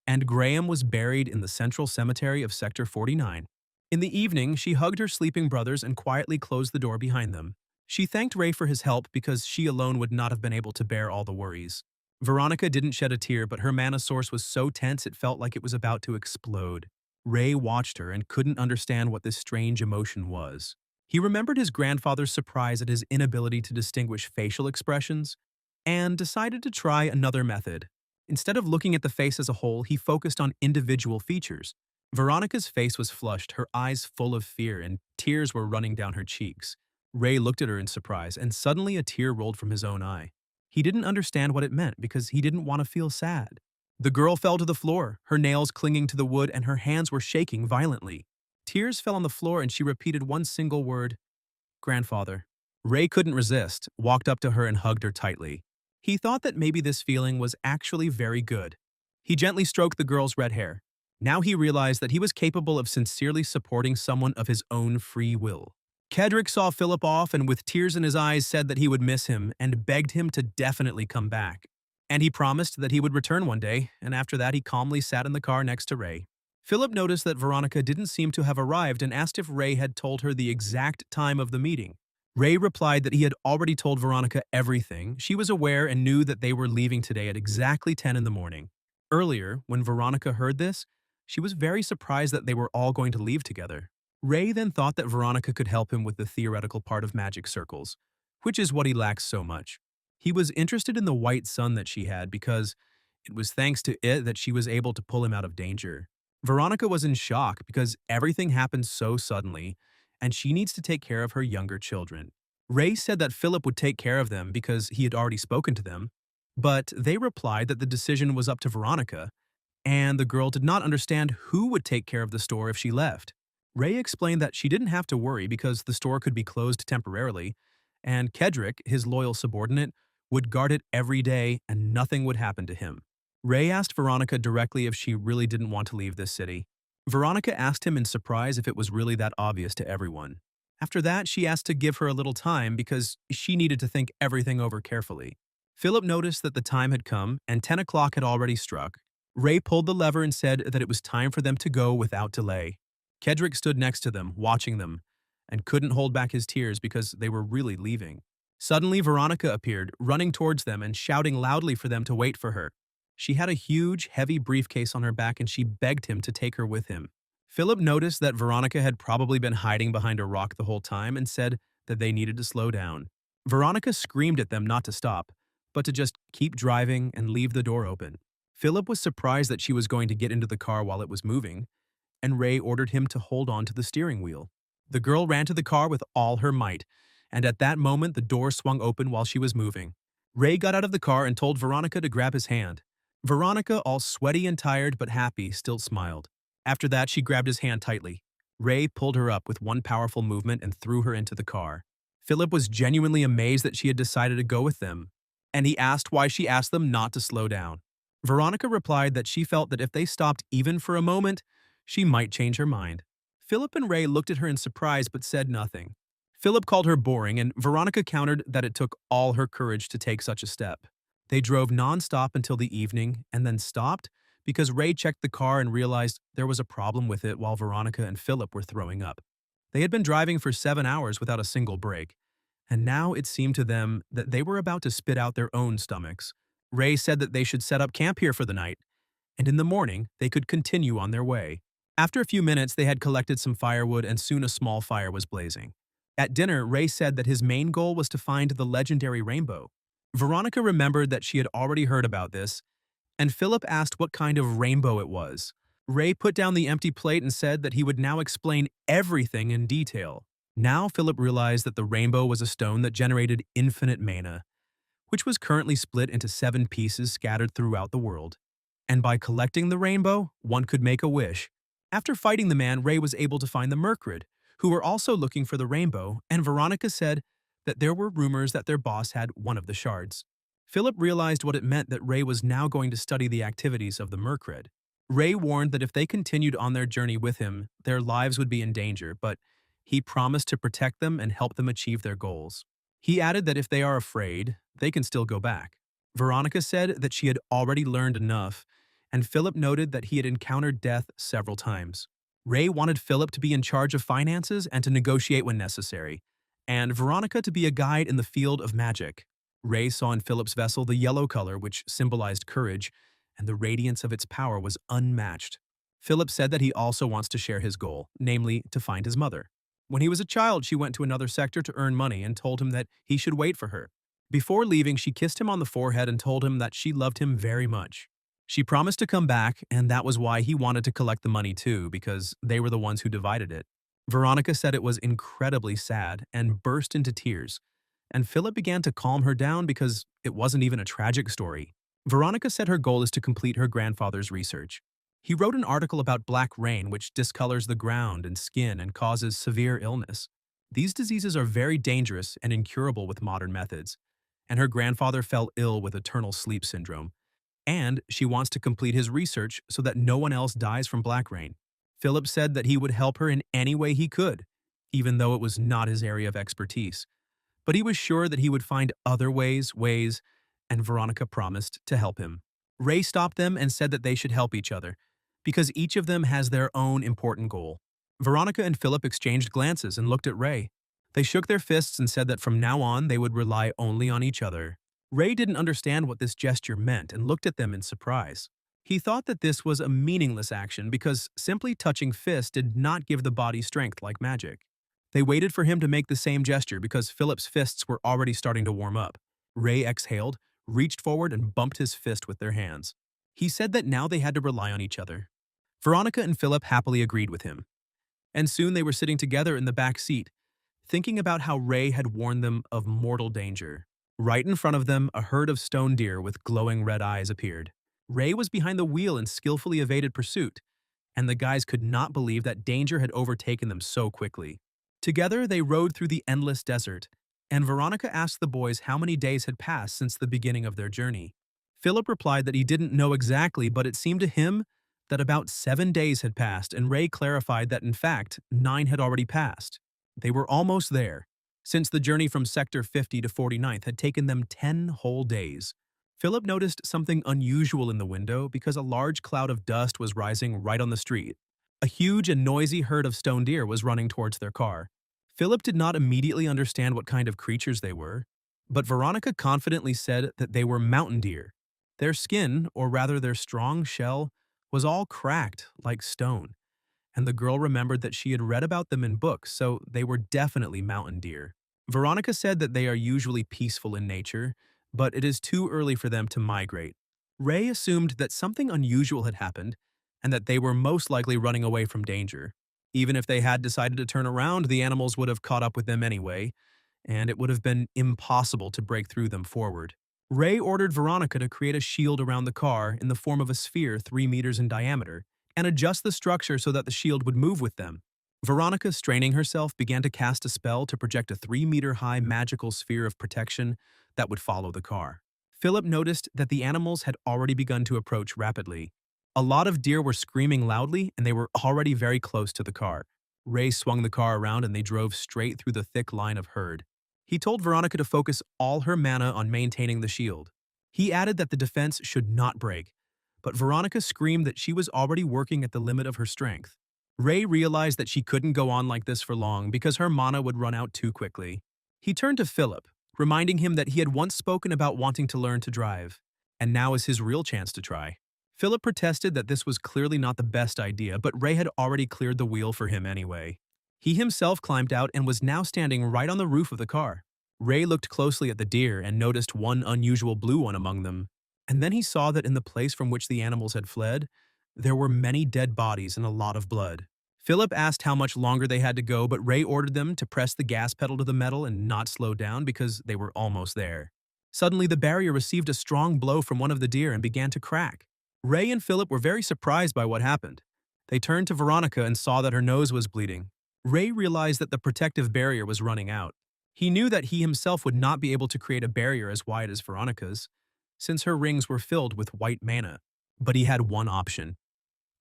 and Graham was buried in the central cemetery of Sector 49. In the evening, she hugged her sleeping brothers and quietly closed the door behind them. She thanked Ray for his help because she alone would not have been able to bear all the worries. Veronica didn't shed a tear, but her mana source was so tense it felt like it was about to explode. Ray watched her and couldn't understand what this strange emotion was. He remembered his grandfather's surprise at his inability to distinguish facial expressions and decided to try another method. Instead of looking at the face as a whole, he focused on individual features. Veronica's face was flushed, her eyes full of fear, and tears were running down her cheeks. Ray looked at her in surprise, and suddenly a tear rolled from his own eye. He didn't understand what it meant because he didn't want to feel sad. The girl fell to the floor, her nails clinging to the wood, and her hands were shaking violently. Tears fell on the floor and she repeated one single word, "Grandfather." Ray couldn't resist, walked up to her and hugged her tightly. He thought that maybe this feeling was actually very good. He gently stroked the girl's red hair. Now he realized that he was capable of sincerely supporting someone of his own free will. Kedrick saw Philip off and with tears in his eyes said that he would miss him and begged him to definitely come back. And he promised that he would return one day, and after that he calmly sat in the car next to Ray. Philip noticed that Veronica didn't seem to have arrived and asked if Ray had told her the exact time of the meeting. Ray replied that he had already told Veronica everything. She was aware and knew that they were leaving today at exactly 10 in the morning. Earlier, when Veronica heard this, she was very surprised that they were all going to leave together. Ray then thought that Veronica could help him with the theoretical part of magic circles, which is what he lacks so much. He was interested in the white sun that she had because it was thanks to it that she was able to pull him out of danger. Veronica was in shock because everything happened so suddenly, and she needs to take care of her younger children. Ray said that Philip would take care of them because he had already spoken to them, but they replied that the decision was up to Veronica, and the girl did not understand who would take care of the store if she left. Ray explained that she didn't have to worry because the store could be closed temporarily, and Kedrick, his loyal subordinate, would guard it every day and nothing would happen to him. Ray asked Veronica directly if she really didn't want to leave this city. Veronica asked him in surprise if it was really that obvious to everyone. After that, she asked to give her a little time because she needed to think everything over carefully. Philip noticed that the time had come and 10 o'clock had already struck. Ray pulled the lever and said that it was time for them to go without delay. Kedrick stood next to them, watching them, and couldn't hold back his tears because they were really leaving. Suddenly, Veronica appeared, running towards them and shouting loudly for them to wait for her. She had a huge, heavy briefcase on her back and she begged him to take her with him. Philip noticed that Veronica had probably been hiding behind a rock the whole time and said that they needed to slow down. Veronica screamed at them not to stop, but to just keep driving and leave the door open. Philip was surprised that she was going to get into the car while it was moving, and Ray ordered him to hold on to the steering wheel. The girl ran to the car with all her might, and at that moment the door swung open while she was moving. Ray got out of the car and told Veronica to grab his hand. Veronica, all sweaty and tired but happy, still smiled. After that, she grabbed his hand tightly. Ray pulled her up with one powerful movement and threw her into the car. Philip was genuinely amazed that she had decided to go with them, and he asked why she asked them not to slow down. Veronica replied that she felt that if they stopped even for a moment, she might change her mind. Philip and Ray looked at her in surprise but said nothing. Philip called her boring, and Veronica countered that it took all her courage to take such a step. They drove non-stop until the evening and then stopped because Ray checked the car and realized there was a problem with it while Veronica and Philip were throwing up. They had been driving for 7 hours without a single break, and now it seemed to them that they were about to spit out their own stomachs. Ray said that they should set up camp here for the night, and in the morning they could continue on their way. After a few minutes, they had collected some firewood and soon a small fire was blazing. At dinner, Ray said that his main goal was to find the legendary rainbow. Veronica remembered that she had already heard about this, and Philip asked what kind of rainbow it was. Ray put down the empty plate and said that he would now explain everything in detail. Now Philip realized that the rainbow was a stone that generated infinite mana, which was currently split into 7 pieces scattered throughout the world. And by collecting the rainbow, one could make a wish. After fighting the man, Ray was able to find the Merkrid, who were also looking for the rainbow, and Veronica said that there were rumors that their boss had one of the shards. Philip realized what it meant that Ray was now going to study the activities of the Merkrid. Ray warned that if they continued on their journey with him, their lives would be in danger, but he promised to protect them and help them achieve their goals. He added that if they are afraid, they can still go back. Veronica said that she had already learned enough, and Philip noted that he had encountered death several times. Ray wanted Philip to be in charge of finances and to negotiate when necessary, and Veronica to be a guide in the field of magic. Ray saw in Philip's vessel the yellow color, which symbolized courage, and the radiance of its power was unmatched. Philip said that he also wants to share his goal, namely, to find his mother. When he was a child, she went to another sector to earn money and told him that he should wait for her. Before leaving, she kissed him on the forehead and told him that she loved him very much. She promised to come back, and that was why he wanted to collect the money too, because they were the ones who divided it. Veronica said it was incredibly sad and burst into tears, and Philip began to calm her down because it wasn't even a tragic story. Veronica said her goal is to complete her grandfather's research. He wrote an article about black rain, which discolors the ground and skin and causes severe illness. These diseases are very dangerous and incurable with modern methods, and her grandfather fell ill with eternal sleep syndrome. And she wants to complete his research so that no one else dies from black rain. Philip said that he would help her in any way he could, even though it was not his area of expertise. But he was sure that he would find other ways, and Veronica promised to help him. Ray stopped them and said that they should help each other, because each of them has their own important goal. Veronica and Philip exchanged glances and looked at Ray. They shook their fists and said that from now on they would rely only on each other. Ray didn't understand what this gesture meant and looked at them in surprise. He thought that this was a meaningless action because simply touching fists did not give the body strength like magic. They waited for him to make the same gesture because Philip's fists were already starting to warm up. Ray exhaled, reached forward, and bumped his fist with their hands. He said that now they had to rely on each other. Veronica and Philip happily agreed with him, and soon they were sitting together in the back seat, thinking about how Ray had warned them of mortal danger. Right in front of them, a herd of stone deer with glowing red eyes appeared. Ray was behind the wheel and skillfully evaded pursuit, and the guys could not believe that danger had overtaken them so quickly. Together, they rode through the endless desert, and Veronica asked the boys how many days had passed since the beginning of their journey. Philip replied that he didn't know exactly, but it seemed to him that about 7 days had passed, and Ray clarified that in fact, 9 had already passed. They were almost there, since the journey from Sector 50 to 49th had taken them 10 whole days. Philip noticed something unusual in the window because a large cloud of dust was rising right on the street. A huge and noisy herd of stone deer was running towards their car. Philip did not immediately understand what kind of creatures they were, but Veronica confidently said that they were mountain deer. Their skin, or rather their strong shell, was all cracked like stone, and the girl remembered that she had read about them in books, so they were definitely mountain deer. Veronica said that they are usually peaceful in nature, but it is too early for them to migrate. Ray assumed that something unusual had happened and that they were most likely running away from danger. Even if they had decided to turn around, the animals would have caught up with them anyway, and it would have been impossible to break through them forward. Ray ordered Veronica to create a shield around the car in the form of a sphere 3 meters in diameter and adjust the structure so that the shield would move with them. Veronica, straining herself, began to cast a spell to project a 3-meter-high magical sphere of protection that would follow the car. Philip noticed that the animals had already begun to approach rapidly. A lot of deer were screaming loudly, and they were already very close to the car. Ray swung the car around and they drove straight through the thick line of herd. He told Veronica to focus all her mana on maintaining the shield. He added that the defense should not break, but Veronica screamed that she was already working at the limit of her strength. Ray realized that she couldn't go on like this for long because her mana would run out too quickly. He turned to Philip, reminding him that he had once spoken about wanting to learn to drive, and now is his real chance to try. Philip protested that this was clearly not the best idea, but Ray had already cleared the wheel for him anyway. He himself climbed out and was now standing right on the roof of the car. Ray looked closely at the deer and noticed one unusual blue one among them, and then he saw that in the place from which the animals had fled, there were many dead bodies and a lot of blood. Philip asked how much longer they had to go, but Ray ordered them to press the gas pedal to the metal and not slow down because they were almost there. Suddenly, the barrier received a strong blow from one of the deer and began to crack. Ray and Philip were very surprised by what happened. They turned to Veronica and saw that her nose was bleeding. Ray realized that the protective barrier was running out. He knew that he himself would not be able to create a barrier as wide as Veronica's, since her rings were filled with white mana. But he had one option,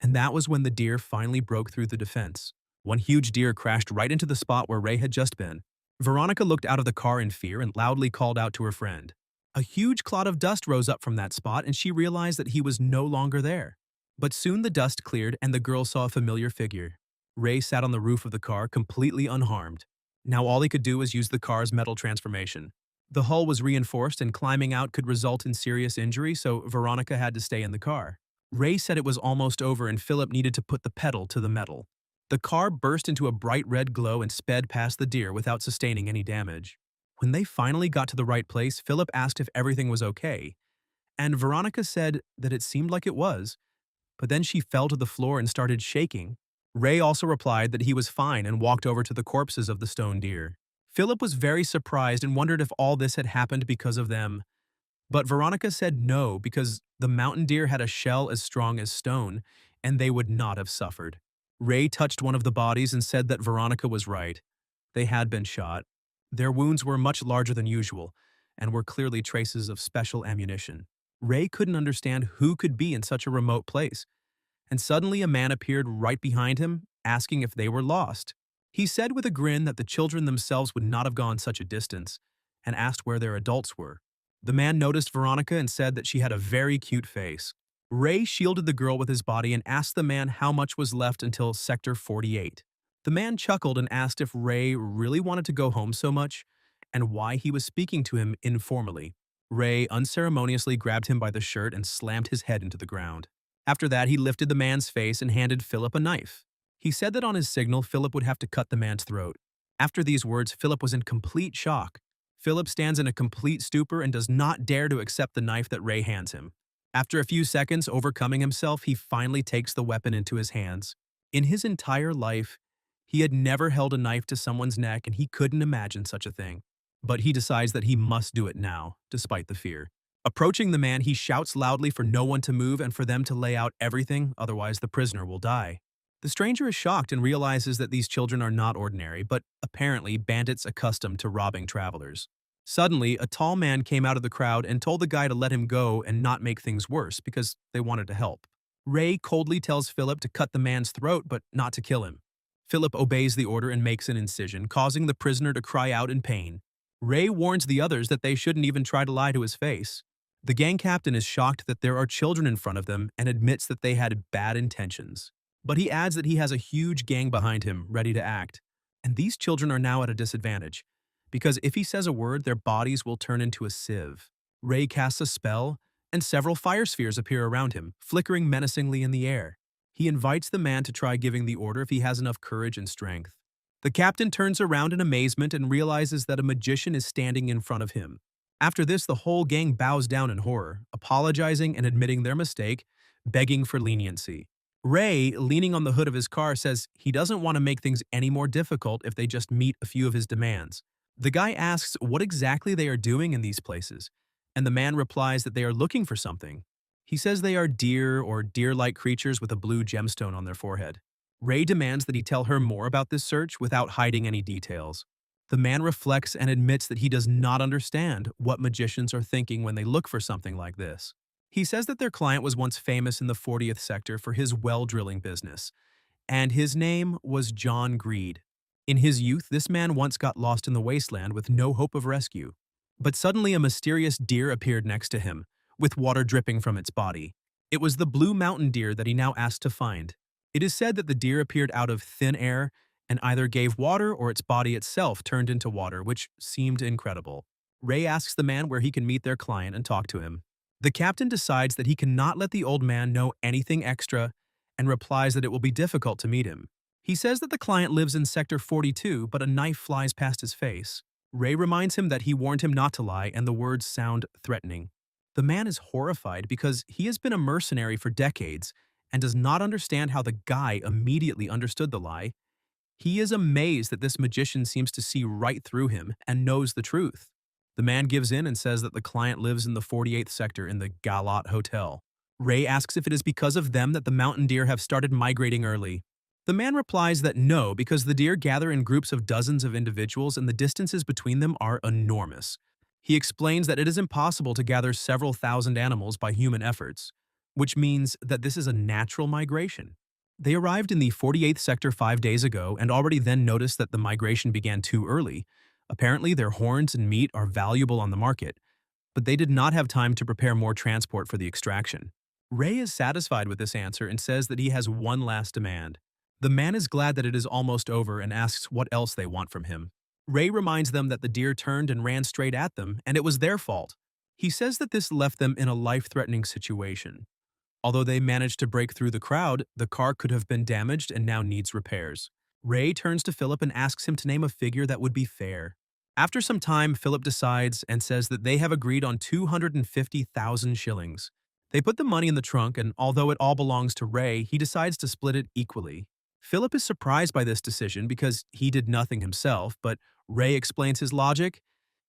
and that was when the deer finally broke through the defense. One huge deer crashed right into the spot where Ray had just been. Veronica looked out of the car in fear and loudly called out to her friend. A huge cloud of dust rose up from that spot, and she realized that he was no longer there. But soon the dust cleared and the girl saw a familiar figure. Ray sat on the roof of the car, completely unharmed. Now all he could do was use the car's metal transformation. The hull was reinforced and climbing out could result in serious injury, so Veronica had to stay in the car. Ray said it was almost over and Philip needed to put the pedal to the metal. The car burst into a bright red glow and sped past the deer without sustaining any damage. When they finally got to the right place, Philip asked if everything was okay, and Veronica said that it seemed like it was, but then she fell to the floor and started shaking. Ray also replied that he was fine and walked over to the corpses of the stone deer. Philip was very surprised and wondered if all this had happened because of them. But Veronica said no, because the mountain deer had a shell as strong as stone, and they would not have suffered. Ray touched one of the bodies and said that Veronica was right. They had been shot. Their wounds were much larger than usual, and were clearly traces of special ammunition. Ray couldn't understand who could be in such a remote place, and suddenly a man appeared right behind him, asking if they were lost. He said with a grin that the children themselves would not have gone such a distance, and asked where their adults were. The man noticed Veronica and said that she had a very cute face. Ray shielded the girl with his body and asked the man how much was left until Sector 48. The man chuckled and asked if Ray really wanted to go home so much, and why he was speaking to him informally. Ray unceremoniously grabbed him by the shirt and slammed his head into the ground. After that, he lifted the man's face and handed Philip a knife. He said that on his signal, Philip would have to cut the man's throat. After these words, Philip was in complete shock. Philip stands in a complete stupor and does not dare to accept the knife that Ray hands him. After a few seconds, overcoming himself, he finally takes the weapon into his hands. In his entire life, he had never held a knife to someone's neck and he couldn't imagine such a thing. But he decides that he must do it now, despite the fear. Approaching the man, he shouts loudly for no one to move and for them to lay out everything, otherwise the prisoner will die. The stranger is shocked and realizes that these children are not ordinary, but apparently bandits accustomed to robbing travelers. Suddenly, a tall man came out of the crowd and told the guy to let him go and not make things worse because they wanted to help. Ray coldly tells Philip to cut the man's throat but not to kill him. Philip obeys the order and makes an incision, causing the prisoner to cry out in pain. Ray warns the others that they shouldn't even try to lie to his face. The gang captain is shocked that there are children in front of them and admits that they had bad intentions. But he adds that he has a huge gang behind him, ready to act. And these children are now at a disadvantage, because if he says a word, their bodies will turn into a sieve. Ray casts a spell, and several fire spheres appear around him, flickering menacingly in the air. He invites the man to try giving the order if he has enough courage and strength. The captain turns around in amazement and realizes that a magician is standing in front of him. After this, the whole gang bows down in horror, apologizing and admitting their mistake, begging for leniency. Ray, leaning on the hood of his car, says he doesn't want to make things any more difficult if they just meet a few of his demands. The guy asks what exactly they are doing in these places, and the man replies that they are looking for something. He says they are deer or deer-like creatures with a blue gemstone on their forehead. Ray demands that he tell her more about this search without hiding any details. The man reflects and admits that he does not understand what magicians are thinking when they look for something like this. He says that their client was once famous in the 40th sector for his well drilling business, and his name was John Greed. In his youth, this man once got lost in the wasteland with no hope of rescue. But suddenly a mysterious deer appeared next to him, with water dripping from its body. It was the blue mountain deer that he now asked to find. It is said that the deer appeared out of thin air and either gave water or its body itself turned into water, which seemed incredible. Ray asks the man where he can meet their client and talk to him. The captain decides that he cannot let the old man know anything extra and replies that it will be difficult to meet him. He says that the client lives in Sector 42, but a knife flies past his face. Ray reminds him that he warned him not to lie, and the words sound threatening. The man is horrified because he has been a mercenary for decades and does not understand how the guy immediately understood the lie. He is amazed that this magician seems to see right through him and knows the truth. The man gives in and says that the client lives in the 48th sector in the Galat Hotel. Ray asks if it is because of them that the mountain deer have started migrating early. The man replies that no, because the deer gather in groups of dozens of individuals and the distances between them are enormous. He explains that it is impossible to gather several thousand animals by human efforts, which means that this is a natural migration. They arrived in the 48th sector 5 days ago and already then noticed that the migration began too early. Apparently, their horns and meat are valuable on the market, but they did not have time to prepare more transport for the extraction. Ray is satisfied with this answer and says that he has one last demand. The man is glad that it is almost over and asks what else they want from him. Ray reminds them that the deer turned and ran straight at them, and it was their fault. He says that this left them in a life-threatening situation. Although they managed to break through the crowd, the car could have been damaged and now needs repairs. Ray turns to Philip and asks him to name a figure that would be fair. After some time, Philip decides and says that they have agreed on 250,000 shillings. They put the money in the trunk, and although it all belongs to Ray, he decides to split it equally. Philip is surprised by this decision because he did nothing himself, but Ray explains his logic.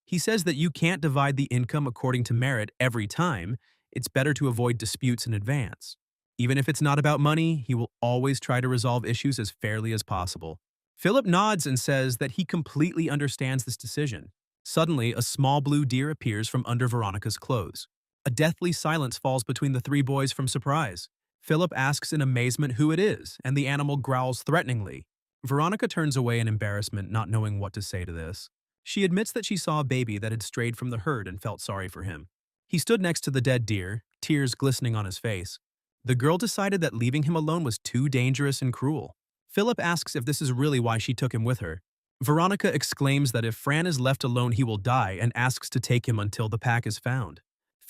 He says that you can't divide the income according to merit every time. It's better to avoid disputes in advance. Even if it's not about money, he will always try to resolve issues as fairly as possible. Philip nods and says that he completely understands this decision. Suddenly, a small blue deer appears from under Veronica's clothes. A deathly silence falls between the three boys from surprise. Philip asks in amazement who it is, and the animal growls threateningly. Veronica turns away in embarrassment, not knowing what to say to this. She admits that she saw a baby that had strayed from the herd and felt sorry for him. He stood next to the dead deer, tears glistening on his face. The girl decided that leaving him alone was too dangerous and cruel. Philip asks if this is really why she took him with her. Veronica exclaims that if Fran is left alone he will die and asks to take him until the pack is found.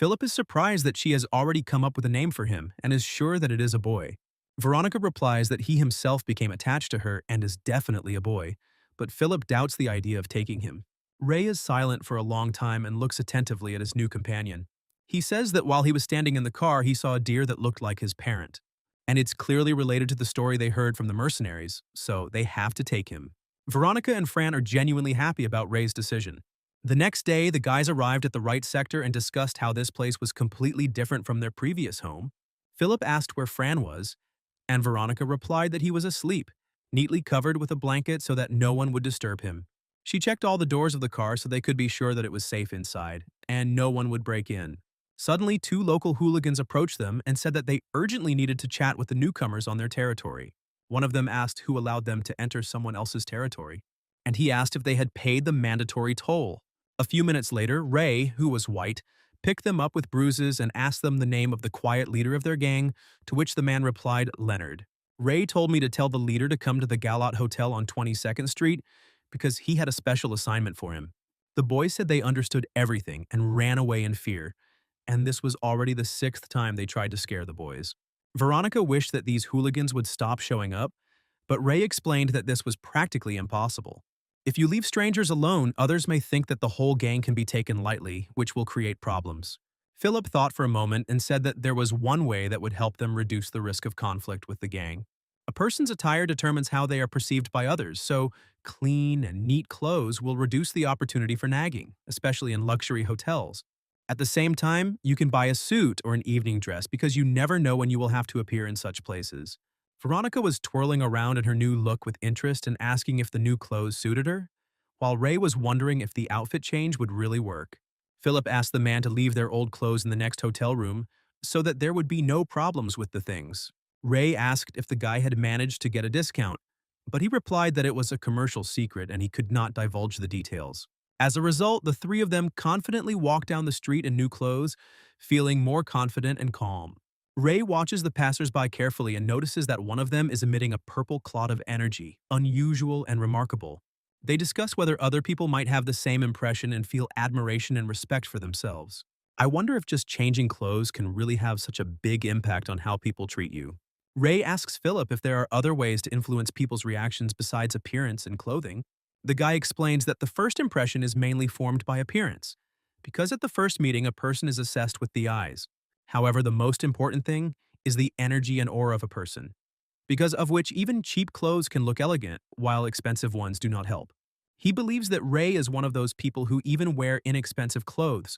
Philip is surprised that she has already come up with a name for him and is sure that it is a boy. Veronica replies that he himself became attached to her and is definitely a boy, but Philip doubts the idea of taking him. Ray is silent for a long time and looks attentively at his new companion. He says that while he was standing in the car, he saw a deer that looked like his parent. And it's clearly related to the story they heard from the mercenaries, so they have to take him. Veronica and Fran are genuinely happy about Ray's decision. The next day, the guys arrived at the right sector and discussed how this place was completely different from their previous home. Philip asked where Fran was, and Veronica replied that he was asleep, neatly covered with a blanket so that no one would disturb him. She checked all the doors of the car so they could be sure that it was safe inside, and no one would break in. Suddenly, two local hooligans approached them and said that they urgently needed to chat with the newcomers on their territory. One of them asked who allowed them to enter someone else's territory, and he asked if they had paid the mandatory toll. A few minutes later, Ray, who was white, picked them up with bruises and asked them the name of the quiet leader of their gang, to which the man replied, Leonard. Ray told me to tell the leader to come to the Galot Hotel on 22nd Street because he had a special assignment for him. The boys said they understood everything and ran away in fear, and this was already the sixth time they tried to scare the boys. Veronica wished that these hooligans would stop showing up, but Ray explained that this was practically impossible. If you leave strangers alone, others may think that the whole gang can be taken lightly, which will create problems. Philip thought for a moment and said that there was one way that would help them reduce the risk of conflict with the gang. A person's attire determines how they are perceived by others, so clean and neat clothes will reduce the opportunity for nagging, especially in luxury hotels. At the same time, you can buy a suit or an evening dress because you never know when you will have to appear in such places. Veronica was twirling around in her new look with interest and asking if the new clothes suited her, while Ray was wondering if the outfit change would really work. Philip asked the man to leave their old clothes in the next hotel room so that there would be no problems with the things. Ray asked if the guy had managed to get a discount, but he replied that it was a commercial secret and he could not divulge the details. As a result, the three of them confidently walked down the street in new clothes, feeling more confident and calm. Ray watches the passers-by carefully and notices that one of them is emitting a purple cloud of energy, unusual and remarkable. They discuss whether other people might have the same impression and feel admiration and respect for themselves. I wonder if just changing clothes can really have such a big impact on how people treat you. Ray asks Philip if there are other ways to influence people's reactions besides appearance and clothing. The guy explains that the first impression is mainly formed by appearance, because at the first meeting a person is assessed with the eyes. However, the most important thing is the energy and aura of a person, because of which even cheap clothes can look elegant, while expensive ones do not help. He believes that Ray is one of those people who even wear inexpensive clothes,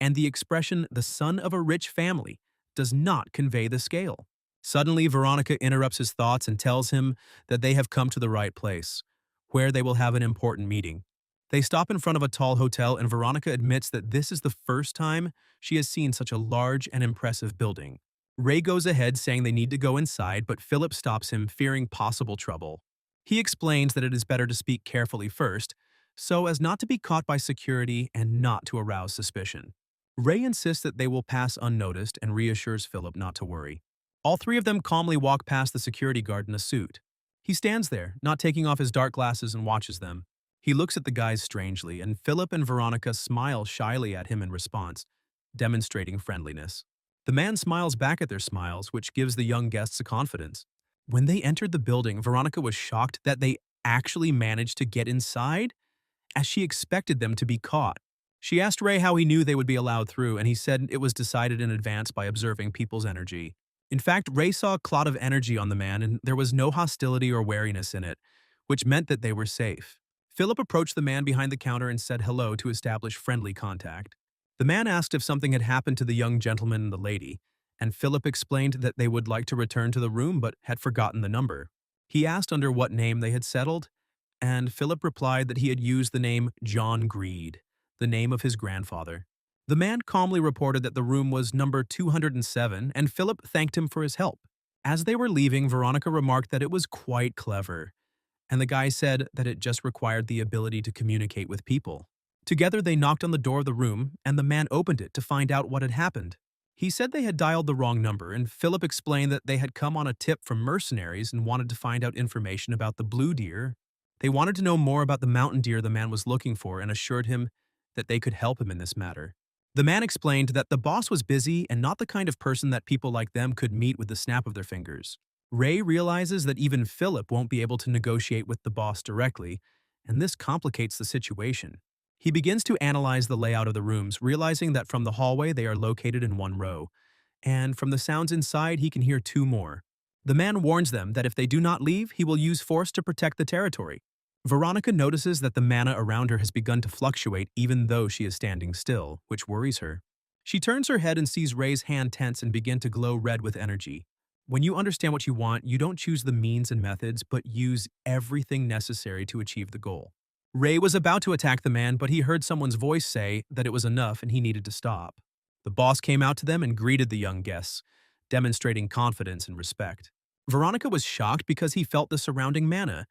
and the expression, the son of a rich family, does not convey the scale. Suddenly, Veronica interrupts his thoughts and tells him that they have come to the right place, where they will have an important meeting. They stop in front of a tall hotel and Veronica admits that this is the first time she has seen such a large and impressive building. Ray goes ahead saying they need to go inside, but Philip stops him, fearing possible trouble. He explains that it is better to speak carefully first, so as not to be caught by security and not to arouse suspicion. Ray insists that they will pass unnoticed and reassures Philip not to worry. All three of them calmly walk past the security guard in a suit. He stands there, not taking off his dark glasses, and watches them. He looks at the guys strangely, and Philip and Veronica smile shyly at him in response, demonstrating friendliness. The man smiles back at their smiles, which gives the young guests a confidence. When they entered the building, Veronica was shocked that they actually managed to get inside, as she expected them to be caught. She asked Ray how he knew they would be allowed through, and he said it was decided in advance by observing people's energy. In fact, Ray saw a cloud of energy on the man, and there was no hostility or wariness in it, which meant that they were safe. Philip approached the man behind the counter and said hello to establish friendly contact. The man asked if something had happened to the young gentleman and the lady, and Philip explained that they would like to return to the room but had forgotten the number. He asked under what name they had settled, and Philip replied that he had used the name John Greed, the name of his grandfather. The man calmly reported that the room was number 207, and Philip thanked him for his help. As they were leaving, Veronica remarked that it was quite clever, and the guy said that it just required the ability to communicate with people. Together, they knocked on the door of the room, and the man opened it to find out what had happened. He said they had dialed the wrong number, and Philip explained that they had come on a tip from mercenaries and wanted to find out information about the blue deer. They wanted to know more about the mountain deer the man was looking for and assured him that they could help him in this matter. The man explained that the boss was busy and not the kind of person that people like them could meet with the snap of their fingers. Ray realizes that even Philip won't be able to negotiate with the boss directly, and this complicates the situation. He begins to analyze the layout of the rooms, realizing that from the hallway they are located in one row, and from the sounds inside he can hear two more. The man warns them that if they do not leave, he will use force to protect the territory. Veronica notices that the mana around her has begun to fluctuate even though she is standing still, which worries her. She turns her head and sees Ray's hand tense and begin to glow red with energy. When you understand what you want, you don't choose the means and methods, but use everything necessary to achieve the goal. Ray was about to attack the man, but he heard someone's voice say that it was enough and he needed to stop. The boss came out to them and greeted the young guests, demonstrating confidence and respect. Veronica was shocked because he felt the surrounding mana,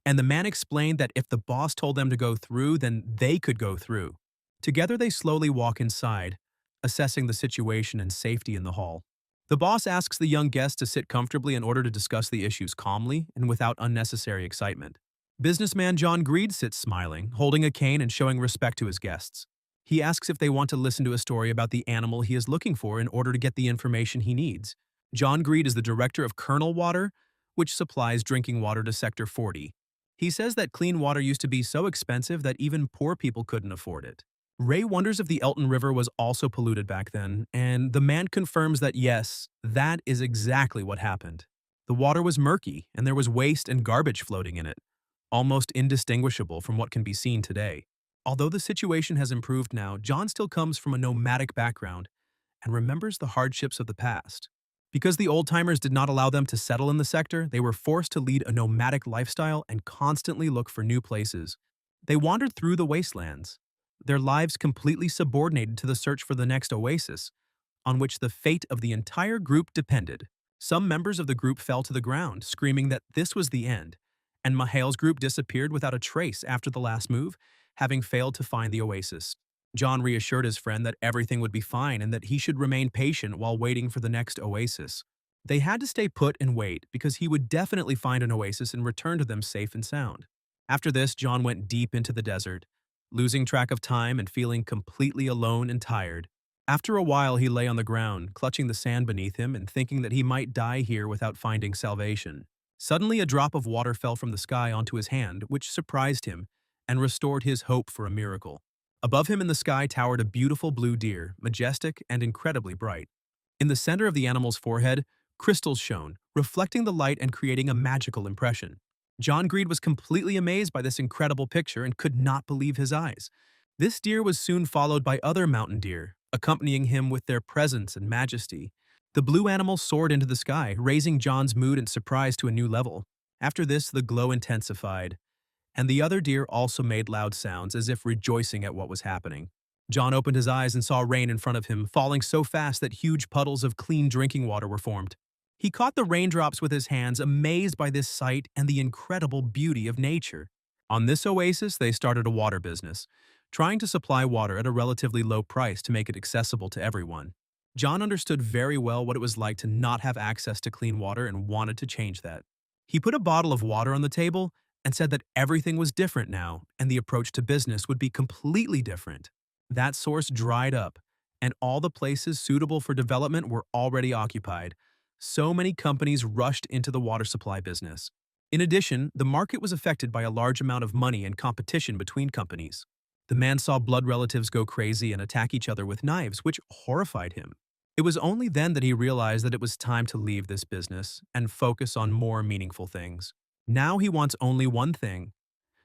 and the man explained that if the boss told them to go through, then they could go through. Together they slowly walk inside, assessing the situation and safety in the hall. The boss asks the young guests to sit comfortably in order to discuss the issues calmly and without unnecessary excitement. Businessman John Greed sits smiling, holding a cane and showing respect to his guests. He asks if they want to listen to a story about the animal he is looking for in order to get the information he needs. John Greed is the director of Kernel Water, which supplies drinking water to Sector 40. He says that clean water used to be so expensive that even poor people couldn't afford it. Ray wonders if the Elton River was also polluted back then, and the man confirms that yes, that is exactly what happened. The water was murky, and there was waste and garbage floating in it, almost indistinguishable from what can be seen today. Although the situation has improved now, John still comes from a nomadic background and remembers the hardships of the past. Because the old-timers did not allow them to settle in the sector, they were forced to lead a nomadic lifestyle and constantly look for new places. They wandered through the wastelands, their lives completely subordinated to the search for the next oasis, on which the fate of the entire group depended. Some members of the group fell to the ground, screaming that this was the end, and Mahail's group disappeared without a trace after the last move, having failed to find the oasis. John reassured his friend that everything would be fine and that he should remain patient while waiting for the next oasis. They had to stay put and wait because he would definitely find an oasis and return to them safe and sound. After this, John went deep into the desert, losing track of time and feeling completely alone and tired. After a while, he lay on the ground, clutching the sand beneath him and thinking that he might die here without finding salvation. Suddenly, a drop of water fell from the sky onto his hand, which surprised him and restored his hope for a miracle. Above him in the sky towered a beautiful blue deer, majestic and incredibly bright. In the center of the animal's forehead, crystals shone, reflecting the light and creating a magical impression. John Greed was completely amazed by this incredible picture and could not believe his eyes. This deer was soon followed by other mountain deer, accompanying him with their presence and majesty. The blue animal soared into the sky, raising John's mood and surprise to a new level. After this, the glow intensified, and the other deer also made loud sounds as if rejoicing at what was happening. John opened his eyes and saw rain in front of him, falling so fast that huge puddles of clean drinking water were formed. He caught the raindrops with his hands, amazed by this sight and the incredible beauty of nature. On this oasis, they started a water business, trying to supply water at a relatively low price to make it accessible to everyone. John understood very well what it was like to not have access to clean water and wanted to change that. He put a bottle of water on the table and said that everything was different now and the approach to business would be completely different. That source dried up, and all the places suitable for development were already occupied. So many companies rushed into the water supply business. In addition, the market was affected by a large amount of money and competition between companies. The man saw blood relatives go crazy and attack each other with knives, which horrified him. It was only then that he realized that it was time to leave this business and focus on more meaningful things. Now he wants only one thing: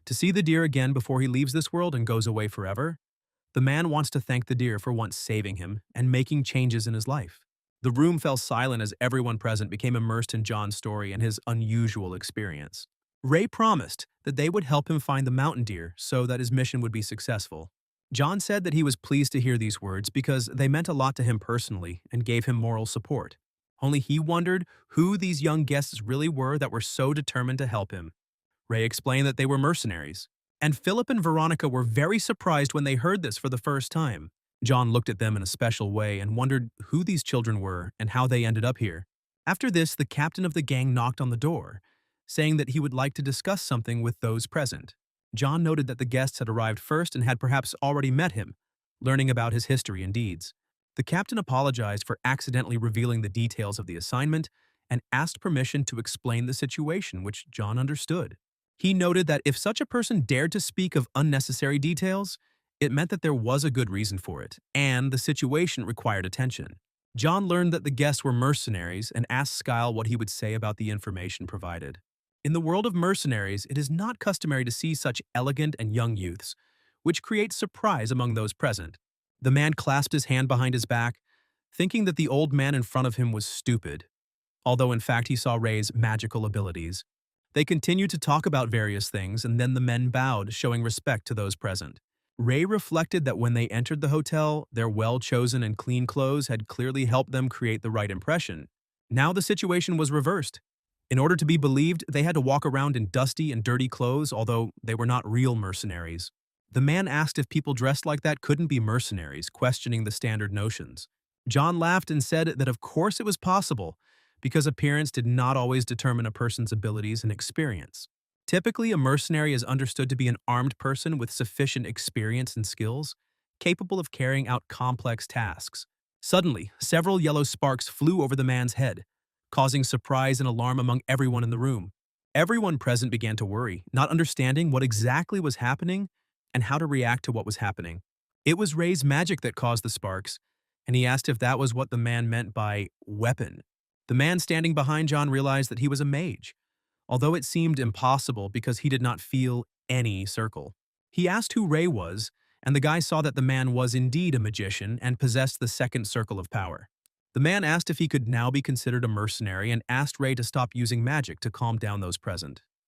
to see the deer again before he leaves this world and goes away forever. The man wants to thank the deer for once saving him and making changes in his life. The room fell silent as everyone present became immersed in John's story and his unusual experience. Ray promised that they would help him find the mountain deer so that his mission would be successful. John said that he was pleased to hear these words because they meant a lot to him personally and gave him moral support. Only he wondered who these young guests really were that were so determined to help him. Ray explained that they were mercenaries, and Philip and Veronica were very surprised when they heard this for the first time. John looked at them in a special way and wondered who these children were and how they ended up here. After this, the captain of the gang knocked on the door, saying that he would like to discuss something with those present. John noted that the guests had arrived first and had perhaps already met him. learning about his history and deeds. The captain apologized for accidentally revealing the details of the assignment and asked permission to explain the situation, which John understood. He noted that if such a person dared to speak of unnecessary details, it meant that there was a good reason for it, and the situation required attention. John learned that the guests were mercenaries and asked Skyle what he would say about the information provided. In the world of mercenaries, it is not customary to see such elegant and young youths, which creates surprise among those present. The man clasped his hand behind his back, thinking that the old man in front of him was stupid, although in fact he saw Ray's magical abilities. They continued to talk about various things, and then the men bowed, showing respect to those present. Ray reflected that when they entered the hotel, their well-chosen and clean clothes had clearly helped them create the right impression. Now the situation was reversed. In order to be believed, they had to walk around in dusty and dirty clothes, although they were not real mercenaries. The man asked if people dressed like that couldn't be mercenaries, questioning the standard notions. John laughed and said that of course it was possible, because appearance did not always determine a person's abilities and experience. Typically, a mercenary is understood to be an armed person with sufficient experience and skills, capable of carrying out complex tasks. Suddenly, several yellow sparks flew over the man's head, causing surprise and alarm among everyone in the room. Everyone present began to worry, not understanding what exactly was happening and how to react to what was happening. It was Ray's magic that caused the sparks, and he asked if that was what the man meant by weapon. The man standing behind John realized that he was a mage, although it seemed impossible because he did not feel any circle. He asked who Ray was, and the guy saw that the man was indeed a magician and possessed the second circle of power. The man asked if he could now be considered a mercenary and asked Ray to stop using magic to calm down those present.